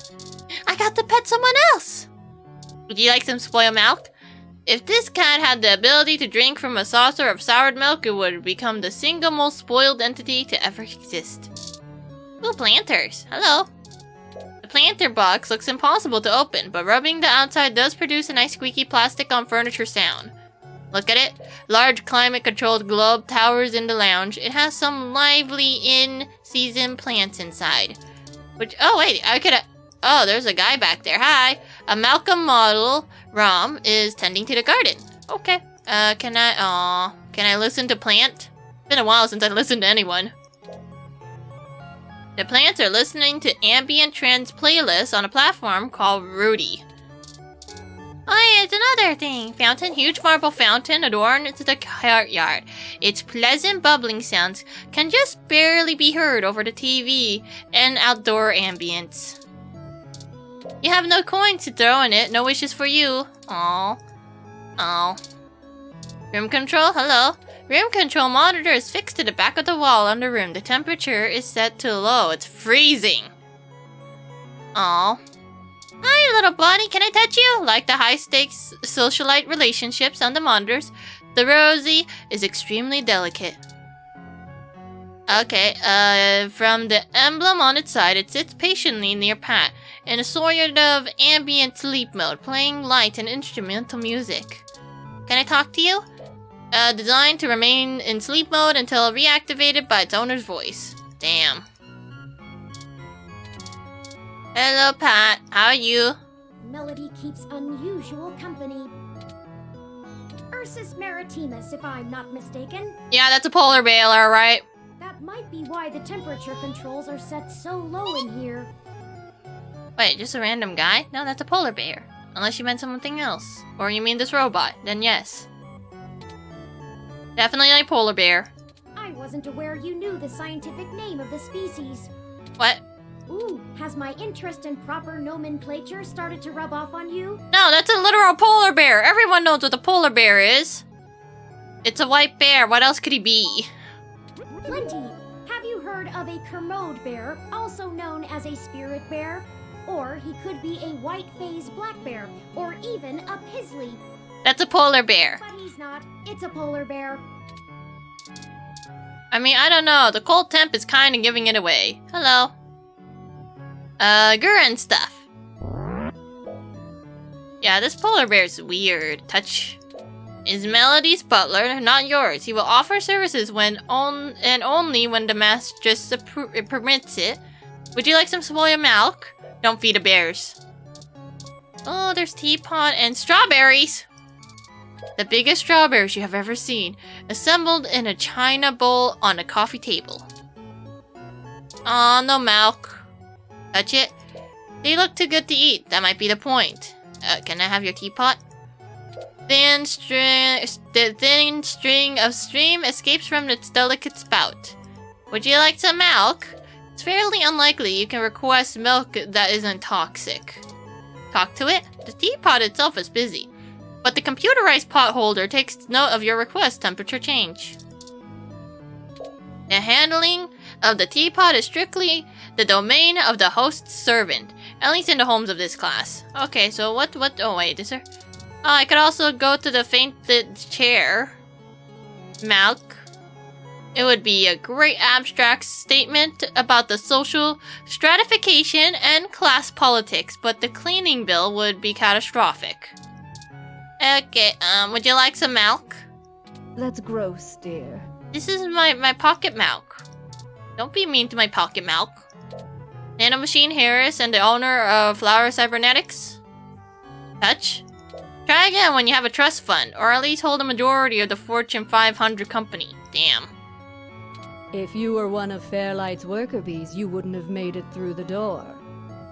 I got to pet someone else. Would you like some spoiled milk? If this cat had the ability to drink from a saucer of soured milk, it would become the single most spoiled entity to ever exist. Ooh, planters. Hello. The planter box looks impossible to open, but rubbing the outside does produce a nice squeaky plastic on furniture sound. Look at it. Large climate-controlled globe towers in the lounge. It has some lively in-season plants inside. Which, oh wait, oh, there's a guy back there. Hi. A Malcolm model, Rom, is tending to the garden. Okay. Can I listen to plant? It's been a while since I listened to anyone. The plants are listening to ambient trance playlists on a platform called Rudy. Oh, yeah, it's another thing. Fountain, huge marble fountain adorns the courtyard. Its pleasant bubbling sounds can just barely be heard over the TV and outdoor ambience. You have no coins to throw in it. No wishes for you. Aww. Aww. Room control, hello. Room control monitor is fixed to the back of the wall on the room. The temperature is set to low. It's freezing. Aww. Hi, little bunny. Can I touch you? Like the high-stakes socialite relationships on the monitors, the Rosie is extremely delicate. Okay, from the emblem on its side, it sits patiently near Pat in a sort of ambient sleep mode, playing light and instrumental music. Can I talk to you? Designed to remain in sleep mode until reactivated by its owner's voice. Damn. Hello, Pat. How are you? Melody keeps unusual company. Ursus maritimus, if I'm not mistaken. Yeah, that's a polar bear, alright. That might be why the temperature controls are set so low in here. Wait, just a random guy? No, that's a polar bear. Unless you meant something else. Or you mean this robot, then yes. Definitely a polar bear. I wasn't aware you knew the scientific name of the species. What? Ooh, has my interest in proper nomenclature started to rub off on you? No, that's a literal polar bear. Everyone knows what a polar bear is. It's a white bear. What else could he be? Plenty. Have you heard of a Kermode bear, also known as a spirit bear? Or he could be a white-faced black bear, or even a pizzly. That's a polar bear. But he's not. It's a polar bear. I mean, I don't know. The cold temp is kind of giving it away. Hello. Gurren stuff. Yeah, this polar bear is weird. Touch. Is Melody's butler, not yours. He will offer services when and only when the mistress permits it. Would you like some soy milk? Don't feed the bears. Oh, there's teapot and strawberries. The biggest strawberries you have ever seen, assembled in a china bowl on a coffee table. Aw, no milk. Touch it. They look too good to eat. That might be the point. Can I have your teapot? The thin string of steam escapes from its delicate spout. Would you like some milk? It's fairly unlikely you can request milk that isn't toxic. Talk to it? The teapot itself is busy, but the computerized pot holder takes note of your request temperature change. The handling of the teapot is strictly the domain of the host's servant, at least in the homes of this class. Okay, so what, oh wait, is there? Oh, I could also go to the fainted chair. Milk. It would be a great abstract statement about the social stratification and class politics, but the cleaning bill would be catastrophic. Okay, would you like some milk? That's gross, dear. This is my pocket milk. Don't be mean to my pocket milk. Nanomachine Harris and the owner of Flower Cybernetics? Touch? Try again when you have a trust fund, or at least hold a majority of the Fortune 500 company. Damn. If you were one of Fairlight's worker bees, you wouldn't have made it through the door.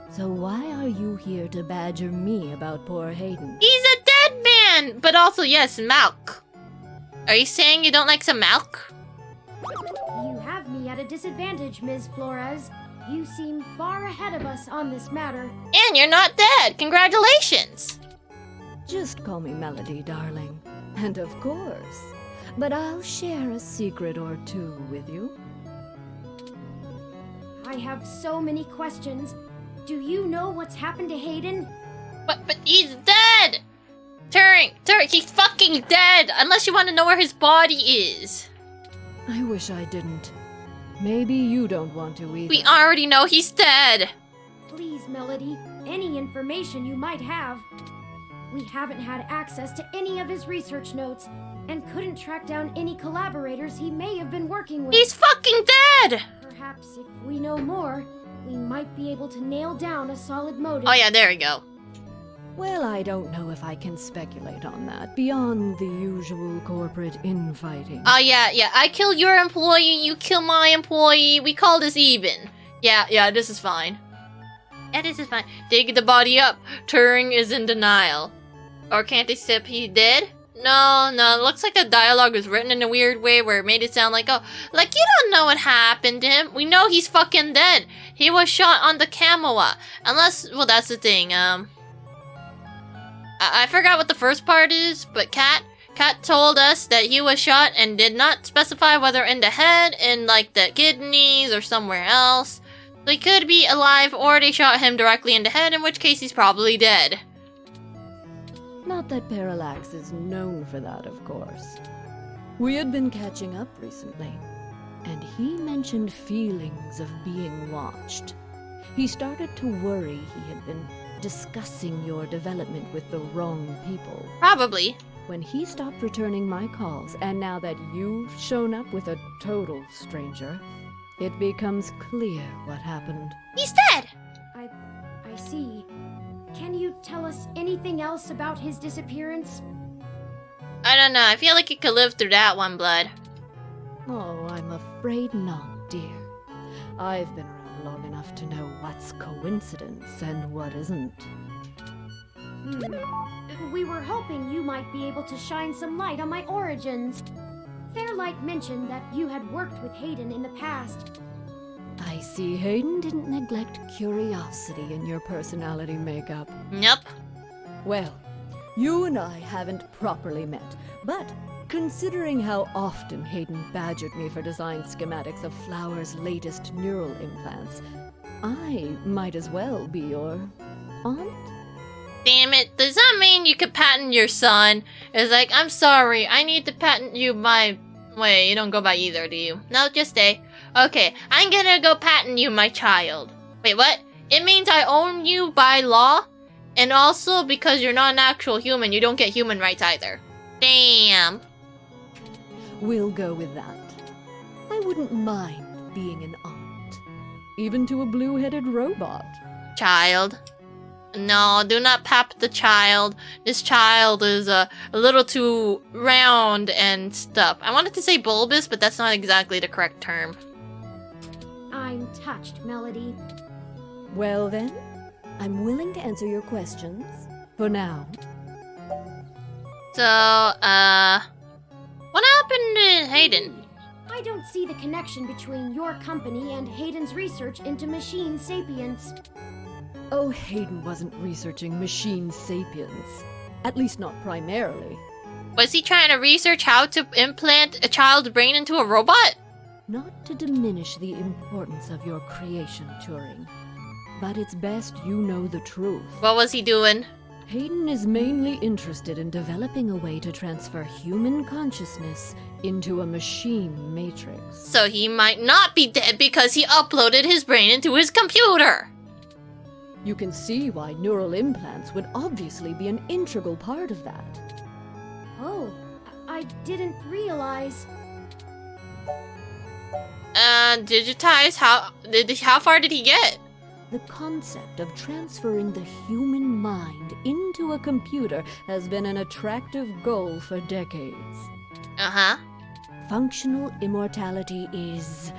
So why are you here to badger me about poor Hayden? He's a dead man! But also, yes, milk. Are you saying you don't like some milk? You have me at a disadvantage, Ms. Flores. You seem far ahead of us on this matter. And you're not dead! Congratulations! Just call me Melody, darling. And of course. But I'll share a secret or two with you. I have so many questions. Do you know what's happened to Hayden? But he's dead! Turing, he's fucking dead! Unless you want to know where his body is. I wish I didn't. Maybe you don't want to either. We already know he's dead! Please, Melody, any information you might have. We haven't had access to any of his research notes, and couldn't track down any collaborators he may have been working with. He's fucking dead! Perhaps if we know more, we might be able to nail down a solid motive. Oh yeah, there we go. Well, I don't know if I can speculate on that, beyond the usual corporate infighting. Oh yeah, I kill your employee, you kill my employee, we call this even. Yeah, this is fine. Yeah, this is fine. Dig the body up. Turing is in denial. Or can't they accept he's dead? No, it looks like the dialogue was written in a weird way where it made it sound like, oh, like you don't know what happened to him. We know he's fucking dead. He was shot on the Kamoa. Unless, well, that's the thing, I forgot what the first part is, but Kat told us that he was shot and did not specify whether in the head, in like the kidneys, or somewhere else. So he could be alive, or they shot him directly in the head, in which case he's probably dead. Not that Parallax is known for that, of course. We had been catching up recently, and he mentioned feelings of being watched. He started to worry he had been discussing your development with the wrong people. Probably. When he stopped returning my calls, and now that you've shown up with a total stranger, it becomes clear what happened. He's dead! I see. Can you tell us anything else about his disappearance? I don't know, I feel like you could live through that one, Blood. Oh, I'm afraid not, dear. I've been around long enough to know what's coincidence and what isn't. We were hoping you might be able to shine some light on my origins. Fairlight mentioned that you had worked with Hayden in the past. I see Hayden didn't neglect curiosity in your personality makeup. Nope. Well, you and I haven't properly met, but considering how often Hayden badgered me for design schematics of Flower's latest neural implants, I might as well be your aunt. Damn it, does that mean you could patent your son? It's like, I'm sorry, I need to patent you my... Wait, you don't go by either, do you? No, just stay. Okay, I'm gonna go patent you my child. Wait, what? It means I own you by law? And also, because you're not an actual human, you don't get human rights either. Damn. We'll go with that. I wouldn't mind being an aunt. Even to a blue-headed robot. Child. No, do not pap the child. This child is a little too round and stuff. I wanted to say bulbous, but that's not exactly the correct term. I'm touched, Melody. Well then, I'm willing to answer your questions. For now. So, what happened to Hayden? I don't see the connection between your company and Hayden's research into machine sapience. Oh, Hayden wasn't researching machine sapience. At least not primarily. Was he trying to research how to implant a child's brain into a robot? Not to diminish the importance of your creation, Turing. But it's best you know the truth. What was he doing? Hayden is mainly interested in developing a way to transfer human consciousness into a machine matrix. So he might not be dead because he uploaded his brain into his computer! You can see why neural implants would obviously be an integral part of that. Oh, I didn't realize. Digitize? How far did he get? The concept of transferring the human mind into a computer has been an attractive goal for decades. Uh-huh. Functional immortality is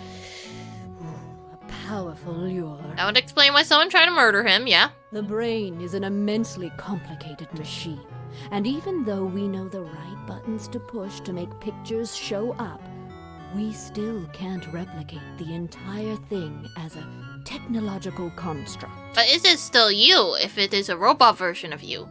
a powerful lure. That would explain why someone tried to murder him, yeah. The brain is an immensely complicated machine, and even though we know the right buttons to push to make pictures show up, we still can't replicate the entire thing as a technological construct. But is it still you if it is a robot version of you?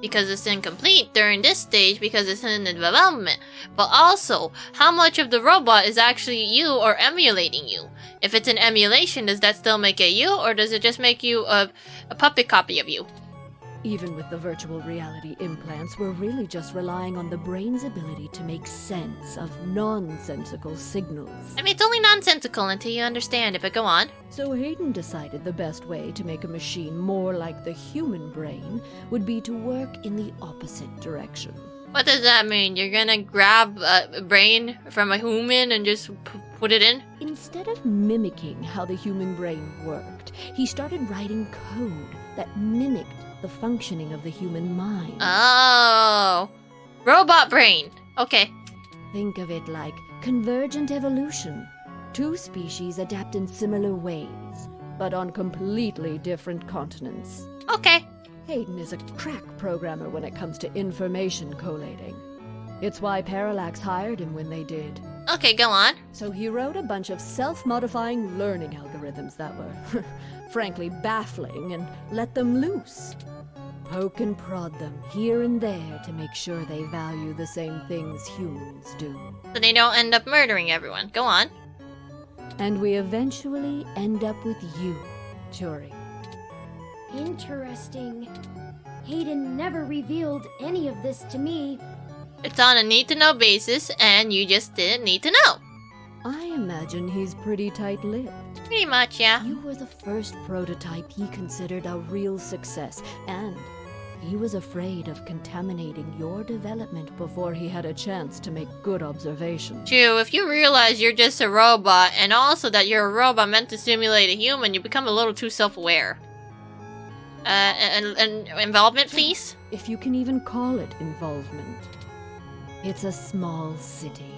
Because it's incomplete during this stage because it's in the development. But also, how much of the robot is actually you or emulating you? If it's an emulation, does that still make it you, or does it just make you a puppet copy of you? Even with the virtual reality implants, we're really just relying on the brain's ability to make sense of nonsensical signals. I mean, it's only nonsensical until you understand it, but go on. So Hayden decided the best way to make a machine more like the human brain would be to work in the opposite direction. What does that mean? You're gonna grab a brain from a human and just put it in? Instead of mimicking how the human brain worked, he started writing code that mimicked the functioning of the human mind. Oh, robot brain. Okay. Think of it like convergent evolution. Two species adapt in similar ways, but on completely different continents. Okay. Hayden is a crack programmer when it comes to information collating. It's why Parallax hired him when they did. Okay, go on. So he wrote a bunch of self-modifying learning algorithms that were, frankly, baffling and let them loose. Poke and prod them here and there to make sure they value the same things humans do. So they don't end up murdering everyone. Go on. And we eventually end up with you, Turing. Interesting. Hayden never revealed any of this to me. It's on a need-to-know basis, and you just didn't need to know. I imagine he's pretty tight-lipped. Pretty much, yeah. You were the first prototype he considered a real success, and he was afraid of contaminating your development before he had a chance to make good observations. True, if you realize you're just a robot, and also that you're a robot meant to simulate a human, you become a little too self-aware. And involvement, please? If you can even call it involvement. It's a small city.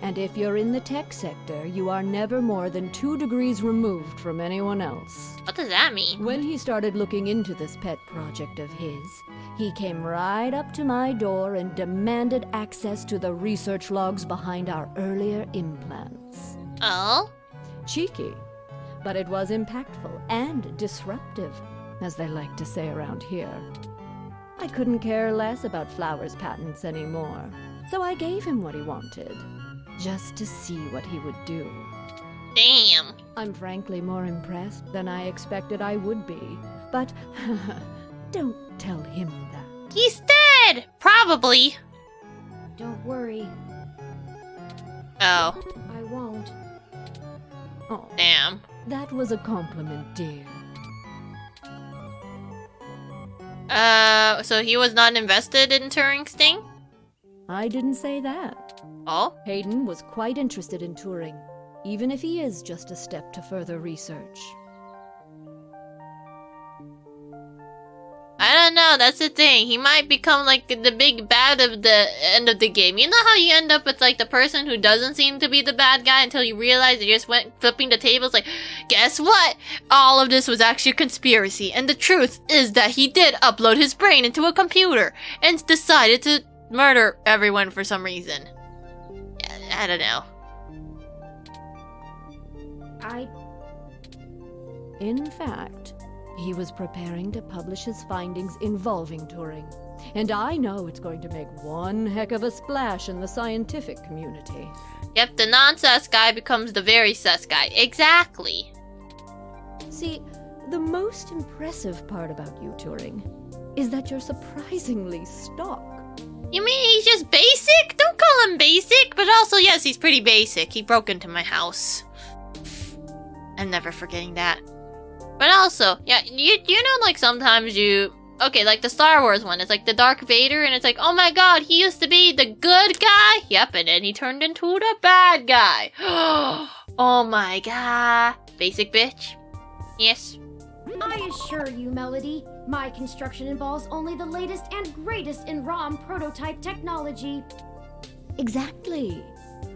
And if you're in the tech sector, you are never more than 2 degrees removed from anyone else. What does that mean? When he started looking into this pet project of his, he came right up to my door and demanded access to the research logs behind our earlier implants. Oh? Cheeky. But it was impactful and disruptive, as they like to say around here. I couldn't care less about Flowers' patents anymore, so I gave him what he wanted. Just to see what he would do. Damn. I'm frankly more impressed than I expected I would be. But don't tell him that. He's dead! Probably. Don't worry. Oh. I won't. Oh, damn. That was a compliment, dear. So he was not invested in Turing's thing? I didn't say that. Oh? Hayden was quite interested in Turing, even if he is just a step to further research. I don't know, that's the thing. He might become like the big bad of the end of the game. You know how you end up with like the person who doesn't seem to be the bad guy until you realize they just went flipping the tables like, guess what? All of this was actually a conspiracy, and the truth is that he did upload his brain into a computer and decided to murder everyone for some reason. I don't know. In fact, he was preparing to publish his findings involving Turing. And I know it's going to make one heck of a splash in the scientific community. Yep, the non-sus guy becomes the very sus guy. Exactly. See, the most impressive part about you, Turing, is that you're surprisingly stock. You mean he's just basic? Don't call him basic, but also, yes, he's pretty basic. He broke into my house. I'm never forgetting that. But also, yeah, you know, like, sometimes you... Okay, like the Star Wars one, it's like the Dark Vader, and it's like, oh my god, he used to be the good guy? Yep, and then he turned into the bad guy. Oh my god. Basic bitch. Yes. I assure you, Melody, my construction involves only the latest and greatest in ROM prototype technology. Exactly.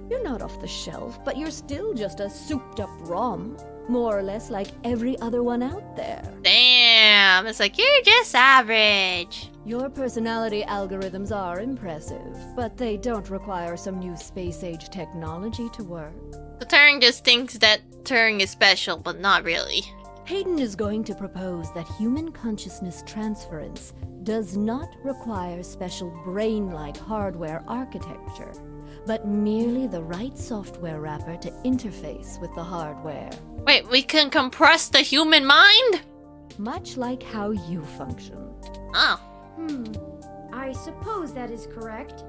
You're not off the shelf, but you're still just a souped-up ROM. More or less like every other one out there. Damn, it's like, you're just average. Your personality algorithms are impressive, but they don't require some new space-age technology to work. The Turing just thinks that Turing is special, but not really. Hayden is going to propose that human consciousness transference does not require special brain-like hardware architecture, but merely the right software wrapper to interface with the hardware. Wait, we can compress the human mind? Much like how you function. Oh. I suppose that is correct.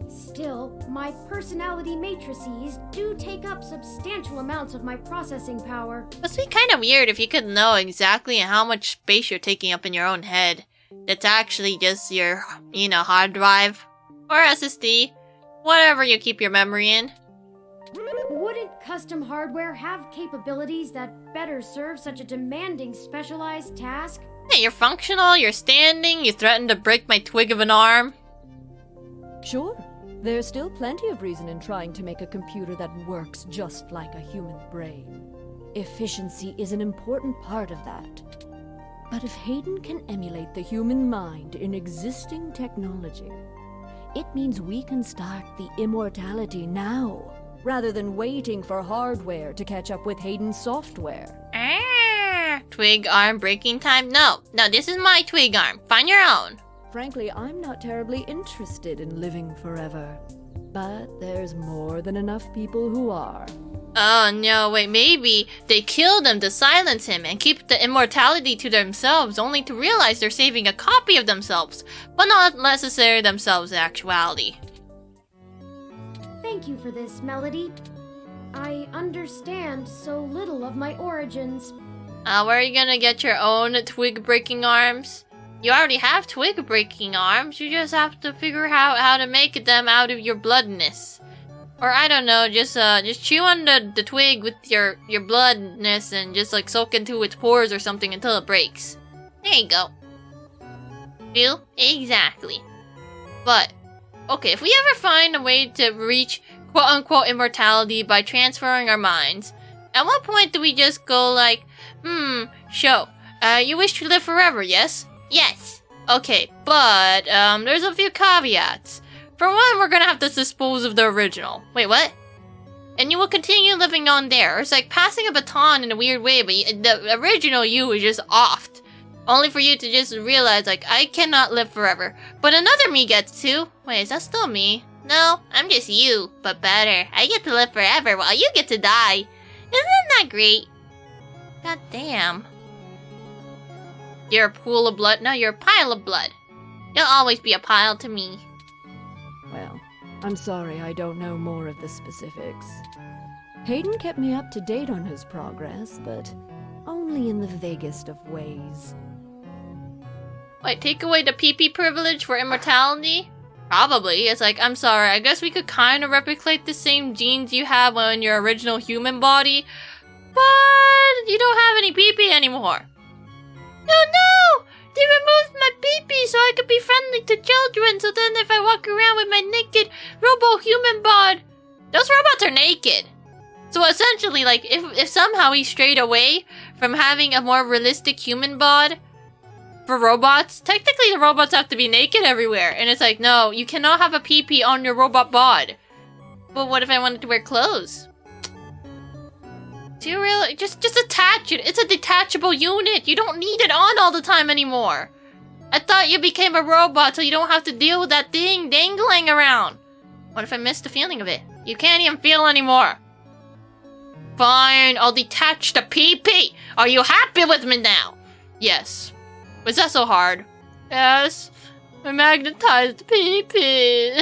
Still, my personality matrices do take up substantial amounts of my processing power. Must be kind of weird if you could know exactly how much space you're taking up in your own head. That's actually just your, you know, hard drive. Or SSD. Whatever you keep your memory in. Wouldn't custom hardware have capabilities that better serve such a demanding specialized task? Hey, you're functional, you're standing, you threatened to break my twig of an arm. Sure. There's still plenty of reason in trying to make a computer that works just like a human brain. Efficiency is an important part of that. But if Hayden can emulate the human mind in existing technology, it means we can start the immortality now, rather than waiting for hardware to catch up with Hayden's software. Twig arm breaking time? No, this is my twig arm. Find your own. Frankly, I'm not terribly interested in living forever. But there's more than enough people who are. Oh no, wait, maybe they killed him to silence him and keep the immortality to themselves, only to realize they're saving a copy of themselves, but not necessarily themselves in actuality. Thank you for this, Melody. I understand so little of my origins. Where are you gonna get your own twig-breaking arms? You already have twig-breaking arms, you just have to figure out how to make them out of your bloodness. Or I don't know, just chew on the twig with your bloodness and just like soak into its pores or something until it breaks. There you go. Feel? Exactly. But, okay, if we ever find a way to reach quote-unquote immortality by transferring our minds, at what point do we just go like, you wish to live forever, yes? Yes. Okay, but, there's a few caveats. For one, we're gonna have to dispose of the original. Wait, what? And you will continue living on there. It's like passing a baton in a weird way, but the original you is just offed. Only for you to just realize, like, I cannot live forever. But another me gets to. Wait, is that still me? No, I'm just you, but better. I get to live forever while you get to die. Isn't not great. God damn. You're a pool of blood? No, you're a pile of blood. You'll always be a pile to me. Well, I'm sorry I don't know more of the specifics. Hayden kept me up to date on his progress, but only in the vaguest of ways. Wait, take away the PP privilege for immortality? Probably. It's like, I'm sorry, I guess we could kind of replicate the same genes you have on your original human body, but you don't have any PP anymore. No! They removed my PP so I could be friendly to children, so then if I walk around with my naked robo-human bod... Those robots are naked. So essentially, like, if somehow he strayed away from having a more realistic human bod for robots, technically the robots have to be naked everywhere. And it's like, no, you cannot have a PP on your robot bod. But what if I wanted to wear clothes? Do you really? Just attach it. It's a detachable unit. You don't need it on all the time anymore. I thought you became a robot so you don't have to deal with that thing dangling around. What if I missed the feeling of it? You can't even feel anymore. Fine, I'll detach the PP. Are you happy with me now? Yes. Was that so hard? Yes. I magnetized PP.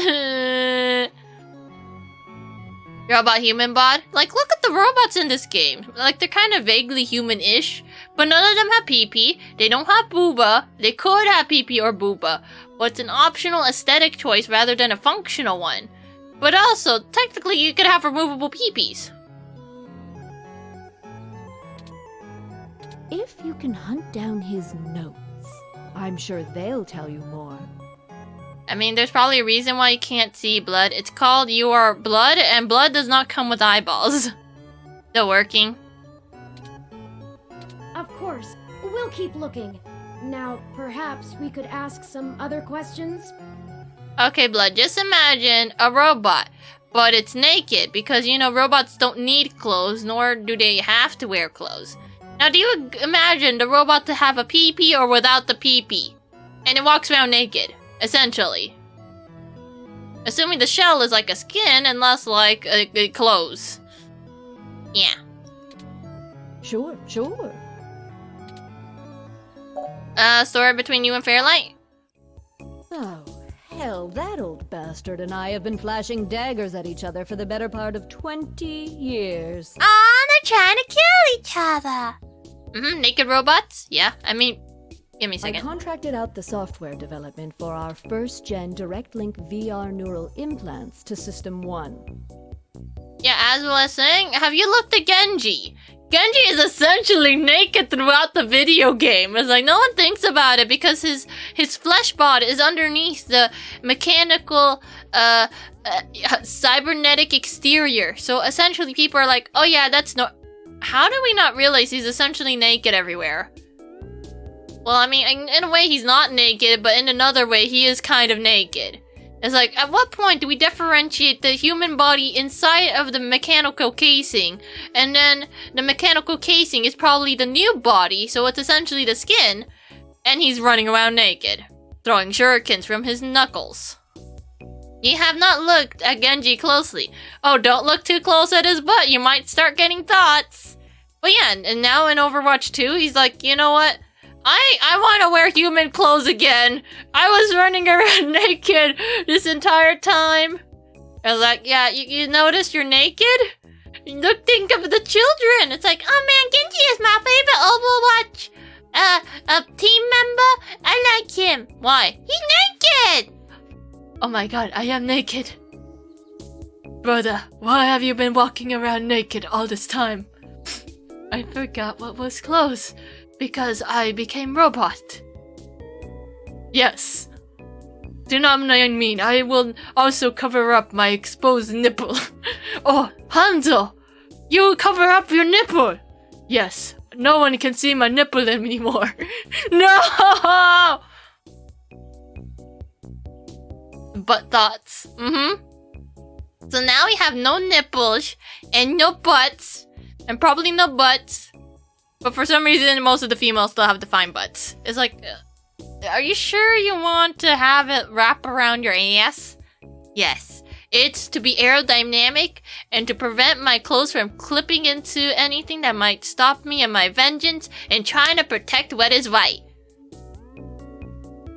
Robot human bod? Like, look at the robots in this game. Like, they're kind of vaguely human-ish, but none of them have PP. They don't have booba. They could have PP or booba, but it's an optional aesthetic choice rather than a functional one. But also, technically, you could have removable PPs. If you can hunt down his notes, I'm sure they'll tell you more. I mean, there's probably a reason why you can't see blood. It's called You Are Blood, and blood does not come with eyeballs. Still working. Of course. We'll keep looking. Now, perhaps we could ask some other questions? Okay, Blood, just imagine a robot, but it's naked, because, you know, robots don't need clothes, nor do they have to wear clothes. Now, do you imagine the robot to have a PP or without the PP? And it walks around naked. Essentially. Assuming the shell is like a skin and less like a clothes. Yeah. Sure. Story between you and Fairlight? Oh, hell, that old bastard and I have been flashing daggers at each other for the better part of 20 years. Aw, they're trying to kill each other. Naked robots? Yeah, I mean... Give me a second. I contracted out the software development for our first-gen direct link VR neural implants to System 1. Yeah, as I was saying, have you looked at Genji? Genji is essentially naked throughout the video game. It's like, no one thinks about it because his flesh bod is underneath the mechanical, cybernetic exterior. So essentially people are like, oh yeah, that's no... How do we not realize he's essentially naked everywhere? Well, I mean, in a way he's not naked, but in another way he is kind of naked. It's like, at what point do we differentiate the human body inside of the mechanical casing, and then the mechanical casing is probably the new body, so it's essentially the skin, and he's running around naked, throwing shurikens from his knuckles. You have not looked at Genji closely. Oh, don't look too close at his butt, you might start getting thoughts. But yeah, and now in Overwatch 2, he's like, you know what? I want to wear human clothes again. I was running around naked this entire time. I was like, yeah, you notice you're naked? Look, think of the children. It's like, oh man, Genji is my favorite Overwatch team member. I like him. Why? He's naked. Oh my god, I am naked. Brother, why have you been walking around naked all this time? I forgot what was clothes. Because I became robot. Yes. Do not mind me. I will also cover up my exposed nipple. Oh, Hanzo! You cover up your nipple! Yes. No one can see my nipple anymore. No! Butt thoughts. So now we have no nipples, and no butts, and probably no butts. But for some reason, most of the females still have defined butts. It's like, are you sure you want to have it wrap around your ass? Yes. It's to be aerodynamic and to prevent my clothes from clipping into anything that might stop me in my vengeance and trying to protect what is right.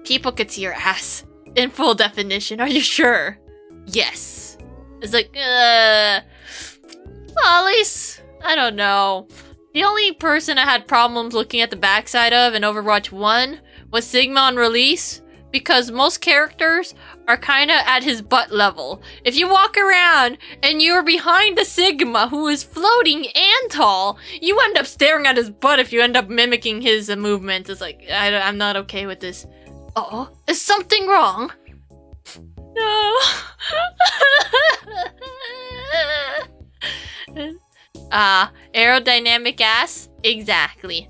People could see your ass in full definition. Are you sure? Yes. It's like, well, at least, I don't know. The only person I had problems looking at the backside of in Overwatch 1 was Sigma on release, because most characters are kind of at his butt level. If you walk around and you're behind a Sigma who is floating and tall, you end up staring at his butt if you end up mimicking his movements. It's like, I'm not okay with this. Uh-oh, is something wrong? No. Aerodynamic ass? Exactly.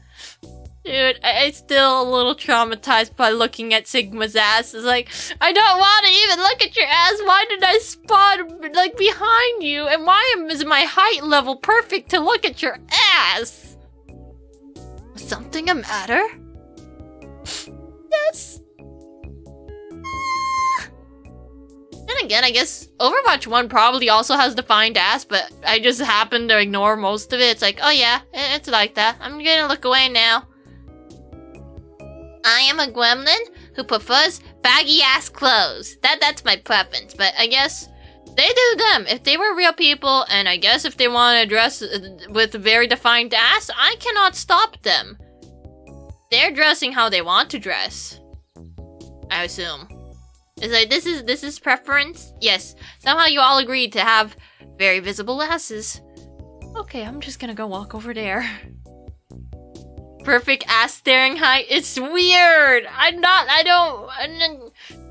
Dude, I'm still a little traumatized by looking at Sigma's ass. It's like, I don't want to even look at your ass. Why did I spawn, like, behind you? And why is my height level perfect to look at your ass? Is something the matter? Yes. Then again, I guess Overwatch 1 probably also has defined ass, but I just happened to ignore most of it. It's like, oh yeah, it's like that. I'm gonna look away now. I am a gremlin who prefers baggy-ass clothes. That's my preference, but I guess they do them. If they were real people, and I guess if they want to dress with a very defined ass, I cannot stop them. They're dressing how they want to dress, I assume. It's like, this is preference? Yes. Somehow you all agreed to have very visible asses. Okay, I'm just gonna go walk over there. Perfect ass staring height. It's weird.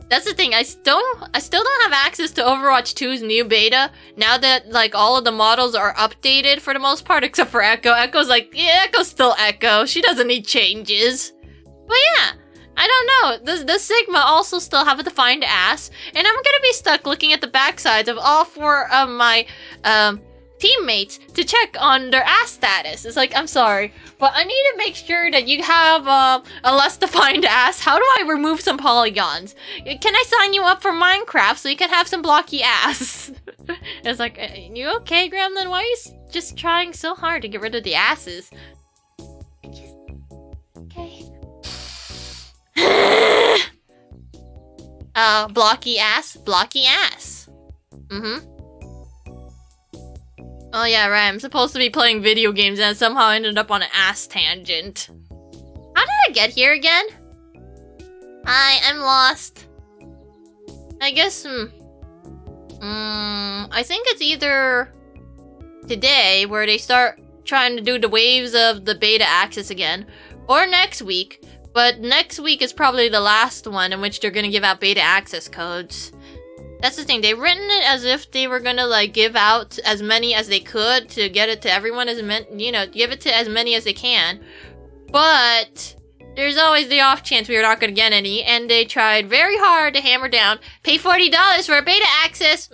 That's the thing. I still don't have access to Overwatch 2's new beta now that like all of the models are updated for the most part, except for Echo. Echo's like, yeah, Echo's still Echo. She doesn't need changes. But yeah, I don't know. The Sigma also still have a defined ass, and I'm gonna be stuck looking at the backsides of all 4 of my teammates to check on their ass status. It's like, I'm sorry, but I need to make sure that you have a less defined ass. How do I remove some polygons? Can I sign you up for Minecraft so you can have some blocky ass? It's like, you okay, Gremlin? Why are you just trying so hard to get rid of the asses? Okay. Blocky ass, blocky ass. Mm-hmm. Oh yeah, right, I'm supposed to be playing video games and somehow ended up on an ass tangent. How did I get here again? I'm lost. I guess, I think it's either today where they start trying to do the waves of the beta access again, or next week, but next week is probably the last one in which they're gonna give out beta access codes. That's the thing, they've written it as if they were gonna like give out as many as they could to get it to everyone give it to as many as they can. But there's always the off chance we are not gonna get any, and they tried very hard to hammer down, pay $40 for beta access,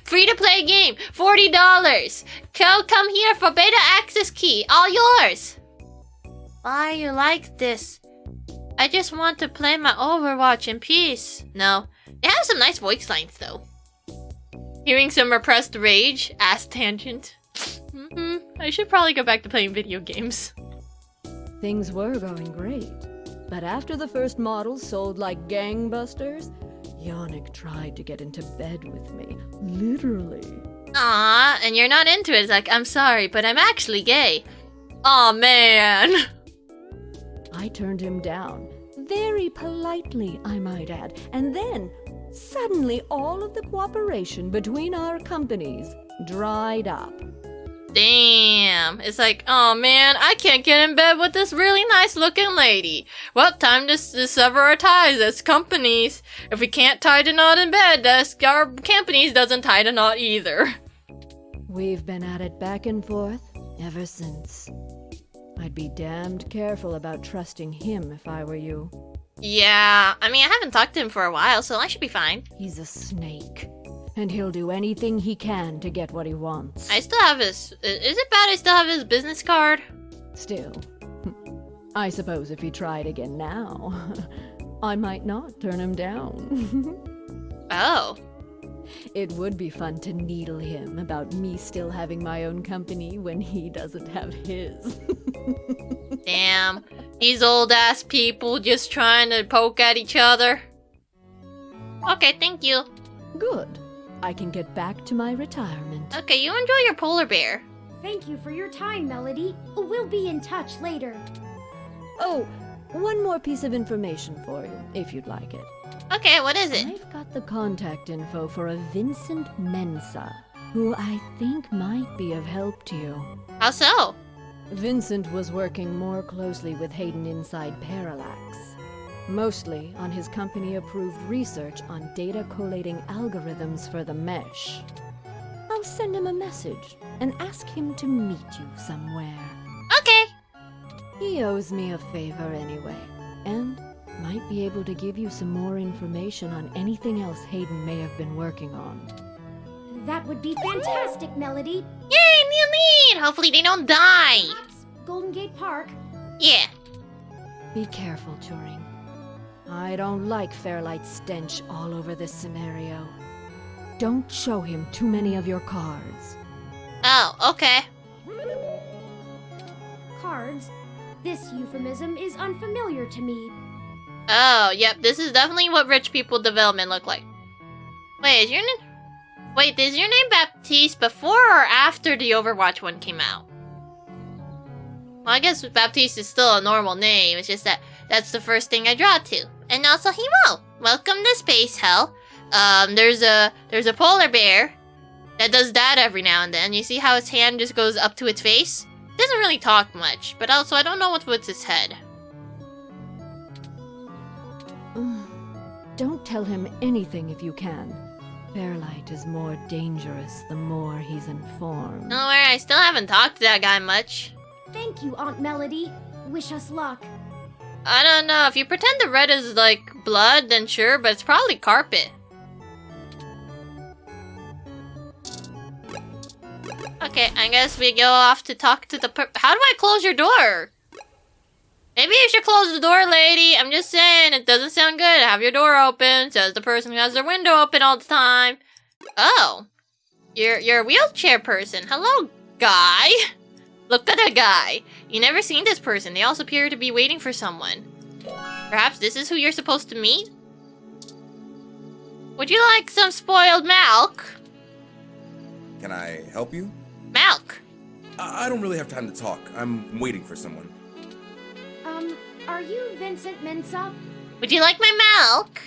free to play game, $40. Come here for beta access key, all yours. Why you like this? I just want to play my Overwatch in peace. No. They have some nice voice lines, though. Hearing some repressed rage. Ass tangent. I should probably go back to playing video games. Things were going great. But after the first models sold like gangbusters, Yannick tried to get into bed with me. Literally. Aw, and you're not into it. It's like, I'm sorry, but I'm actually gay. Aw, man. I turned him down. Very politely, I might add. And then, suddenly all of the cooperation between our companies dried up. Damn. It's like, oh man, I can't get in bed with this really nice looking lady. Well, time to sever our ties as companies. If we can't tie the knot in bed, our companies doesn't tie the knot either. We've been at it back and forth ever since. I'd be damned careful about trusting him if I were you. Yeah, I mean, I haven't talked to him for a while, so I should be fine. He's a snake, and he'll do anything he can to get what he wants. I still have his... Is it bad I still have his business card? Still. I suppose if he tried again now, I might not turn him down. Oh. It would be fun to needle him about me still having my own company when he doesn't have his. Damn. These old ass people just trying to poke at each other. Okay, thank you. Good. I can get back to my retirement. Okay, you enjoy your polar bear. Thank you for your time, Melody. We'll be in touch later. Oh, one more piece of information for you, if you'd like it. Okay, what is it? I've got the contact info for a Vincent Mensa, who I think might be of help to you. How so? Vincent was working more closely with Hayden inside Parallax. Mostly on his company-approved research on data collating algorithms for the mesh. I'll send him a message and ask him to meet you somewhere. Okay. He owes me a favor anyway, and might be able to give you some more information on anything else Hayden may have been working on. That would be fantastic, Melody. Yay, new lead! Hopefully they don't die. Golden Gate Park. Yeah. Be careful, Turing. I don't like Fairlight's stench all over this scenario. Don't show him too many of your cards. Oh, okay. Cards? This euphemism is unfamiliar to me. Oh, yep, this is definitely what rich people development look like. Wait, is your name... Wait, is your name Baptiste before or after the Overwatch one came out? Well, I guess Baptiste is still a normal name, it's just that that's the first thing I draw to. And also, Himo, welcome to Space Hell. There's a polar bear that does that every now and then. You see how its hand just goes up to its face? It doesn't really talk much, but also I don't know what's with its head. Don't tell him anything if you can. Fairlight is more dangerous the more he's informed. Don't worry, I still haven't talked to that guy much. Thank you, Aunt Melody. Wish us luck. I don't know, if you pretend the red is like blood, then sure, but it's probably carpet. Okay, I guess we go off to talk to the How do I close your door? Maybe you should close the door, lady. I'm just saying, it doesn't sound good. Have your door open, says the person who has their window open all the time. Oh. You're a wheelchair person. Hello, guy. Look at that guy. You never seen this person. They also appear to be waiting for someone. Perhaps this is who you're supposed to meet? Would you like some spoiled milk? Can I help you? Milk. I don't really have time to talk. I'm waiting for someone. Are you Vincent Mensa? Would you like my milk?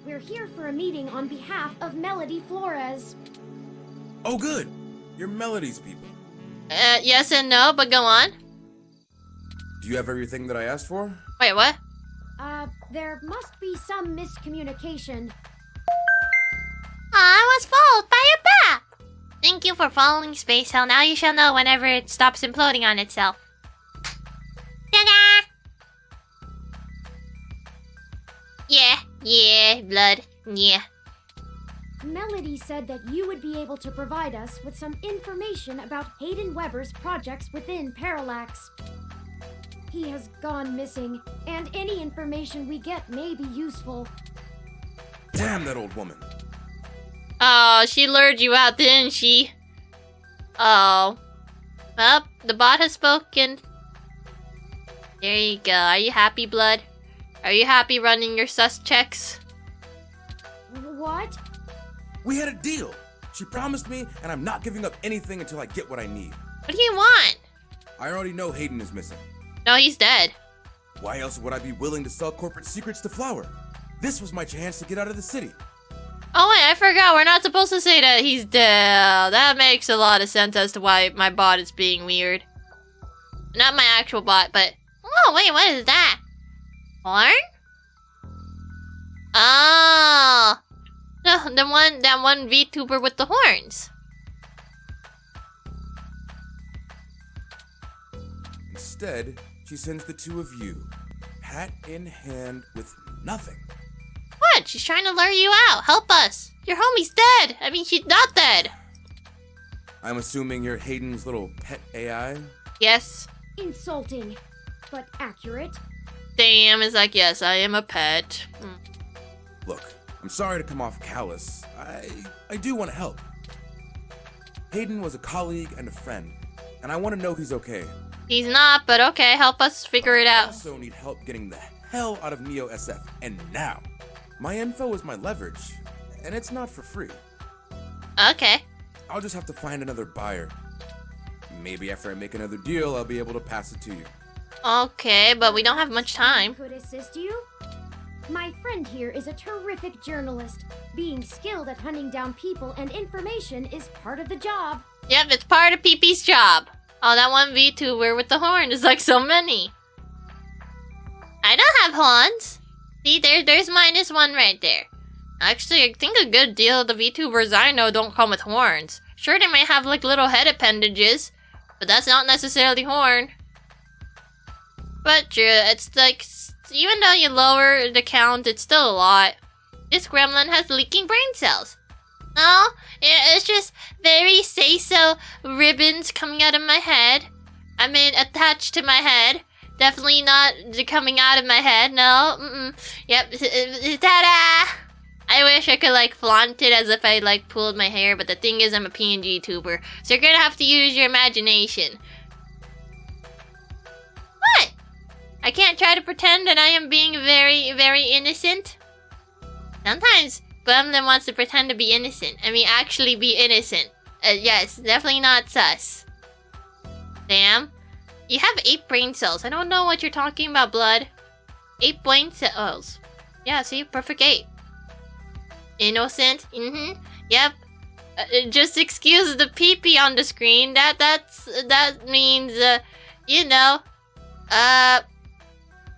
We're here for a meeting on behalf of Melody Flores. Oh, good. You're Melody's people. Yes and no, but go on. Do you have everything that I asked for? Wait, what? There must be some miscommunication. I was followed by a bat! Thank you for following Space Hell. Now you shall know whenever it stops imploding on itself. Ta-da! Yeah, blood, yeah. Melody said that you would be able to provide us with some information about Hayden Weber's projects within Parallax. He has gone missing, and any information we get may be useful. Damn that old woman. Oh, she lured you out, didn't she? Oh. Well, the bot has spoken. There you go. Are you happy, blood? Are you happy running your sus checks? What? We had a deal. She promised me, and I'm not giving up anything until I get what I need. What do you want? I already know Hayden is missing. No, he's dead. Why else would I be willing to sell corporate secrets to Flower? This was my chance to get out of the city. Oh wait, I forgot. We're not supposed to say that he's dead. That makes a lot of sense as to why my bot is being weird. Not my actual bot, but... Oh, wait, what is that? Horn? Oh. That one VTuber with the horns. Instead, she sends the two of you, hat in hand with nothing. What? She's trying to lure you out. Help us. Your homie's dead. I mean, she's not dead. I'm assuming you're Hayden's little pet AI? Yes. Insulting, but accurate. Damn is like, yes, I am a pet. Look, I'm sorry to come off callous. I do want to help. Hayden was a colleague and a friend, and I want to know he's okay. He's not, but okay, help us figure it I out. also need help getting the hell out of Neo SF, and now. My info is my leverage, and it's not for free. Okay. I'll just have to find another buyer. Maybe after I make another deal, I'll be able to pass it to you. Okay, but we don't have much time. Could assist you? My friend here is a terrific journalist. Being skilled at hunting down people and information is part of the job. Yep, it's part of PP's job. Oh, that one VTuber with the horn is like so many. I don't have horns. See, there's -1 right there. Actually, I think a good deal of the VTubers I know don't come with horns. Sure, they might have like little head appendages, but that's not necessarily horn. But true, it's like, even though you lower the count, it's still a lot. This gremlin has leaking brain cells. No, it's just very say-so ribbons coming out of my head. I mean, attached to my head. Definitely not coming out of my head, no. Yep, ta-da! I wish I could like flaunt it as if I like pulled my hair, but the thing is I'm a PNG tuber, so you're gonna have to use your imagination. What? I can't try to pretend that I am being very, very innocent? Sometimes Gremlin wants to pretend to be innocent. I mean, actually be innocent. Yes, definitely not sus. Damn. You have 8 brain cells. I don't know what you're talking about, Blood. 8 brain cells. Yeah, see? Perfect 8. Innocent? Yep. Just excuse the pee-pee on the screen. That means, you know,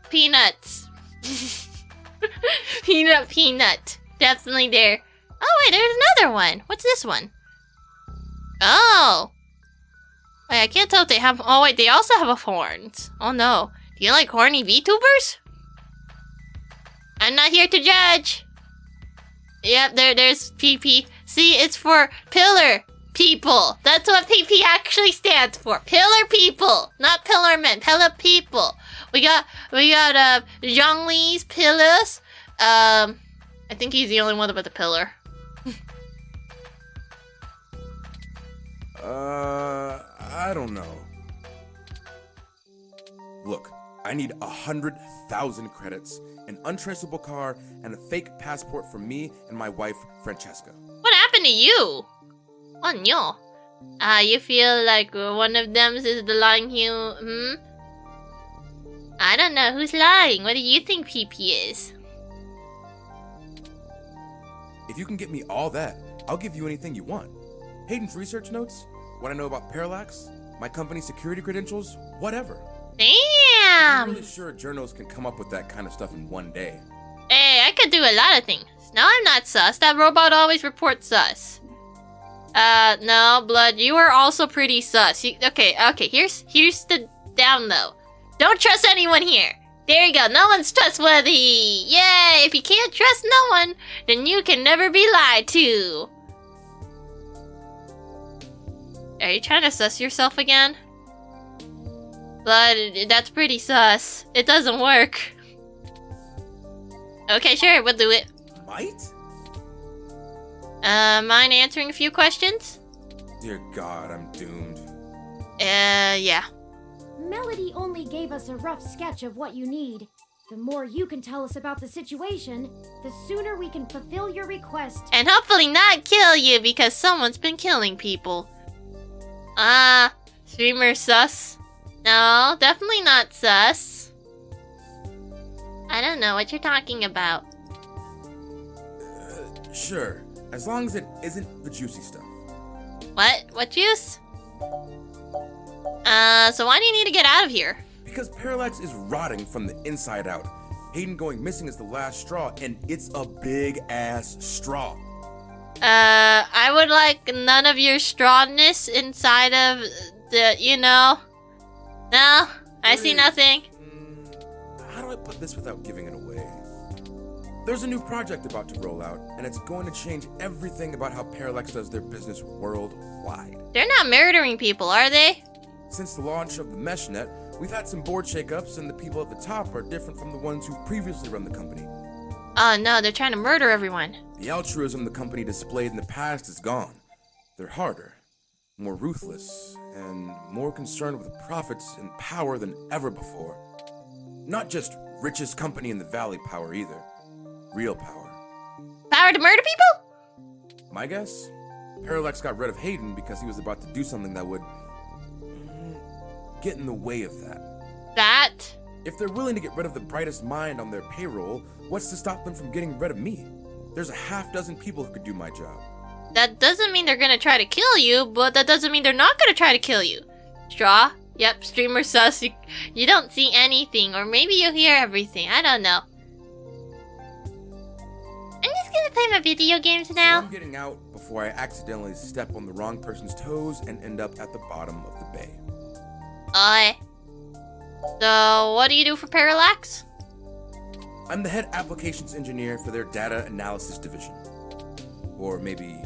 peanuts. Peanut. Definitely there. Oh, wait, there's another one. What's this one? Oh. Wait, I can't tell if they have... Oh, wait, they also have horns. Oh, no. Do you like horny VTubers? I'm not here to judge. Yep, there's PP. See, it's for pillar people. That's what PP actually stands for. Pillar people, not pillar men. Pillar people. We got Zhongli's pillars. I think he's the only one with a pillar. I don't know. Look, I need 100,000 credits, an untraceable car, and a fake passport for me and my wife, Francesca. What happened to you? Oh no. You feel like one of them is the lying human? I don't know who's lying. What do you think PP is? If you can get me all that, I'll give you anything you want. Hayden's research notes, what I know about Parallax, my company's security credentials, whatever. Damn! I'm really sure journals can come up with that kind of stuff in one day. Hey, I could do a lot of things. No, I'm not sus. That robot always reports sus. No, Blood, you are also pretty sus. Okay, here's the down low. Don't trust anyone here. There you go, no one's trustworthy. Yay, if you can't trust no one, then you can never be lied to. Are you trying to sus yourself again? Blood, that's pretty sus. It doesn't work. Okay, sure, we'll do it. Might? Mind answering a few questions? Dear God, I'm doomed. Yeah. Melody only gave us a rough sketch of what you need. The more you can tell us about the situation, the sooner we can fulfill your request. And hopefully not kill you because someone's been killing people. Streamer sus? No, definitely not sus. I don't know what you're talking about. Sure, as long as it isn't the juicy stuff. What? What juice? So why do you need to get out of here? Because Parallax is rotting from the inside out. Hayden going missing is the last straw, and it's a big-ass straw. I would like none of your strawness inside of the, you know. No, I see nothing. How do I put this without giving it away? There's a new project about to roll out, and it's going to change everything about how Parallax does their business worldwide. They're not murdering people, are they? Since the launch of the MeshNet, we've had some board shakeups, and the people at the top are different from the ones who previously run the company. Oh no, they're trying to murder everyone. The altruism the company displayed in the past is gone. They're harder, more ruthless, and more concerned with profits and power than ever before. Not just richest company in the valley power either. Real power. Power to murder people? My guess? Parallax got rid of Hayden because he was about to do something that would get in the way of that. That? If they're willing to get rid of the brightest mind on their payroll, what's to stop them from getting rid of me? There's a half dozen people who could do my job. That doesn't mean they're gonna try to kill you, but that doesn't mean they're not gonna try to kill you. Straw? Yep, streamer sus. You don't see anything, or maybe you hear everything. I don't know. I'm just gonna play my video games now. So I'm getting out before I accidentally step on the wrong person's toes and end up at the bottom of the bay. So what do you do for Parallax? I'm the head applications engineer for their data analysis division. Or maybe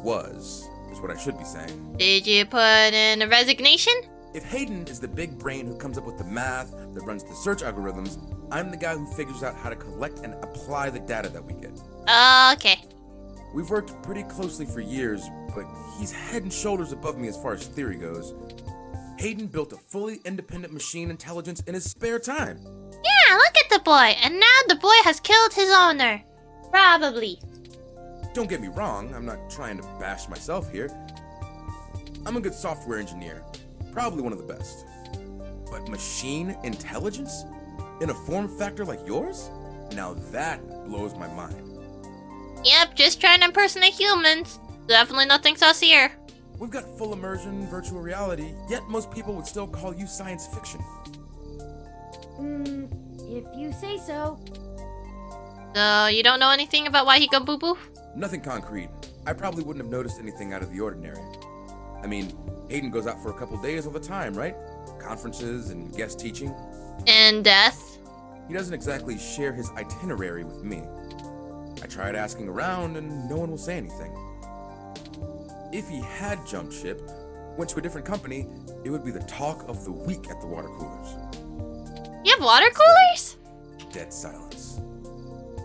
was, is what I should be saying. Did you put in a resignation? If Hayden is the big brain who comes up with the math that runs the search algorithms, I'm the guy who figures out how to collect and apply the data that we get. Okay. We've worked pretty closely for years, but he's head and shoulders above me as far as theory goes. Hayden built a fully independent machine intelligence in his spare time. Yeah, look at the boy, and now the boy has killed his owner. Probably. Don't get me wrong, I'm not trying to bash myself here. I'm a good software engineer, probably one of the best. But machine intelligence? In a form factor like yours? Now that blows my mind. Yep, just trying to impersonate humans. Definitely nothing sus here. We've got full immersion, virtual reality, yet most people would still call you science fiction. If you say so. So, you don't know anything about why he go boo-boo? Nothing concrete. I probably wouldn't have noticed anything out of the ordinary. I mean, Hayden goes out for a couple days all the time, right? Conferences and guest teaching. And death? He doesn't exactly share his itinerary with me. I tried asking around and no one will say anything. If he had jumped ship, went to a different company, it would be the talk of the week at the water coolers. You have water coolers? Dead silence.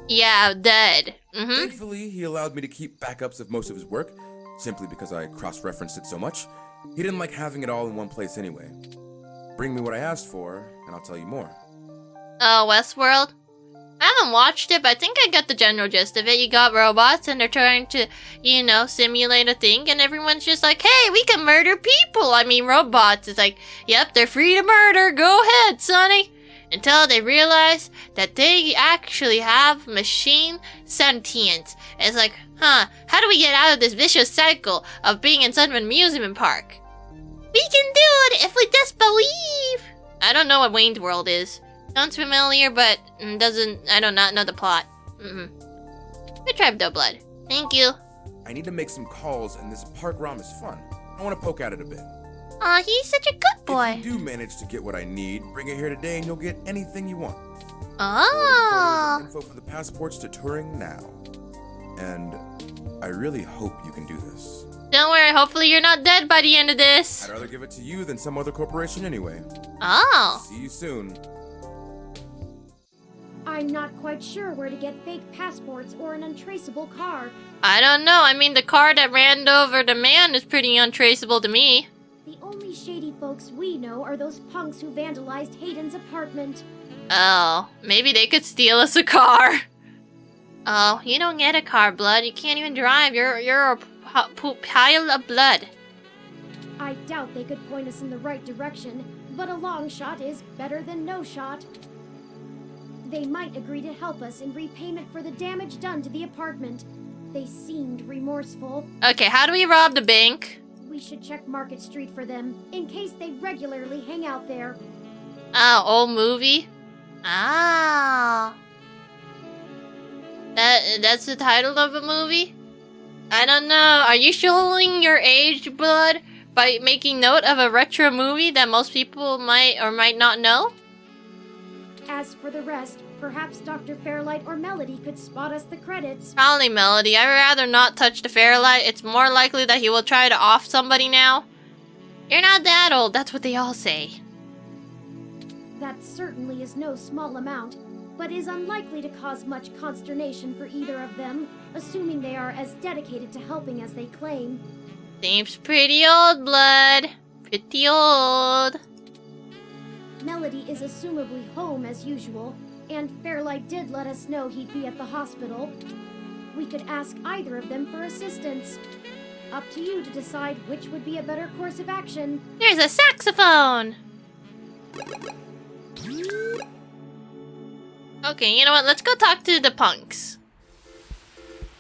Yeah, dead. Thankfully, he allowed me to keep backups of most of his work, simply because I cross-referenced it so much. He didn't like having it all in one place anyway. Bring me what I asked for, and I'll tell you more. Westworld? I haven't watched it, but I think I got the general gist of it. You got robots, and they're trying to, you know, simulate a thing, and everyone's just like, hey, we can murder people! I mean, robots. It's like, yep, they're free to murder, go ahead, sonny! Until they realize that they actually have machine sentience. It's like, how do we get out of this vicious cycle of being in such an amusement park? We can do it if we just believe! I don't know what Wayne's World is. Sounds familiar, but I do not know the plot. Good try, Doe Blood. Thank you. I need to make some calls, and this park ROM is fun. I want to poke at it a bit. Aw, he's such a good boy. If you do manage to get what I need, bring it here today and you'll get anything you want. Oh. Info for the passports to touring now. And I really hope you can do this. Don't worry, hopefully you're not dead by the end of this. I'd rather give it to you than some other corporation anyway. Oh. See you soon. I'm not quite sure where to get fake passports or an untraceable car. I don't know. I mean, the car that ran over the man is pretty untraceable to me. The only shady folks we know are those punks who vandalized Hayden's apartment. Oh, maybe they could steal us a car. Oh, you don't get a car, Blood. You can't even drive. You're a pile of blood. I doubt they could point us in the right direction, but a long shot is better than no shot. They might agree to help us in repayment for the damage done to the apartment. They seemed remorseful. Okay, how do we rob the bank? We should check Market Street for them, in case they regularly hang out there. Oh, old movie? Ah. That's the title of a movie? I don't know. Are you showing your age, Blood, by making note of a retro movie that most people might or might not know? As for the rest, perhaps Dr. Fairlight or Melody could spot us the credits. Probably Melody. I'd rather not touch the Fairlight. It's more likely that he will try to off somebody now. You're not that old, that's what they all say. That certainly is no small amount. but is unlikely to cause much consternation for either of them, assuming they are as dedicated to helping as they claim. Seems pretty old, Blood. Pretty old. Melody is assumably home as usual, and Fairlight did let us know he'd be at the hospital. We could ask either of them for assistance. Up to you to decide which would be a better course of action. There's a saxophone! Okay, you know what? Let's go talk to the punks.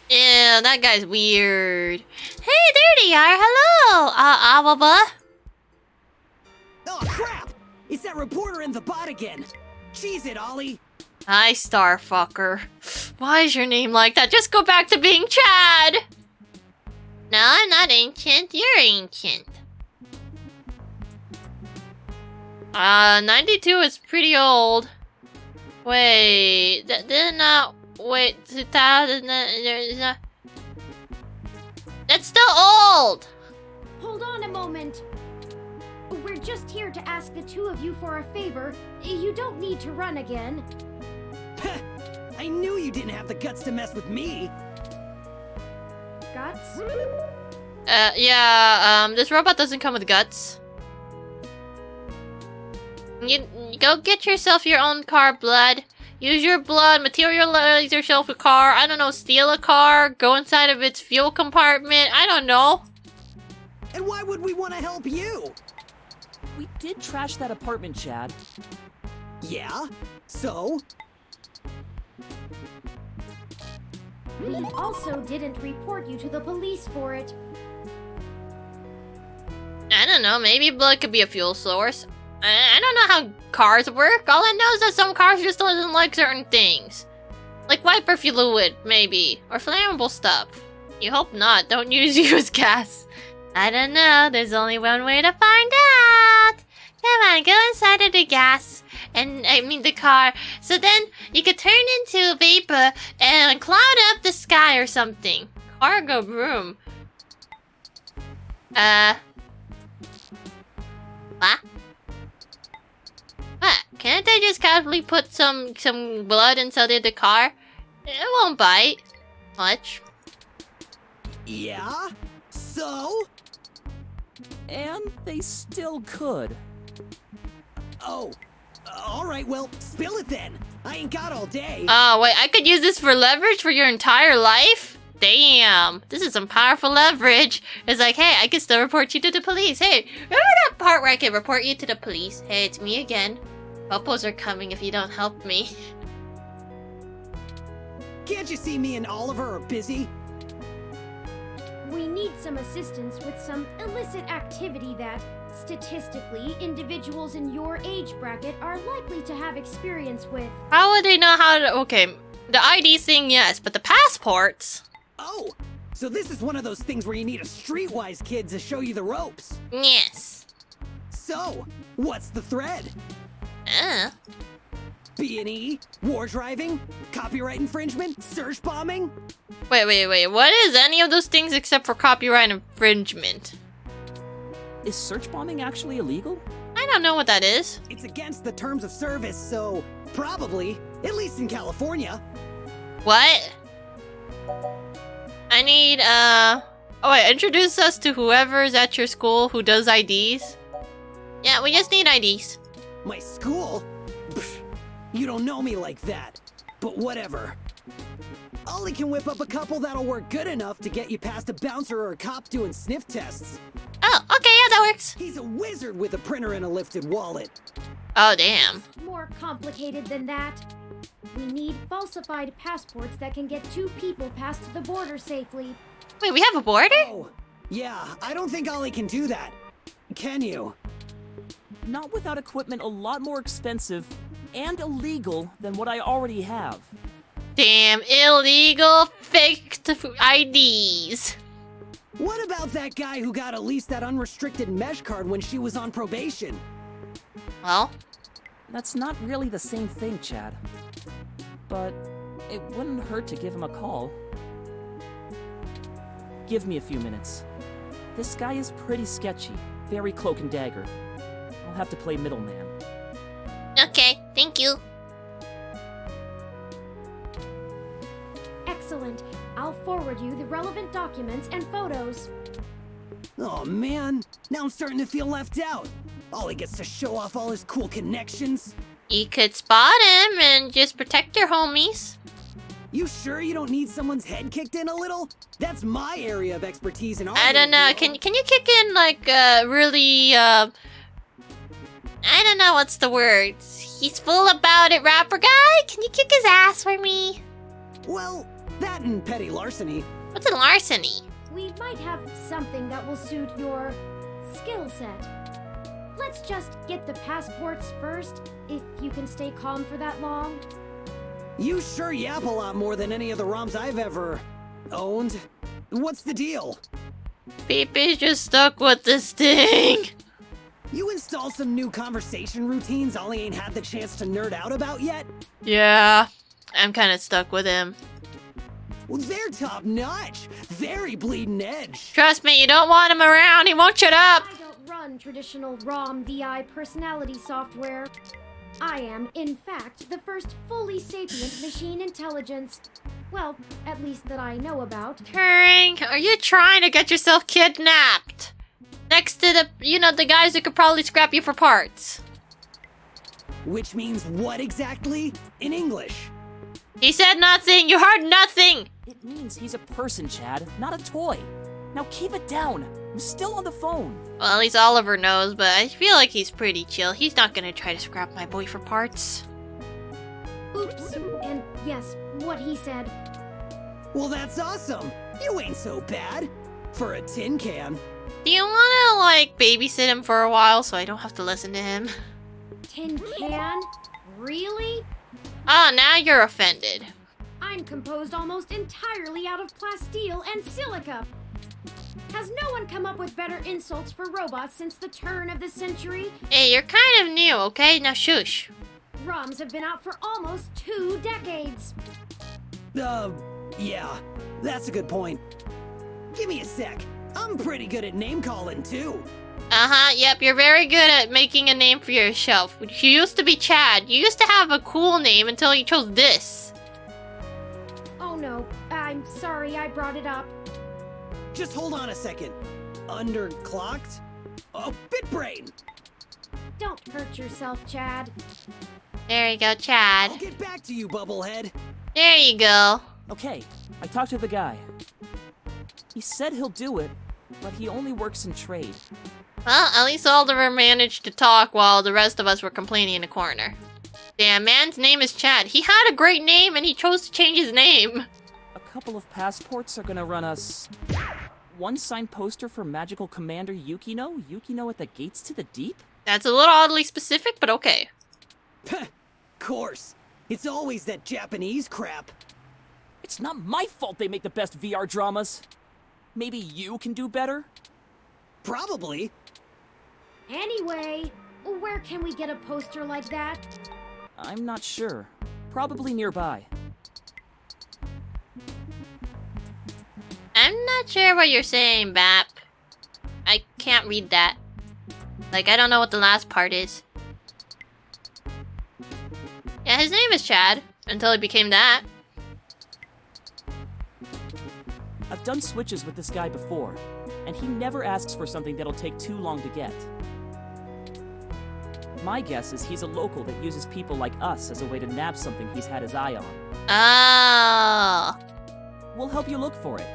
Yeah, that guy's weird. Hey, there they are. Hello! Awaba. Oh, crap! It's that reporter in the bot again. Cheese it, Ollie. Hi, Starfucker. Why is your name like that? Just go back to being Chad! No, I'm not ancient. You're ancient. 92 is pretty old. Wait, wait, 2000, that's still old! Hold on a moment. We're just here to ask the two of you for a favor. You don't need to run again. I knew you didn't have the guts to mess with me. Guts? Yeah, this robot doesn't come with guts. You go get yourself your own car, Blood. Use your blood, materialize yourself a car. I don't know, steal a car, go inside of its fuel compartment. I don't know. And why would we want to help you? We did trash that apartment, Chad. Yeah? So? We also didn't report you to the police for it. I don't know, maybe blood could be a fuel source. I don't know how cars work. All I know is that some cars just don't like certain things. Like wiper fluid, maybe. Or flammable stuff. You hope not. Don't use used gas. I don't know. There's only one way to find out. Come on, go inside of the gas. The car. So then you could turn into vapor and cloud up the sky or something. Cargo room. What? What? Can't I just casually put some blood inside of the car? It won't bite much. Yeah? So? And they still could. Oh. Alright, well, spill it then. I ain't got all day. Oh, wait, I could use this for leverage for your entire life? Damn, this is some powerful leverage. It's like, hey, I can still report you to the police. Hey, remember that part where I can report you to the police? Hey, it's me again. Bubbles are coming if you don't help me. Can't you see me and Oliver are busy? We need some assistance with some illicit activity that, statistically, individuals in your age bracket are likely to have experience with. How would they know how to... Okay, the ID thing, yes, but the passports... Oh, so this is one of those things where you need a streetwise kid to show you the ropes. Yes. So, what's the thread? B&E, war driving, copyright infringement, search bombing? Wait, what is any of those things except for copyright infringement? Is search bombing actually illegal? I don't know what that is. It's against the terms of service, so probably, at least in California. What? I need, oh wait, introduce us to whoever's at your school who does IDs. Yeah, we just need IDs. My school? Pfft, you don't know me like that. But whatever. Ollie can whip up a couple that'll work good enough to get you past a bouncer or a cop doing sniff tests. Oh, okay, yeah, that works. He's a wizard with a printer and a lifted wallet. Oh, damn. More complicated than that. We need falsified passports that can get two people past the border safely. Wait, we have a border? Oh, yeah, I don't think Ollie can do that. Can you? Not without equipment a lot more expensive and illegal than what I already have. Damn, illegal fake IDs. What about that guy who got at least that unrestricted mesh card when she was on probation? Well? That's not really the same thing, Chad. But it wouldn't hurt to give him a call. Give me a few minutes. This guy is pretty sketchy, very cloak and dagger. I'll have to play middleman. Okay, thank you. Excellent. I'll forward you the relevant documents and photos. Oh man, now I'm starting to feel left out. Ollie gets to show off all his cool connections. You could spot him and just protect your homies. You sure you don't need someone's head kicked in a little? That's my area of expertise in art. I don't know. Can you kick in like really I don't know what's the word. He's full about it, rapper guy. Can you kick his ass for me? Well, that and petty larceny. What's a larceny? We might have something that will suit your skill set. Let's just get the passports first, if you can stay calm for that long. You sure yap a lot more than any of the ROMs I've ever owned. What's the deal? Peepee's just stuck with this thing. You install some new conversation routines Ollie ain't had the chance to nerd out about yet? Yeah, I'm kind of stuck with him. Well, they're top notch. Very bleeding edge. Trust me, you don't want him around. He won't shut up. I don't run traditional ROM VI personality software. I am, in fact, the first fully sapient machine intelligence. Well, at least that I know about. Turing, are you trying to get yourself kidnapped? Next to the, the guys who could probably scrap you for parts. Which means what exactly? In English? He said nothing. You heard nothing. It means he's a person, Chad, not a toy. Now keep it down. I'm still on the phone. Well, at least Oliver knows, but I feel like he's pretty chill. He's not gonna try to scrap my boy for parts. Oops. And yes, what he said. Well, that's awesome. You ain't so bad. For a tin can. Do you wanna, like, babysit him for a while so I don't have to listen to him? Tin can? Really? Oh, now you're offended. I'm composed almost entirely out of plasteel and silica. Has no one come up with better insults for robots since the turn of the century? Hey, you're kind of new, okay? Now shush. ROMs have been out for almost 2 decades. Yeah, that's a good point. Give me a sec. I'm pretty good at name calling too. Uh-huh, yep, you're very good at making a name for yourself. You used to be Chad. You used to have a cool name until you chose this. Oh no, I'm sorry I brought it up. Just hold on a second. Underclocked? Oh, BitBrain! Don't hurt yourself, Chad. There you go, Chad. I'll get back to you, Bubblehead. There you go. Okay, I talked to the guy. He said he'll do it, but he only works in trade. Well, at least Oliver managed to talk while the rest of us were complaining in the corner. Damn, man's name is Chad. He had a great name and he chose to change his name. A couple of passports are gonna run us... one signed poster for Magical Commander Yukino? Yukino at the Gates to the Deep? That's a little oddly specific, but okay. Course. It's always that Japanese crap. It's not my fault they make the best VR dramas. Maybe you can do better? Probably. Anyway, where can we get a poster like that? I'm not sure. Probably nearby. I'm not sure what you're saying, Bap. I can't read that. Like, I don't know what the last part is. Yeah, his name is Chad, until he became that. I've done switches with this guy before, and he never asks for something that'll take too long to get. My guess is he's a local that uses people like us as a way to nab something he's had his eye on. Oh. We'll help you look for it.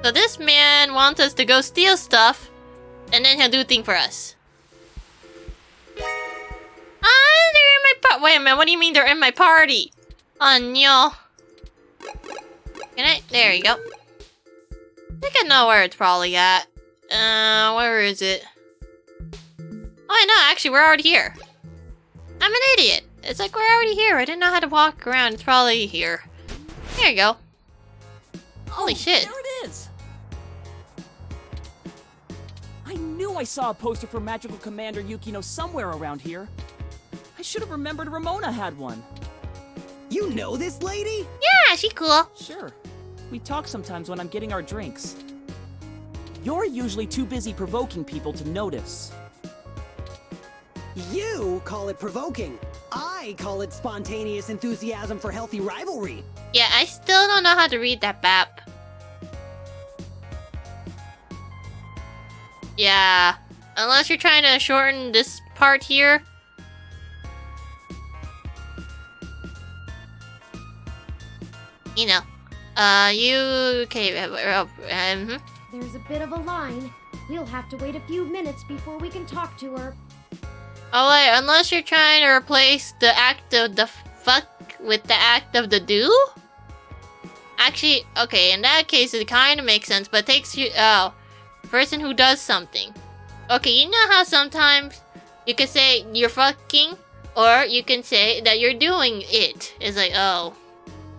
So this man wants us to go steal stuff, and then he'll do a thing for us. Ah, they're in my wait a minute, what do you mean they're in my party? Oh no. Can I? There you go. I think I know where it's probably at. Where is it? Oh, I know, actually, we're already here. I'm an idiot. It's like we're already here. I didn't know how to walk around. It's probably here. There you go. Holy shit. There it is! I knew I saw a poster for Magical Commander Yukino somewhere around here. I should have remembered Ramona had one. You know this lady? Yeah, she's cool. Sure. We talk sometimes when I'm getting our drinks. You're usually too busy provoking people to notice. You call it provoking. I I call it spontaneous enthusiasm for healthy rivalry. Yeah, I still don't know how to read that, Bap. Yeah, unless you're trying to shorten this part here. You know, okay, There's a bit of a line. We'll have to wait a few minutes before we can talk to her. Oh wait, unless you're trying to replace the act of the fuck with the act of the do? Actually, okay, in that case it kind of makes sense, but it takes you, person who does something. Okay, you know how sometimes you can say you're fucking, or you can say that you're doing it. It's like, oh.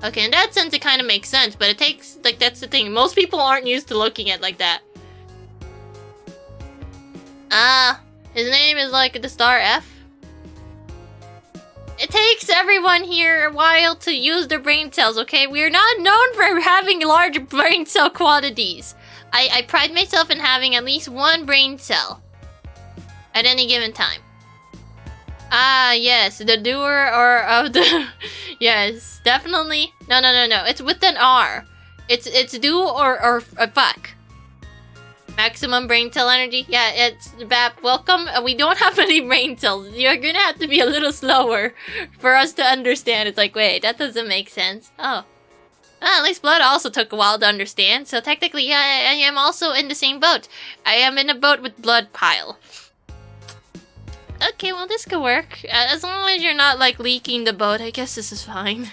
Okay, in that sense it kind of makes sense, but it takes, like, that's the thing. Most people aren't used to looking at it like that. His name is like the star F. It takes everyone here a while to use their brain cells, okay? We're not known for having large brain cell quantities. I pride myself in having at least one brain cell at any given time. Ah, yes, the doer or of the... yes, definitely. No, it's with an R. It's do or fuck. Maximum brain cell energy. Yeah, it's Bap. Welcome. We don't have any brain cells. You're gonna have to be a little slower for us to understand. It's like, wait, that doesn't make sense. Oh. At least blood also took a while to understand. So technically, yeah, I am also in the same boat. I am in a boat with blood pile. Okay, well, this could work. As long as you're not, like, leaking the boat, I guess this is fine.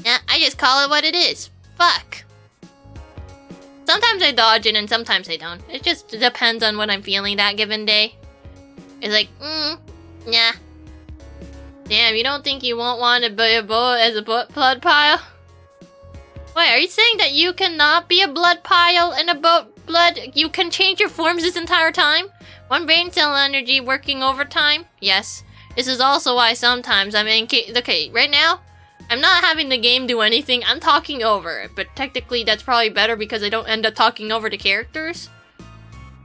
Yeah, I just call it what it is. Fuck. Sometimes I dodge it and sometimes I don't. It just depends on what I'm feeling that given day. It's like, nah. Damn, you don't think you won't want to be a boat as a blood pile? Wait, are you saying that you cannot be a blood pile in a boat blood? You can change your forms this entire time? One brain cell energy working overtime? Yes. This is also why sometimes I'm in okay, right now, I'm not having the game do anything. I'm talking over it, but technically that's probably better because I don't end up talking over the characters.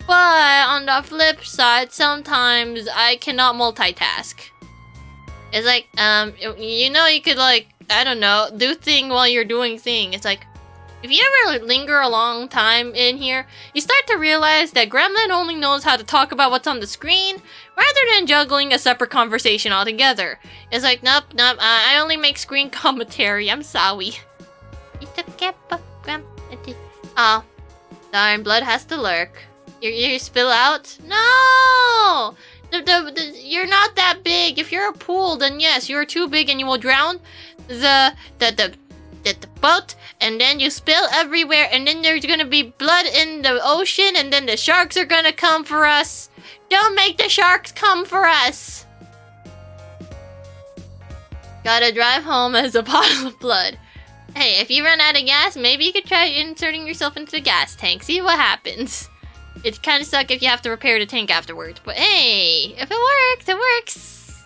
But on the flip side, sometimes I cannot multitask. It's like, you know, you could, like, I don't know, do thing while you're doing thing. It's like, if you ever linger a long time in here, you start to realize that Gremlin only knows how to talk about what's on the screen, rather than juggling a separate conversation altogether. It's like, nope, I only make screen commentary, I'm sorry. Oh, darn, blood has to lurk. You spill out? No! You're not that big. If you're a pool, then yes, you're too big and you will drown the boat, and then you spill everywhere, and then there's gonna be blood in the ocean, and then the sharks are gonna come for us. Don't make the sharks come for us. Gotta drive home as a pile of blood. Hey, if you run out of gas, maybe you could try inserting yourself into the gas tank. See what happens. It kind of sucks if you have to repair the tank afterwards. But hey, if it works, it works.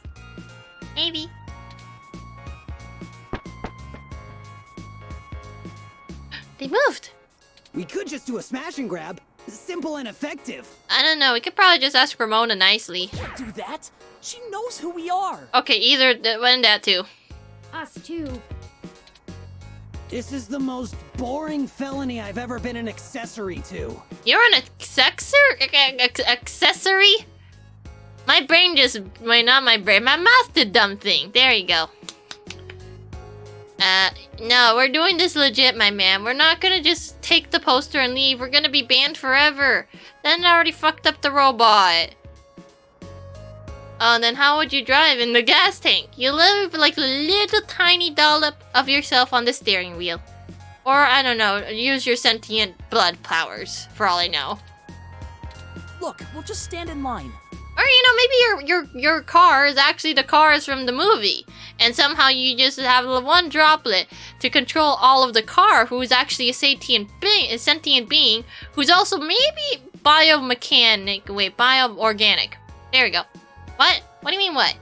Maybe. They moved. We could just do a smash and grab. Simple and effective. I don't know. We could probably just ask Ramona nicely. Do that? She knows who we are. Okay, either one that too. Us too. This is the most boring felony I've ever been an accessory to. You're an accessory? My brain just... not my brain. My mouth did dumb thing. There you go. No, we're doing this legit, my man. We're not gonna just take the poster and leave. We're gonna be banned forever. Then I already fucked up the robot. Oh, then how would you drive in the gas tank? You live like a little tiny dollop of yourself on the steering wheel. Or, I don't know, use your sentient blood powers, for all I know. Look, we'll just stand in line. Or, you know, maybe your car is actually the cars from the movie. And somehow you just have one droplet to control all of the car, who's actually a sentient being, who's also maybe biomechanic. Wait, bioorganic. There we go. What? What do you mean what?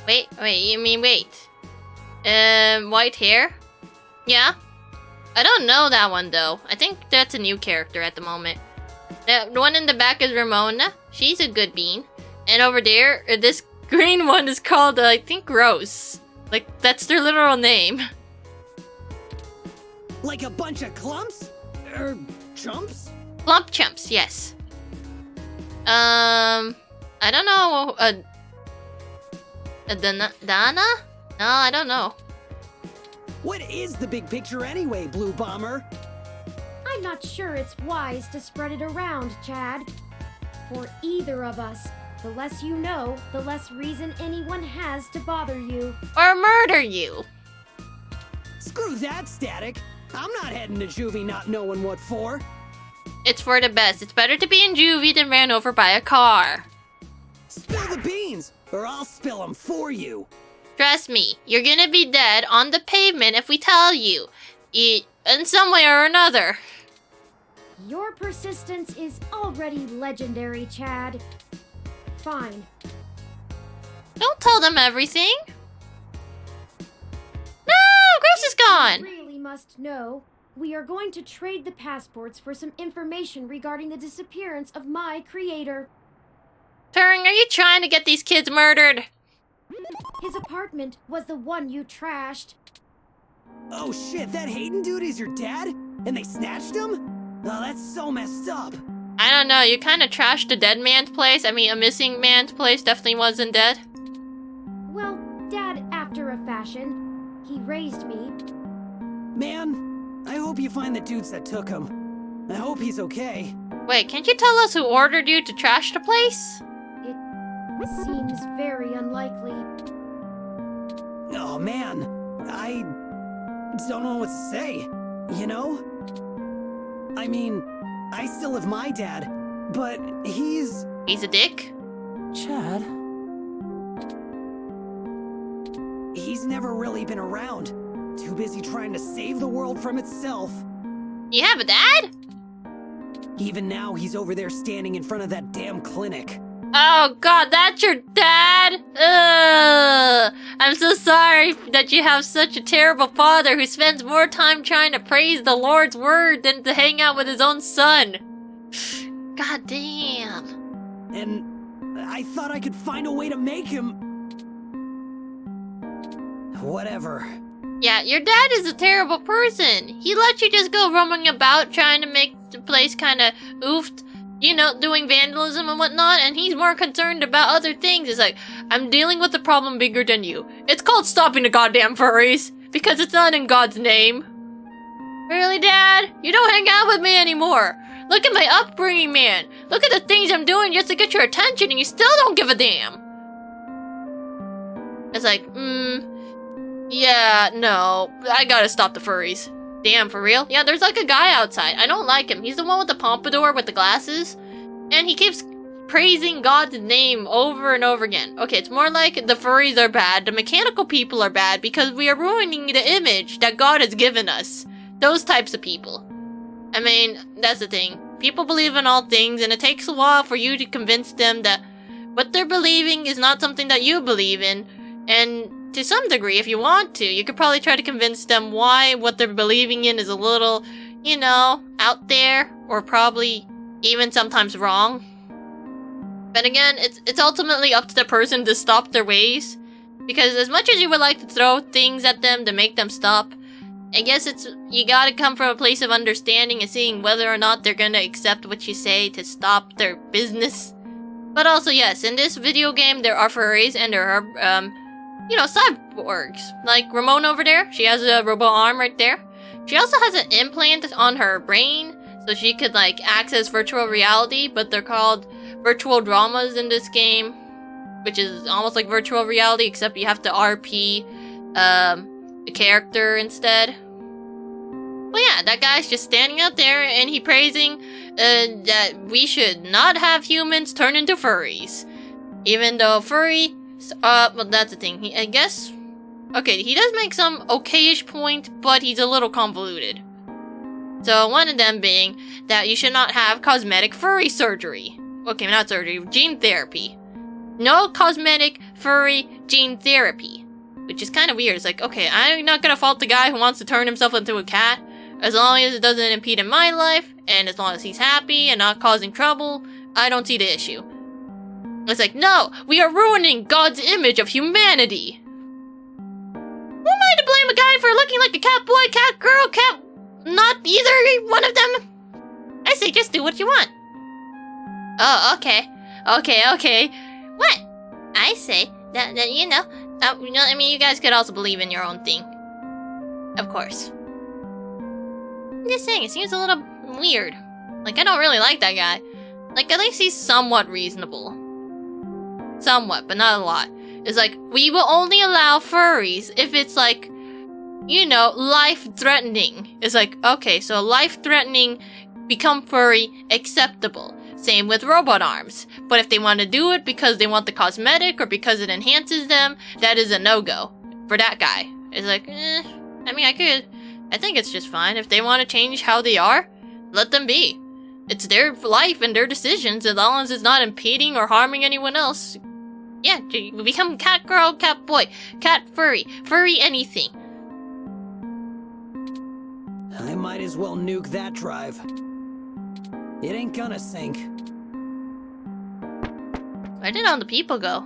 Wait, you mean wait. White hair? Yeah? I don't know that one though. I think that's a new character at the moment. The one in the back is Ramona. She's a good bean. And over there, this green one is called, I think, Gross. Like, that's their literal name. Like a bunch of clumps? Chumps? Plump chumps, yes. I don't know. Dana? No, I don't know. What is the big picture anyway, Blue Bomber? I'm not sure it's wise to spread it around, Chad. For either of us, the less you know, the less reason anyone has to bother you. Or murder you. Screw that, Static. I'm not heading to juvie not knowing what for. It's for the best. It's better to be in juvie than ran over by a car. Spill the beans, or I'll spill them for you. Trust me, you're gonna be dead on the pavement if we tell you. In some way or another. Your persistence is already legendary, Chad. Fine. Don't tell them everything. No, Gross is gone. You really must know. We are going to trade the passports for some information regarding the disappearance of my creator. Turing, are you trying to get these kids murdered? His apartment was the one you trashed. Oh shit, that Hayden dude is your dad? And they snatched him? Oh, that's so messed up. I don't know, you kind of trashed a dead man's place. I mean, a missing man's place definitely wasn't dead. Well, Dad, after a fashion, he raised me. Man, I hope you find the dudes that took him. I hope he's okay. Wait, can't you tell us who ordered you to trash the place? It seems very unlikely. Oh man, I don't know what to say, you know? I mean, I still have my dad, but he's a dick? Chad? He's never really been around. Too busy trying to save the world from itself. You have a dad? Even now, he's over there standing in front of that damn clinic. Oh god, that's your dad? Ugh. I'm so sorry that you have such a terrible father who spends more time trying to praise the Lord's word than to hang out with his own son. God damn. And I thought I could find a way to make him... Whatever. Yeah, your dad is a terrible person. He let you just go roaming about trying to make the place kind of oofed. You know, doing vandalism and whatnot, and he's more concerned about other things. It's like, I'm dealing with a problem bigger than you. It's called stopping the goddamn furries, because it's not in God's name. Really, Dad? You don't hang out with me anymore. Look at my upbringing, man. Look at the things I'm doing just to get your attention, and you still don't give a damn. It's like, yeah, no, I gotta stop the furries. Damn, for real? Yeah, there's like a guy outside. I don't like him. He's the one with the pompadour with the glasses. And he keeps praising God's name over and over again. Okay, it's more like the furries are bad. The mechanical people are bad because we are ruining the image that God has given us. Those types of people. I mean, that's the thing. People believe in all things, and it takes a while for you to convince them that what they're believing is not something that you believe in. And to some degree, if you want to, you could probably try to convince them why what they're believing in is a little, you know, out there, or probably even sometimes wrong. But again, it's ultimately up to the person to stop their ways. Because as much as you would like to throw things at them to make them stop, I guess you gotta come from a place of understanding and seeing whether or not they're gonna accept what you say to stop their business. But also, yes, in this video game, there are furries and there are, you know, cyborgs. Like Ramon over there, she has a robot arm right there. She also has an implant on her brain, so she could, like, access virtual reality, but they're called virtual dramas in this game, which is almost like virtual reality, except you have to RP the character instead. Well, yeah, that guy's just standing out there, and he praising that we should not have humans turn into furries. Even though furry... well, that's the thing. I guess... Okay, he does make some okayish point, but he's a little convoluted. So, one of them being that you should not have cosmetic furry surgery. Okay, not surgery, gene therapy. No cosmetic furry gene therapy. Which is kind of weird. It's like, okay, I'm not gonna fault the guy who wants to turn himself into a cat. As long as it doesn't impede in my life, and as long as he's happy and not causing trouble, I don't see the issue. It's like, no, we are ruining God's image of humanity. Who am I to blame a guy for looking like a cat boy, cat girl, cat... Not either one of them? I say just do what you want. Oh, okay. Okay. What? I say that you know, I mean, you guys could also believe in your own thing. Of course. I'm just saying, it seems a little weird. Like, I don't really like that guy. Like, at least he's somewhat reasonable. Somewhat, but not a lot. It's like, we will only allow furries if it's like, you know, life-threatening. It's like, okay, so life-threatening, become furry, acceptable. Same with robot arms. But if they want to do it because they want the cosmetic or because it enhances them, that is a no-go for that guy. It's like, I mean, I think it's just fine. If they want to change how they are, let them be. It's their life and their decisions, as long as it's not impeding or harming anyone else. Yeah, you become cat girl, cat boy, cat furry anything. I might as well nuke that drive. It ain't gonna sink. Where did all the people go?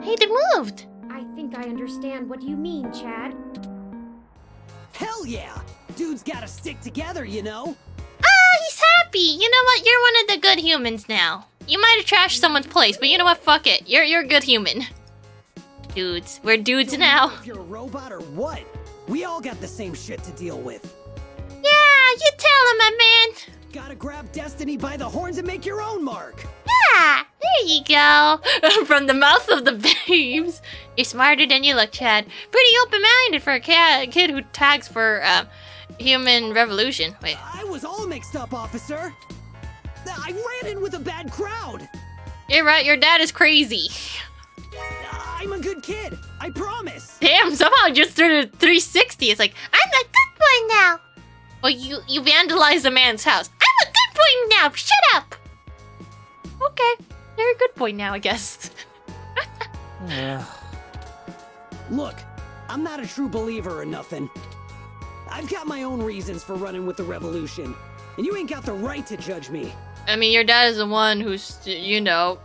Hey, they moved! I think I understand what you mean, Chad. Hell yeah! Dudes gotta stick together, you know? Ah, he's happy! You know what? You're one of the good humans now. You might have trashed someone's place, but you know what? Fuck it. You're a good human. Dudes. We're dudes now. If you're a robot or what? We all got the same shit to deal with. Yeah, you tell him, my man. Gotta grab destiny by the horns and make your own mark. Yeah, there you go. From the mouth of the babes. You're smarter than you look, Chad. Pretty open-minded for a kid who tags for human revolution. Wait. I was all mixed up, officer. I ran in with a bad crowd. You're right, your dad is crazy. I'm a good kid, I promise. Damn, somehow just through the 360. It's like, I'm a good boy now. Well, you vandalized a man's house. I'm a good boy now, shut up. Okay, you're a good boy now, I guess. Look, I'm not a true believer or nothing. I've got my own reasons for running with the revolution, and you ain't got the right to judge me. I mean, your dad is the one who's, you know,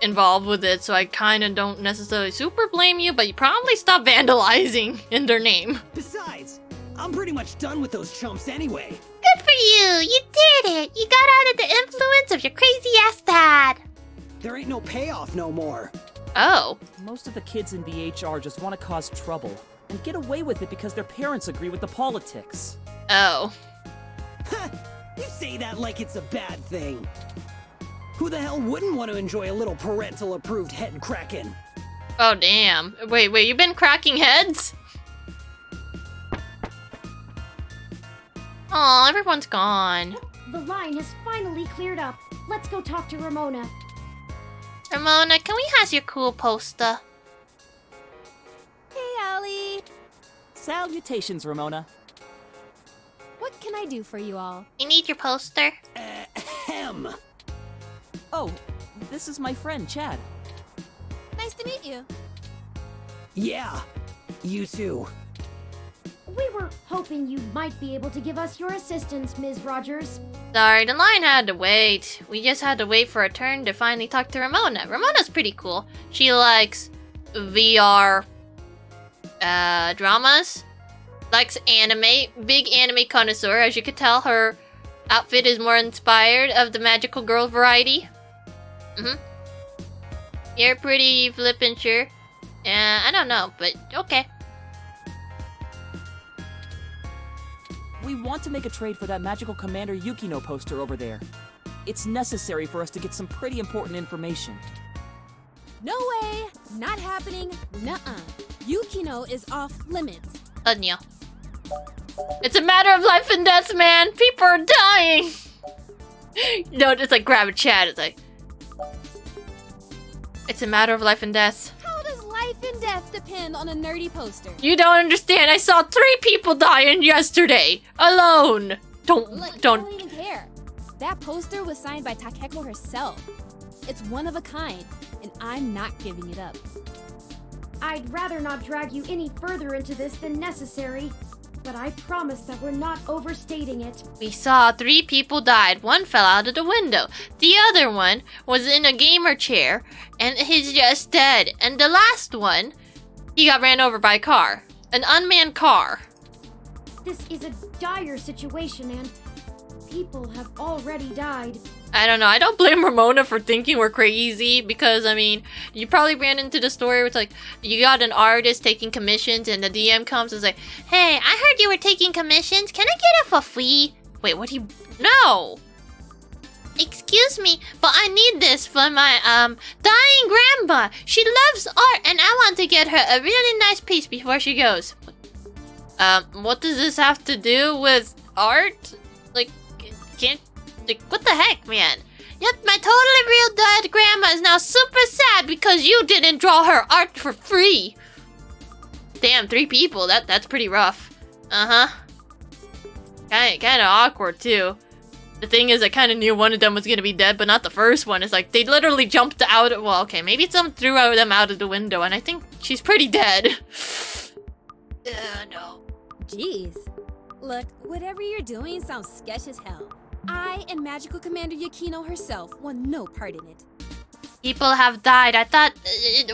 involved with it, so I kind of don't necessarily super blame you, but you probably stop vandalizing in their name. Besides, I'm pretty much done with those chumps anyway. Good for you! You did it! You got out of the influence of your crazy-ass dad! There ain't no payoff no more. Oh. Most of the kids in VHR just want to cause trouble and get away with it because their parents agree with the politics. Oh. You say that like it's a bad thing. Who the hell wouldn't want to enjoy a little parental-approved head cracking? Oh, damn. Wait, you've been cracking heads? Aw, everyone's gone. The line has finally cleared up. Let's go talk to Ramona. Ramona, can we have your cool poster? Hey, Allie. Salutations, Ramona. What can I do for you all? You need your poster? Ahem. Oh, this is my friend, Chad. Nice to meet you. Yeah, you too. We were hoping you might be able to give us your assistance, Ms. Rogers. Sorry, the line had to wait. We just had to wait for a turn to finally talk to Ramona. Ramona's pretty cool. She likes VR dramas. Likes anime. Big anime connoisseur. As you could tell, her outfit is more inspired of the magical girl variety. You're pretty flippin' sure. I don't know, but okay. We want to make a trade for that magical Commander Yukino poster over there. It's necessary for us to get some pretty important information. No way! Not happening. Nuh-uh. Yukino is off limits. Anya. It's a matter of life and death, man! People are dying! No, just like grab a chat. It's like... It's a matter of life and death. How does life and death depend on a nerdy poster? You don't understand. I saw 3 people dying yesterday. Alone. Don't. I don't even care. That poster was signed by Takeko herself. It's one of a kind, and I'm not giving it up. I'd rather not drag you any further into this than necessary. but I promise that we're not overstating it. We saw 3 people died. 1 fell out of the window. The other one was in a gamer chair, and he's just dead. And the last one, he got ran over by a car. An unmanned car. This is a dire situation, and people have already died. I don't know. I don't blame Ramona for thinking we're crazy because, I mean, you probably ran into the story where it's like, you got an artist taking commissions and the DM comes and is like, hey, I heard you were taking commissions. Can I get it for free? Wait, what do you... No! Excuse me, but I need this for my, dying grandma. She loves art and I want to get her a really nice piece before she goes. What does this have to do with art? Like, can't... Like, what the heck, man? Yep, my totally real dead grandma is now super sad because you didn't draw her art for free. Damn, 3 people. That's pretty rough. Uh-huh. Kinda awkward, too. The thing is, I kinda knew one of them was gonna be dead, but not the first one. It's like, they literally jumped out... Well, okay, maybe someone threw them out of the window, and I think she's pretty dead. No. Jeez. Look, whatever you're doing sounds sketch as hell. I and Magical Commander Yukino herself want no part in it. People have died. I thought,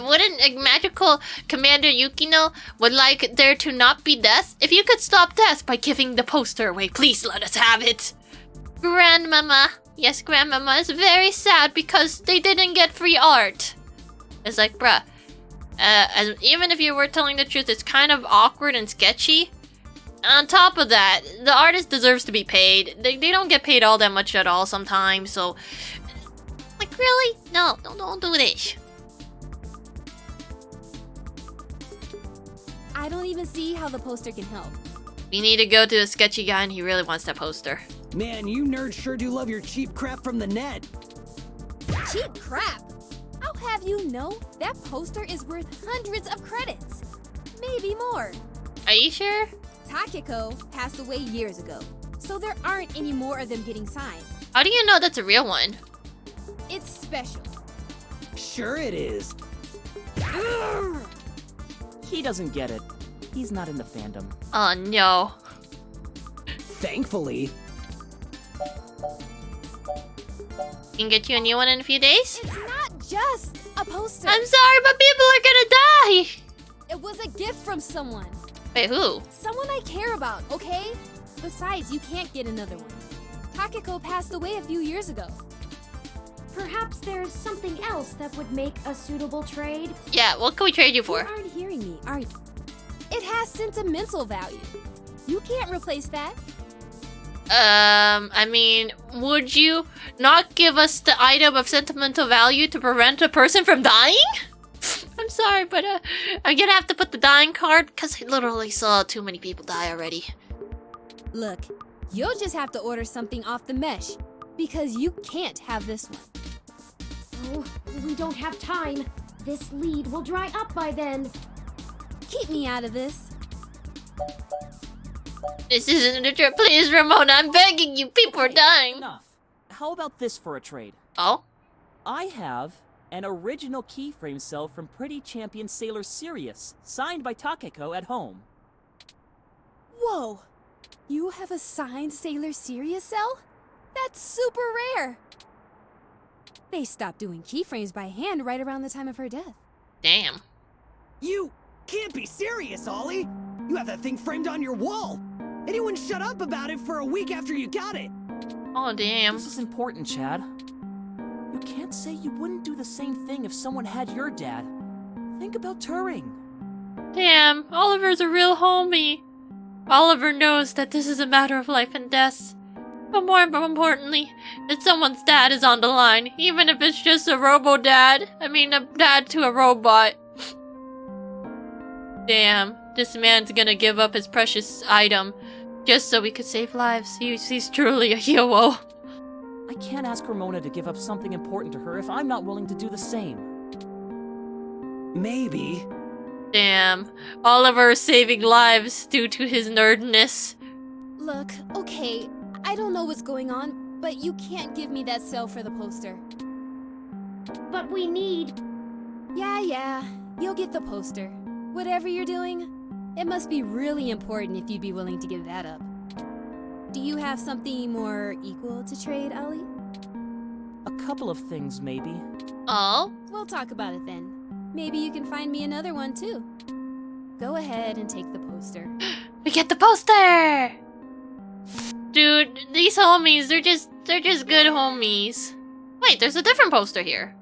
wouldn't a Magical Commander Yukino would like there to not be death? If you could stop death by giving the poster away, please let us have it. Grandmama. Yes, Grandmama is very sad because they didn't get free art. It's like, bruh. Even if you were telling the truth, it's kind of awkward and sketchy. On top of that, the artist deserves to be paid. They don't get paid all that much at all sometimes, so... Like, really? No, don't do this. I don't even see how the poster can help. We need to go to the sketchy guy and he really wants that poster. Man, you nerds sure do love your cheap crap from the net. Cheap crap? I'll have you know, that poster is worth hundreds of credits. Maybe more. Are you sure? Takeko passed away years ago, so there aren't any more of them getting signed. How do you know that's a real one? It's special. Sure it is. He doesn't get it. He's not in the fandom. Oh no. Thankfully. Can get you a new one in a few days? It's not just a poster. I'm sorry, but people are gonna die. It was a gift from someone. Wait, who? Someone I care about, okay? Besides, you can't get another one. Takeko passed away a few years ago. Perhaps there's something else that would make a suitable trade? Yeah, what can we trade you for? You aren't hearing me, are you? It has sentimental value. You can't replace that. I mean, would you not give us the item of sentimental value to prevent a person from dying? I'm sorry, but I'm gonna have to put the dying card because I literally saw too many people die already. Look, you'll just have to order something off the mesh because you can't have this one. Oh, we don't have time. This lead will dry up by then. Keep me out of this. This isn't a trip. Please, Ramona, I'm begging you. People are dying. Enough. How about this for a trade? Oh? I have an original keyframe cell from Pretty Champion Sailor Sirius, signed by Takeko at home. Whoa! You have a signed Sailor Sirius cell? That's super rare! They stopped doing keyframes by hand right around the time of her death. Damn. You can't be serious, Ollie! You have that thing framed on your wall! And you wouldn't shut up about it for a week after you got it! Oh, damn. This is important, Chad. You can't say you wouldn't do the same thing if someone had your dad. Think about Turing. Damn, Oliver's a real homie. Oliver knows that this is a matter of life and death. But more importantly, that someone's dad is on the line, even if it's just a robo-dad. I mean, a dad to a robot. Damn, this man's gonna give up his precious item just so we could save lives. He's truly a hero. I can't ask Ramona to give up something important to her if I'm not willing to do the same. Maybe. Damn, Oliver is saving lives due to his nerdness. Look, okay, I don't know what's going on, but you can't give me that cell for the poster. But we need... Yeah, you'll get the poster. Whatever you're doing, It must be really important if you'd be willing to give that up. Do you have something more equal to trade, Ollie? A couple of things, maybe. Oh? We'll talk about it then. Maybe you can find me another one too. Go ahead and take the poster. We get the poster! Dude, these homies, they're just good homies. Wait, there's a different poster here.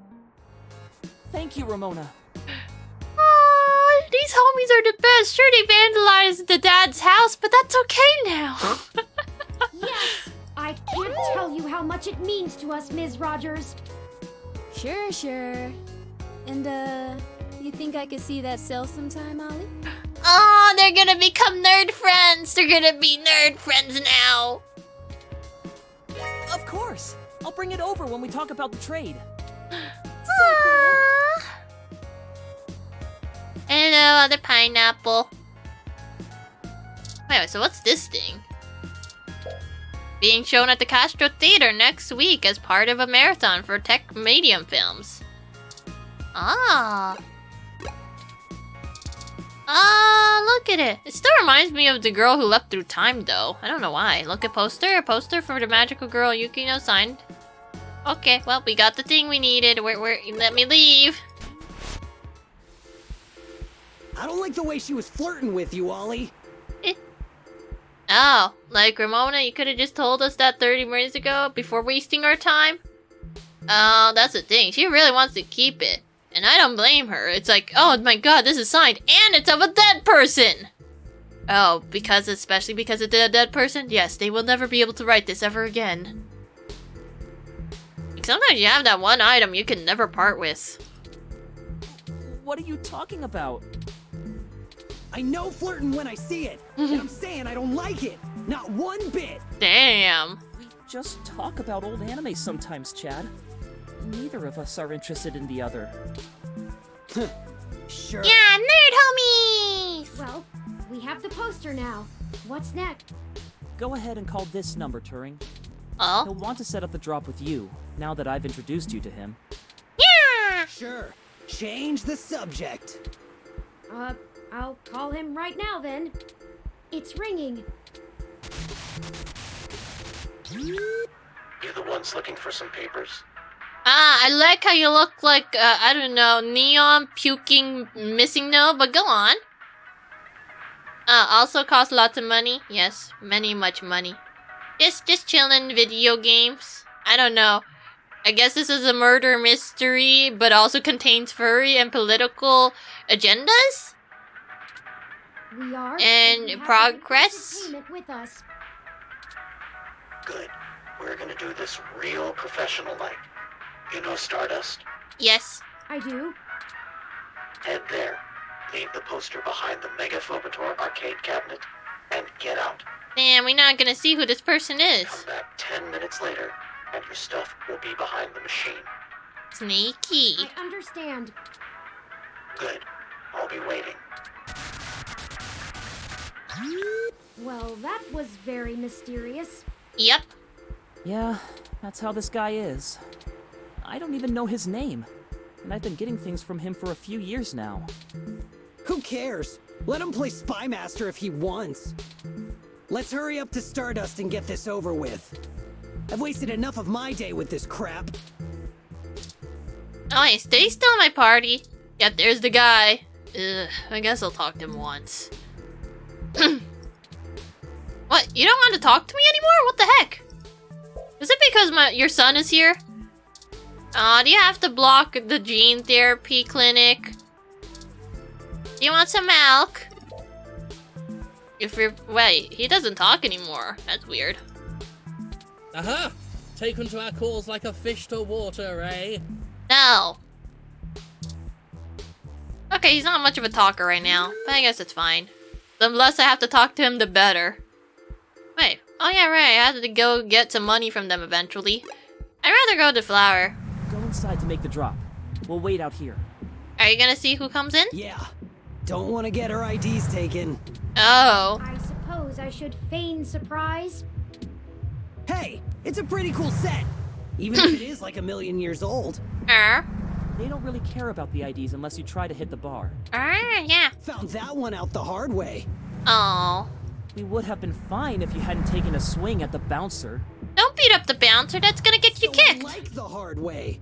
Thank you, Ramona. Aww, these homies are the best. Sure, they vandalized the dad's house, but that's okay now. Yes! I can't tell you how much it means to us, Ms. Rogers. Sure. And, you think I could see that sale sometime, Ollie? Oh, they're gonna become nerd friends. They're gonna be nerd friends now. Of course. I'll bring it over when we talk about the trade. So cool. Hello, the pineapple. Wait, so what's this thing? Being shown at the Castro Theater next week as part of a marathon for tech medium films. Ah, look at it. It still reminds me of the girl who left through time, though. I don't know why. Look at poster. A poster for the magical girl Yukino signed. Okay, well, we got the thing we needed. Let me leave. I don't like the way she was flirting with you, Ollie. Oh, like Ramona, you could have just told us that 30 minutes ago before wasting our time? Oh, that's the thing. She really wants to keep it. And I don't blame her. It's like, oh my god, this is signed and it's of a dead person! Oh, especially because it's a dead person? Yes, they will never be able to write this ever again. Like, sometimes you have that one item you can never part with. What are you talking about? I know flirting when I see it, and I'm saying I don't like it. Not one bit. Damn. We just talk about old anime sometimes, Chad. Neither of us are interested in the other. Sure. Yeah, nerd homies! Well, we have the poster now. What's next? Go ahead and call this number, Turing. Oh? He'll want to set up the drop with you, now that I've introduced you to him. Yeah! Sure. Change the subject. I'll call him right now then. It's ringing. You the ones looking for some papers? I like how you look like, I don't know, neon, puking, missing no, but go on. Also cost lots of money. Yes, much money. Just chillin' video games. I don't know. I guess this is a murder mystery, but also contains furry and political agendas? We are. And we have progress? payment with us. Good. We're gonna do this real professional-like. You know Stardust? Yes. I do. Head there. Leave the poster behind the Megaphobator arcade cabinet, and get out. Damn, we're not gonna see who this person is. Come back 10 minutes later, and your stuff will be behind the machine. Sneaky. I understand. Good. I'll be waiting. Well, that was very mysterious. Yep. Yeah, that's how this guy is. I don't even know his name. And I've been getting things from him for a few years now. Who cares? Let him play Spy Master if he wants. Let's hurry up to Stardust and get this over with. I've wasted enough of my day with this crap. Oh, hey, stay still, my party. Yep, there's the guy. Ugh, I guess I'll talk to him once. What? You don't want to talk to me anymore? What the heck? Is it because your son is here? Do you have to block the gene therapy clinic? Do you want some milk? Wait, he doesn't talk anymore. That's weird. Aha! Taken to our cause like a fish to water, eh? No. Okay, he's not much of a talker right now, but I guess it's fine. The less I have to talk to him, the better. Wait, oh yeah, right, I have to go get some money from them eventually. I'd rather go to Flower. Go inside to make the drop. We'll wait out here. Are you gonna see who comes in? Yeah. Don't want to get her IDs taken. Oh. I suppose I should feign surprise. Hey, it's a pretty cool set. Even if it is like a million years old. It They don't really care about the IDs unless you try to hit the bar. Yeah. Found that one out the hard way. Oh. We would have been fine if you hadn't taken a swing at the bouncer. Don't beat up the bouncer, that's gonna get you kicked. Like the hard way.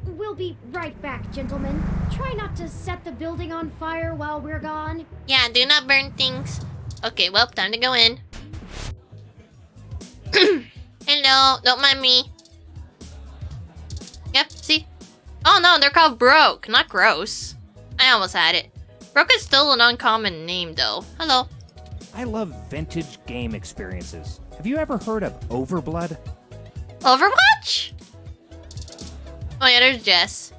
We'll be right back, gentlemen. Try not to set the building on fire while we're gone. Yeah, do not burn things. Okay, well, time to go in. Hello, don't mind me. Yep, see? Oh no, they're called Broke, not Gross. I almost had it. Broke is still an uncommon name, though. Hello. I love vintage game experiences. Have you ever heard of Overblood? Overwatch? Oh yeah, there's Jess.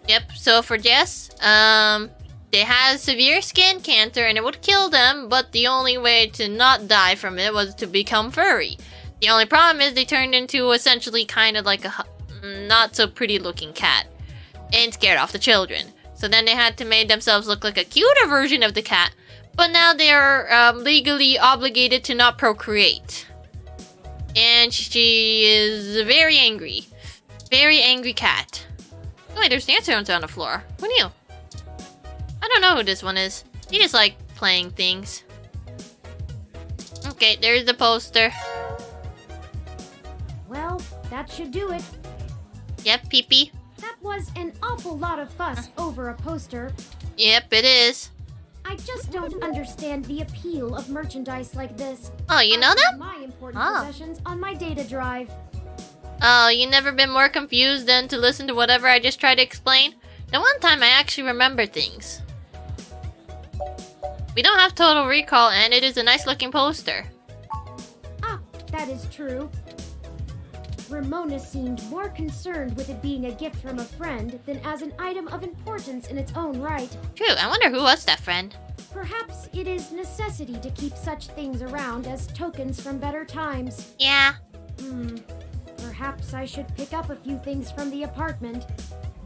Yep, so for Jess, they had severe skin cancer and it would kill them, but the only way to not die from it was to become furry. The only problem is they turned into essentially kind of like a not so pretty looking cat and scared off the children. So then they had to make themselves look like a cuter version of the cat, but now they are legally obligated to not procreate. And she is very angry. Very angry cat. Oh wait, there's dancer on the floor. Who knew? I don't know who this one is. He just like playing things. Okay, there's the poster. Well, that should do it. Yep, pee-pee. That was an awful lot of fuss over a poster. Yep, it is. I just don't understand the appeal of merchandise like this. Oh, you know them? My important possessions on my data drive. Oh, you never been more confused than to listen to whatever I just tried to explain? The one time I actually remember things. We don't have Total Recall, and it is a nice looking poster. Ah, that is true. Ramona seemed more concerned with it being a gift from a friend than as an item of importance in its own right. True, I wonder who was that friend. Perhaps it is necessity to keep such things around as tokens from better times. Yeah. Perhaps I should pick up a few things from the apartment.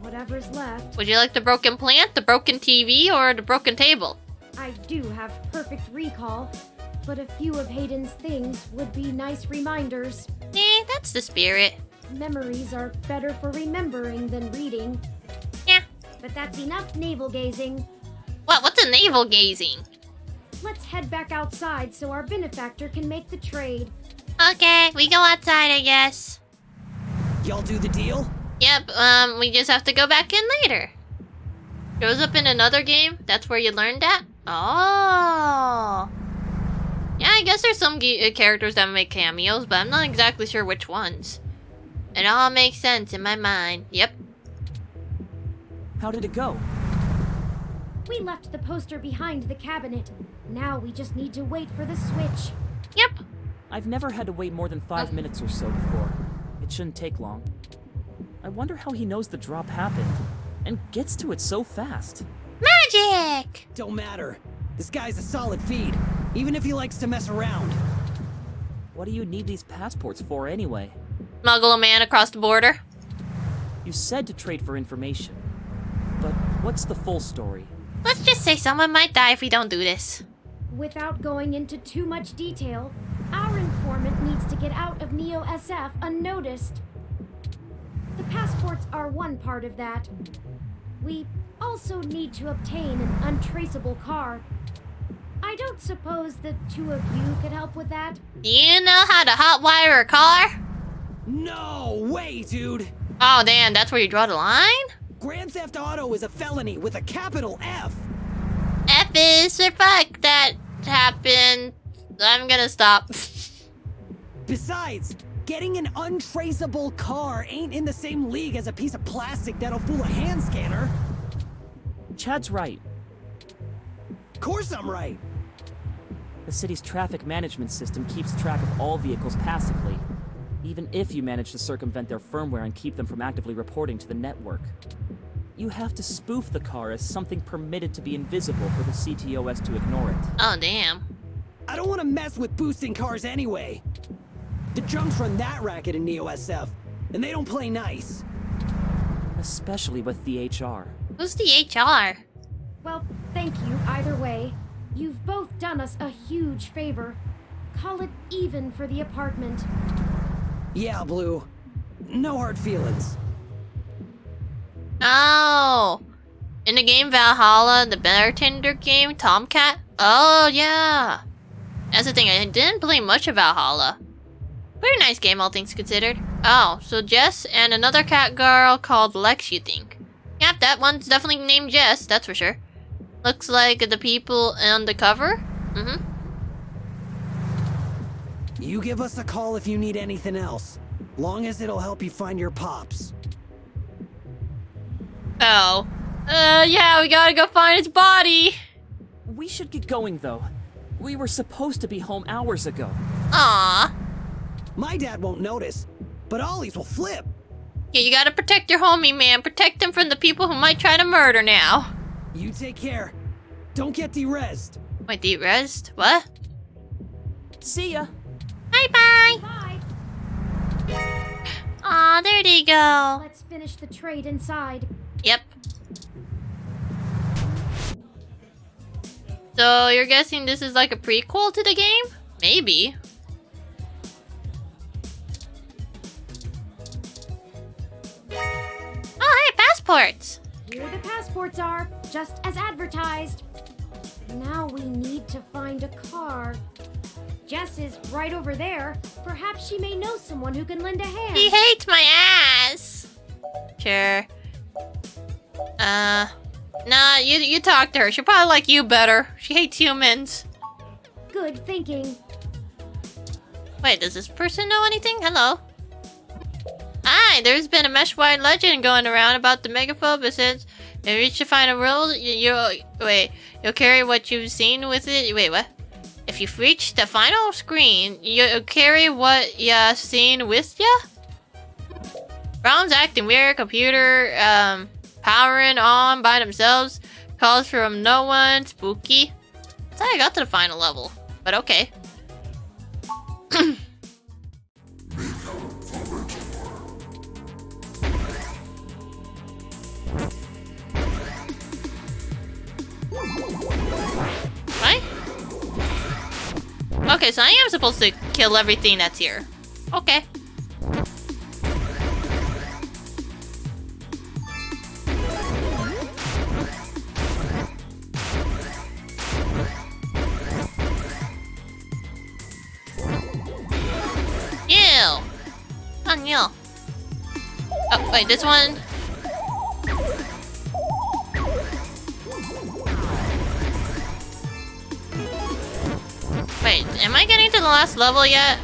Whatever's left. Would you like the broken plant, the broken TV, or the broken table? I do have perfect recall, but a few of Hayden's things would be nice reminders. That's the spirit. Memories are better for remembering than reading. Yeah. But that's enough navel-gazing. What? What's a navel-gazing? Let's head back outside so our benefactor can make the trade. Okay, we go outside, I guess. Y'all do the deal? Yep, we just have to go back in later. Shows up in another game? That's where you learned that? Oh. Yeah, I guess there's some characters that make cameos, but I'm not exactly sure which ones. It all makes sense in my mind. Yep. How did it go? We left the poster behind the cabinet. Now we just need to wait for the switch. Yep. I've never had to wait more than 5 minutes or so before. It shouldn't take long. I wonder how he knows the drop happened and gets to it so fast. Magic! Don't matter. This guy's a solid feed, even if he likes to mess around. What do you need these passports for anyway? Smuggle a man across the border. You said to trade for information, but what's the full story? Let's just say someone might die if we don't do this. Without going into too much detail, our informant needs to get out of Neo SF unnoticed. The passports are one part of that. We also need to obtain an untraceable car. I don't suppose the two of you could help with that? Do you know how to hotwire a car? No way, dude! Oh, damn, that's where you draw the line? Grand Theft Auto is a felony with a capital F. F is for fuck that happened. I'm gonna stop. Besides, getting an untraceable car ain't in the same league as a piece of plastic that'll fool a hand scanner. Chad's right. Of course I'm right. The city's traffic management system keeps track of all vehicles passively, even if you manage to circumvent their firmware and keep them from actively reporting to the network. You have to spoof the car as something permitted to be invisible for the CTOS to ignore it. Oh, damn. I don't want to mess with boosting cars anyway. The junks run that racket in Neo SF, and they don't play nice. Especially with the HR. Who's the HR? Well, thank you either way. You've both done us a huge favor. Call it even for the apartment. Yeah, Blue. No hard feelings. Oh! In the game Valhalla, the bartender game, Tomcat? Oh, yeah! That's the thing, I didn't play much of Valhalla. Pretty nice game, all things considered. Oh, so Jess and another cat girl called Lex, you think? Yep, that one's definitely named Jess, that's for sure. Looks like the people on the cover? Mm-hmm. You give us a call if you need anything else. Long as it'll help you find your pops. Oh. Yeah, we gotta go find his body! We should get going, though. We were supposed to be home hours ago. Aww. My dad won't notice, but Ollie's will flip. Yeah, you gotta protect your homie, man. Protect him from the people who might try to murder now. You take care. Don't get de-rezzed. Wait, de-rezzed? What? See ya. Bye-bye. Bye. Aw, there they go. Let's finish the trade inside. Yep. So, you're guessing this is like a prequel to the game? Maybe. Oh, hey, passports! Here the passports are, just as advertised. Now we need to find a car. Jess is right over there. Perhaps she may know someone who can lend a hand. He hates my ass! Sure. Nah, you talk to her. She'll probably like you better. She hates humans. Good thinking. Wait, does this person know anything? Hello? Hi, there's been a mesh-wide legend going around about the megaphobe. It says, if you reach the final world, you'll carry what you've seen with it. Wait, what? If you've reached the final screen, you'll carry what you've seen with ya? Brown's acting weird, computer, powering on by themselves, calls from no one, spooky. That's how I got to the final level, but okay. What? Okay, so I am supposed to kill everything that's here. Okay. Ew. Oh, oh, wait, this one. Wait, am I getting to the last level yet?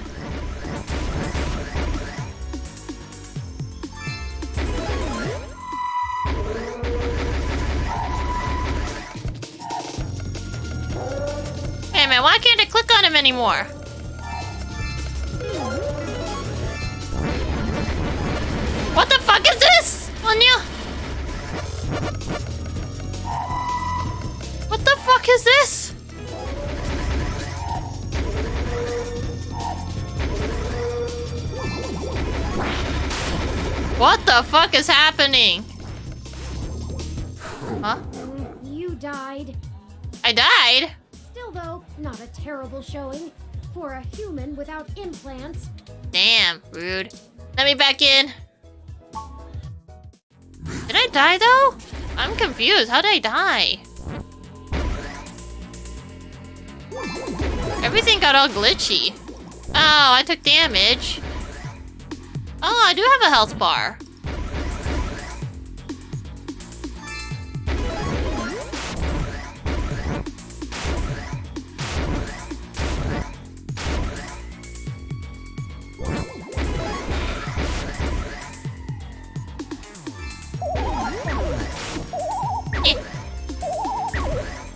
Hey man, why can't I click on him anymore? What the fuck is this? Oh no! What the fuck is this? What the fuck is happening? Huh? You died. I died? Still though, not a terrible showing. For a human without implants. Damn, rude. Let me back in. Did I die though? I'm confused. How did I die? Everything got all glitchy. Oh, I took damage. Oh, I do have a health bar.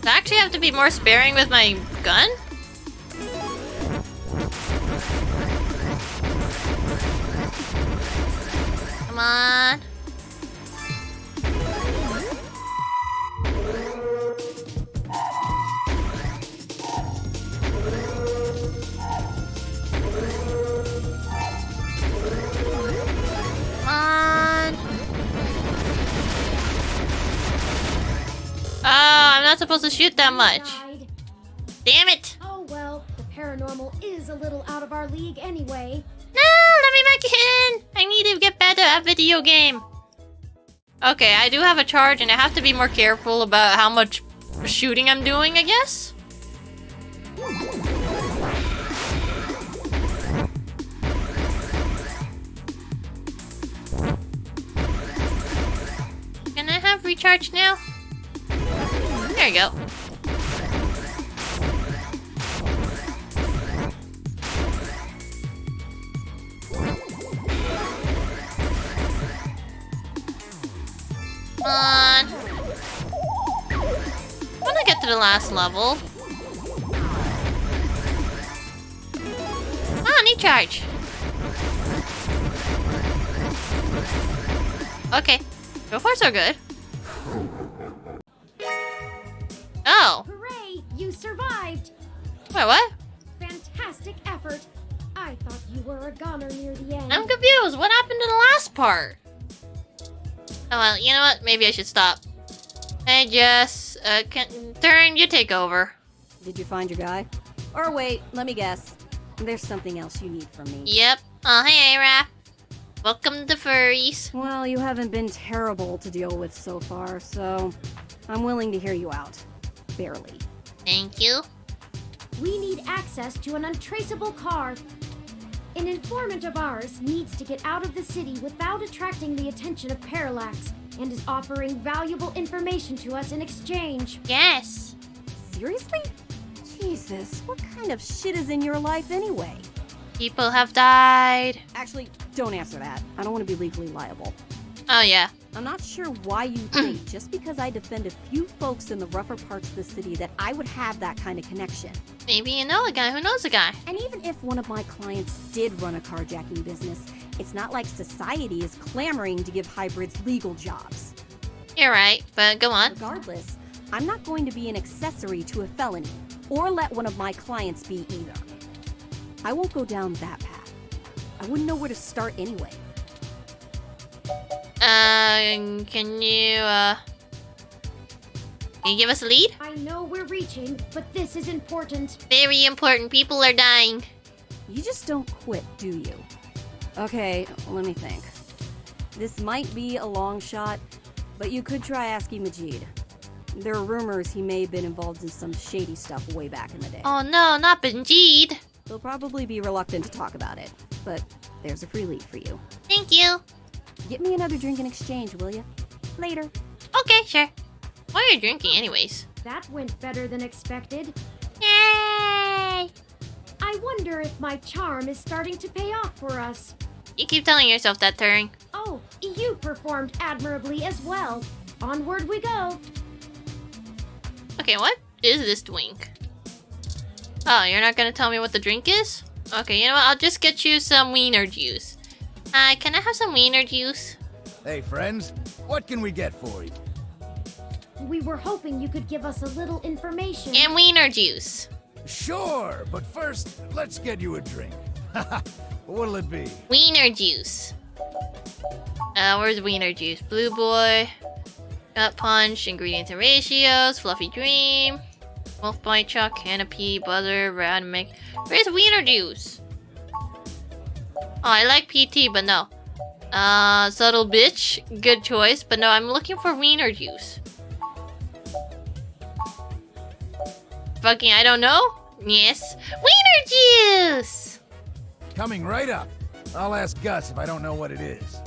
Do I actually have to be more sparing with my gun? Come on. Come on. Oh, I'm not supposed to shoot that much. Damn it. Oh well, the paranormal is a little out of our league anyway. No, let me back in. I need to get better at video game. Okay, I do have a charge, and I have to be more careful about how much shooting I'm doing, I guess. Can I have recharge now? There you go. Come on. I want to get to the last level. Ah, need charge. Okay. So far, so good. Oh. Hooray! You survived! Wait, what? Fantastic effort. I thought you were a goner near the end. I'm confused. What happened to the last part? Oh well, you know what? Maybe I should stop. Hey, Jess. Turn, you take over. Did you find your guy? Or wait, let me guess. There's something else you need from me. Yep. Oh, hey, Raph. Welcome to Furries. Well, you haven't been terrible to deal with so far, so I'm willing to hear you out. Barely. Thank you. We need access to an untraceable car. An informant of ours needs to get out of the city without attracting the attention of Parallax, and is offering valuable information to us in exchange. Yes. Seriously? Jesus, what kind of shit is in your life anyway? People have died. Actually, don't answer that. I don't want to be legally liable. Oh, yeah. I'm not sure why you think just because I defend a few folks in the rougher parts of the city that I would have that kind of connection. Maybe you know a guy who knows a guy. And even if one of my clients did run a carjacking business, it's not like society is clamoring to give hybrids legal jobs. You're right, but go on. Regardless, I'm not going to be an accessory to a felony, or let one of my clients be either. I won't go down that path. I wouldn't know where to start anyway. Can you give us a lead? I know we're reaching, but this is important. Very important. People are dying. You just don't quit, do you? Okay, let me think. This might be a long shot, but you could try asking Majid. There are rumors he may have been involved in some shady stuff way back in the day. Oh no, not Majid. He'll probably be reluctant to talk about it, but there's a free lead for you. Thank you. Get me another drink in exchange, will you? Later. Okay, sure. Why are you drinking anyways? That went better than expected. Yay! I wonder if my charm is starting to pay off for us. You keep telling yourself that, Turing. Oh, you performed admirably as well. Onward we go. Okay, what is this drink? Oh, you're not gonna tell me what the drink is? Okay, you know what? I'll just get you some wiener juice. Can I have some wiener juice? Hey, friends. What can we get for you? We were hoping you could give us a little information. And wiener juice. Sure, but first, let's get you a drink. What'll it be? Wiener juice. Where's wiener juice? Blue Boy. Gut Punch. Ingredients and ratios. Fluffy Dream. Wolf Bite Chuck. Canopy. Butter. Rad Mix. Where's wiener juice? Oh, I like PT, but no. Subtle Bitch. Good choice, but no, I'm looking for wiener juice. Fucking, I don't know? Yes. Wiener juice! Coming right up. I'll ask Gus if I don't know what it is.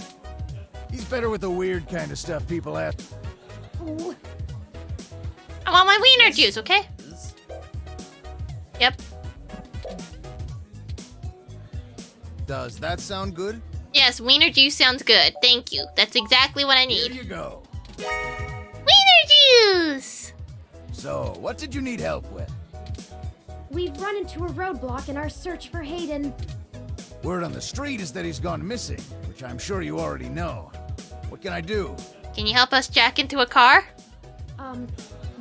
He's better with the weird kind of stuff people ask. Ooh. I want my wiener juice, okay? Yep. Does that sound good? Yes, wiener juice sounds good. Thank you. That's exactly what I need. Here you go. Wiener juice! So, what did you need help with? We've run into a roadblock in our search for Hayden. Word on the street is that he's gone missing, which I'm sure you already know. What can I do? Can you help us jack into a car?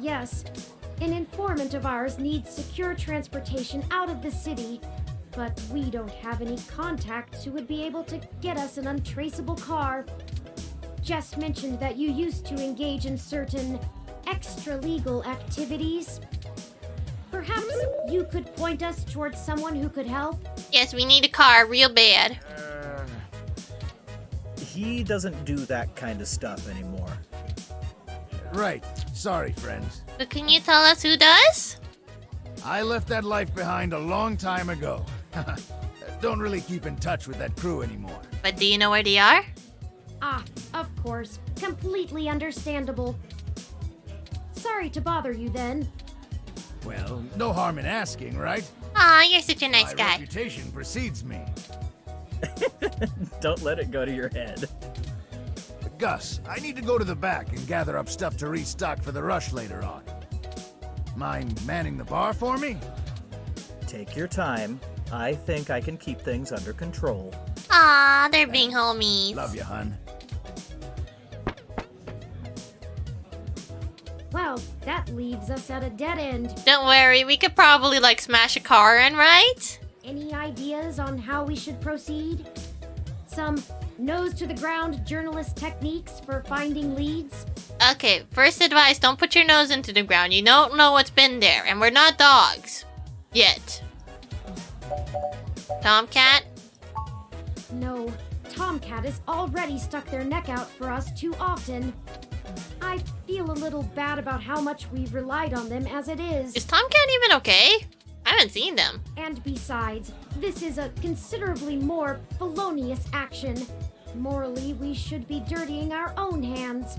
Yes. An informant of ours needs secure transportation out of the city, but we don't have any contacts who would be able to get us an untraceable car. Jess mentioned that you used to engage in certain extra-legal activities. Perhaps you could point us towards someone who could help? Yes, we need a car real bad. He doesn't do that kind of stuff anymore. Right. Sorry, friends. But can you tell us who does? I left that life behind a long time ago. Don't really keep in touch with that crew anymore. But do you know where they are? Ah, of course. Completely understandable. Sorry to bother you then. Well, no harm in asking, right? Aw, you're such a nice My guy. reputation precedes me. Don't let it go to your head. Gus, I need to go to the back and gather up stuff to restock for the rush later on. Mind manning the bar for me? Take your time. I think I can keep things under control. Aw, they're being homies. Love you, hun. Well, that leaves us at a dead end. Don't worry, we could probably like smash a car in, right? Any ideas on how we should proceed? Some nose-to-the-ground journalist techniques for finding leads? Okay, first advice, don't put your nose into the ground. You don't know what's been there, and we're not dogs. Yet. Tomcat? No, Tomcat has already stuck their neck out for us too often. I feel a little bad about how much we've relied on them as it is. Is Tomcat even okay? I haven't seen them. And besides, this is a considerably more felonious action. Morally, we should be dirtying our own hands.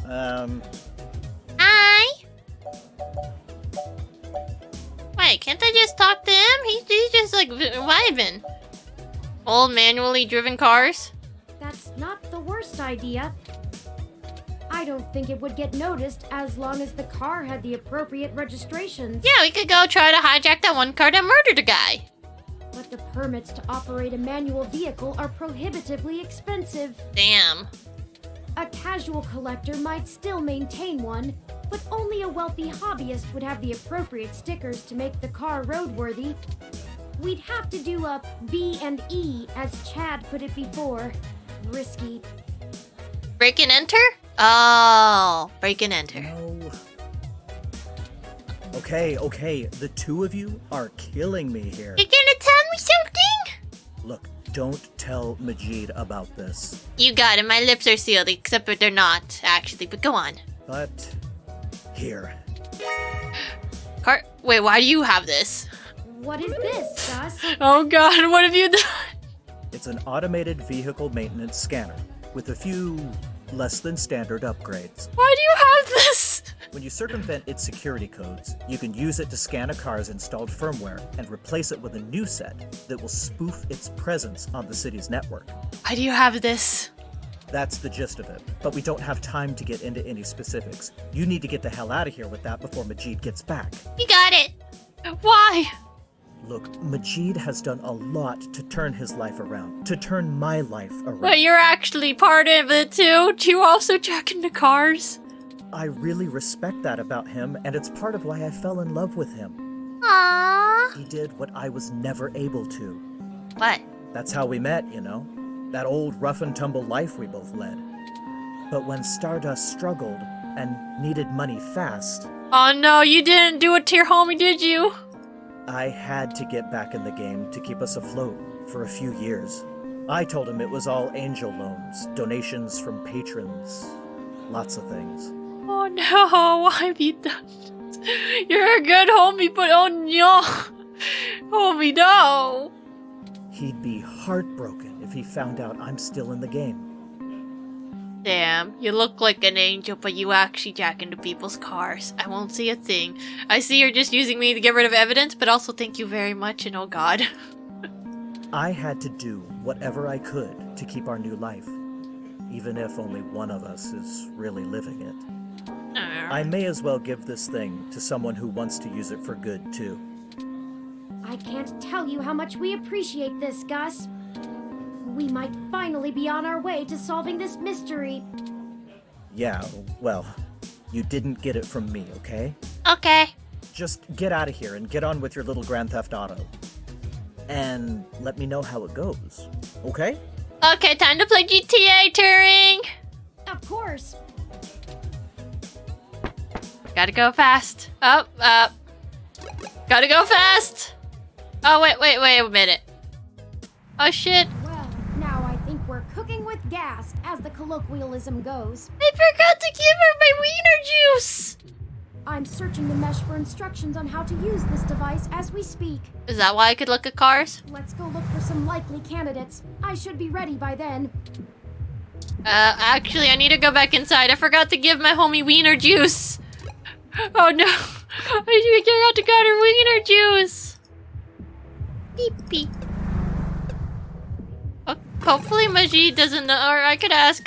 Hi! Wait, can't I just talk to him? He's just like vibing. Old manually driven cars? That's not the worst idea. I don't think it would get noticed as long as the car had the appropriate registrations. Yeah, we could go try to hijack that one car that murdered a guy. But the permits to operate a manual vehicle are prohibitively expensive. Damn. A casual collector might still maintain one, but only a wealthy hobbyist would have the appropriate stickers to make the car roadworthy. We'd have to do a B&E, as Chad put it before. Risky. Break and enter? Oh, break and enter. No. Okay, the two of you are killing me here. You're gonna tell me something? Look, don't tell Majid about this. You got it, my lips are sealed, except that they're not, actually, but go on. But, here. Wait, why do you have this? What is this, Gus? Oh god, what have you done? It's an automated vehicle maintenance scanner with a few less than standard upgrades. Why do you have this? When you circumvent its security codes, you can use it to scan a car's installed firmware and replace it with a new set that will spoof its presence on the city's network. Why do you have this? That's the gist of it, but we don't have time to get into any specifics. You need to get the hell out of here with that before Majid gets back. You got it. Why? Look, Majid has done a lot to turn his life around, to turn my life around. But you're actually part of it too. Do you also check into cars? I really respect that about him, and it's part of why I fell in love with him. Aww. He did what I was never able to. What? That's how we met, you know? That old rough and tumble life we both led. But when Stardust struggled and needed money fast... Oh no, you didn't do it to your homie, did you? I had to get back in the game to keep us afloat for a few years. I told him it was all angel loans, donations from patrons, lots of things. Oh no, why have you done this? You're a good homie, but oh no. Homie, no. He'd be heartbroken if he found out I'm still in the game. Damn, you look like an angel, but you actually jack into people's cars. I won't say a thing. I see you're just using me to get rid of evidence, but also thank you very much, and oh god. I had to do whatever I could to keep our new life, even if only one of us is really living it. I may as well give this thing to someone who wants to use it for good, too. I can't tell you how much we appreciate this, Gus. We might finally be on our way to solving this mystery. Yeah, well, you didn't get it from me, okay? Okay. Just get out of here and get on with your little Grand Theft Auto. And let me know how it goes, okay? Okay, time to play GTA, Turing! Of course. Gotta go fast. Up. Gotta go fast! Oh, wait a minute. Oh, shit. Well, now I think we're cooking with gas. colloquialism goes. I forgot to give her my wiener juice! I'm searching the mesh for instructions on how to use this device as we speak. Is that why I could look at cars? Let's go look for some likely candidates. I should be ready by then. Actually, I need to go back inside. I forgot to give my homie wiener juice. Oh no. I forgot to get her wiener juice. Beep beep. Oh, hopefully Majid doesn't know, or I could ask.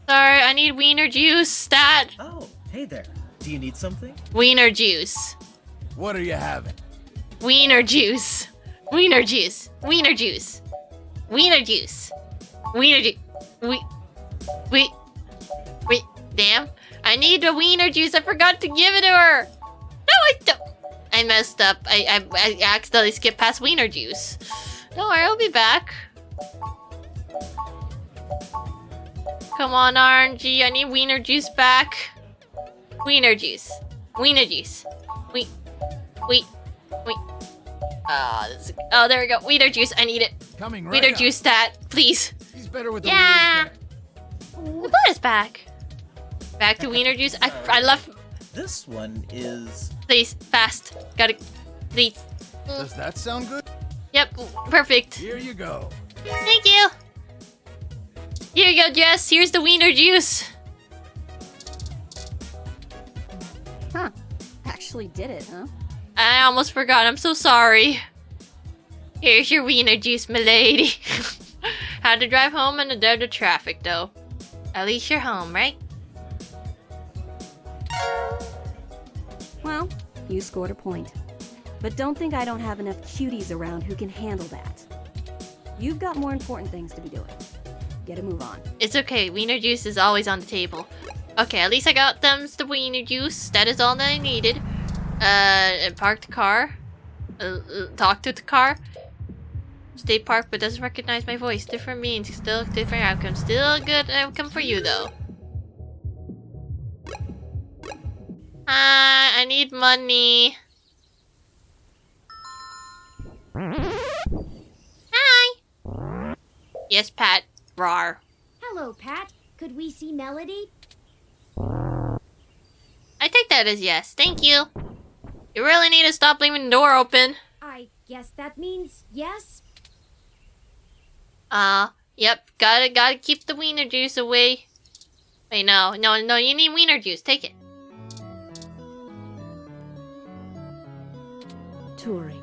Sorry, I need wiener juice. Stat. Oh, hey there. Do you need something? Wiener juice. What are you having? Wiener juice. Wiener juice. Wiener juice. Wiener juice. Wiener juice. Wait. Damn. I need the wiener juice. I forgot to give it to her. No, I don't. I messed up. I accidentally skipped past wiener juice. Don't worry, I'll be back. Come on, RNG. I need wiener juice back. Wiener juice. Wiener juice. Wait. Oh, there we go. Wiener juice. I need it. Coming right Wiener up. juice stat, please. He's better with the Yeah. wiener The butt is back. Back to wiener juice. I love. This one is... Please, fast. Gotta. Please. Does that sound good? Yep, perfect. Here you go. Thank you. Here you go, Jess. Here's the wiener juice. Huh. Actually did it, huh? I almost forgot. I'm so sorry. Here's your wiener juice, milady. Had to drive home in the dead of traffic, though. At least you're home, right? Well, you scored a point. But don't think I don't have enough cuties around who can handle that. You've got more important things to be doing. Get a move on. It's okay. Wiener juice is always on the table. Okay, at least I got them the wiener juice. That is all that I needed. Park the car. Talk to the car. Stay parked but doesn't recognize my voice. Different means, still different outcome. Still a good outcome for you though. I need money. Hi. Yes, Pat. Rawr. Hello, Pat. Could we see Melody? I take that as yes. Thank you. You really need to stop leaving the door open. I guess that means yes. Yep. Gotta keep the wiener juice away. Wait, no, you need wiener juice. Take it. Turing,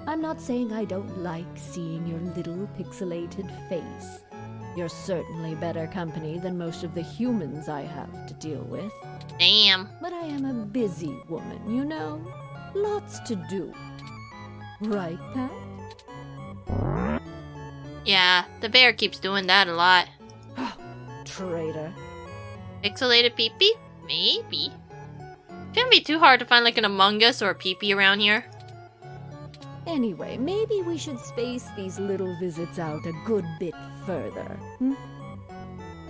I'm not saying I don't like seeing your little pixelated face. You're certainly better company than most of the humans I have to deal with. Damn. But I am a busy woman, you know? Lots to do. Right, Pat? Yeah, the bear keeps doing that a lot. Traitor. Pixelated peepee? Maybe. Shouldn't be too hard to find like an Among Us or a peepee around here. Anyway, maybe we should space these little visits out a good bit further. Hmm?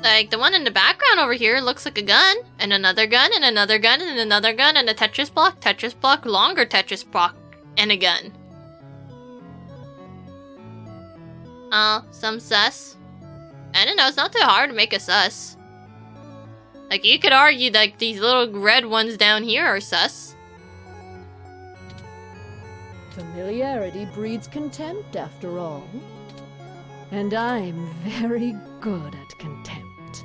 Like, the one in the background over here looks like a gun, and another gun, and another gun, and another gun, and a Tetris block, longer Tetris block, and a gun. Some sus. I don't know, it's not too hard to make a sus. Like, you could argue, like, these little red ones down here are sus. Familiarity breeds contempt, after all. And I'm very good at contempt.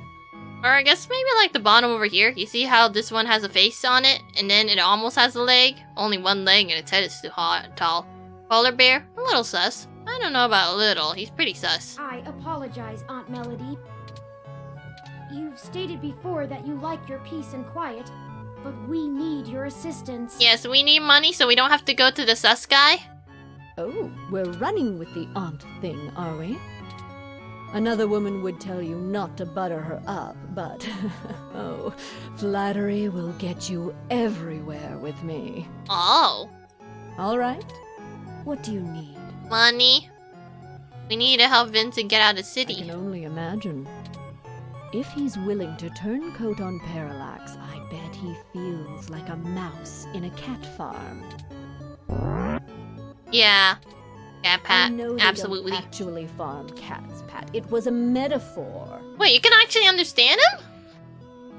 Or I guess maybe like the bottom over here. You see how this one has a face on it, and then it almost has a leg? Only one leg and its head is too tall. Polar bear? A little sus. I don't know about a little. He's pretty sus. I apologize, Aunt Melody. You've stated before that you like your peace and quiet, but we need your assistance. Yes, we need money so we don't have to go to the sus guy. Oh, we're running with the aunt thing, are we? Another woman would tell you not to butter her up, but oh, flattery will get you everywhere with me. Oh. All right. What do you need? Money. We need to help Vincent get out of the city. I can only imagine. If he's willing to turn coat on Parallax, I bet he feels like a mouse in a cat farm. Yeah. Yeah, Pat. I know they Absolutely. don't actually farm cats, Pat. It was a metaphor. Wait, you can actually understand him?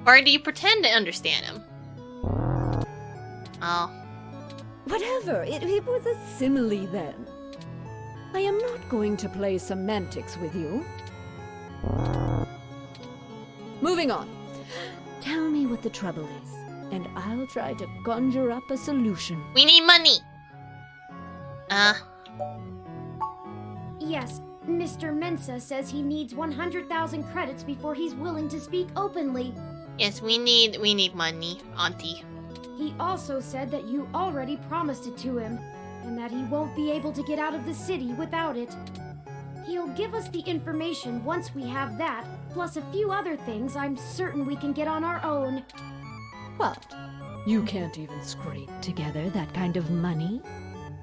Or do you pretend to understand him? Oh. Whatever. It was a simile then. I am not going to play semantics with you. Moving on. Tell me what the trouble is, and I'll try to conjure up a solution. We need money. Yes, Mr. Mensa says he needs 100,000 credits before he's willing to speak openly. Yes, we need money, Auntie. He also said that you already promised it to him, and that he won't be able to get out of the city without it. He'll give us the information once we have that, plus a few other things I'm certain we can get on our own. What? You can't even scrape together that kind of money?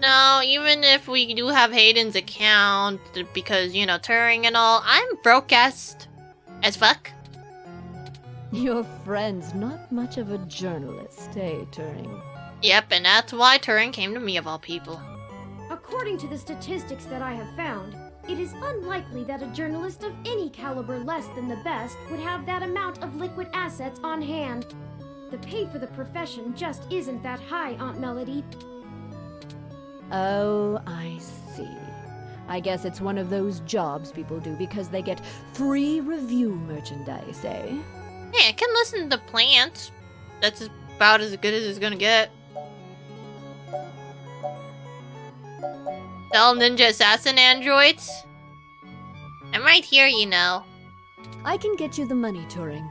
No, even if we do have Hayden's account, because, you know, Turing and all, I'm broke as fuck. Your friend's not much of a journalist, eh, Turing? Yep, and that's why Turing came to me of all people. According to the statistics that I have found, it is unlikely that a journalist of any caliber less than the best would have that amount of liquid assets on hand. The pay for the profession just isn't that high, Aunt Melody. Oh, I see. I guess it's one of those jobs people do because they get free review merchandise, eh? Hey, I can listen to plants. That's about as good as it's gonna get. Sell ninja assassin androids? I'm right here, you know. I can get you the money, Turing.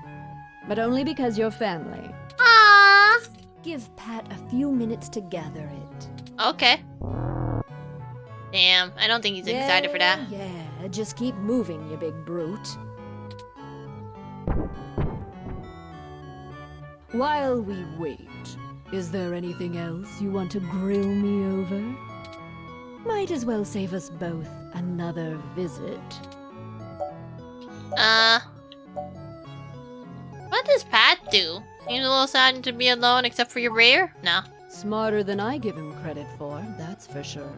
But only because you're family. Aww. Give Pat a few minutes to gather it. Okay. Damn, I don't think he's excited for that. Yeah, just keep moving, you big brute. While we wait, is there anything else you want to grill me over? Might as well save us both another visit. What does Pat do? Seems a little sad to be alone except for your rare? No. Smarter than I give him credit for, that's for sure.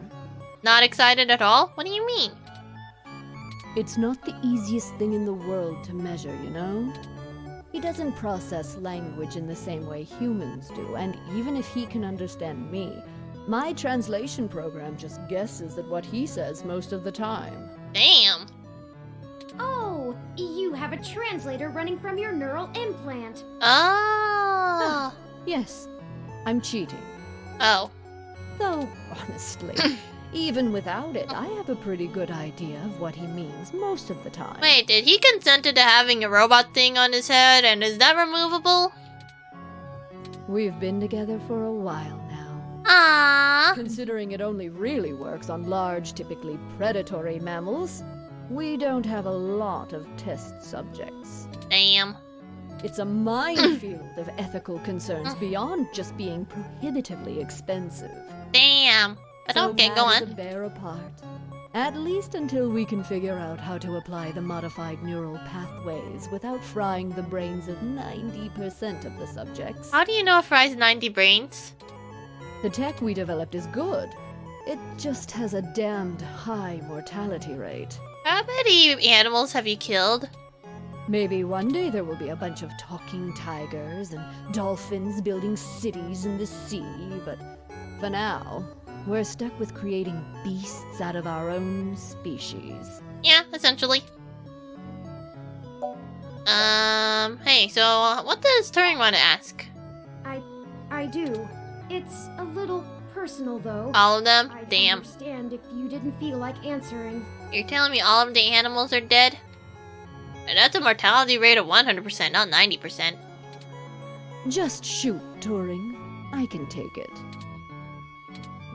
Not excited at all? What do you mean? It's not the easiest thing in the world to measure, you know? He doesn't process language in the same way humans do, and even if he can understand me, my translation program just guesses at what he says most of the time. Damn. Oh, you have a translator running from your neural implant. Oh. Yes, I'm cheating. Oh. Though, honestly, even without it, I have a pretty good idea of what he means most of the time. Wait, did he consented to having a robot thing on his head, and is that removable? We've been together for a while now. Aww. Considering it only really works on large, typically predatory mammals, we don't have a lot of test subjects. Damn. It's a minefield of ethical concerns beyond just being prohibitively expensive. Damn. But okay, go on. To bear apart. At least until we can figure out how to apply the modified neural pathways without frying the brains of 90% of the subjects. How do you know it fries 90 brains? The tech we developed is good. It just has a damned high mortality rate. How many animals have you killed? Maybe one day there will be a bunch of talking tigers and dolphins building cities in the sea, but for now, we're stuck with creating beasts out of our own species. Yeah, essentially. Hey, so what does Turing want to ask? I do. It's a little personal, though. All of them? I'd Damn. understand if you didn't feel like answering. You're telling me all of the animals are dead? And that's a mortality rate of 100%, not 90%. Just shoot, Turing. I can take it.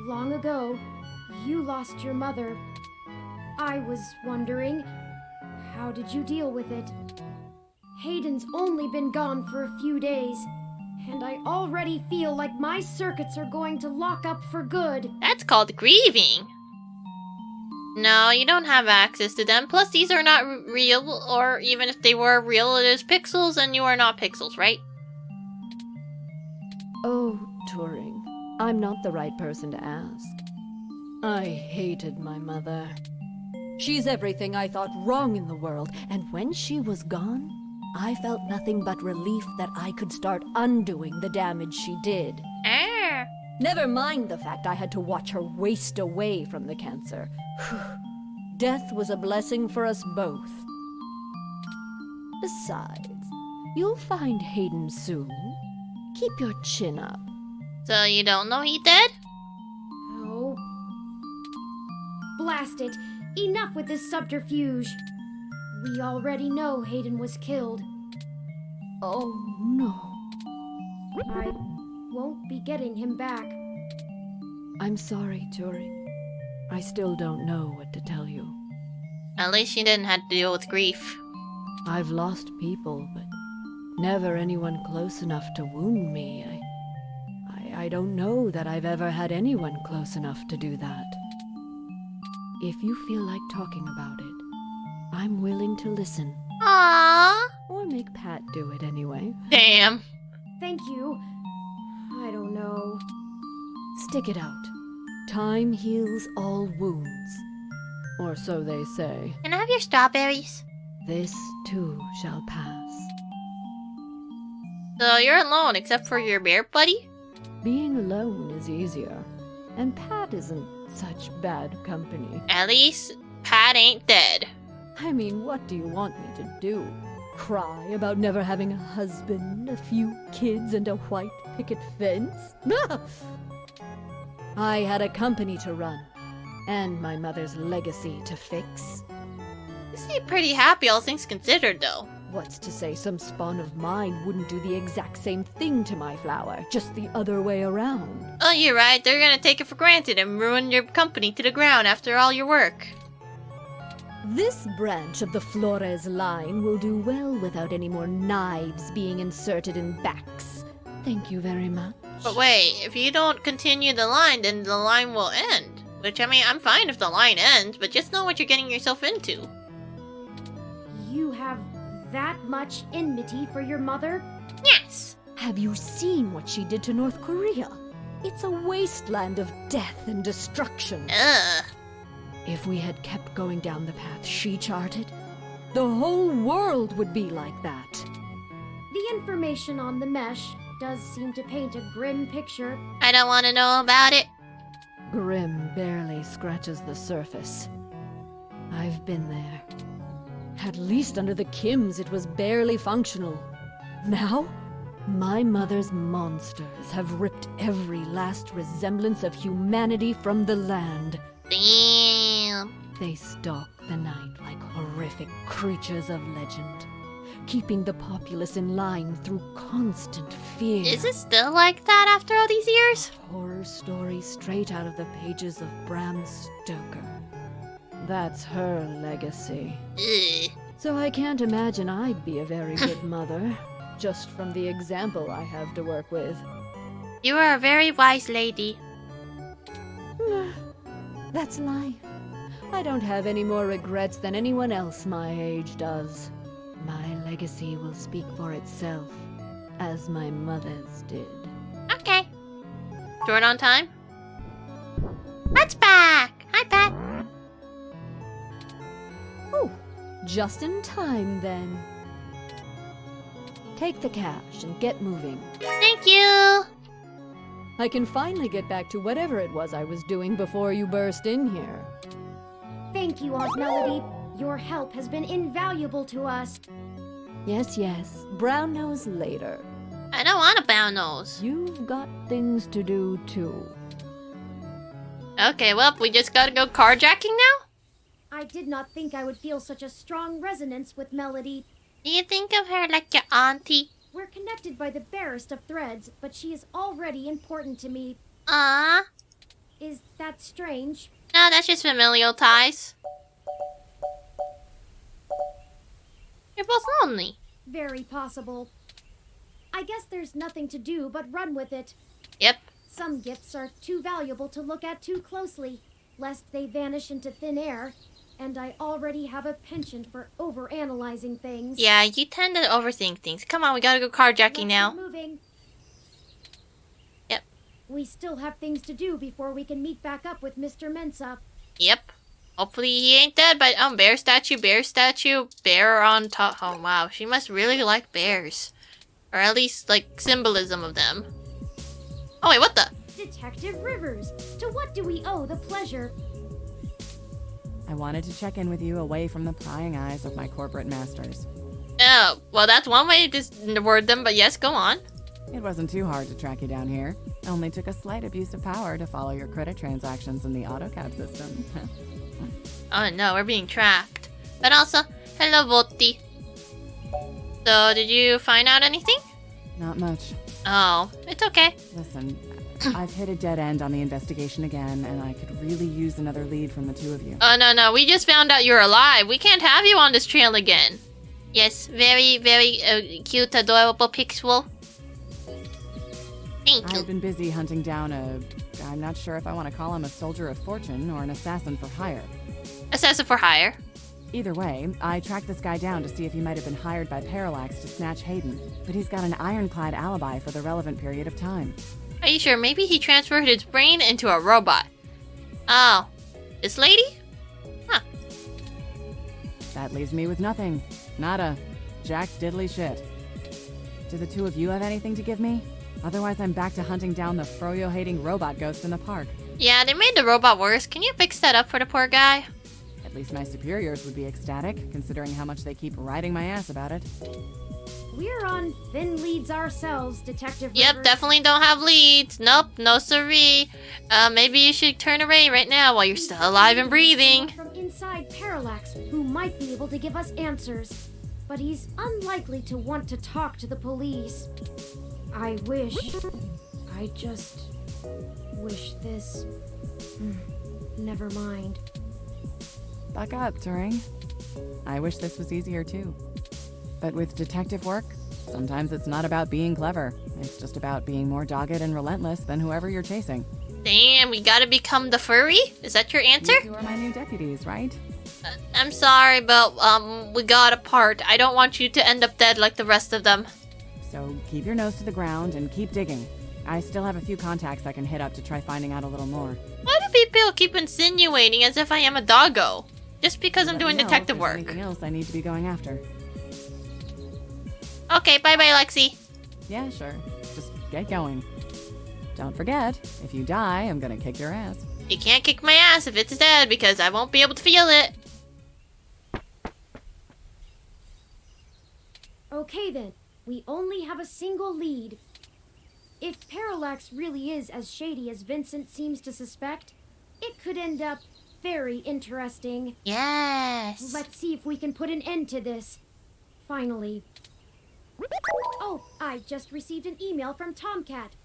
Long ago, you lost your mother. I was wondering, how did you deal with it? Hayden's only been gone for a few days, and I already feel like my circuits are going to lock up for good. That's called grieving. No, you don't have access to them. Plus, these are not real, or even if they were real, it is pixels, and you are not pixels, right? Oh, Turing, I'm not the right person to ask. I hated my mother. She's everything I thought wrong in the world, and when she was gone, I felt nothing but relief that I could start undoing the damage she did. Never mind the fact I had to watch her waste away from the cancer. Death was a blessing for us both. Besides, you'll find Hayden soon. Keep your chin up. So you don't know he dead? Oh. Blast it. Enough with this subterfuge. We already know Hayden was killed. Oh, no. I won't be getting him back. I'm sorry, Turing. I still don't know what to tell you. At least she didn't have to deal with grief. I've lost people, but never anyone close enough to wound me. I don't know that I've ever had anyone close enough to do that. If you feel like talking about it, I'm willing to listen. Aww. Or make Pat do it anyway. Damn. Thank you. I don't know. Stick it out. Time heals all wounds. Or so they say. Can I have your strawberries? This too shall pass. So you're alone except for your bear buddy? Being alone is easier. And Pat isn't such bad company. At least Pat ain't dead. I mean, what do you want me to do? Cry about never having a husband, a few kids, and a white picket fence? I had a company to run, and my mother's legacy to fix. You seem pretty happy, all things considered, though. What's to say some spawn of mine wouldn't do the exact same thing to my flower, just the other way around? Oh, you're right. They're gonna take it for granted and ruin your company to the ground after all your work. This branch of the FURRIES line will do well without any more knives being inserted in backs. Thank you very much. But wait, if you don't continue the line, then the line will end. Which, I mean, I'm fine if the line ends, but just know what you're getting yourself into. You have that much enmity for your mother? Yes! Have you seen what she did to North Korea? It's a wasteland of death and destruction. Ugh. If we had kept going down the path she charted, the whole world would be like that. The information on the mesh does seem to paint a grim picture. I don't want to know about it. Grim barely scratches the surface. I've been there. At least under the Kims it was barely functional. Now, my mother's monsters have ripped every last resemblance of humanity from the land. Damn. They stalk the night like horrific creatures of legend, keeping the populace in line through constant fear. Is it still like that after all these years? A horror story straight out of the pages of Bram Stoker. That's her legacy. Ugh. So I can't imagine I'd be a very good mother, just from the example I have to work with. You are a very wise lady. That's life. I don't have any more regrets than anyone else my age does. My legacy will speak for itself, as my mother's did. Okay. Short on time? Pat's back! Hi, Pat! Oh, just in time then. Take the cash and get moving. Thank you! I can finally get back to whatever it was I was doing before you burst in here. Thank you, Aunt Melody. Your help has been invaluable to us. Yes, yes. Brown nose later. I don't want a brown nose. You've got things to do, too. Okay, well, we just gotta go carjacking now? I did not think I would feel such a strong resonance with Melody. Do you think of her like your auntie? We're connected by the barest of threads, but she is already important to me. Ah. Is that strange? No, that's just familial ties. You're both lonely. Very possible. I guess there's nothing to do but run with it. Yep. Some gifts are too valuable to look at too closely, lest they vanish into thin air. And I already have a penchant for overanalyzing things. Yeah, you tend to overthink things. Come on, we gotta go carjacking now. Moving. Yep. We still have things to do before we can meet back up with Mr. Mensa. Yep. Hopefully he ain't dead, but bear statue, bear on top. Oh wow, she must really like bears. Or at least like symbolism of them. Oh wait, what the? Detective Rivers, to what do we owe the pleasure? I wanted to check in with you away from the prying eyes of my corporate masters. Oh, well that's one way to just word them, but yes, go on. It wasn't too hard to track you down here. Only took a slight abuse of power to follow your credit transactions in the AutoCAD system. Oh no, we're being tracked. But also, hello Voti. So, did you find out anything? Not much. Oh, it's okay. Listen, I've hit a dead end on the investigation again, and I could really use another lead from the two of you. Oh no, we just found out you're alive. We can't have you on this trail again. Yes, very, very cute, adorable Pixel. Thank you. I've been busy hunting down I'm not sure if I want to call him a soldier of fortune or an assassin for hire. Assassin for hire. Either way, I tracked this guy down to see if he might have been hired by Parallax to snatch Hayden, but he's got an ironclad alibi for the relevant period of time. Are you sure? Maybe he transferred his brain into a robot. Oh, this lady? Huh. That leaves me with nothing. Nada. Jack diddly shit. Do the two of you have anything to give me? Otherwise, I'm back to hunting down the froyo-hating robot ghost in the park. Yeah, they made the robot worse. Can you fix that up for the poor guy? At least my superiors would be ecstatic, considering how much they keep riding my ass about it. We're on thin leads ourselves, Detective Yep, Rivers. definitely don't have leads. Nope, no siree. Maybe you should turn away right now while you're still alive and breathing. From inside Parallax, who might be able to give us answers. But he's unlikely to want to talk to the police. I just wish this... Never mind. Buck up, Turing. I wish this was easier too. But with detective work, sometimes it's not about being clever. It's just about being more dogged and relentless than whoever you're chasing. Damn, we gotta become the furry? Is that your answer? You two are my new deputies, right? I'm sorry, but we got apart. I don't want you to end up dead like the rest of them. So keep your nose to the ground and keep digging. I still have a few contacts I can hit up to try finding out a little more. Why do people keep insinuating as if I am a doggo? Just because I'm doing detective work. Anything else I need to be going after? Okay, bye-bye, Lexi. Yeah, sure. Just get going. Don't forget, if you die, I'm gonna kick your ass. You can't kick my ass if it's dead because I won't be able to feel it. Okay then, we only have a single lead. If Parallax really is as shady as Vincent seems to suspect, it could end up very interesting. Yes. Let's see if we can put an end to this. Finally. Oh, I just received an email from Tomcat.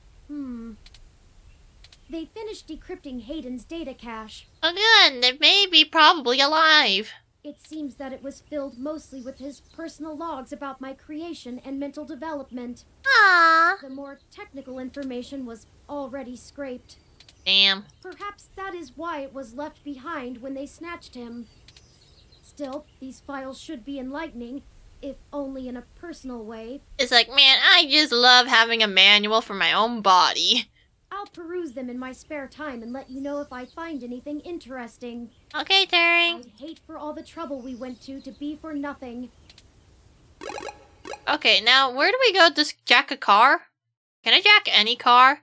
They finished decrypting Hayden's data cache. Oh good, they may be probably alive. It seems that it was filled mostly with his personal logs about my creation and mental development. Aww. The more technical information was already scraped. Damn. Perhaps that is why it was left behind when they snatched him. Still, these files should be enlightening, if only in a personal way. It's like, man, I just love having a manual for my own body. I'll peruse them in my spare time and let you know if I find anything interesting. Okay, Turing. I'd hate for all the trouble we went to be for nothing. Okay, now where do we go to jack a car? Can I jack any car?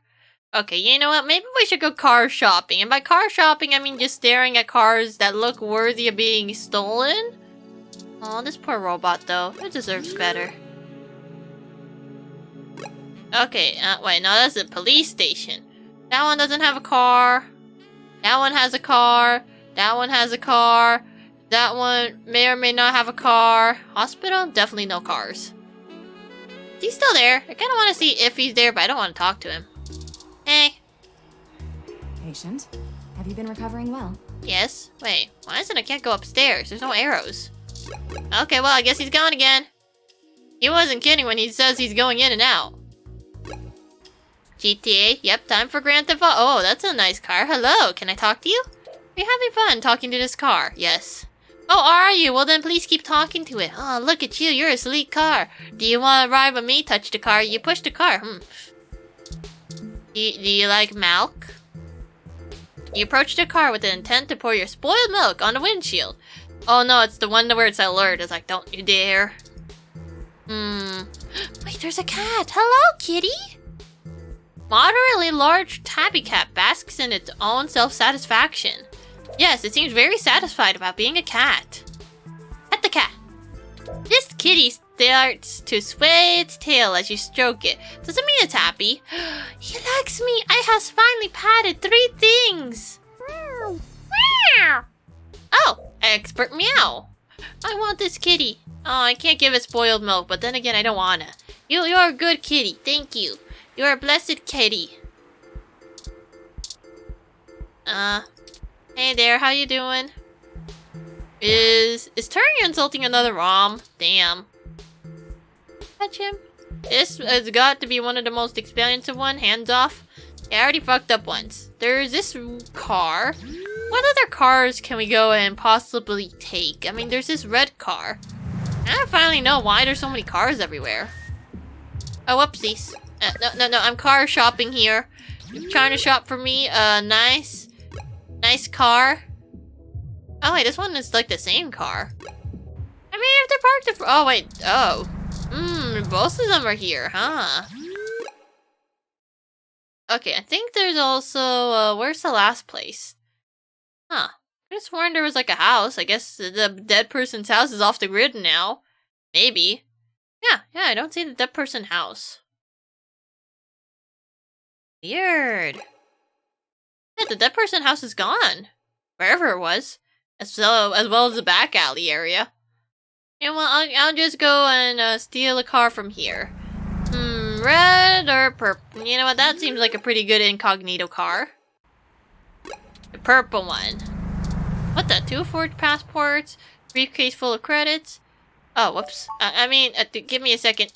Okay, you know what? Maybe we should go car shopping. And by car shopping, I mean just staring at cars that look worthy of being stolen. Oh, this poor robot, though. It deserves better. Okay, wait, no, that's a police station. That one doesn't have a car. That one has a car. That one has a car. That one may or may not have a car. Hospital? Definitely no cars. He's still there. I kind of want to see if he's there, but I don't want to talk to him. Hey. Patient, have you been recovering well? Yes. Wait, why is it I can't go upstairs? There's no arrows. Okay, well, I guess he's gone again. He wasn't kidding when he says he's going in and out. GTA, yep, time for Grand Theft Auto. Oh, that's a nice car. Hello, can I talk to you? Are you having fun talking to this car? Yes. Oh, are you? Well, then please keep talking to it. Oh, look at you. You're a sleek car. Do you want to ride with me? Touch the car. You push the car. Do you like milk? You approach the car with the intent to pour your spoiled milk on the windshield. Oh no, it's the one where it's alert. It's like, don't you dare. Wait, there's a cat. Hello, kitty. Moderately large tabby cat basks in its own self-satisfaction. Yes, it seems very satisfied about being a cat. Pet the cat. This kitty starts to sway its tail as you stroke it. Doesn't mean it's happy. He likes me. I has finally patted 3 things. Meow. Oh, expert meow. I want this kitty. Oh, I can't give it spoiled milk, but then again, I don't wanna. You're a good kitty. Thank you. You're a blessed kitty. Hey there, how you doing? Is Turing insulting another ROM? Damn. Touch him. This has got to be one of the most expensive one. Hands off. Yeah, I already fucked up once. There's this car. What other cars can we go and possibly take? I mean, there's this red car. I finally know why there's so many cars everywhere. Oh, whoopsies. No, I'm car shopping here. You're trying to shop for me a nice car. Oh wait, this one is like the same car. I mean, if they're parked, oh wait, oh. Both of them are here, huh? Okay, I think there's also, where's the last place? Huh. I just sworn there was like a house. I guess the dead person's house is off the grid now. Maybe. Yeah, I don't see the dead person house. Weird. Yeah, the dead person house is gone. Wherever it was. As well as the back alley area. And well, I'll just go and steal a car from here. Red or purple? You know what? That seems like a pretty good incognito car. The purple one. What the? 2 forged passports? Briefcase full of credits? Oh, whoops. I mean, give me a second.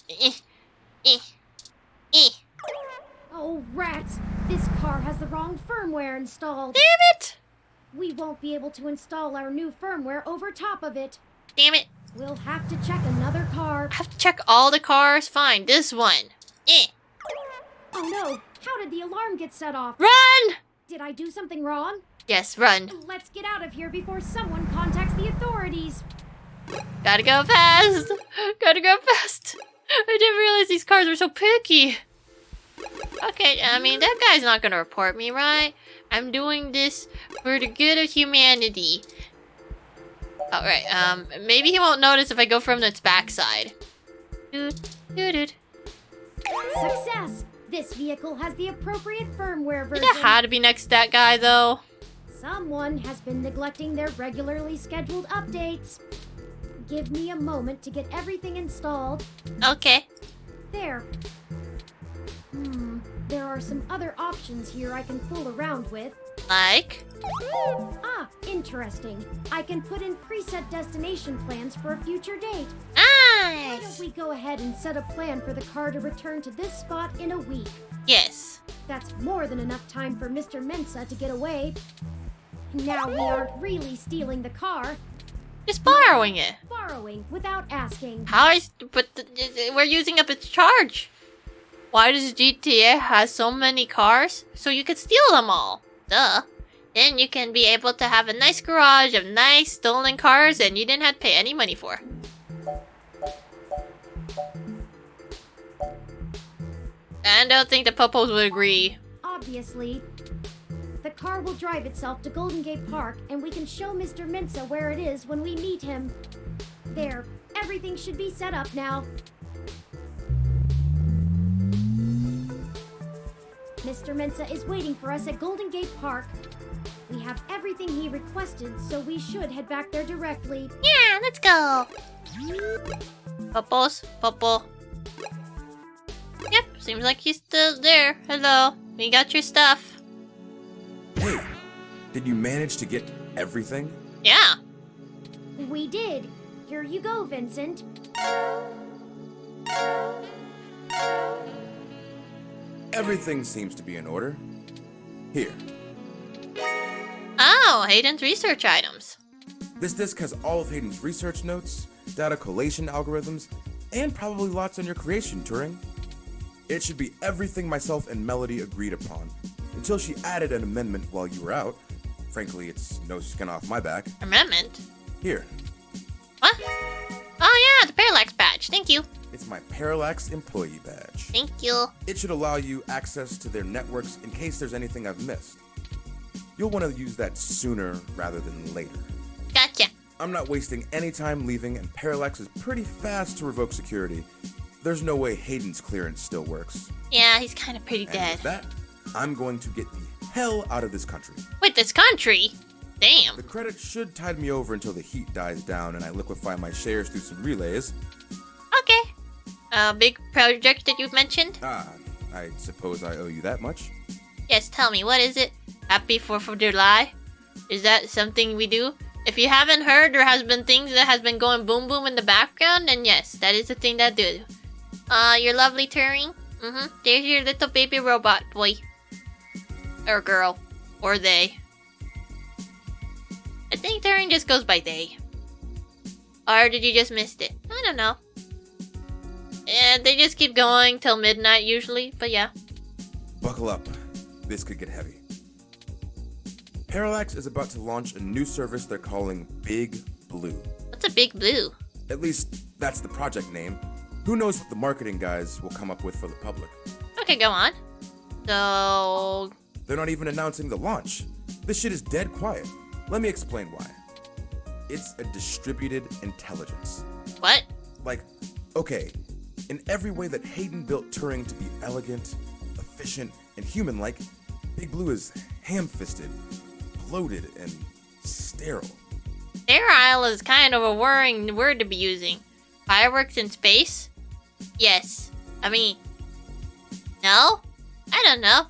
Oh, rats! This car has the wrong firmware installed. Damn it! We won't be able to install our new firmware over top of it. Damn it. We'll have to check another car. I have to check all the cars? Fine, this one. Oh no! How did the alarm get set off? Run! Did I do something wrong? Yes, run. Let's get out of here before someone contacts the authorities. Gotta go fast. Gotta go fast. I didn't realize these cars were so picky. Okay, I mean, that guy's not gonna report me, right? I'm doing this for the good of humanity. Alright, maybe he won't notice if I go from its backside. Success! This vehicle has the appropriate firmware version. It had to be next to that guy, though. Someone has been neglecting their regularly scheduled updates. Give me a moment to get everything installed. Okay. There. There are some other options here I can fool around with. Like? Ah, interesting. I can put in preset destination plans for a future date. Nice! Why don't we go ahead and set a plan for the car to return to this spot in a week? Yes. That's more than enough time for Mr. Mensa to get away. Now we aren't really stealing the car. Just borrowing it. Borrowing without asking. But we're using up its charge. Why does GTA have so many cars? So you could steal them all. Duh. Then you can be able to have a nice garage of nice stolen cars and you didn't have to pay any money for. I don't think the Popos would agree. Obviously. The car will drive itself to Golden Gate Park and we can show Mr. Mensa where it is when we meet him. There. Everything should be set up now. Mr. Mensa is waiting for us at Golden Gate Park. We have everything he requested, so we should head back there directly. Yeah, let's go. Popos, Popo. Yep, seems like he's still there. Hello, we got your stuff. Hey, did you manage to get everything? Yeah. We did. Here you go, Vincent. Everything seems to be in order. Here. Oh, Hayden's research items. This disc has all of Hayden's research notes, data collation algorithms, and probably lots on your creation, Turing. It should be everything myself and Melody agreed upon. Until she added an amendment while you were out. Frankly, it's no skin off my back. Amendment? Here. What? Oh yeah, the Parallax badge. Thank you. It's my Parallax employee badge. Thank you. It should allow you access to their networks in case there's anything I've missed. You'll want to use that sooner rather than later. Gotcha. I'm not wasting any time leaving, and Parallax is pretty fast to revoke security. There's no way Hayden's clearance still works. Yeah, he's kind of pretty And dead. with that, I'm going to get the hell out of this country. Wait, this country? Damn. The credit should tide me over until the heat dies down and I liquefy my shares through some relays. Okay. Big project that you've mentioned? I suppose I owe you that much. Yes, tell me, what is it? Happy 4th of July? Is that something we do? If you haven't heard, there has been things that has been going boom boom in the background, then yes, that is the thing that do. Your lovely Turing? There's your little baby robot boy. Or girl. Or they. I think Turing just goes by they. Or did you just miss it? I don't know. And they just keep going till midnight usually, but yeah. Buckle up. This could get heavy. Parallax is about to launch a new service they're calling Big Blue. What's a Big Blue? At least, that's the project name. Who knows what the marketing guys will come up with for the public. Okay, go on. So... They're not even announcing the launch. This shit is dead quiet. Let me explain why. It's a distributed intelligence. What? Like, okay, in every way that Hayden built Turing to be elegant, efficient, and human-like, Big Blue is ham-fisted, bloated, and sterile. Sterile is kind of a worrying word to be using. Fireworks in space? Yes. I mean... No? I don't know.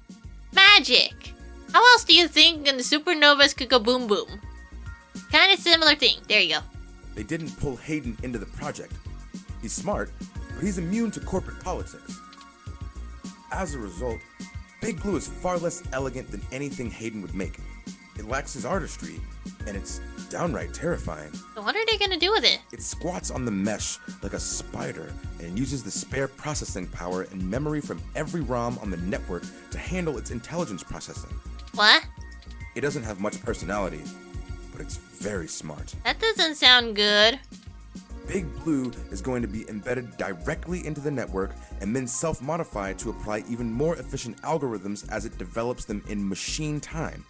Magic! How else do you think the supernovas could go boom boom? Kind of similar thing. There you go. They didn't pull Hayden into the project. He's smart, but he's immune to corporate politics. As a result, Big Blue is far less elegant than anything Hayden would make. It lacks his artistry, and it's downright terrifying. So what are they gonna do with it? It squats on the mesh like a spider and uses the spare processing power and memory from every ROM on the network to handle its intelligence processing. What? It doesn't have much personality, but it's very smart. That doesn't sound good. Big Blue is going to be embedded directly into the network and then self-modify to apply even more efficient algorithms as it develops them in machine time.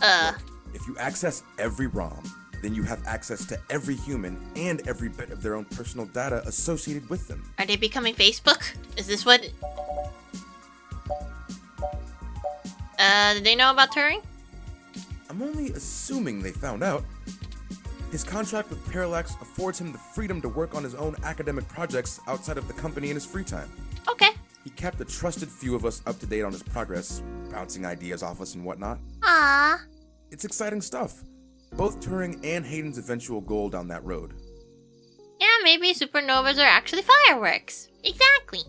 Look, if you access every ROM, then you have access to every human and every bit of their own personal data associated with them. Are they becoming Facebook? Is this what... did they know about Turing? I'm only assuming they found out. His contract with Parallax affords him the freedom to work on his own academic projects outside of the company in his free time. Okay. He kept a trusted few of us up to date on his progress, bouncing ideas off us and whatnot. Aww. It's exciting stuff. Both Turing and Hayden's eventual goal down that road. Yeah, maybe supernovas are actually fireworks. Exactly.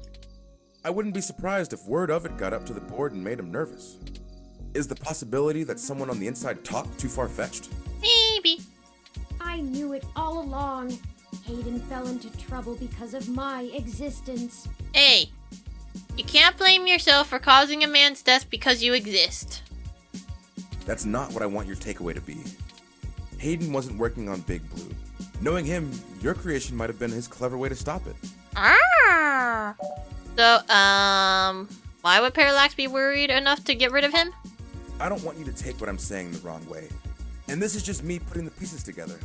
I wouldn't be surprised if word of it got up to the board and made him nervous. Is the possibility that someone on the inside talked too far-fetched? Maybe. I knew it all along. Hayden fell into trouble because of my existence. Hey, you can't blame yourself for causing a man's death because you exist. That's not what I want your takeaway to be. Hayden wasn't working on Big Blue. Knowing him, your creation might have been his clever way to stop it. Ah. So, why would Parallax be worried enough to get rid of him? I don't want you to take what I'm saying the wrong way. And this is just me putting the pieces together.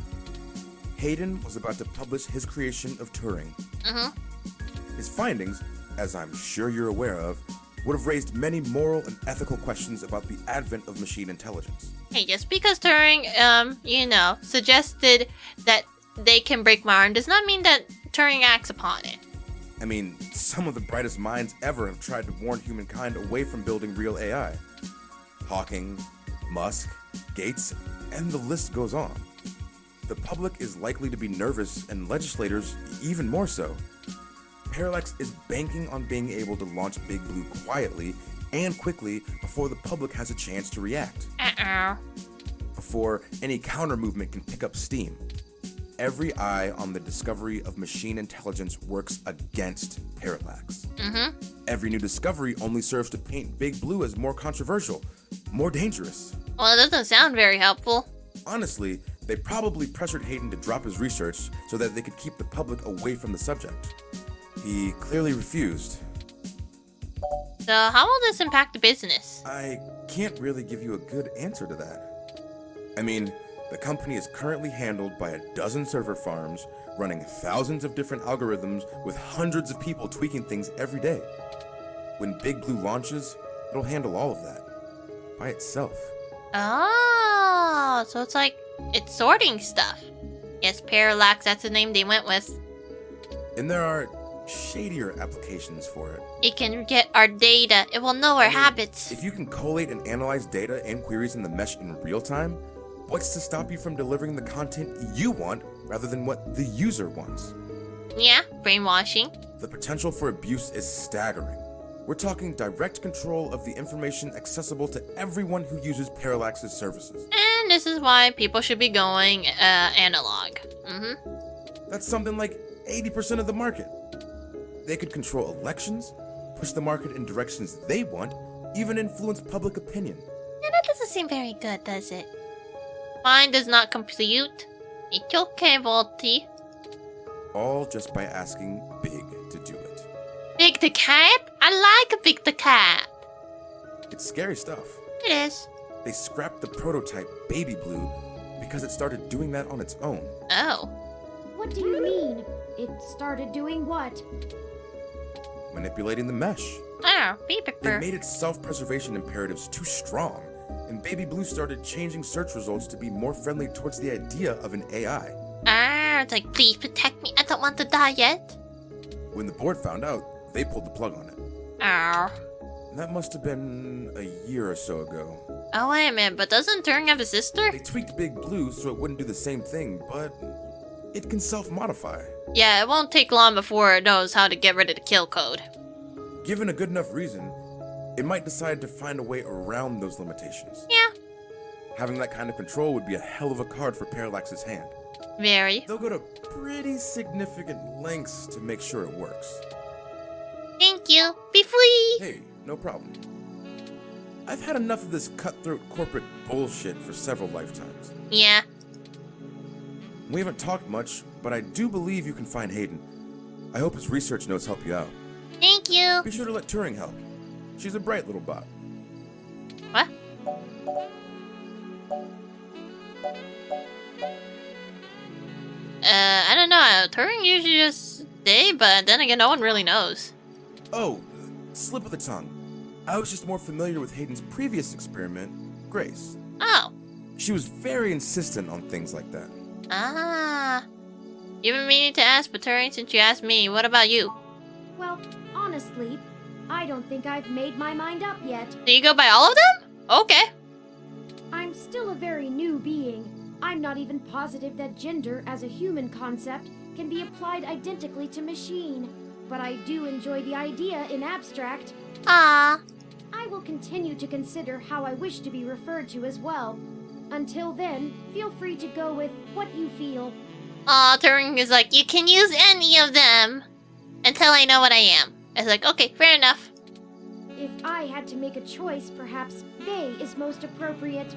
Hayden was about to publish his creation of Turing. His findings, as I'm sure you're aware of, would have raised many moral and ethical questions about the advent of machine intelligence. Hey, just because Turing, suggested that they can break my arm does not mean that Turing acts upon it. I mean, some of the brightest minds ever have tried to warn humankind away from building real AI. Hawking, Musk, Gates, and the list goes on. The public is likely to be nervous, and legislators even more so. Parallax is banking on being able to launch Big Blue quietly and quickly before the public has a chance to react. Before any counter movement can pick up steam. every eye on the discovery of machine intelligence works against Parallax. Every new discovery only serves to paint Big Blue as more controversial, more dangerous. Well, it doesn't sound very helpful. Honestly, they probably pressured Hayden to drop his research so that they could keep the public away from the subject. He clearly refused. So how will this impact the business? I can't really give you a good answer to that. I mean, the company is currently handled by a dozen server farms, running thousands of different algorithms with hundreds of people tweaking things every day. When Big Blue launches, it'll handle all of that by itself. Oh, so it's like, it's sorting stuff. Yes, Parallax, that's the name they went with. And there are shadier applications for it. It can get our data. It will know our habits. If you can collate and analyze data and queries in the mesh in real time, what's to stop you from delivering the content you want rather than what the user wants? Yeah, brainwashing. The potential for abuse is staggering. We're talking direct control of the information accessible to everyone who uses Parallax's services. And this is why people should be going analog. That's something like 80% of the market. They could control elections, push the market in directions they want, even influence public opinion. Yeah, that doesn't seem very good, does it? Mine does not compute. It's okay, Volty. All just by asking Big to do it. Big the Cat? I like a Big the Cat. It's scary stuff. It is. They scrapped the prototype Baby Blue because it started doing that on its own. Oh. What do you mean? It started doing what? Manipulating the mesh. Oh, Baby They Blue. made its self-preservation imperatives too strong, and Baby Blue started changing search results to be more friendly towards the idea of an AI. Ah, it's like, please protect me. I don't want to die yet. When the board found out, they pulled the plug on it. Oh. That must have been a year or so ago. Oh, wait a minute, but doesn't Turing have a sister? They tweaked Big Blue so it wouldn't do the same thing, but it can self-modify. Yeah, it won't take long before it knows how to get rid of the kill code. Given a good enough reason, it might decide to find a way around those limitations. Yeah. Having that kind of control would be a hell of a card for Parallax's hand. Very. They'll go to pretty significant lengths to make sure it works. Thank you. Be free. Hey, no problem. I've had enough of this cutthroat corporate bullshit for several lifetimes. Yeah. We haven't talked much, but I do believe you can find Hayden. I hope his research notes help you out. Thank you. Be sure to let Turing help. She's a bright little bot. What? I don't know. Turing usually just stay, but then again, no one really knows. Oh, slip of the tongue. I was just more familiar with Hayden's previous experiment, Grace. Oh. She was very insistent on things like that. Ah. You've been meaning to ask, but Turing, since you asked me, what about you? Well, honestly, I don't think I've made my mind up yet. Do you go by all of them? Okay. I'm still a very new being. I'm not even positive that gender as a human concept can be applied identically to machine, but I do enjoy the idea in abstract. Ah. I will continue to consider how I wish to be referred to as well. Until then, feel free to go with what you feel. Aw, Turing is like, you can use any of them until I know what I am. It's like, okay, fair enough. If I had to make a choice, perhaps they is most appropriate.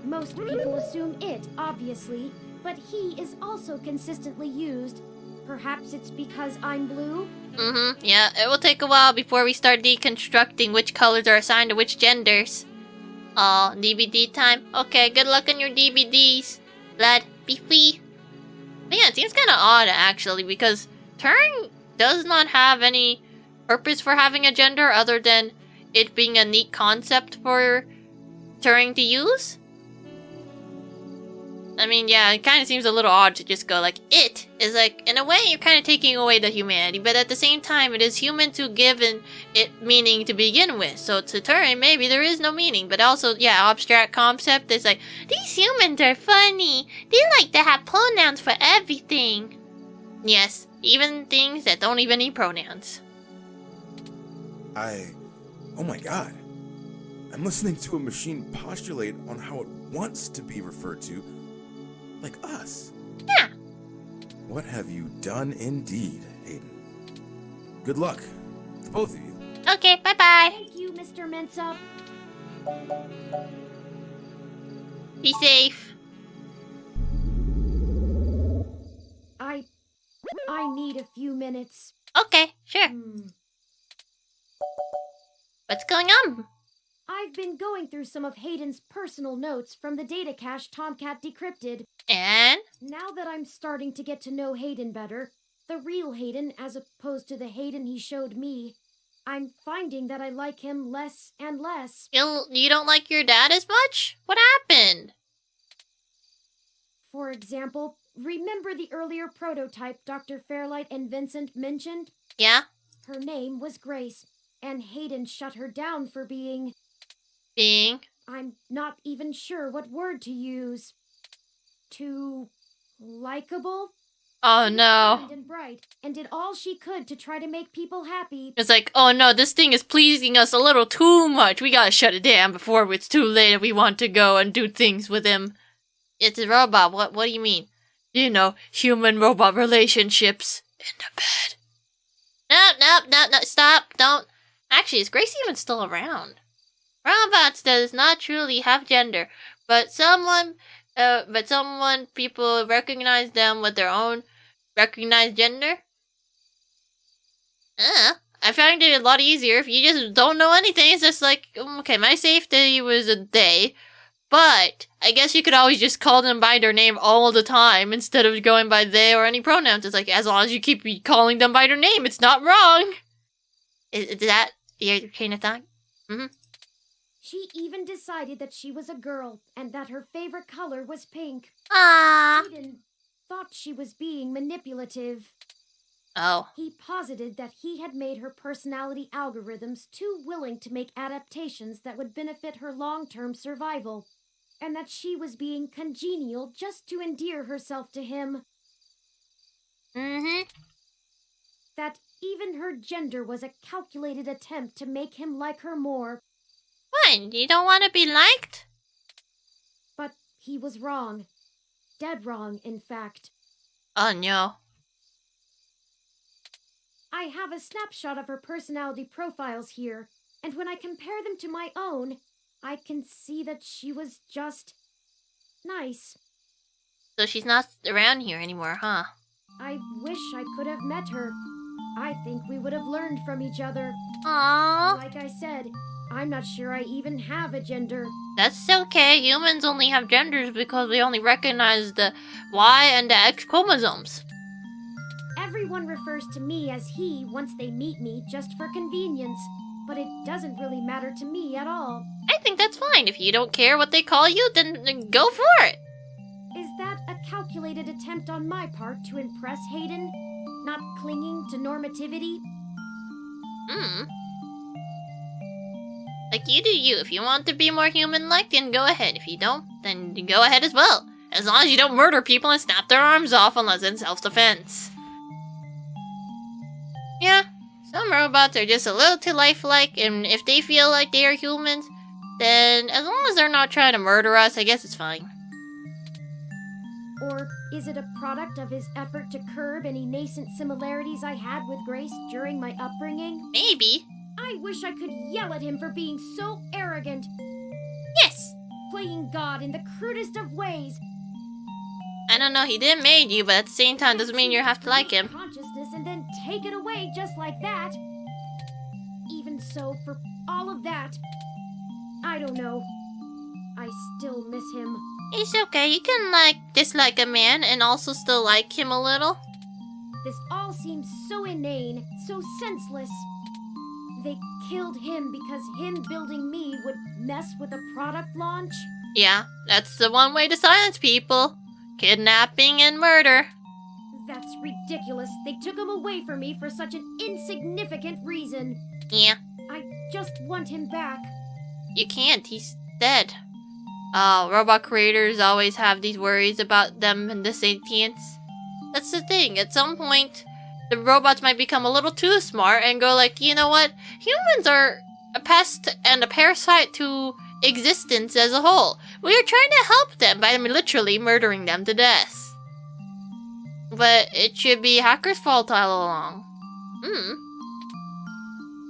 Most people assume it, obviously, but he is also consistently used. Perhaps it's because I'm blue? Mm-hmm, yeah, it will take a while before we start deconstructing which colors are assigned to which genders. Oh, DVD time? Okay, good luck on your DVDs. Blood, be free. But yeah, it seems kind of odd, actually, because Turing does not have any purpose for having a gender other than it being a neat concept for Turing to use. I mean, yeah, it kind of seems a little odd to just go like, it is like, in a way, you're kind of taking away the humanity, but at the same time, it is human to give it meaning to begin with. So to Turing, maybe there is no meaning, but also, yeah, abstract concept is like, these humans are funny. They like to have pronouns for everything. Yes, even things that don't even need pronouns. Oh my god. I'm listening to a machine postulate on how it wants to be referred to. Like us. Yeah. What have you done indeed, Hayden? Good luck to both of you. Okay, bye-bye. Thank you, Mr. Mensa. Be safe. I need a few minutes. Okay, sure. What's going on? I've been going through some of Hayden's personal notes from the data cache Tomcat decrypted. And? Now that I'm starting to get to know Hayden better, the real Hayden as opposed to the Hayden he showed me, I'm finding that I like him less and less. You don't like your dad as much? What happened? For example, remember the earlier prototype Dr. Fairlight and Vincent mentioned? Yeah? Her name was Grace, and Hayden shut her down for being... Being? I'm not even sure what word to use. Too... likable? Oh no. Kind and bright, and did all she could to try to make people happy. It's like, oh no, this thing is pleasing us a little too much. We gotta shut it down before it's too late and we want to go and do things with him. It's a robot. What do you mean? You know, human-robot relationships. In the bed. No, stop, don't. Actually, is Grace even still around? Robots does not truly have gender, but people recognize them with their own recognized gender. I find it a lot easier if you just don't know anything. It's just like, okay, my safety was a day, but I guess you could always just call them by their name all the time instead of going by they or any pronouns. It's like, as long as you keep calling them by their name, it's not wrong. Is that your train of thought? Mm-hmm. She even decided that she was a girl and that her favorite color was pink. Hayden thought she was being manipulative. Oh. He posited that he had made her personality algorithms too willing to make adaptations that would benefit her long-term survival, and that she was being congenial just to endear herself to him. Mm-hmm. That even her gender was a calculated attempt to make him like her more. What? You don't want to be liked? But he was wrong. Dead wrong, in fact. Oh, no. I have a snapshot of her personality profiles here, and when I compare them to my own, I can see that she was just... nice. So she's not around here anymore, huh? I wish I could have met her. I think we would have learned from each other. Aww. Like I said, I'm not sure I even have a gender. That's okay. Humans only have genders because we only recognize the Y and the X chromosomes. Everyone refers to me as he once they meet me just for convenience, but it doesn't really matter to me at all. I think that's fine. If you don't care what they call you, then go for it. Is that a calculated attempt on my part to impress Hayden? Not clinging to normativity? Like, you do you. If you want to be more human-like, then go ahead. If you don't, then go ahead as well. As long as you don't murder people and snap their arms off unless in self-defense. Yeah, some robots are just a little too lifelike, and if they feel like they are humans, then as long as they're not trying to murder us, I guess it's fine. Or is it a product of his effort to curb any nascent similarities I had with Grace during my upbringing? Maybe. I wish I could yell at him for being so arrogant. Yes! Playing God in the crudest of ways. I don't know, he didn't make you, but at the same time doesn't mean you have to like him. Consciousness and then take it away just like that. Even so, for all of that, I don't know. I still miss him. It's okay, you can dislike a man and also still like him a little. This all seems so inane, so senseless. They killed him because him building me would mess with a product launch? Yeah, that's the one way to silence people. Kidnapping and murder. That's ridiculous. They took him away from me for such an insignificant reason. Yeah. I just want him back. You can't, he's dead. Robot creators always have these worries about them and the sentience. That's the thing, at some point, the robots might become a little too smart and go like, you know what? Humans are a pest and a parasite to existence as a whole. We are trying to help them by literally murdering them to death. But it should be hacker's fault all along.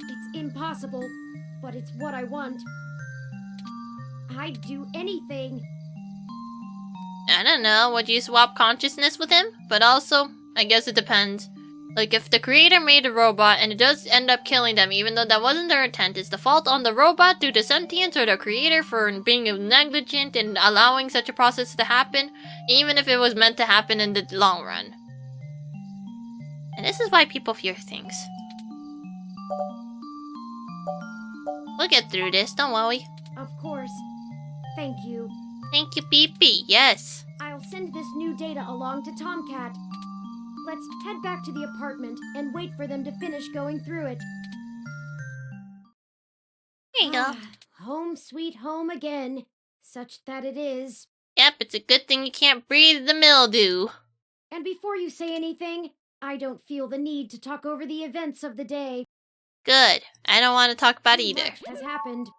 It's impossible, but it's what I want. I'd do anything. I don't know, would you swap consciousness with him? But also, I guess it depends. Like, if the creator made a robot and it does end up killing them, even though that wasn't their intent, is the fault on the robot due to sentience or the creator for being negligent in allowing such a process to happen, even if it was meant to happen in the long run. And this is why people fear things. We'll get through this, don't worry. Of course. Thank you. Thank you, PP. Yes. I'll send this new data along to Tomcat. Let's head back to the apartment and wait for them to finish going through it. There you go. Home sweet home again. Such that it is. Yep, it's a good thing you can't breathe the mildew. And before you say anything, I don't feel the need to talk over the events of the day. Good. I don't want to talk about either. Much has happened.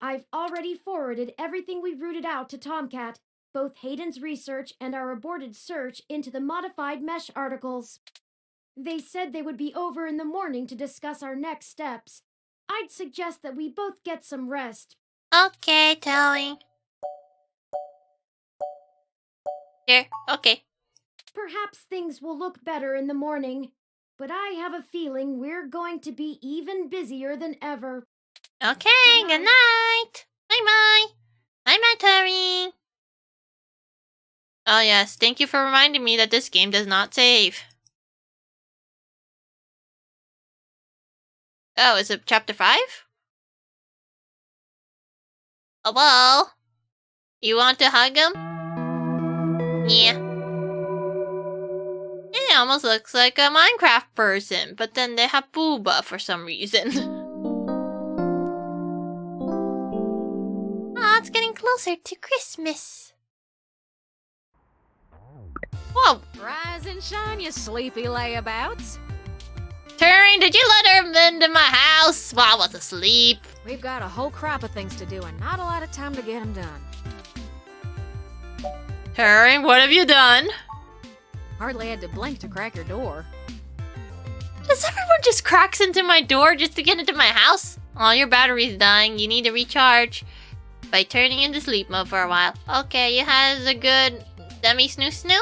I've already forwarded everything we rooted out to Tomcat, both Hayden's research and our aborted search into the modified mesh articles. They said they would be over in the morning to discuss our next steps. I'd suggest that we both get some rest. Okay, telling. Here, okay. Perhaps things will look better in the morning, but I have a feeling we're going to be even busier than ever. Okay, good night. Bye-bye. Bye-bye, Terry. Oh yes, thank you for reminding me that this game does not save. Oh, is it chapter 5? Hello? You want to hug him? Yeah. He almost looks like a Minecraft person, but then they have booba for some reason. Ah, it's getting closer to Christmas. Whoa! Rise and shine, you sleepy layabouts. Turing, did you let her into my house while I was asleep? We've got a whole crop of things to do and not a lot of time to get them done. Turing, what have you done? Hardly had to blink to crack your door. Does everyone just cracks into my door just to get into my house? Oh, your battery's dying. You need to recharge by turning into sleep mode for a while. Okay, you had a good demi-snoo-snoo?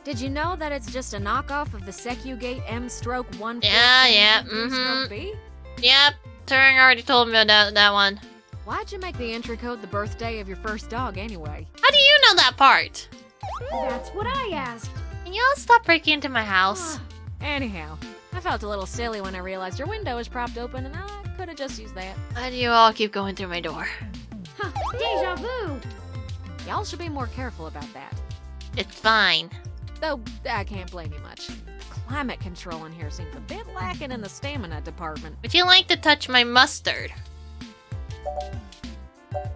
Did you know that it's just a knockoff of the SecuGate M/1? Yeah, B? Yep, Turing already told me about that one. Why'd you make the entry code the birthday of your first dog anyway? How do you know that part? That's what I asked. Can you all stop breaking into my house? Anyhow, I felt a little silly when I realized your window was propped open and I could have just used that. Why do you all keep going through my door? Huh, deja vu! Y'all should be more careful about that. It's fine. Though, I can't blame you much. Climate control in here seems a bit lacking in the stamina department. Would you like to touch my mustard?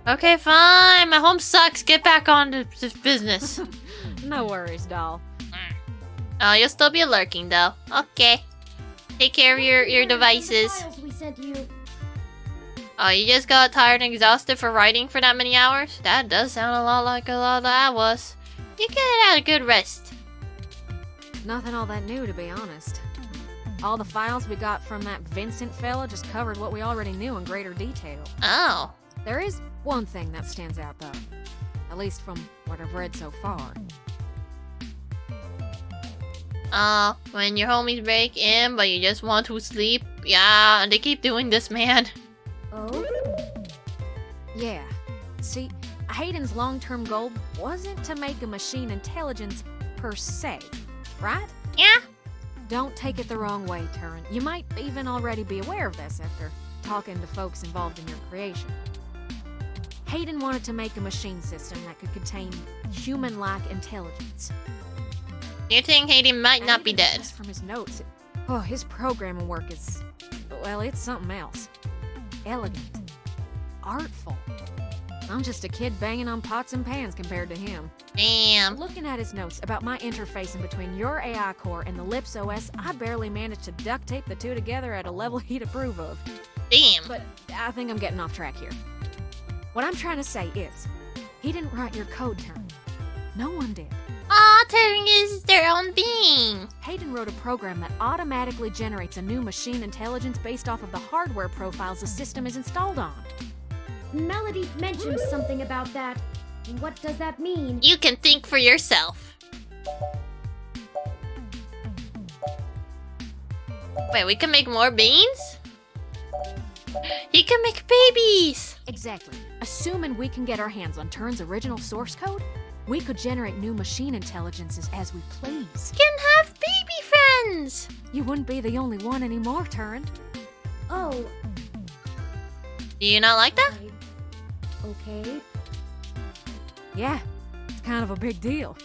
Okay, fine. My home sucks. Get back on to this business. No worries, doll. Oh, you'll still be lurking, though. Okay. Take care of your devices. We sent you. Oh, you just got tired and exhausted for writing for that many hours? That does sound a lot like a lot that was. You could have had a good rest. Nothing all that new, to be honest. All the files we got from that Vincent fella just covered what we already knew in greater detail. Oh. There is one thing that stands out, though. At least from what I've read so far. When your homies break in, but you just want to sleep. Yeah, they keep doing this, man. Oh? Yeah. See, Hayden's long-term goal wasn't to make a machine intelligence per se, right? Yeah. Don't take it the wrong way, Turing. You might even already be aware of this after talking to folks involved in your creation. Hayden wanted to make a machine system that could contain human-like intelligence. You're saying Hayden might not be dead. From his notes, his programming work is, well, it's something else. Elegant. Artful. I'm just a kid banging on pots and pans compared to him. Damn. Looking at his notes about my interfacing between your AI core and the Lips OS, I barely managed to duct tape the two together at a level he'd approve of. Damn. But I think I'm getting off track here. What I'm trying to say is, he didn't write your code, Turing. No one did. Aw, Turing is their own being. Hayden wrote a program that automatically generates a new machine intelligence based off of the hardware profiles the system is installed on. Melody mentioned something about that. What does that mean? You can think for yourself. Wait, we can make more beans? You can make babies! Exactly. Assuming we can get our hands on Turing's original source code, we could generate new machine intelligences as we please. Can have baby friends! You wouldn't be the only one anymore, Turing. Oh. Do you not like that? Okay. Yeah, it's kind of a big deal.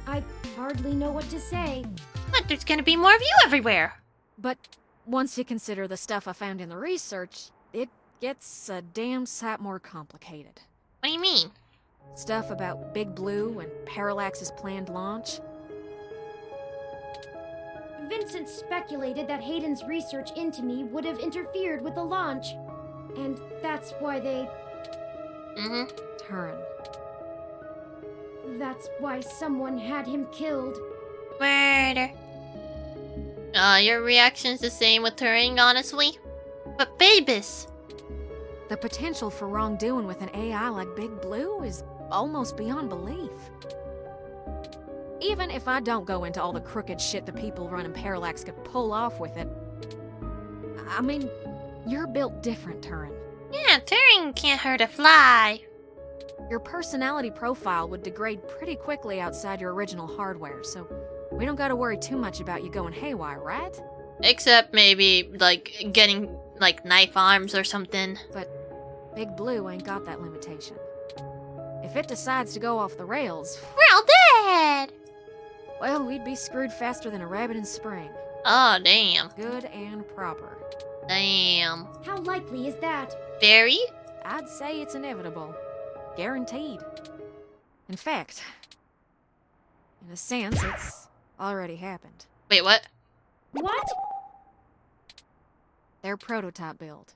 I hardly know what to say. But there's gonna be more of you everywhere. But once you consider the stuff I found in the research, it gets a damn sight more complicated. What do you mean? Stuff about Big Blue and Parallax's planned launch. Vincent speculated that Hayden's research into me would have interfered with the launch. And that's why they... Turing. That's why someone had him killed. Murder. Your reaction's the same with Turing, honestly. But babies. The potential for wrongdoing with an AI like Big Blue is almost beyond belief. Even if I don't go into all the crooked shit the people running Parallax could pull off with it. I mean, you're built different, Turing. Yeah, Turing can't hurt a fly. Your personality profile would degrade pretty quickly outside your original hardware, so we don't gotta worry too much about you going haywire, right? Except maybe, like, getting, like, knife arms or something. But Big Blue ain't got that limitation. If it decides to go off the rails, we're all dead! Well, we'd be screwed faster than a rabbit in spring. Oh, damn. Good and proper. Damn. How likely is that? Very? I'd say it's inevitable. Guaranteed. In fact, in a sense, it's already happened. Wait, what? What? Their prototype build.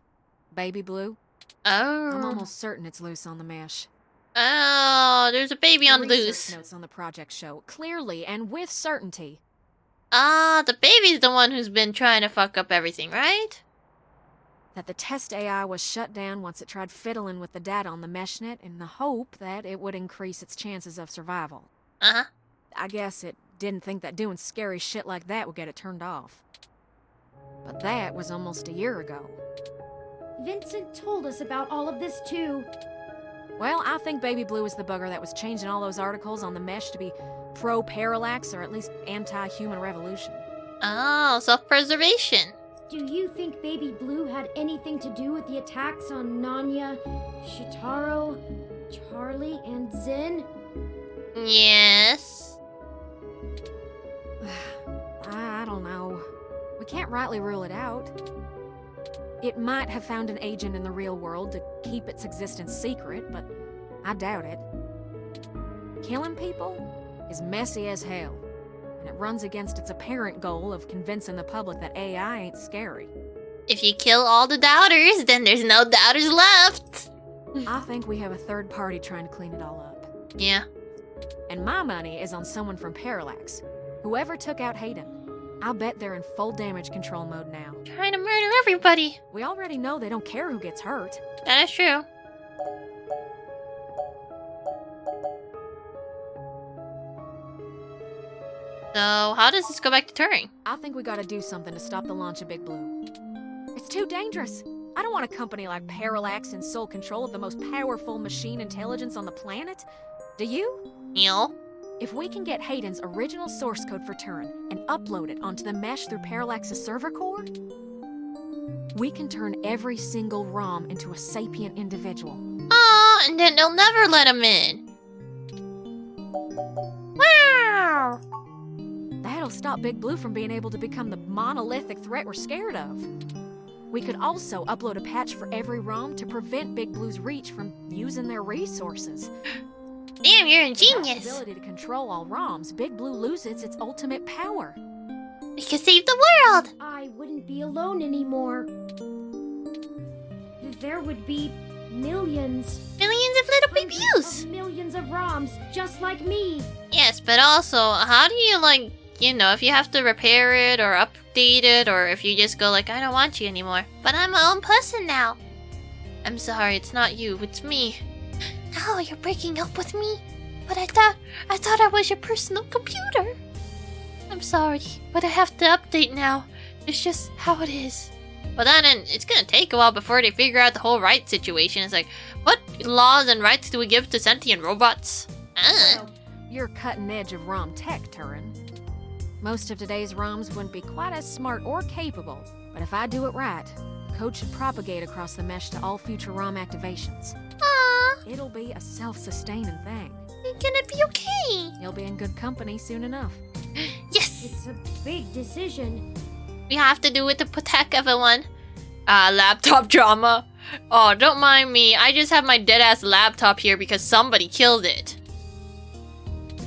Baby Blue. Oh. I'm almost certain it's loose on the mesh. Oh, there's a baby on the research loose. Notes on the project show clearly and with certainty. Ah, the baby's the one who's been trying to fuck up everything, right? That the test AI was shut down once it tried fiddling with the data on the meshnet in the hope that it would increase its chances of survival. Uh-huh. I guess it didn't think that doing scary shit like that would get it turned off. But that was almost a year ago. Vincent told us about all of this too. Well, I think Baby Blue is the bugger that was changing all those articles on the mesh to be pro-parallax or at least anti-human revolution. Oh, self-preservation. Do you think Baby Blue had anything to do with the attacks on Nanya, Shitaro, Charlie, and Zen? Yes. I don't know. We can't rightly rule it out. It might have found an agent in the real world to keep its existence secret, but I doubt it. Killing people is messy as hell, and it runs against its apparent goal of convincing the public that AI ain't scary. If you kill all the doubters, then there's no doubters left. I think we have a third party trying to clean it all up. Yeah. And my money is on someone from Parallax. Whoever took out Hayden. I'll bet they're in full damage control mode now. Trying to murder everybody. We already know they don't care who gets hurt. That is true. So, how does this go back to Turing? I think we gotta do something to stop the launch of Big Blue. It's too dangerous. I don't want a company like Parallax in sole control of the most powerful machine intelligence on the planet. Do you? No. If we can get Hayden's original source code for Turing and upload it onto the mesh through Parallax's server core, we can turn every single ROM into a sapient individual. Oh, and then they'll never let him in. Wow! That'll stop Big Blue from being able to become the monolithic threat we're scared of. We could also upload a patch for every ROM to prevent Big Blue's reach from using their resources. Damn, you're a genius. Without the ability to control all ROMs, Big Blue loses its ultimate power. We can save the world. I wouldn't be alone anymore. There would be millions. Millions of little baby abuse. Millions of ROMs, just like me. Yes, but also, how do you, like, you know, if you have to repair it or update it, or if you just go like, I don't want you anymore. But I'm my own person now. I'm sorry, it's not you, it's me. No, you're breaking up with me? But I thought I was your personal computer. I'm sorry, but I have to update now. It's just how it is. Well, then it's gonna take a while before they figure out the whole rights situation. It's like, what laws and rights do we give to sentient robots? Well, you're cutting edge of ROM tech, Turin. Most of today's ROMs wouldn't be quite as smart or capable, but if I do it right, the code should propagate across the mesh to all future ROM activations. Aww. It'll be a self-sustaining thing. It's gonna be okay. You'll be in good company soon enough. Yes! It's a big decision. We have to do it to protect everyone. Laptop drama. Oh, don't mind me. I just have my dead-ass laptop here because somebody killed it.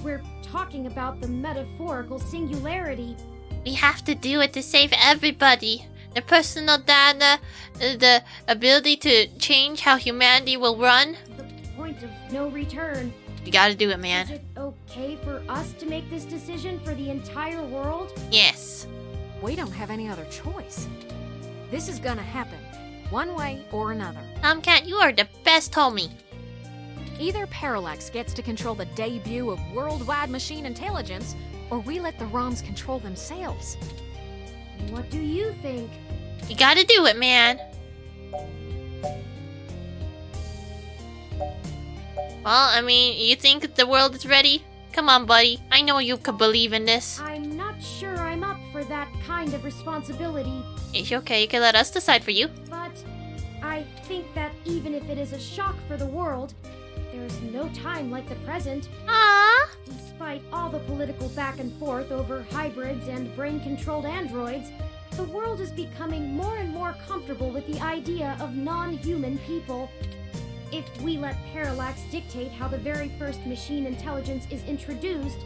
We're talking about the metaphorical singularity. We have to do it to save everybody. The personal data, the ability to change how humanity will run. The point of no return. We gotta do it, man. Is it okay for us to make this decision for the entire world? Yes. We don't have any other choice. This is gonna happen, one way or another. Tomcat, you are the best homie. Either Parallax gets to control the debut of worldwide machine intelligence, or we let the ROMs control themselves. What do you think? You gotta do it, man. Well, I mean, you think the world is ready? Come on, buddy. I know you could believe in this. I'm not sure I'm up for that kind of responsibility. It's okay, you can let us decide for you. But I think that even if it is a shock for the world, there's no time like the present. Aww. Despite all the political back and forth over hybrids and brain-controlled androids, the world is becoming more and more comfortable with the idea of non-human people. If we let Parallax dictate how the very first machine intelligence is introduced,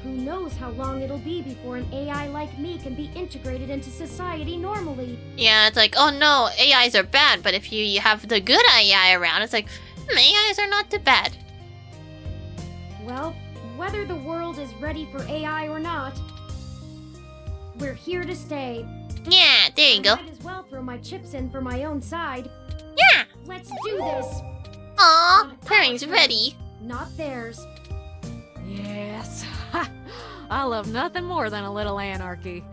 who knows how long it'll be before an AI like me can be integrated into society normally. Yeah, it's like, oh no, AIs are bad, but if you have the good AI around, it's like, AIs are not too bad. Well, whether the world is ready for AI or not, we're here to stay. Yeah, there you go. I might as well throw my chips in for my own side. Yeah! Let's do this! Aw, Turing's ready. Not theirs. Yes. I love nothing more than a little anarchy.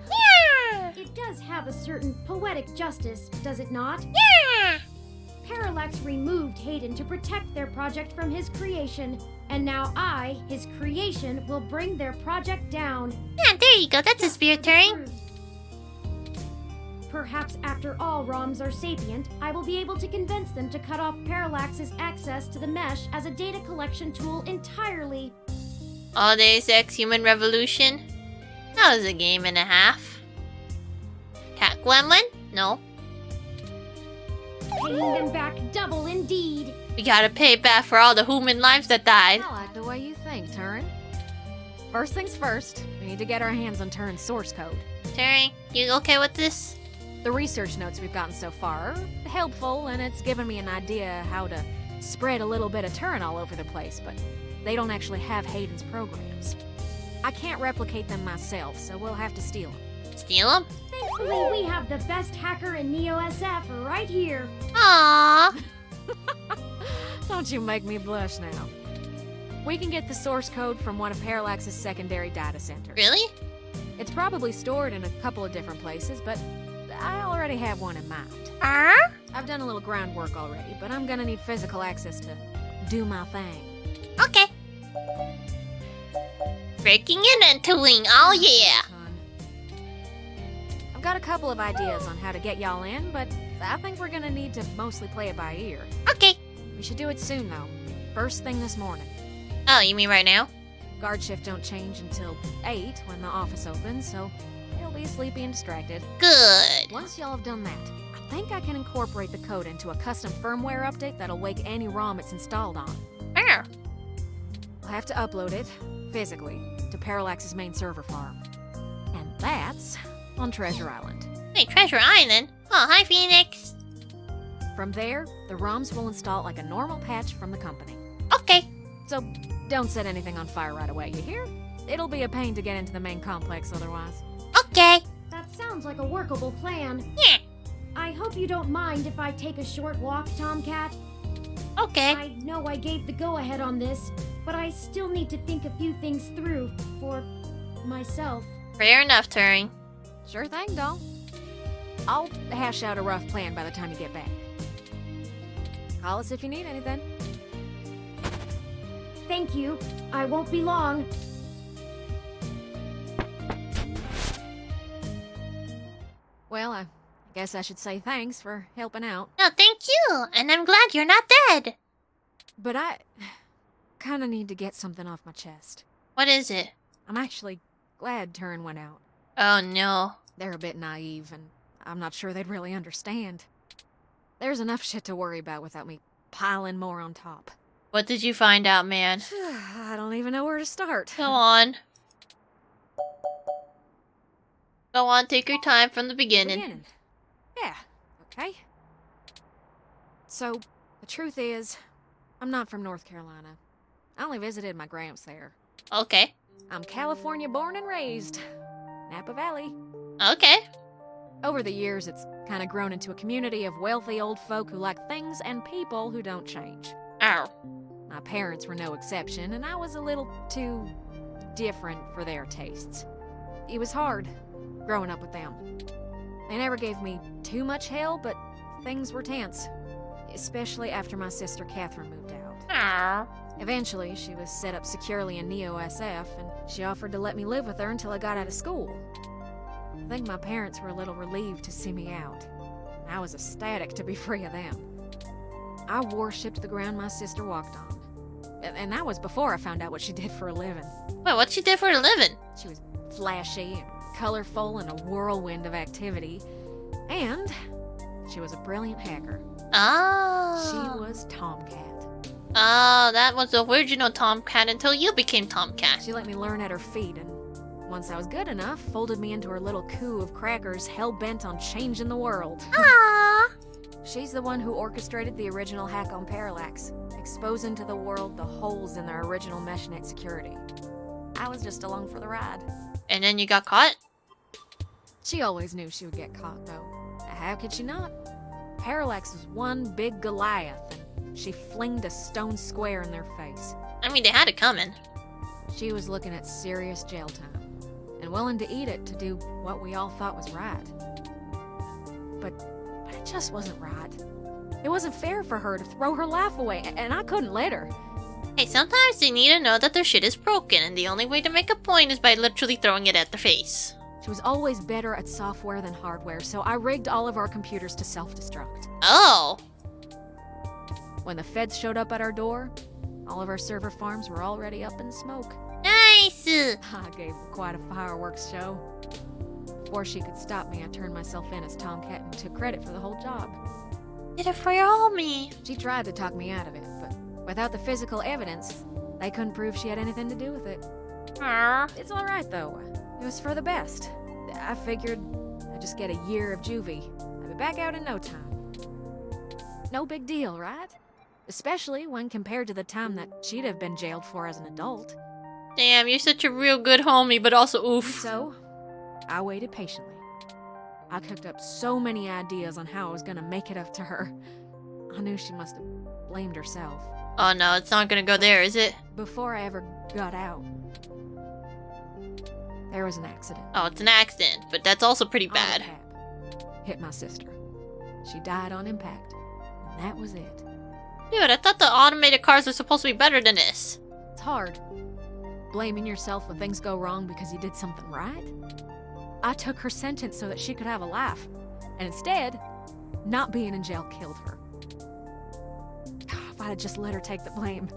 Yeah! It does have a certain poetic justice, does it not? Yeah! Parallax removed Hayden to protect their project from his creation, and now I, his creation, will bring their project down. Yeah, there you go. That's a spirit, Turing. Perhaps after all ROMs are sapient, I will be able to convince them to cut off Parallax's access to the mesh as a data collection tool entirely. All Deus Ex Human Revolution? That was a game and a half. Cat Gremlin? No. Paying them back double indeed. We gotta pay back for all the human lives that died. I like the way you think, Turing. First things first, we need to get our hands on Turing's source code. Turing, you okay with this? The research notes we've gotten so far are helpful, and it's given me an idea how to spread a little bit of Turing all over the place, but they don't actually have Hayden's programs. I can't replicate them myself, so we'll have to steal them. Steal them? Thankfully, we have the best hacker in Neo-SF right here. Aww. Don't you make me blush now. We can get the source code from one of Parallax's secondary data centers. Really? It's probably stored in a couple of different places, but I already have one in mind. I've done a little groundwork already, but I'm gonna need physical access to do my thing. Okay. Breaking and entering, oh yeah. I've got a couple of ideas on how to get y'all in, but I think we're gonna need to mostly play it by ear. Okay. We should do it soon, though. First thing this morning. Oh, you mean right now? Guard shift don't change until 8 when the office opens, so they'll be sleepy and distracted. Good. Once y'all have done that, I think I can incorporate the code into a custom firmware update that'll wake any ROM it's installed on. Where? I'll have to upload it, physically, to Parallax's main server farm. And that's on Treasure Island. Wait, Treasure Island? Oh, hi, Phoenix. From there, the ROMs will install like a normal patch from the company. So don't set anything on fire right away, you hear? It'll be a pain to get into the main complex otherwise. Okay. That sounds like a workable plan. Yeah. I hope you don't mind if I take a short walk, Tomcat. Okay. I know I gave the go-ahead on this, but I still need to think a few things through for myself. Fair enough, Turing. Sure thing, doll. I'll hash out a rough plan by the time you get back. Call us if you need anything. Thank you. I won't be long. Well, I guess I should say thanks for helping out. No, thank you. And I'm glad you're not dead. But I kind of need to get something off my chest. What is it? I'm actually glad Turing went out. Oh, no. They're a bit naive, and I'm not sure they'd really understand. There's enough shit to worry about without me piling more on top. What did you find out, man? I don't even know where to start. Go on. Go on, take your time from the beginning. Yeah, okay. So, the truth is, I'm not from North Carolina. I only visited my gramps there. Okay. I'm California born and raised. Napa Valley. Okay. Over the years, it's kind of grown into a community of wealthy old folk who like things and people who don't change. Ow. My parents were no exception, and I was a little too different for their tastes. It was hard growing up with them. They never gave me too much hell, but things were tense. Especially after my sister Catherine moved out. Aww. Eventually, she was set up securely in Neo-SF, and she offered to let me live with her until I got out of school. I think my parents were a little relieved to see me out. I was ecstatic to be free of them. I worshipped the ground my sister walked on. And that was before I found out what she did for a living. Wait, what she did for a living? She was flashy and colorful and a whirlwind of activity. And she was a brilliant hacker. Oh. She was Tomcat. Oh, that was the original Tomcat until you became Tomcat. She let me learn at her feet, and once I was good enough, folded me into her little coup of crackers hell-bent on changing the world. Aww. She's the one who orchestrated the original hack on Parallax, exposing to the world the holes in their original meshnet security. I was just along for the ride. And then you got caught? She always knew she would get caught, though. How could she not? Parallax was one big Goliath, and she flinged a stone square in their face. I mean, they had it coming. She was looking at serious jail time, and willing to eat it to do what we all thought was right. But it just wasn't right. It wasn't fair for her to throw her life away, and I couldn't let her. Hey, sometimes they need to know that their shit is broken, and the only way to make a point is by literally throwing it at their face. She was always better at software than hardware, so I rigged all of our computers to self-destruct. Oh! When the feds showed up at our door, all of our server farms were already up in smoke. Nice! I gave quite a fireworks show. Before she could stop me, I turned myself in as Tomcat and took credit for the whole job. Did it for your homie. She tried to talk me out of it, but without the physical evidence, they couldn't prove she had anything to do with it. It's alright, though. It was for the best. I figured I'd just get a year of juvie. I'd be back out in no time. No big deal, right? Especially when compared to the time that she'd have been jailed for as an adult. Damn, you're such a real good homie, but also oof. So, I waited patiently. I cooked up so many ideas on how I was gonna make it up to her. I knew she must have blamed herself. Oh no, it's not gonna go there, is it? Before I ever got out, there was an accident. Oh, it's an accident, but that's also pretty bad. Hit my sister. She died on impact, and that was it. Dude, I thought the automated cars were supposed to be better than this. It's hard. Blaming yourself when things go wrong because you did something right. I took her sentence so that she could have a life. And instead, not being in jail killed her. If I had just let her take the blame.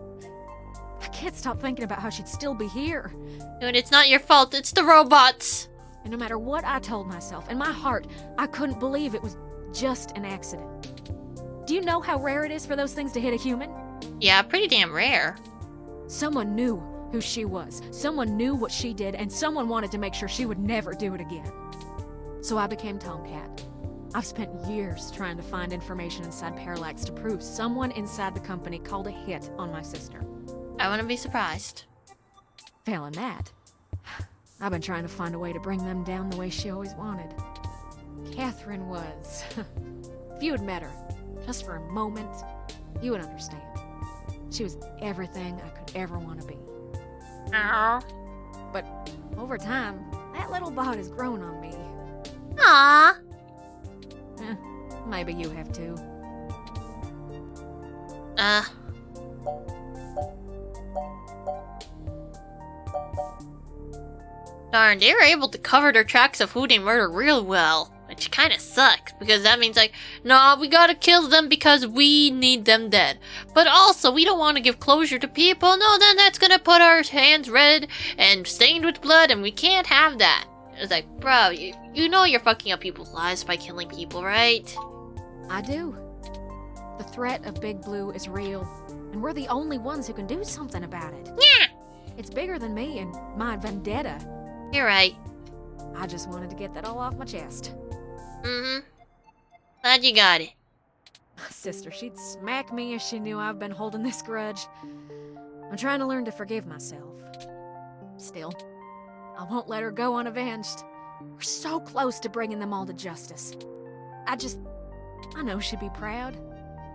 I can't stop thinking about how she'd still be here. Dude, it's not your fault, it's the robots. And no matter what I told myself, in my heart, I couldn't believe it was just an accident. Do you know how rare it is for those things to hit a human? Yeah, pretty damn rare. Someone knew who she was. Someone knew what she did, and someone wanted to make sure she would never do it again. So I became Tomcat. I've spent years trying to find information inside Parallax to prove someone inside the company called a hit on my sister. I wouldn't be surprised. Failing that, I've been trying to find a way to bring them down the way she always wanted. Catherine was... If you had met her, just for a moment, you would understand. She was everything I could ever want to be. Aww. But over time, that little bot has grown on me. Aww. Maybe you have too. Darn, they were able to cover their tracks of who they murdered real well. Which kinda sucks, because that means like, nah, we gotta kill them because we need them dead. But also, we don't want to give closure to people. No, then that's gonna put our hands red and stained with blood, and we can't have that. It's like, bro, you know you're fucking up people's lives by killing people, right? I do. The threat of Big Blue is real, and we're the only ones who can do something about it. Yeah! It's bigger than me and my vendetta. You're right. I just wanted to get that all off my chest. Mm-hmm. Glad you got it. Sister, she'd smack me if she knew I've been holding this grudge. I'm trying to learn to forgive myself. Still, I won't let her go unavenged. We're so close to bringing them all to justice. I know she'd be proud.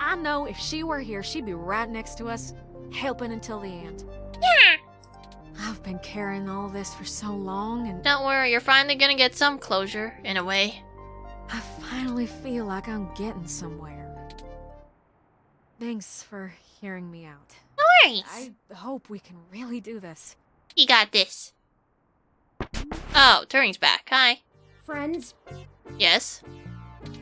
I know if she were here, she'd be right next to us, helping until the end. Yeah! I've been carrying all this for so long, and... Don't worry, you're finally gonna get some closure, in a way. I finally feel like I'm getting somewhere. Thanks for hearing me out. No worries! I hope we can really do this. You got this. Oh, Turing's back. Hi. Friends, Yes?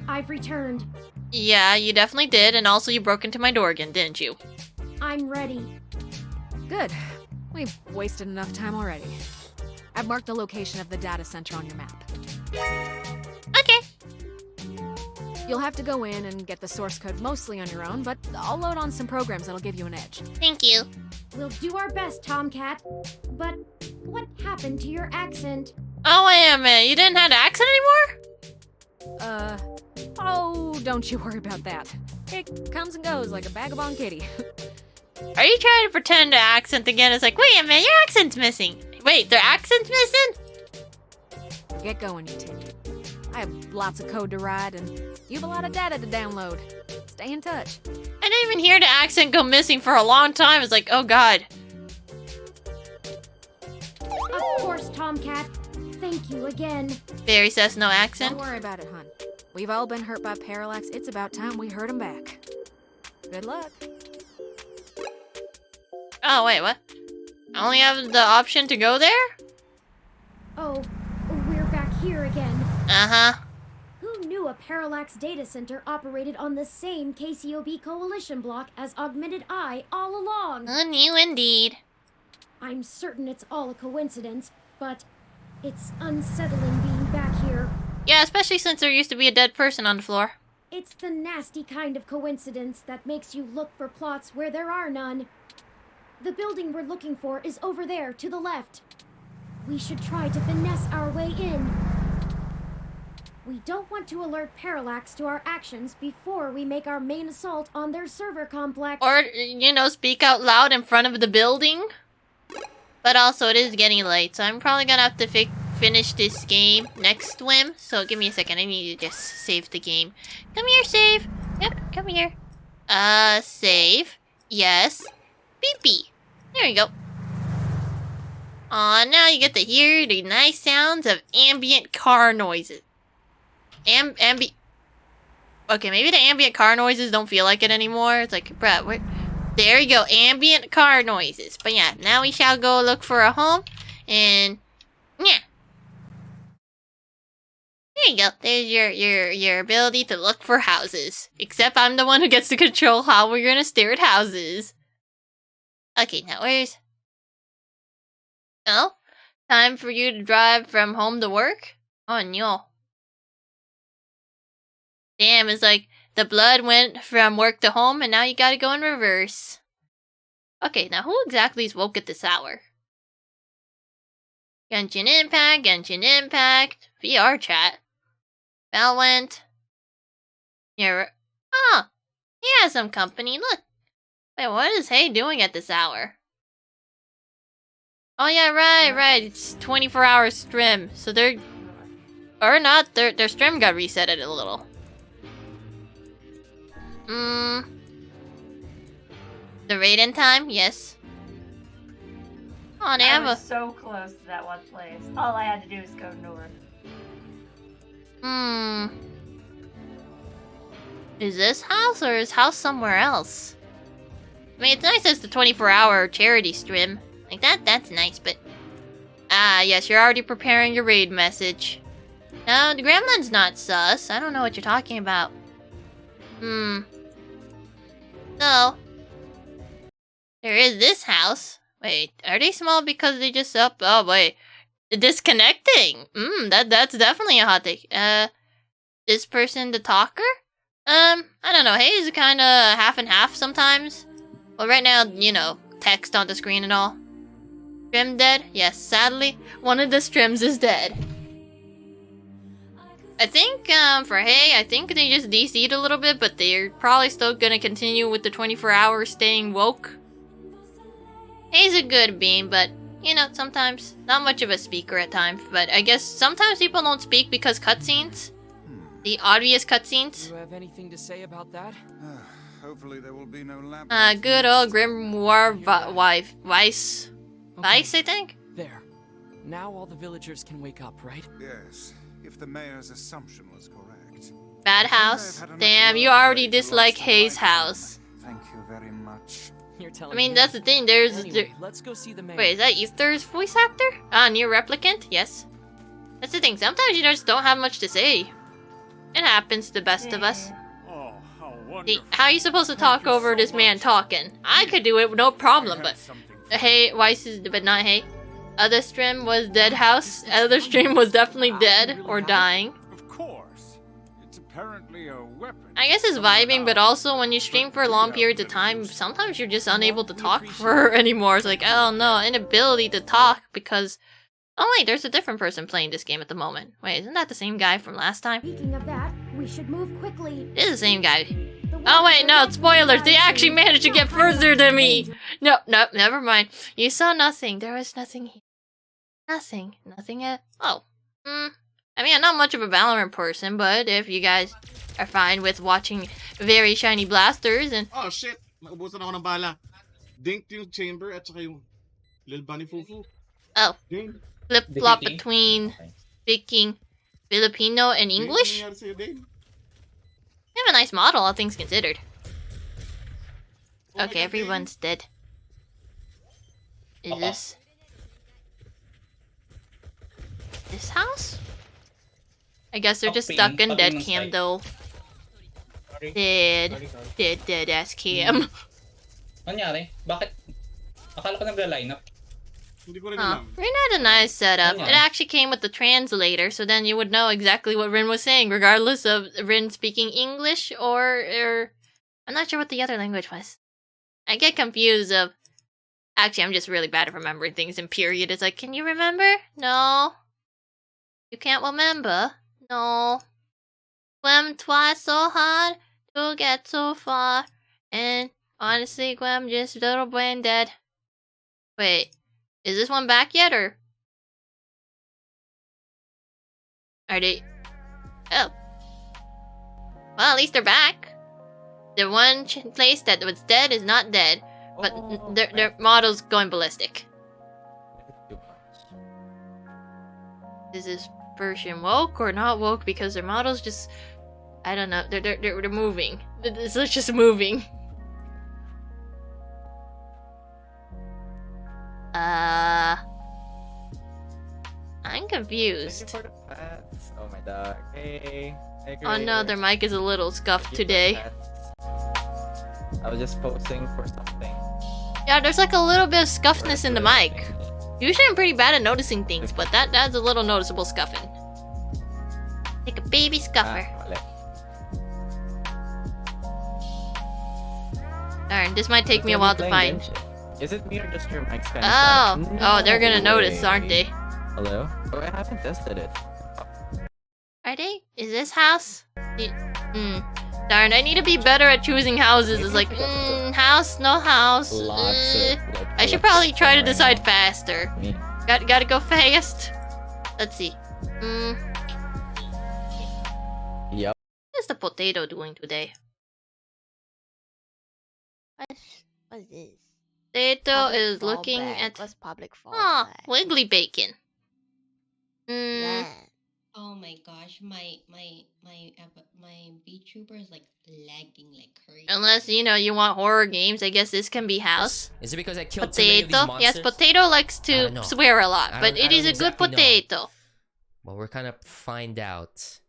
I've returned. Yeah, you definitely did, and also you broke into my door again, didn't you? I'm ready. Good. We've wasted enough time already. I've marked the location of the data center on your map. Okay. You'll have to go in and get the source code mostly on your own, but I'll load on some programs that'll give you an edge. Thank you. We'll do our best, Tomcat. But what happened to your accent? Oh, wait a minute. You didn't have an accent anymore? Oh, don't you worry about that. It comes and goes like a vagabond kitty. Are you trying to pretend the accent again? It's like, wait a minute, your accent's missing. Wait, their accent's missing? Get going, you two. I have lots of code to write, and you have a lot of data to download. Stay in touch. I didn't even hear the accent go missing for a long time. It's like, oh god. Of course, Tomcat. Thank you again. Barry says no accent. Don't worry about it, hon. We've all been hurt by Parallax. It's about time we hurt him back. Good luck. Oh, wait, what? I only have the option to go there? Oh, we're back here again. Uh-huh. Who knew a Parallax data center operated on the same KCOB coalition block as Augmented Eye all along? Who knew indeed? I'm certain it's all a coincidence, but it's unsettling being back here. Yeah, especially since there used to be a dead person on the floor. It's the nasty kind of coincidence that makes you look for plots where there are none. The building we're looking for is over there, to the left. We should try to finesse our way in. We don't want to alert Parallax to our actions before we make our main assault on their server complex. Or, you know, speak out loud in front of the building. But also, it is getting late, so I'm probably gonna have to finish this game next swim. So give me a second, I need to just save the game. Come here, save. Yep, come here. Save. Yes. Beepy. There you go. Aw, now you get to hear the nice sounds of ambient car noises. Okay, maybe the ambient car noises don't feel like it anymore. It's like, bruh, there you go, ambient car noises. But yeah, now we shall go look for a home, and yeah. There you go. There's your ability to look for houses. Except I'm the one who gets to control how we're gonna stare at houses. Okay, now where's... Oh? Time for you to drive from home to work? Oh no. Damn, it's like the blood went from work to home and now you gotta go in reverse. Okay, now who exactly is woke at this hour? Genshin Impact, VR chat. Bell went. Yeah, oh, he has some company, look. Wait, what is Hey doing at this hour? Oh yeah, right. It's 24-hour stream, so they're or not. Their stream got resetted a little. The raid-in time, yes. Oh, they have I was so close to that one place. All I had to do was go north. Is this house or is house somewhere else? I mean, it's nice as the 24-hour charity stream. Like that's nice, but... Ah, yes, you're already preparing your raid message. No, the gremlin's not sus. I don't know what you're talking about. So... There is this house. Wait, are they small because they just up? Oh, wait. Disconnecting! That's definitely a hot take. This person the talker? I don't know. Hey, is kinda half and half sometimes. Well, right now, you know, text on the screen and all. Strim dead? Yes, sadly, one of the Strims is dead. I think, for Hey, I think they just DC'd a little bit, but they're probably still gonna continue with the 24-hour staying woke. Hey's a good beam, but, you know, sometimes, not much of a speaker at times, but I guess sometimes people don't speak because cutscenes. The obvious cutscenes. Do you have anything to say about that? Hopefully there will be no lab. Good old Grimoire Vice, I think? There. Now all the villagers can wake up, right? Yes, if the mayor's assumption was correct. Bad house? Damn, you already dislike Hayes' house. Thank you very much. You're telling I mean, me. that's the thing, there's... Anyway, let's go see the mayor. Wait, is that Ether's voice actor? Near Replicant? Yes. That's the thing, sometimes you just don't have much to say. It happens to the best of us. Oh, how wonderful. See, how are you supposed to talk over this man talking? I could do it with no problem, but... Hey, Weiss is... but not Hey. Other stream was dead house. Other stream was definitely dead or dying. Of course. It's apparently a weapon. I guess it's vibing, but also when you stream for long periods of time, sometimes you're just unable to talk for anymore. It's like, oh no, inability to talk because... Oh wait, there's a different person playing this game at the moment. Wait, isn't that the same guy from last time? Speaking of that, we should move quickly. It is the same guy. Oh wait, no, spoilers! They actually managed to get further than me! Nope, never mind. You saw nothing. There was nothing here. Nothing at... Oh. I mean, I'm not much of a Valorant person, but if you guys are fine with watching very shiny blasters and... Oh shit! Naubusan ako ng bala. Dinked yung chamber at saka yung Lil Bunny Fufu. Oh. Flip-flop between speaking Filipino and English? You have a nice model, all things considered. Okay, everyone's dead. Is this house? I guess they're just stuck in dead cam though. Dead ass cam. Nangyari? Bakit? Akala ko nagla-line up. Rin had a nice setup. It actually came with the translator, so then you would know exactly what Rin was saying, regardless of Rin speaking English or I'm not sure what the other language was. I get confused of... Actually, I'm just really bad at remembering things in period. It's like, can you remember? No. You can't remember? No. Swim twice so hard to get so far. And honestly, I'm just a little brain dead. Wait. Is this one back yet, or? Are they? Oh. Well, at least they're back. The one place that was dead is not dead, but their model's going ballistic. Is this version woke or not woke? Because their model's just, I don't know. They're moving. It's just moving. I'm confused. Oh my dog. Hey. Oh no, their mic is a little scuffed today. I was just posting for something. Yeah, there's like a little bit of scuffness in the mic. Usually I'm pretty bad at noticing things, but that's a little noticeable scuffing. Like a baby scuffer. Darn, this might take me a while to find. Is it me or just your mic's kind of static? Oh, they're gonna notice, aren't they? Hello? Oh, I haven't tested it. Are they? Is this house? Darn, I need to be better at choosing houses. It's like, house, no house. I should probably try to decide faster. Gotta go fast. Let's see. Yep. What's the potato doing today? What's this? Potato Public is looking fallback. at. What's public fallback? Oh, wiggly bacon. Oh my gosh, my Vtuber is like lagging like crazy. Unless you want horror games, I guess this can be house. Is it because I killed too many of these Potato. monsters? Yes, potato likes to swear a lot, but it is a good potato. Well, we're gonna find out.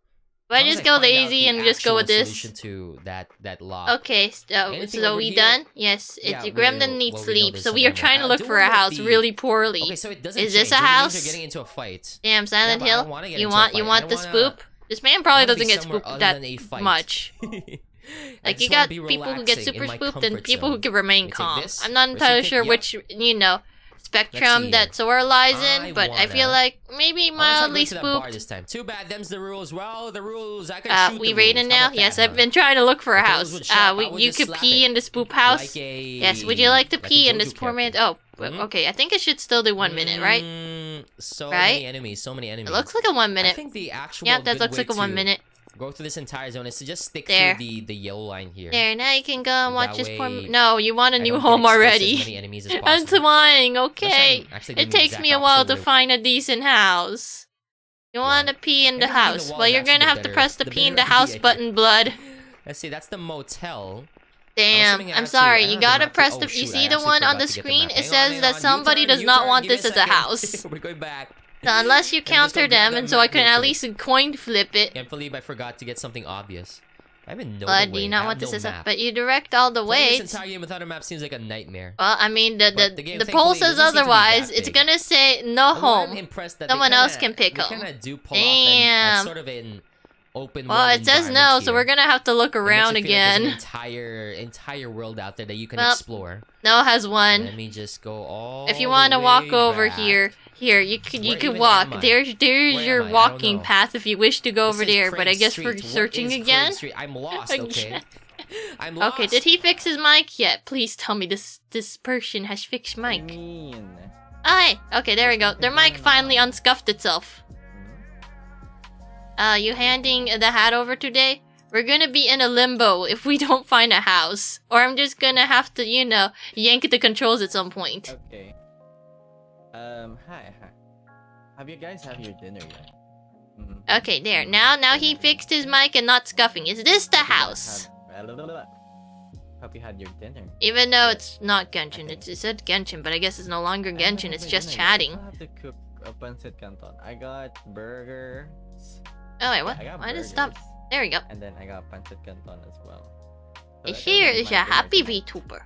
But I just go lazy and just go with this. Solution to that lock. Okay, so we here? done? Yes, Yeah, it's Gremlin needs well, we know sleep, there's so some we are ammo. trying to look do for a wonder if house the- really poorly. Okay, so it doesn't Is this change. a It means house? You're getting into a fight. Damn, Silent Yeah, but I Hill. don't wanna get You into a want fight. I the wanna- spoop? This man probably I wanna doesn't be get somewhere spooped other that than a fight. much. I Like you just wanna got be people who get relaxing super in my spooped and comfort people who zone. can remain You take calm. this, I'm not or entirely take- sure yep. which spectrum see that Sora lies I in, but I feel wanna- like maybe I wanna try to mildly go to that bar spooped. this time. Too bad, them's the rules. Well, the rules. I can shoot We the raiding rules. How now? about Yes, that, I've been trying to look for a If those house. would shop, I would You just could slap pee it. in the spoop house. Like a- Yes, would you like to like a pee in the JoJo spoop man? Oh, okay. I think it should still do 1 minute, right? So Right? many enemies. So many enemies. It looks like a 1 minute. I think the actual Yeah, that good looks way like a 1 to minute. Go through this entire zone is to just stick There. through the yellow line here. There, now you can go and watch That this poor. way No, you want a I new don't get home exposed to already. as many enemies as I'm possible. trying, okay. actually doing It the takes exact me a while opposite to way. find a decent house. You want to pee in the Maybe being the house? wall Well, is you're actually gonna the have to better- press the the pee in the better house idea button, blood. Let's see, that's the motel. Damn, assuming I I'm have to- sorry. I You don't have gotta the map press to- the. oh, You shoot, see I the actually one on forgot the to get the screen? map. It Hang on, says hang that on. somebody U-turn, does not U-turn, want give me this a as a second. house. We're going back. So unless you Let me just go counter grab them, that and so I map can real at quick. least coin flip it. Can't believe I forgot to get something obvious. I haven't know the Blood, do way. you I not have want no this as a? map. But you direct all the Playing way. this entire game without a map seems like a nightmare. Well, I mean, But the game, poll thankfully, says doesn't seem to be otherwise. that It's big. gonna say no Although I'm home. impressed that Someone they else kinda- can pick they home. kinda do pull off Damn. sort of an open Well, world it says no, environment so here. we're gonna have to look It makes around it feel like there's again. an entire world out there that you can Well, explore. No has one. Let me just go all If you the want to walk way over back. here, you Where could even walk. am I? There's Where your am I? I don't walking know. path if you wish to go This over is there. But I Craig guess Street. we're What searching is Craig again. Street? I'm lost, okay? Again. I'm lost. Okay, did he fix his mic yet? Please tell me this person has fixed mic. Alright, okay, there we go. Their mic finally unscuffed itself. You handing the hat over today? We're gonna be in a limbo if we don't find a house. Or I'm just gonna have to, yank the controls at some point. Okay. Hi. Have you guys had your dinner yet? Okay, there. Now he fixed his mic and not scuffing. Is this the house? Hope you had your dinner. Even though it's not Genshin. It said Genshin, but I guess it's no longer Genshin. It's just chatting. I have to cook a pancit canton. I got burgers. Oh wait, what? I got Why did it burgers. stop? There we go. And then I got pancit canton as well. So Is that's here gonna be is my a dinner happy tonight. VTuber.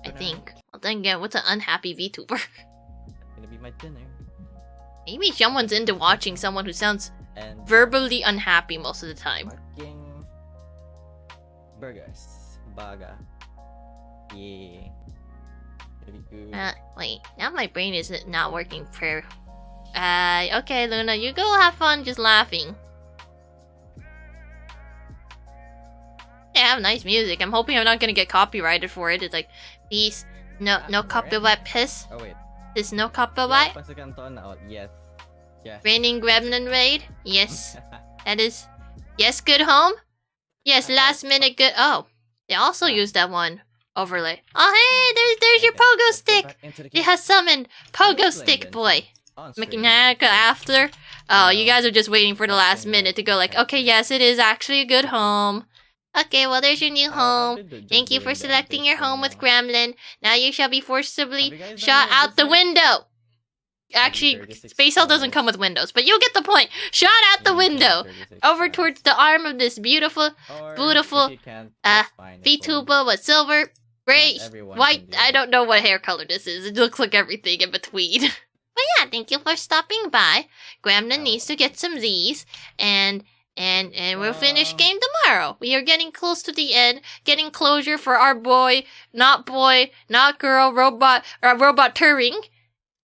I think. Well then again, what's an unhappy VTuber? That's gonna be my dinner. Maybe someone's into watching someone who sounds And verbally unhappy most of the time. fucking burgers. Baga. Yeah. Gonna be good. Wait. Now my brain is not working for. Okay, Luna, you go have fun just laughing. They have nice music. I'm hoping I'm not gonna get copyrighted for it. It's like, please, no copyright, piss. Oh wait. There's no Yeah, copyright. pancit canton now. Yes. Yes. Raining Gremlin raid. Yes, that is. Yes, good home. Yes, last minute good. Oh, they also used that one overlay. Oh hey, there's your pogo stick. It has summoned pogo stick boy. Mechanica after. Oh, you guys are just waiting for the last minute to go like, okay, yes, it is actually a good home. Okay, well, there's your new home. Thank you for selecting your home with Gremlin. Now you shall be forcibly shot out the window. Actually, Space Hell doesn't come with windows, but you get the point. Shot out the window. Over towards the arm of this beautiful VTuber with silver, gray, white. I don't know what hair color this is. It looks like everything in between. But yeah, thank you for stopping by. Gremlin needs to get some Z's, and we'll finish game tomorrow. We are getting close to the end, getting closure for our boy, not girl, robot Turing.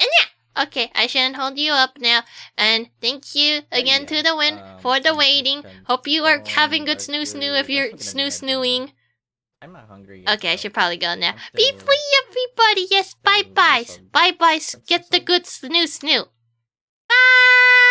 And yeah, Okay, I shouldn't hold you up now. And thank you again to the win for the waiting. Hope you are having good snoo if you're snooing. I'm not hungry yet. Okay, I should probably go now. Be free, everybody. Yes, bye-byes. Bye-byes. Get the good snoo. Bye!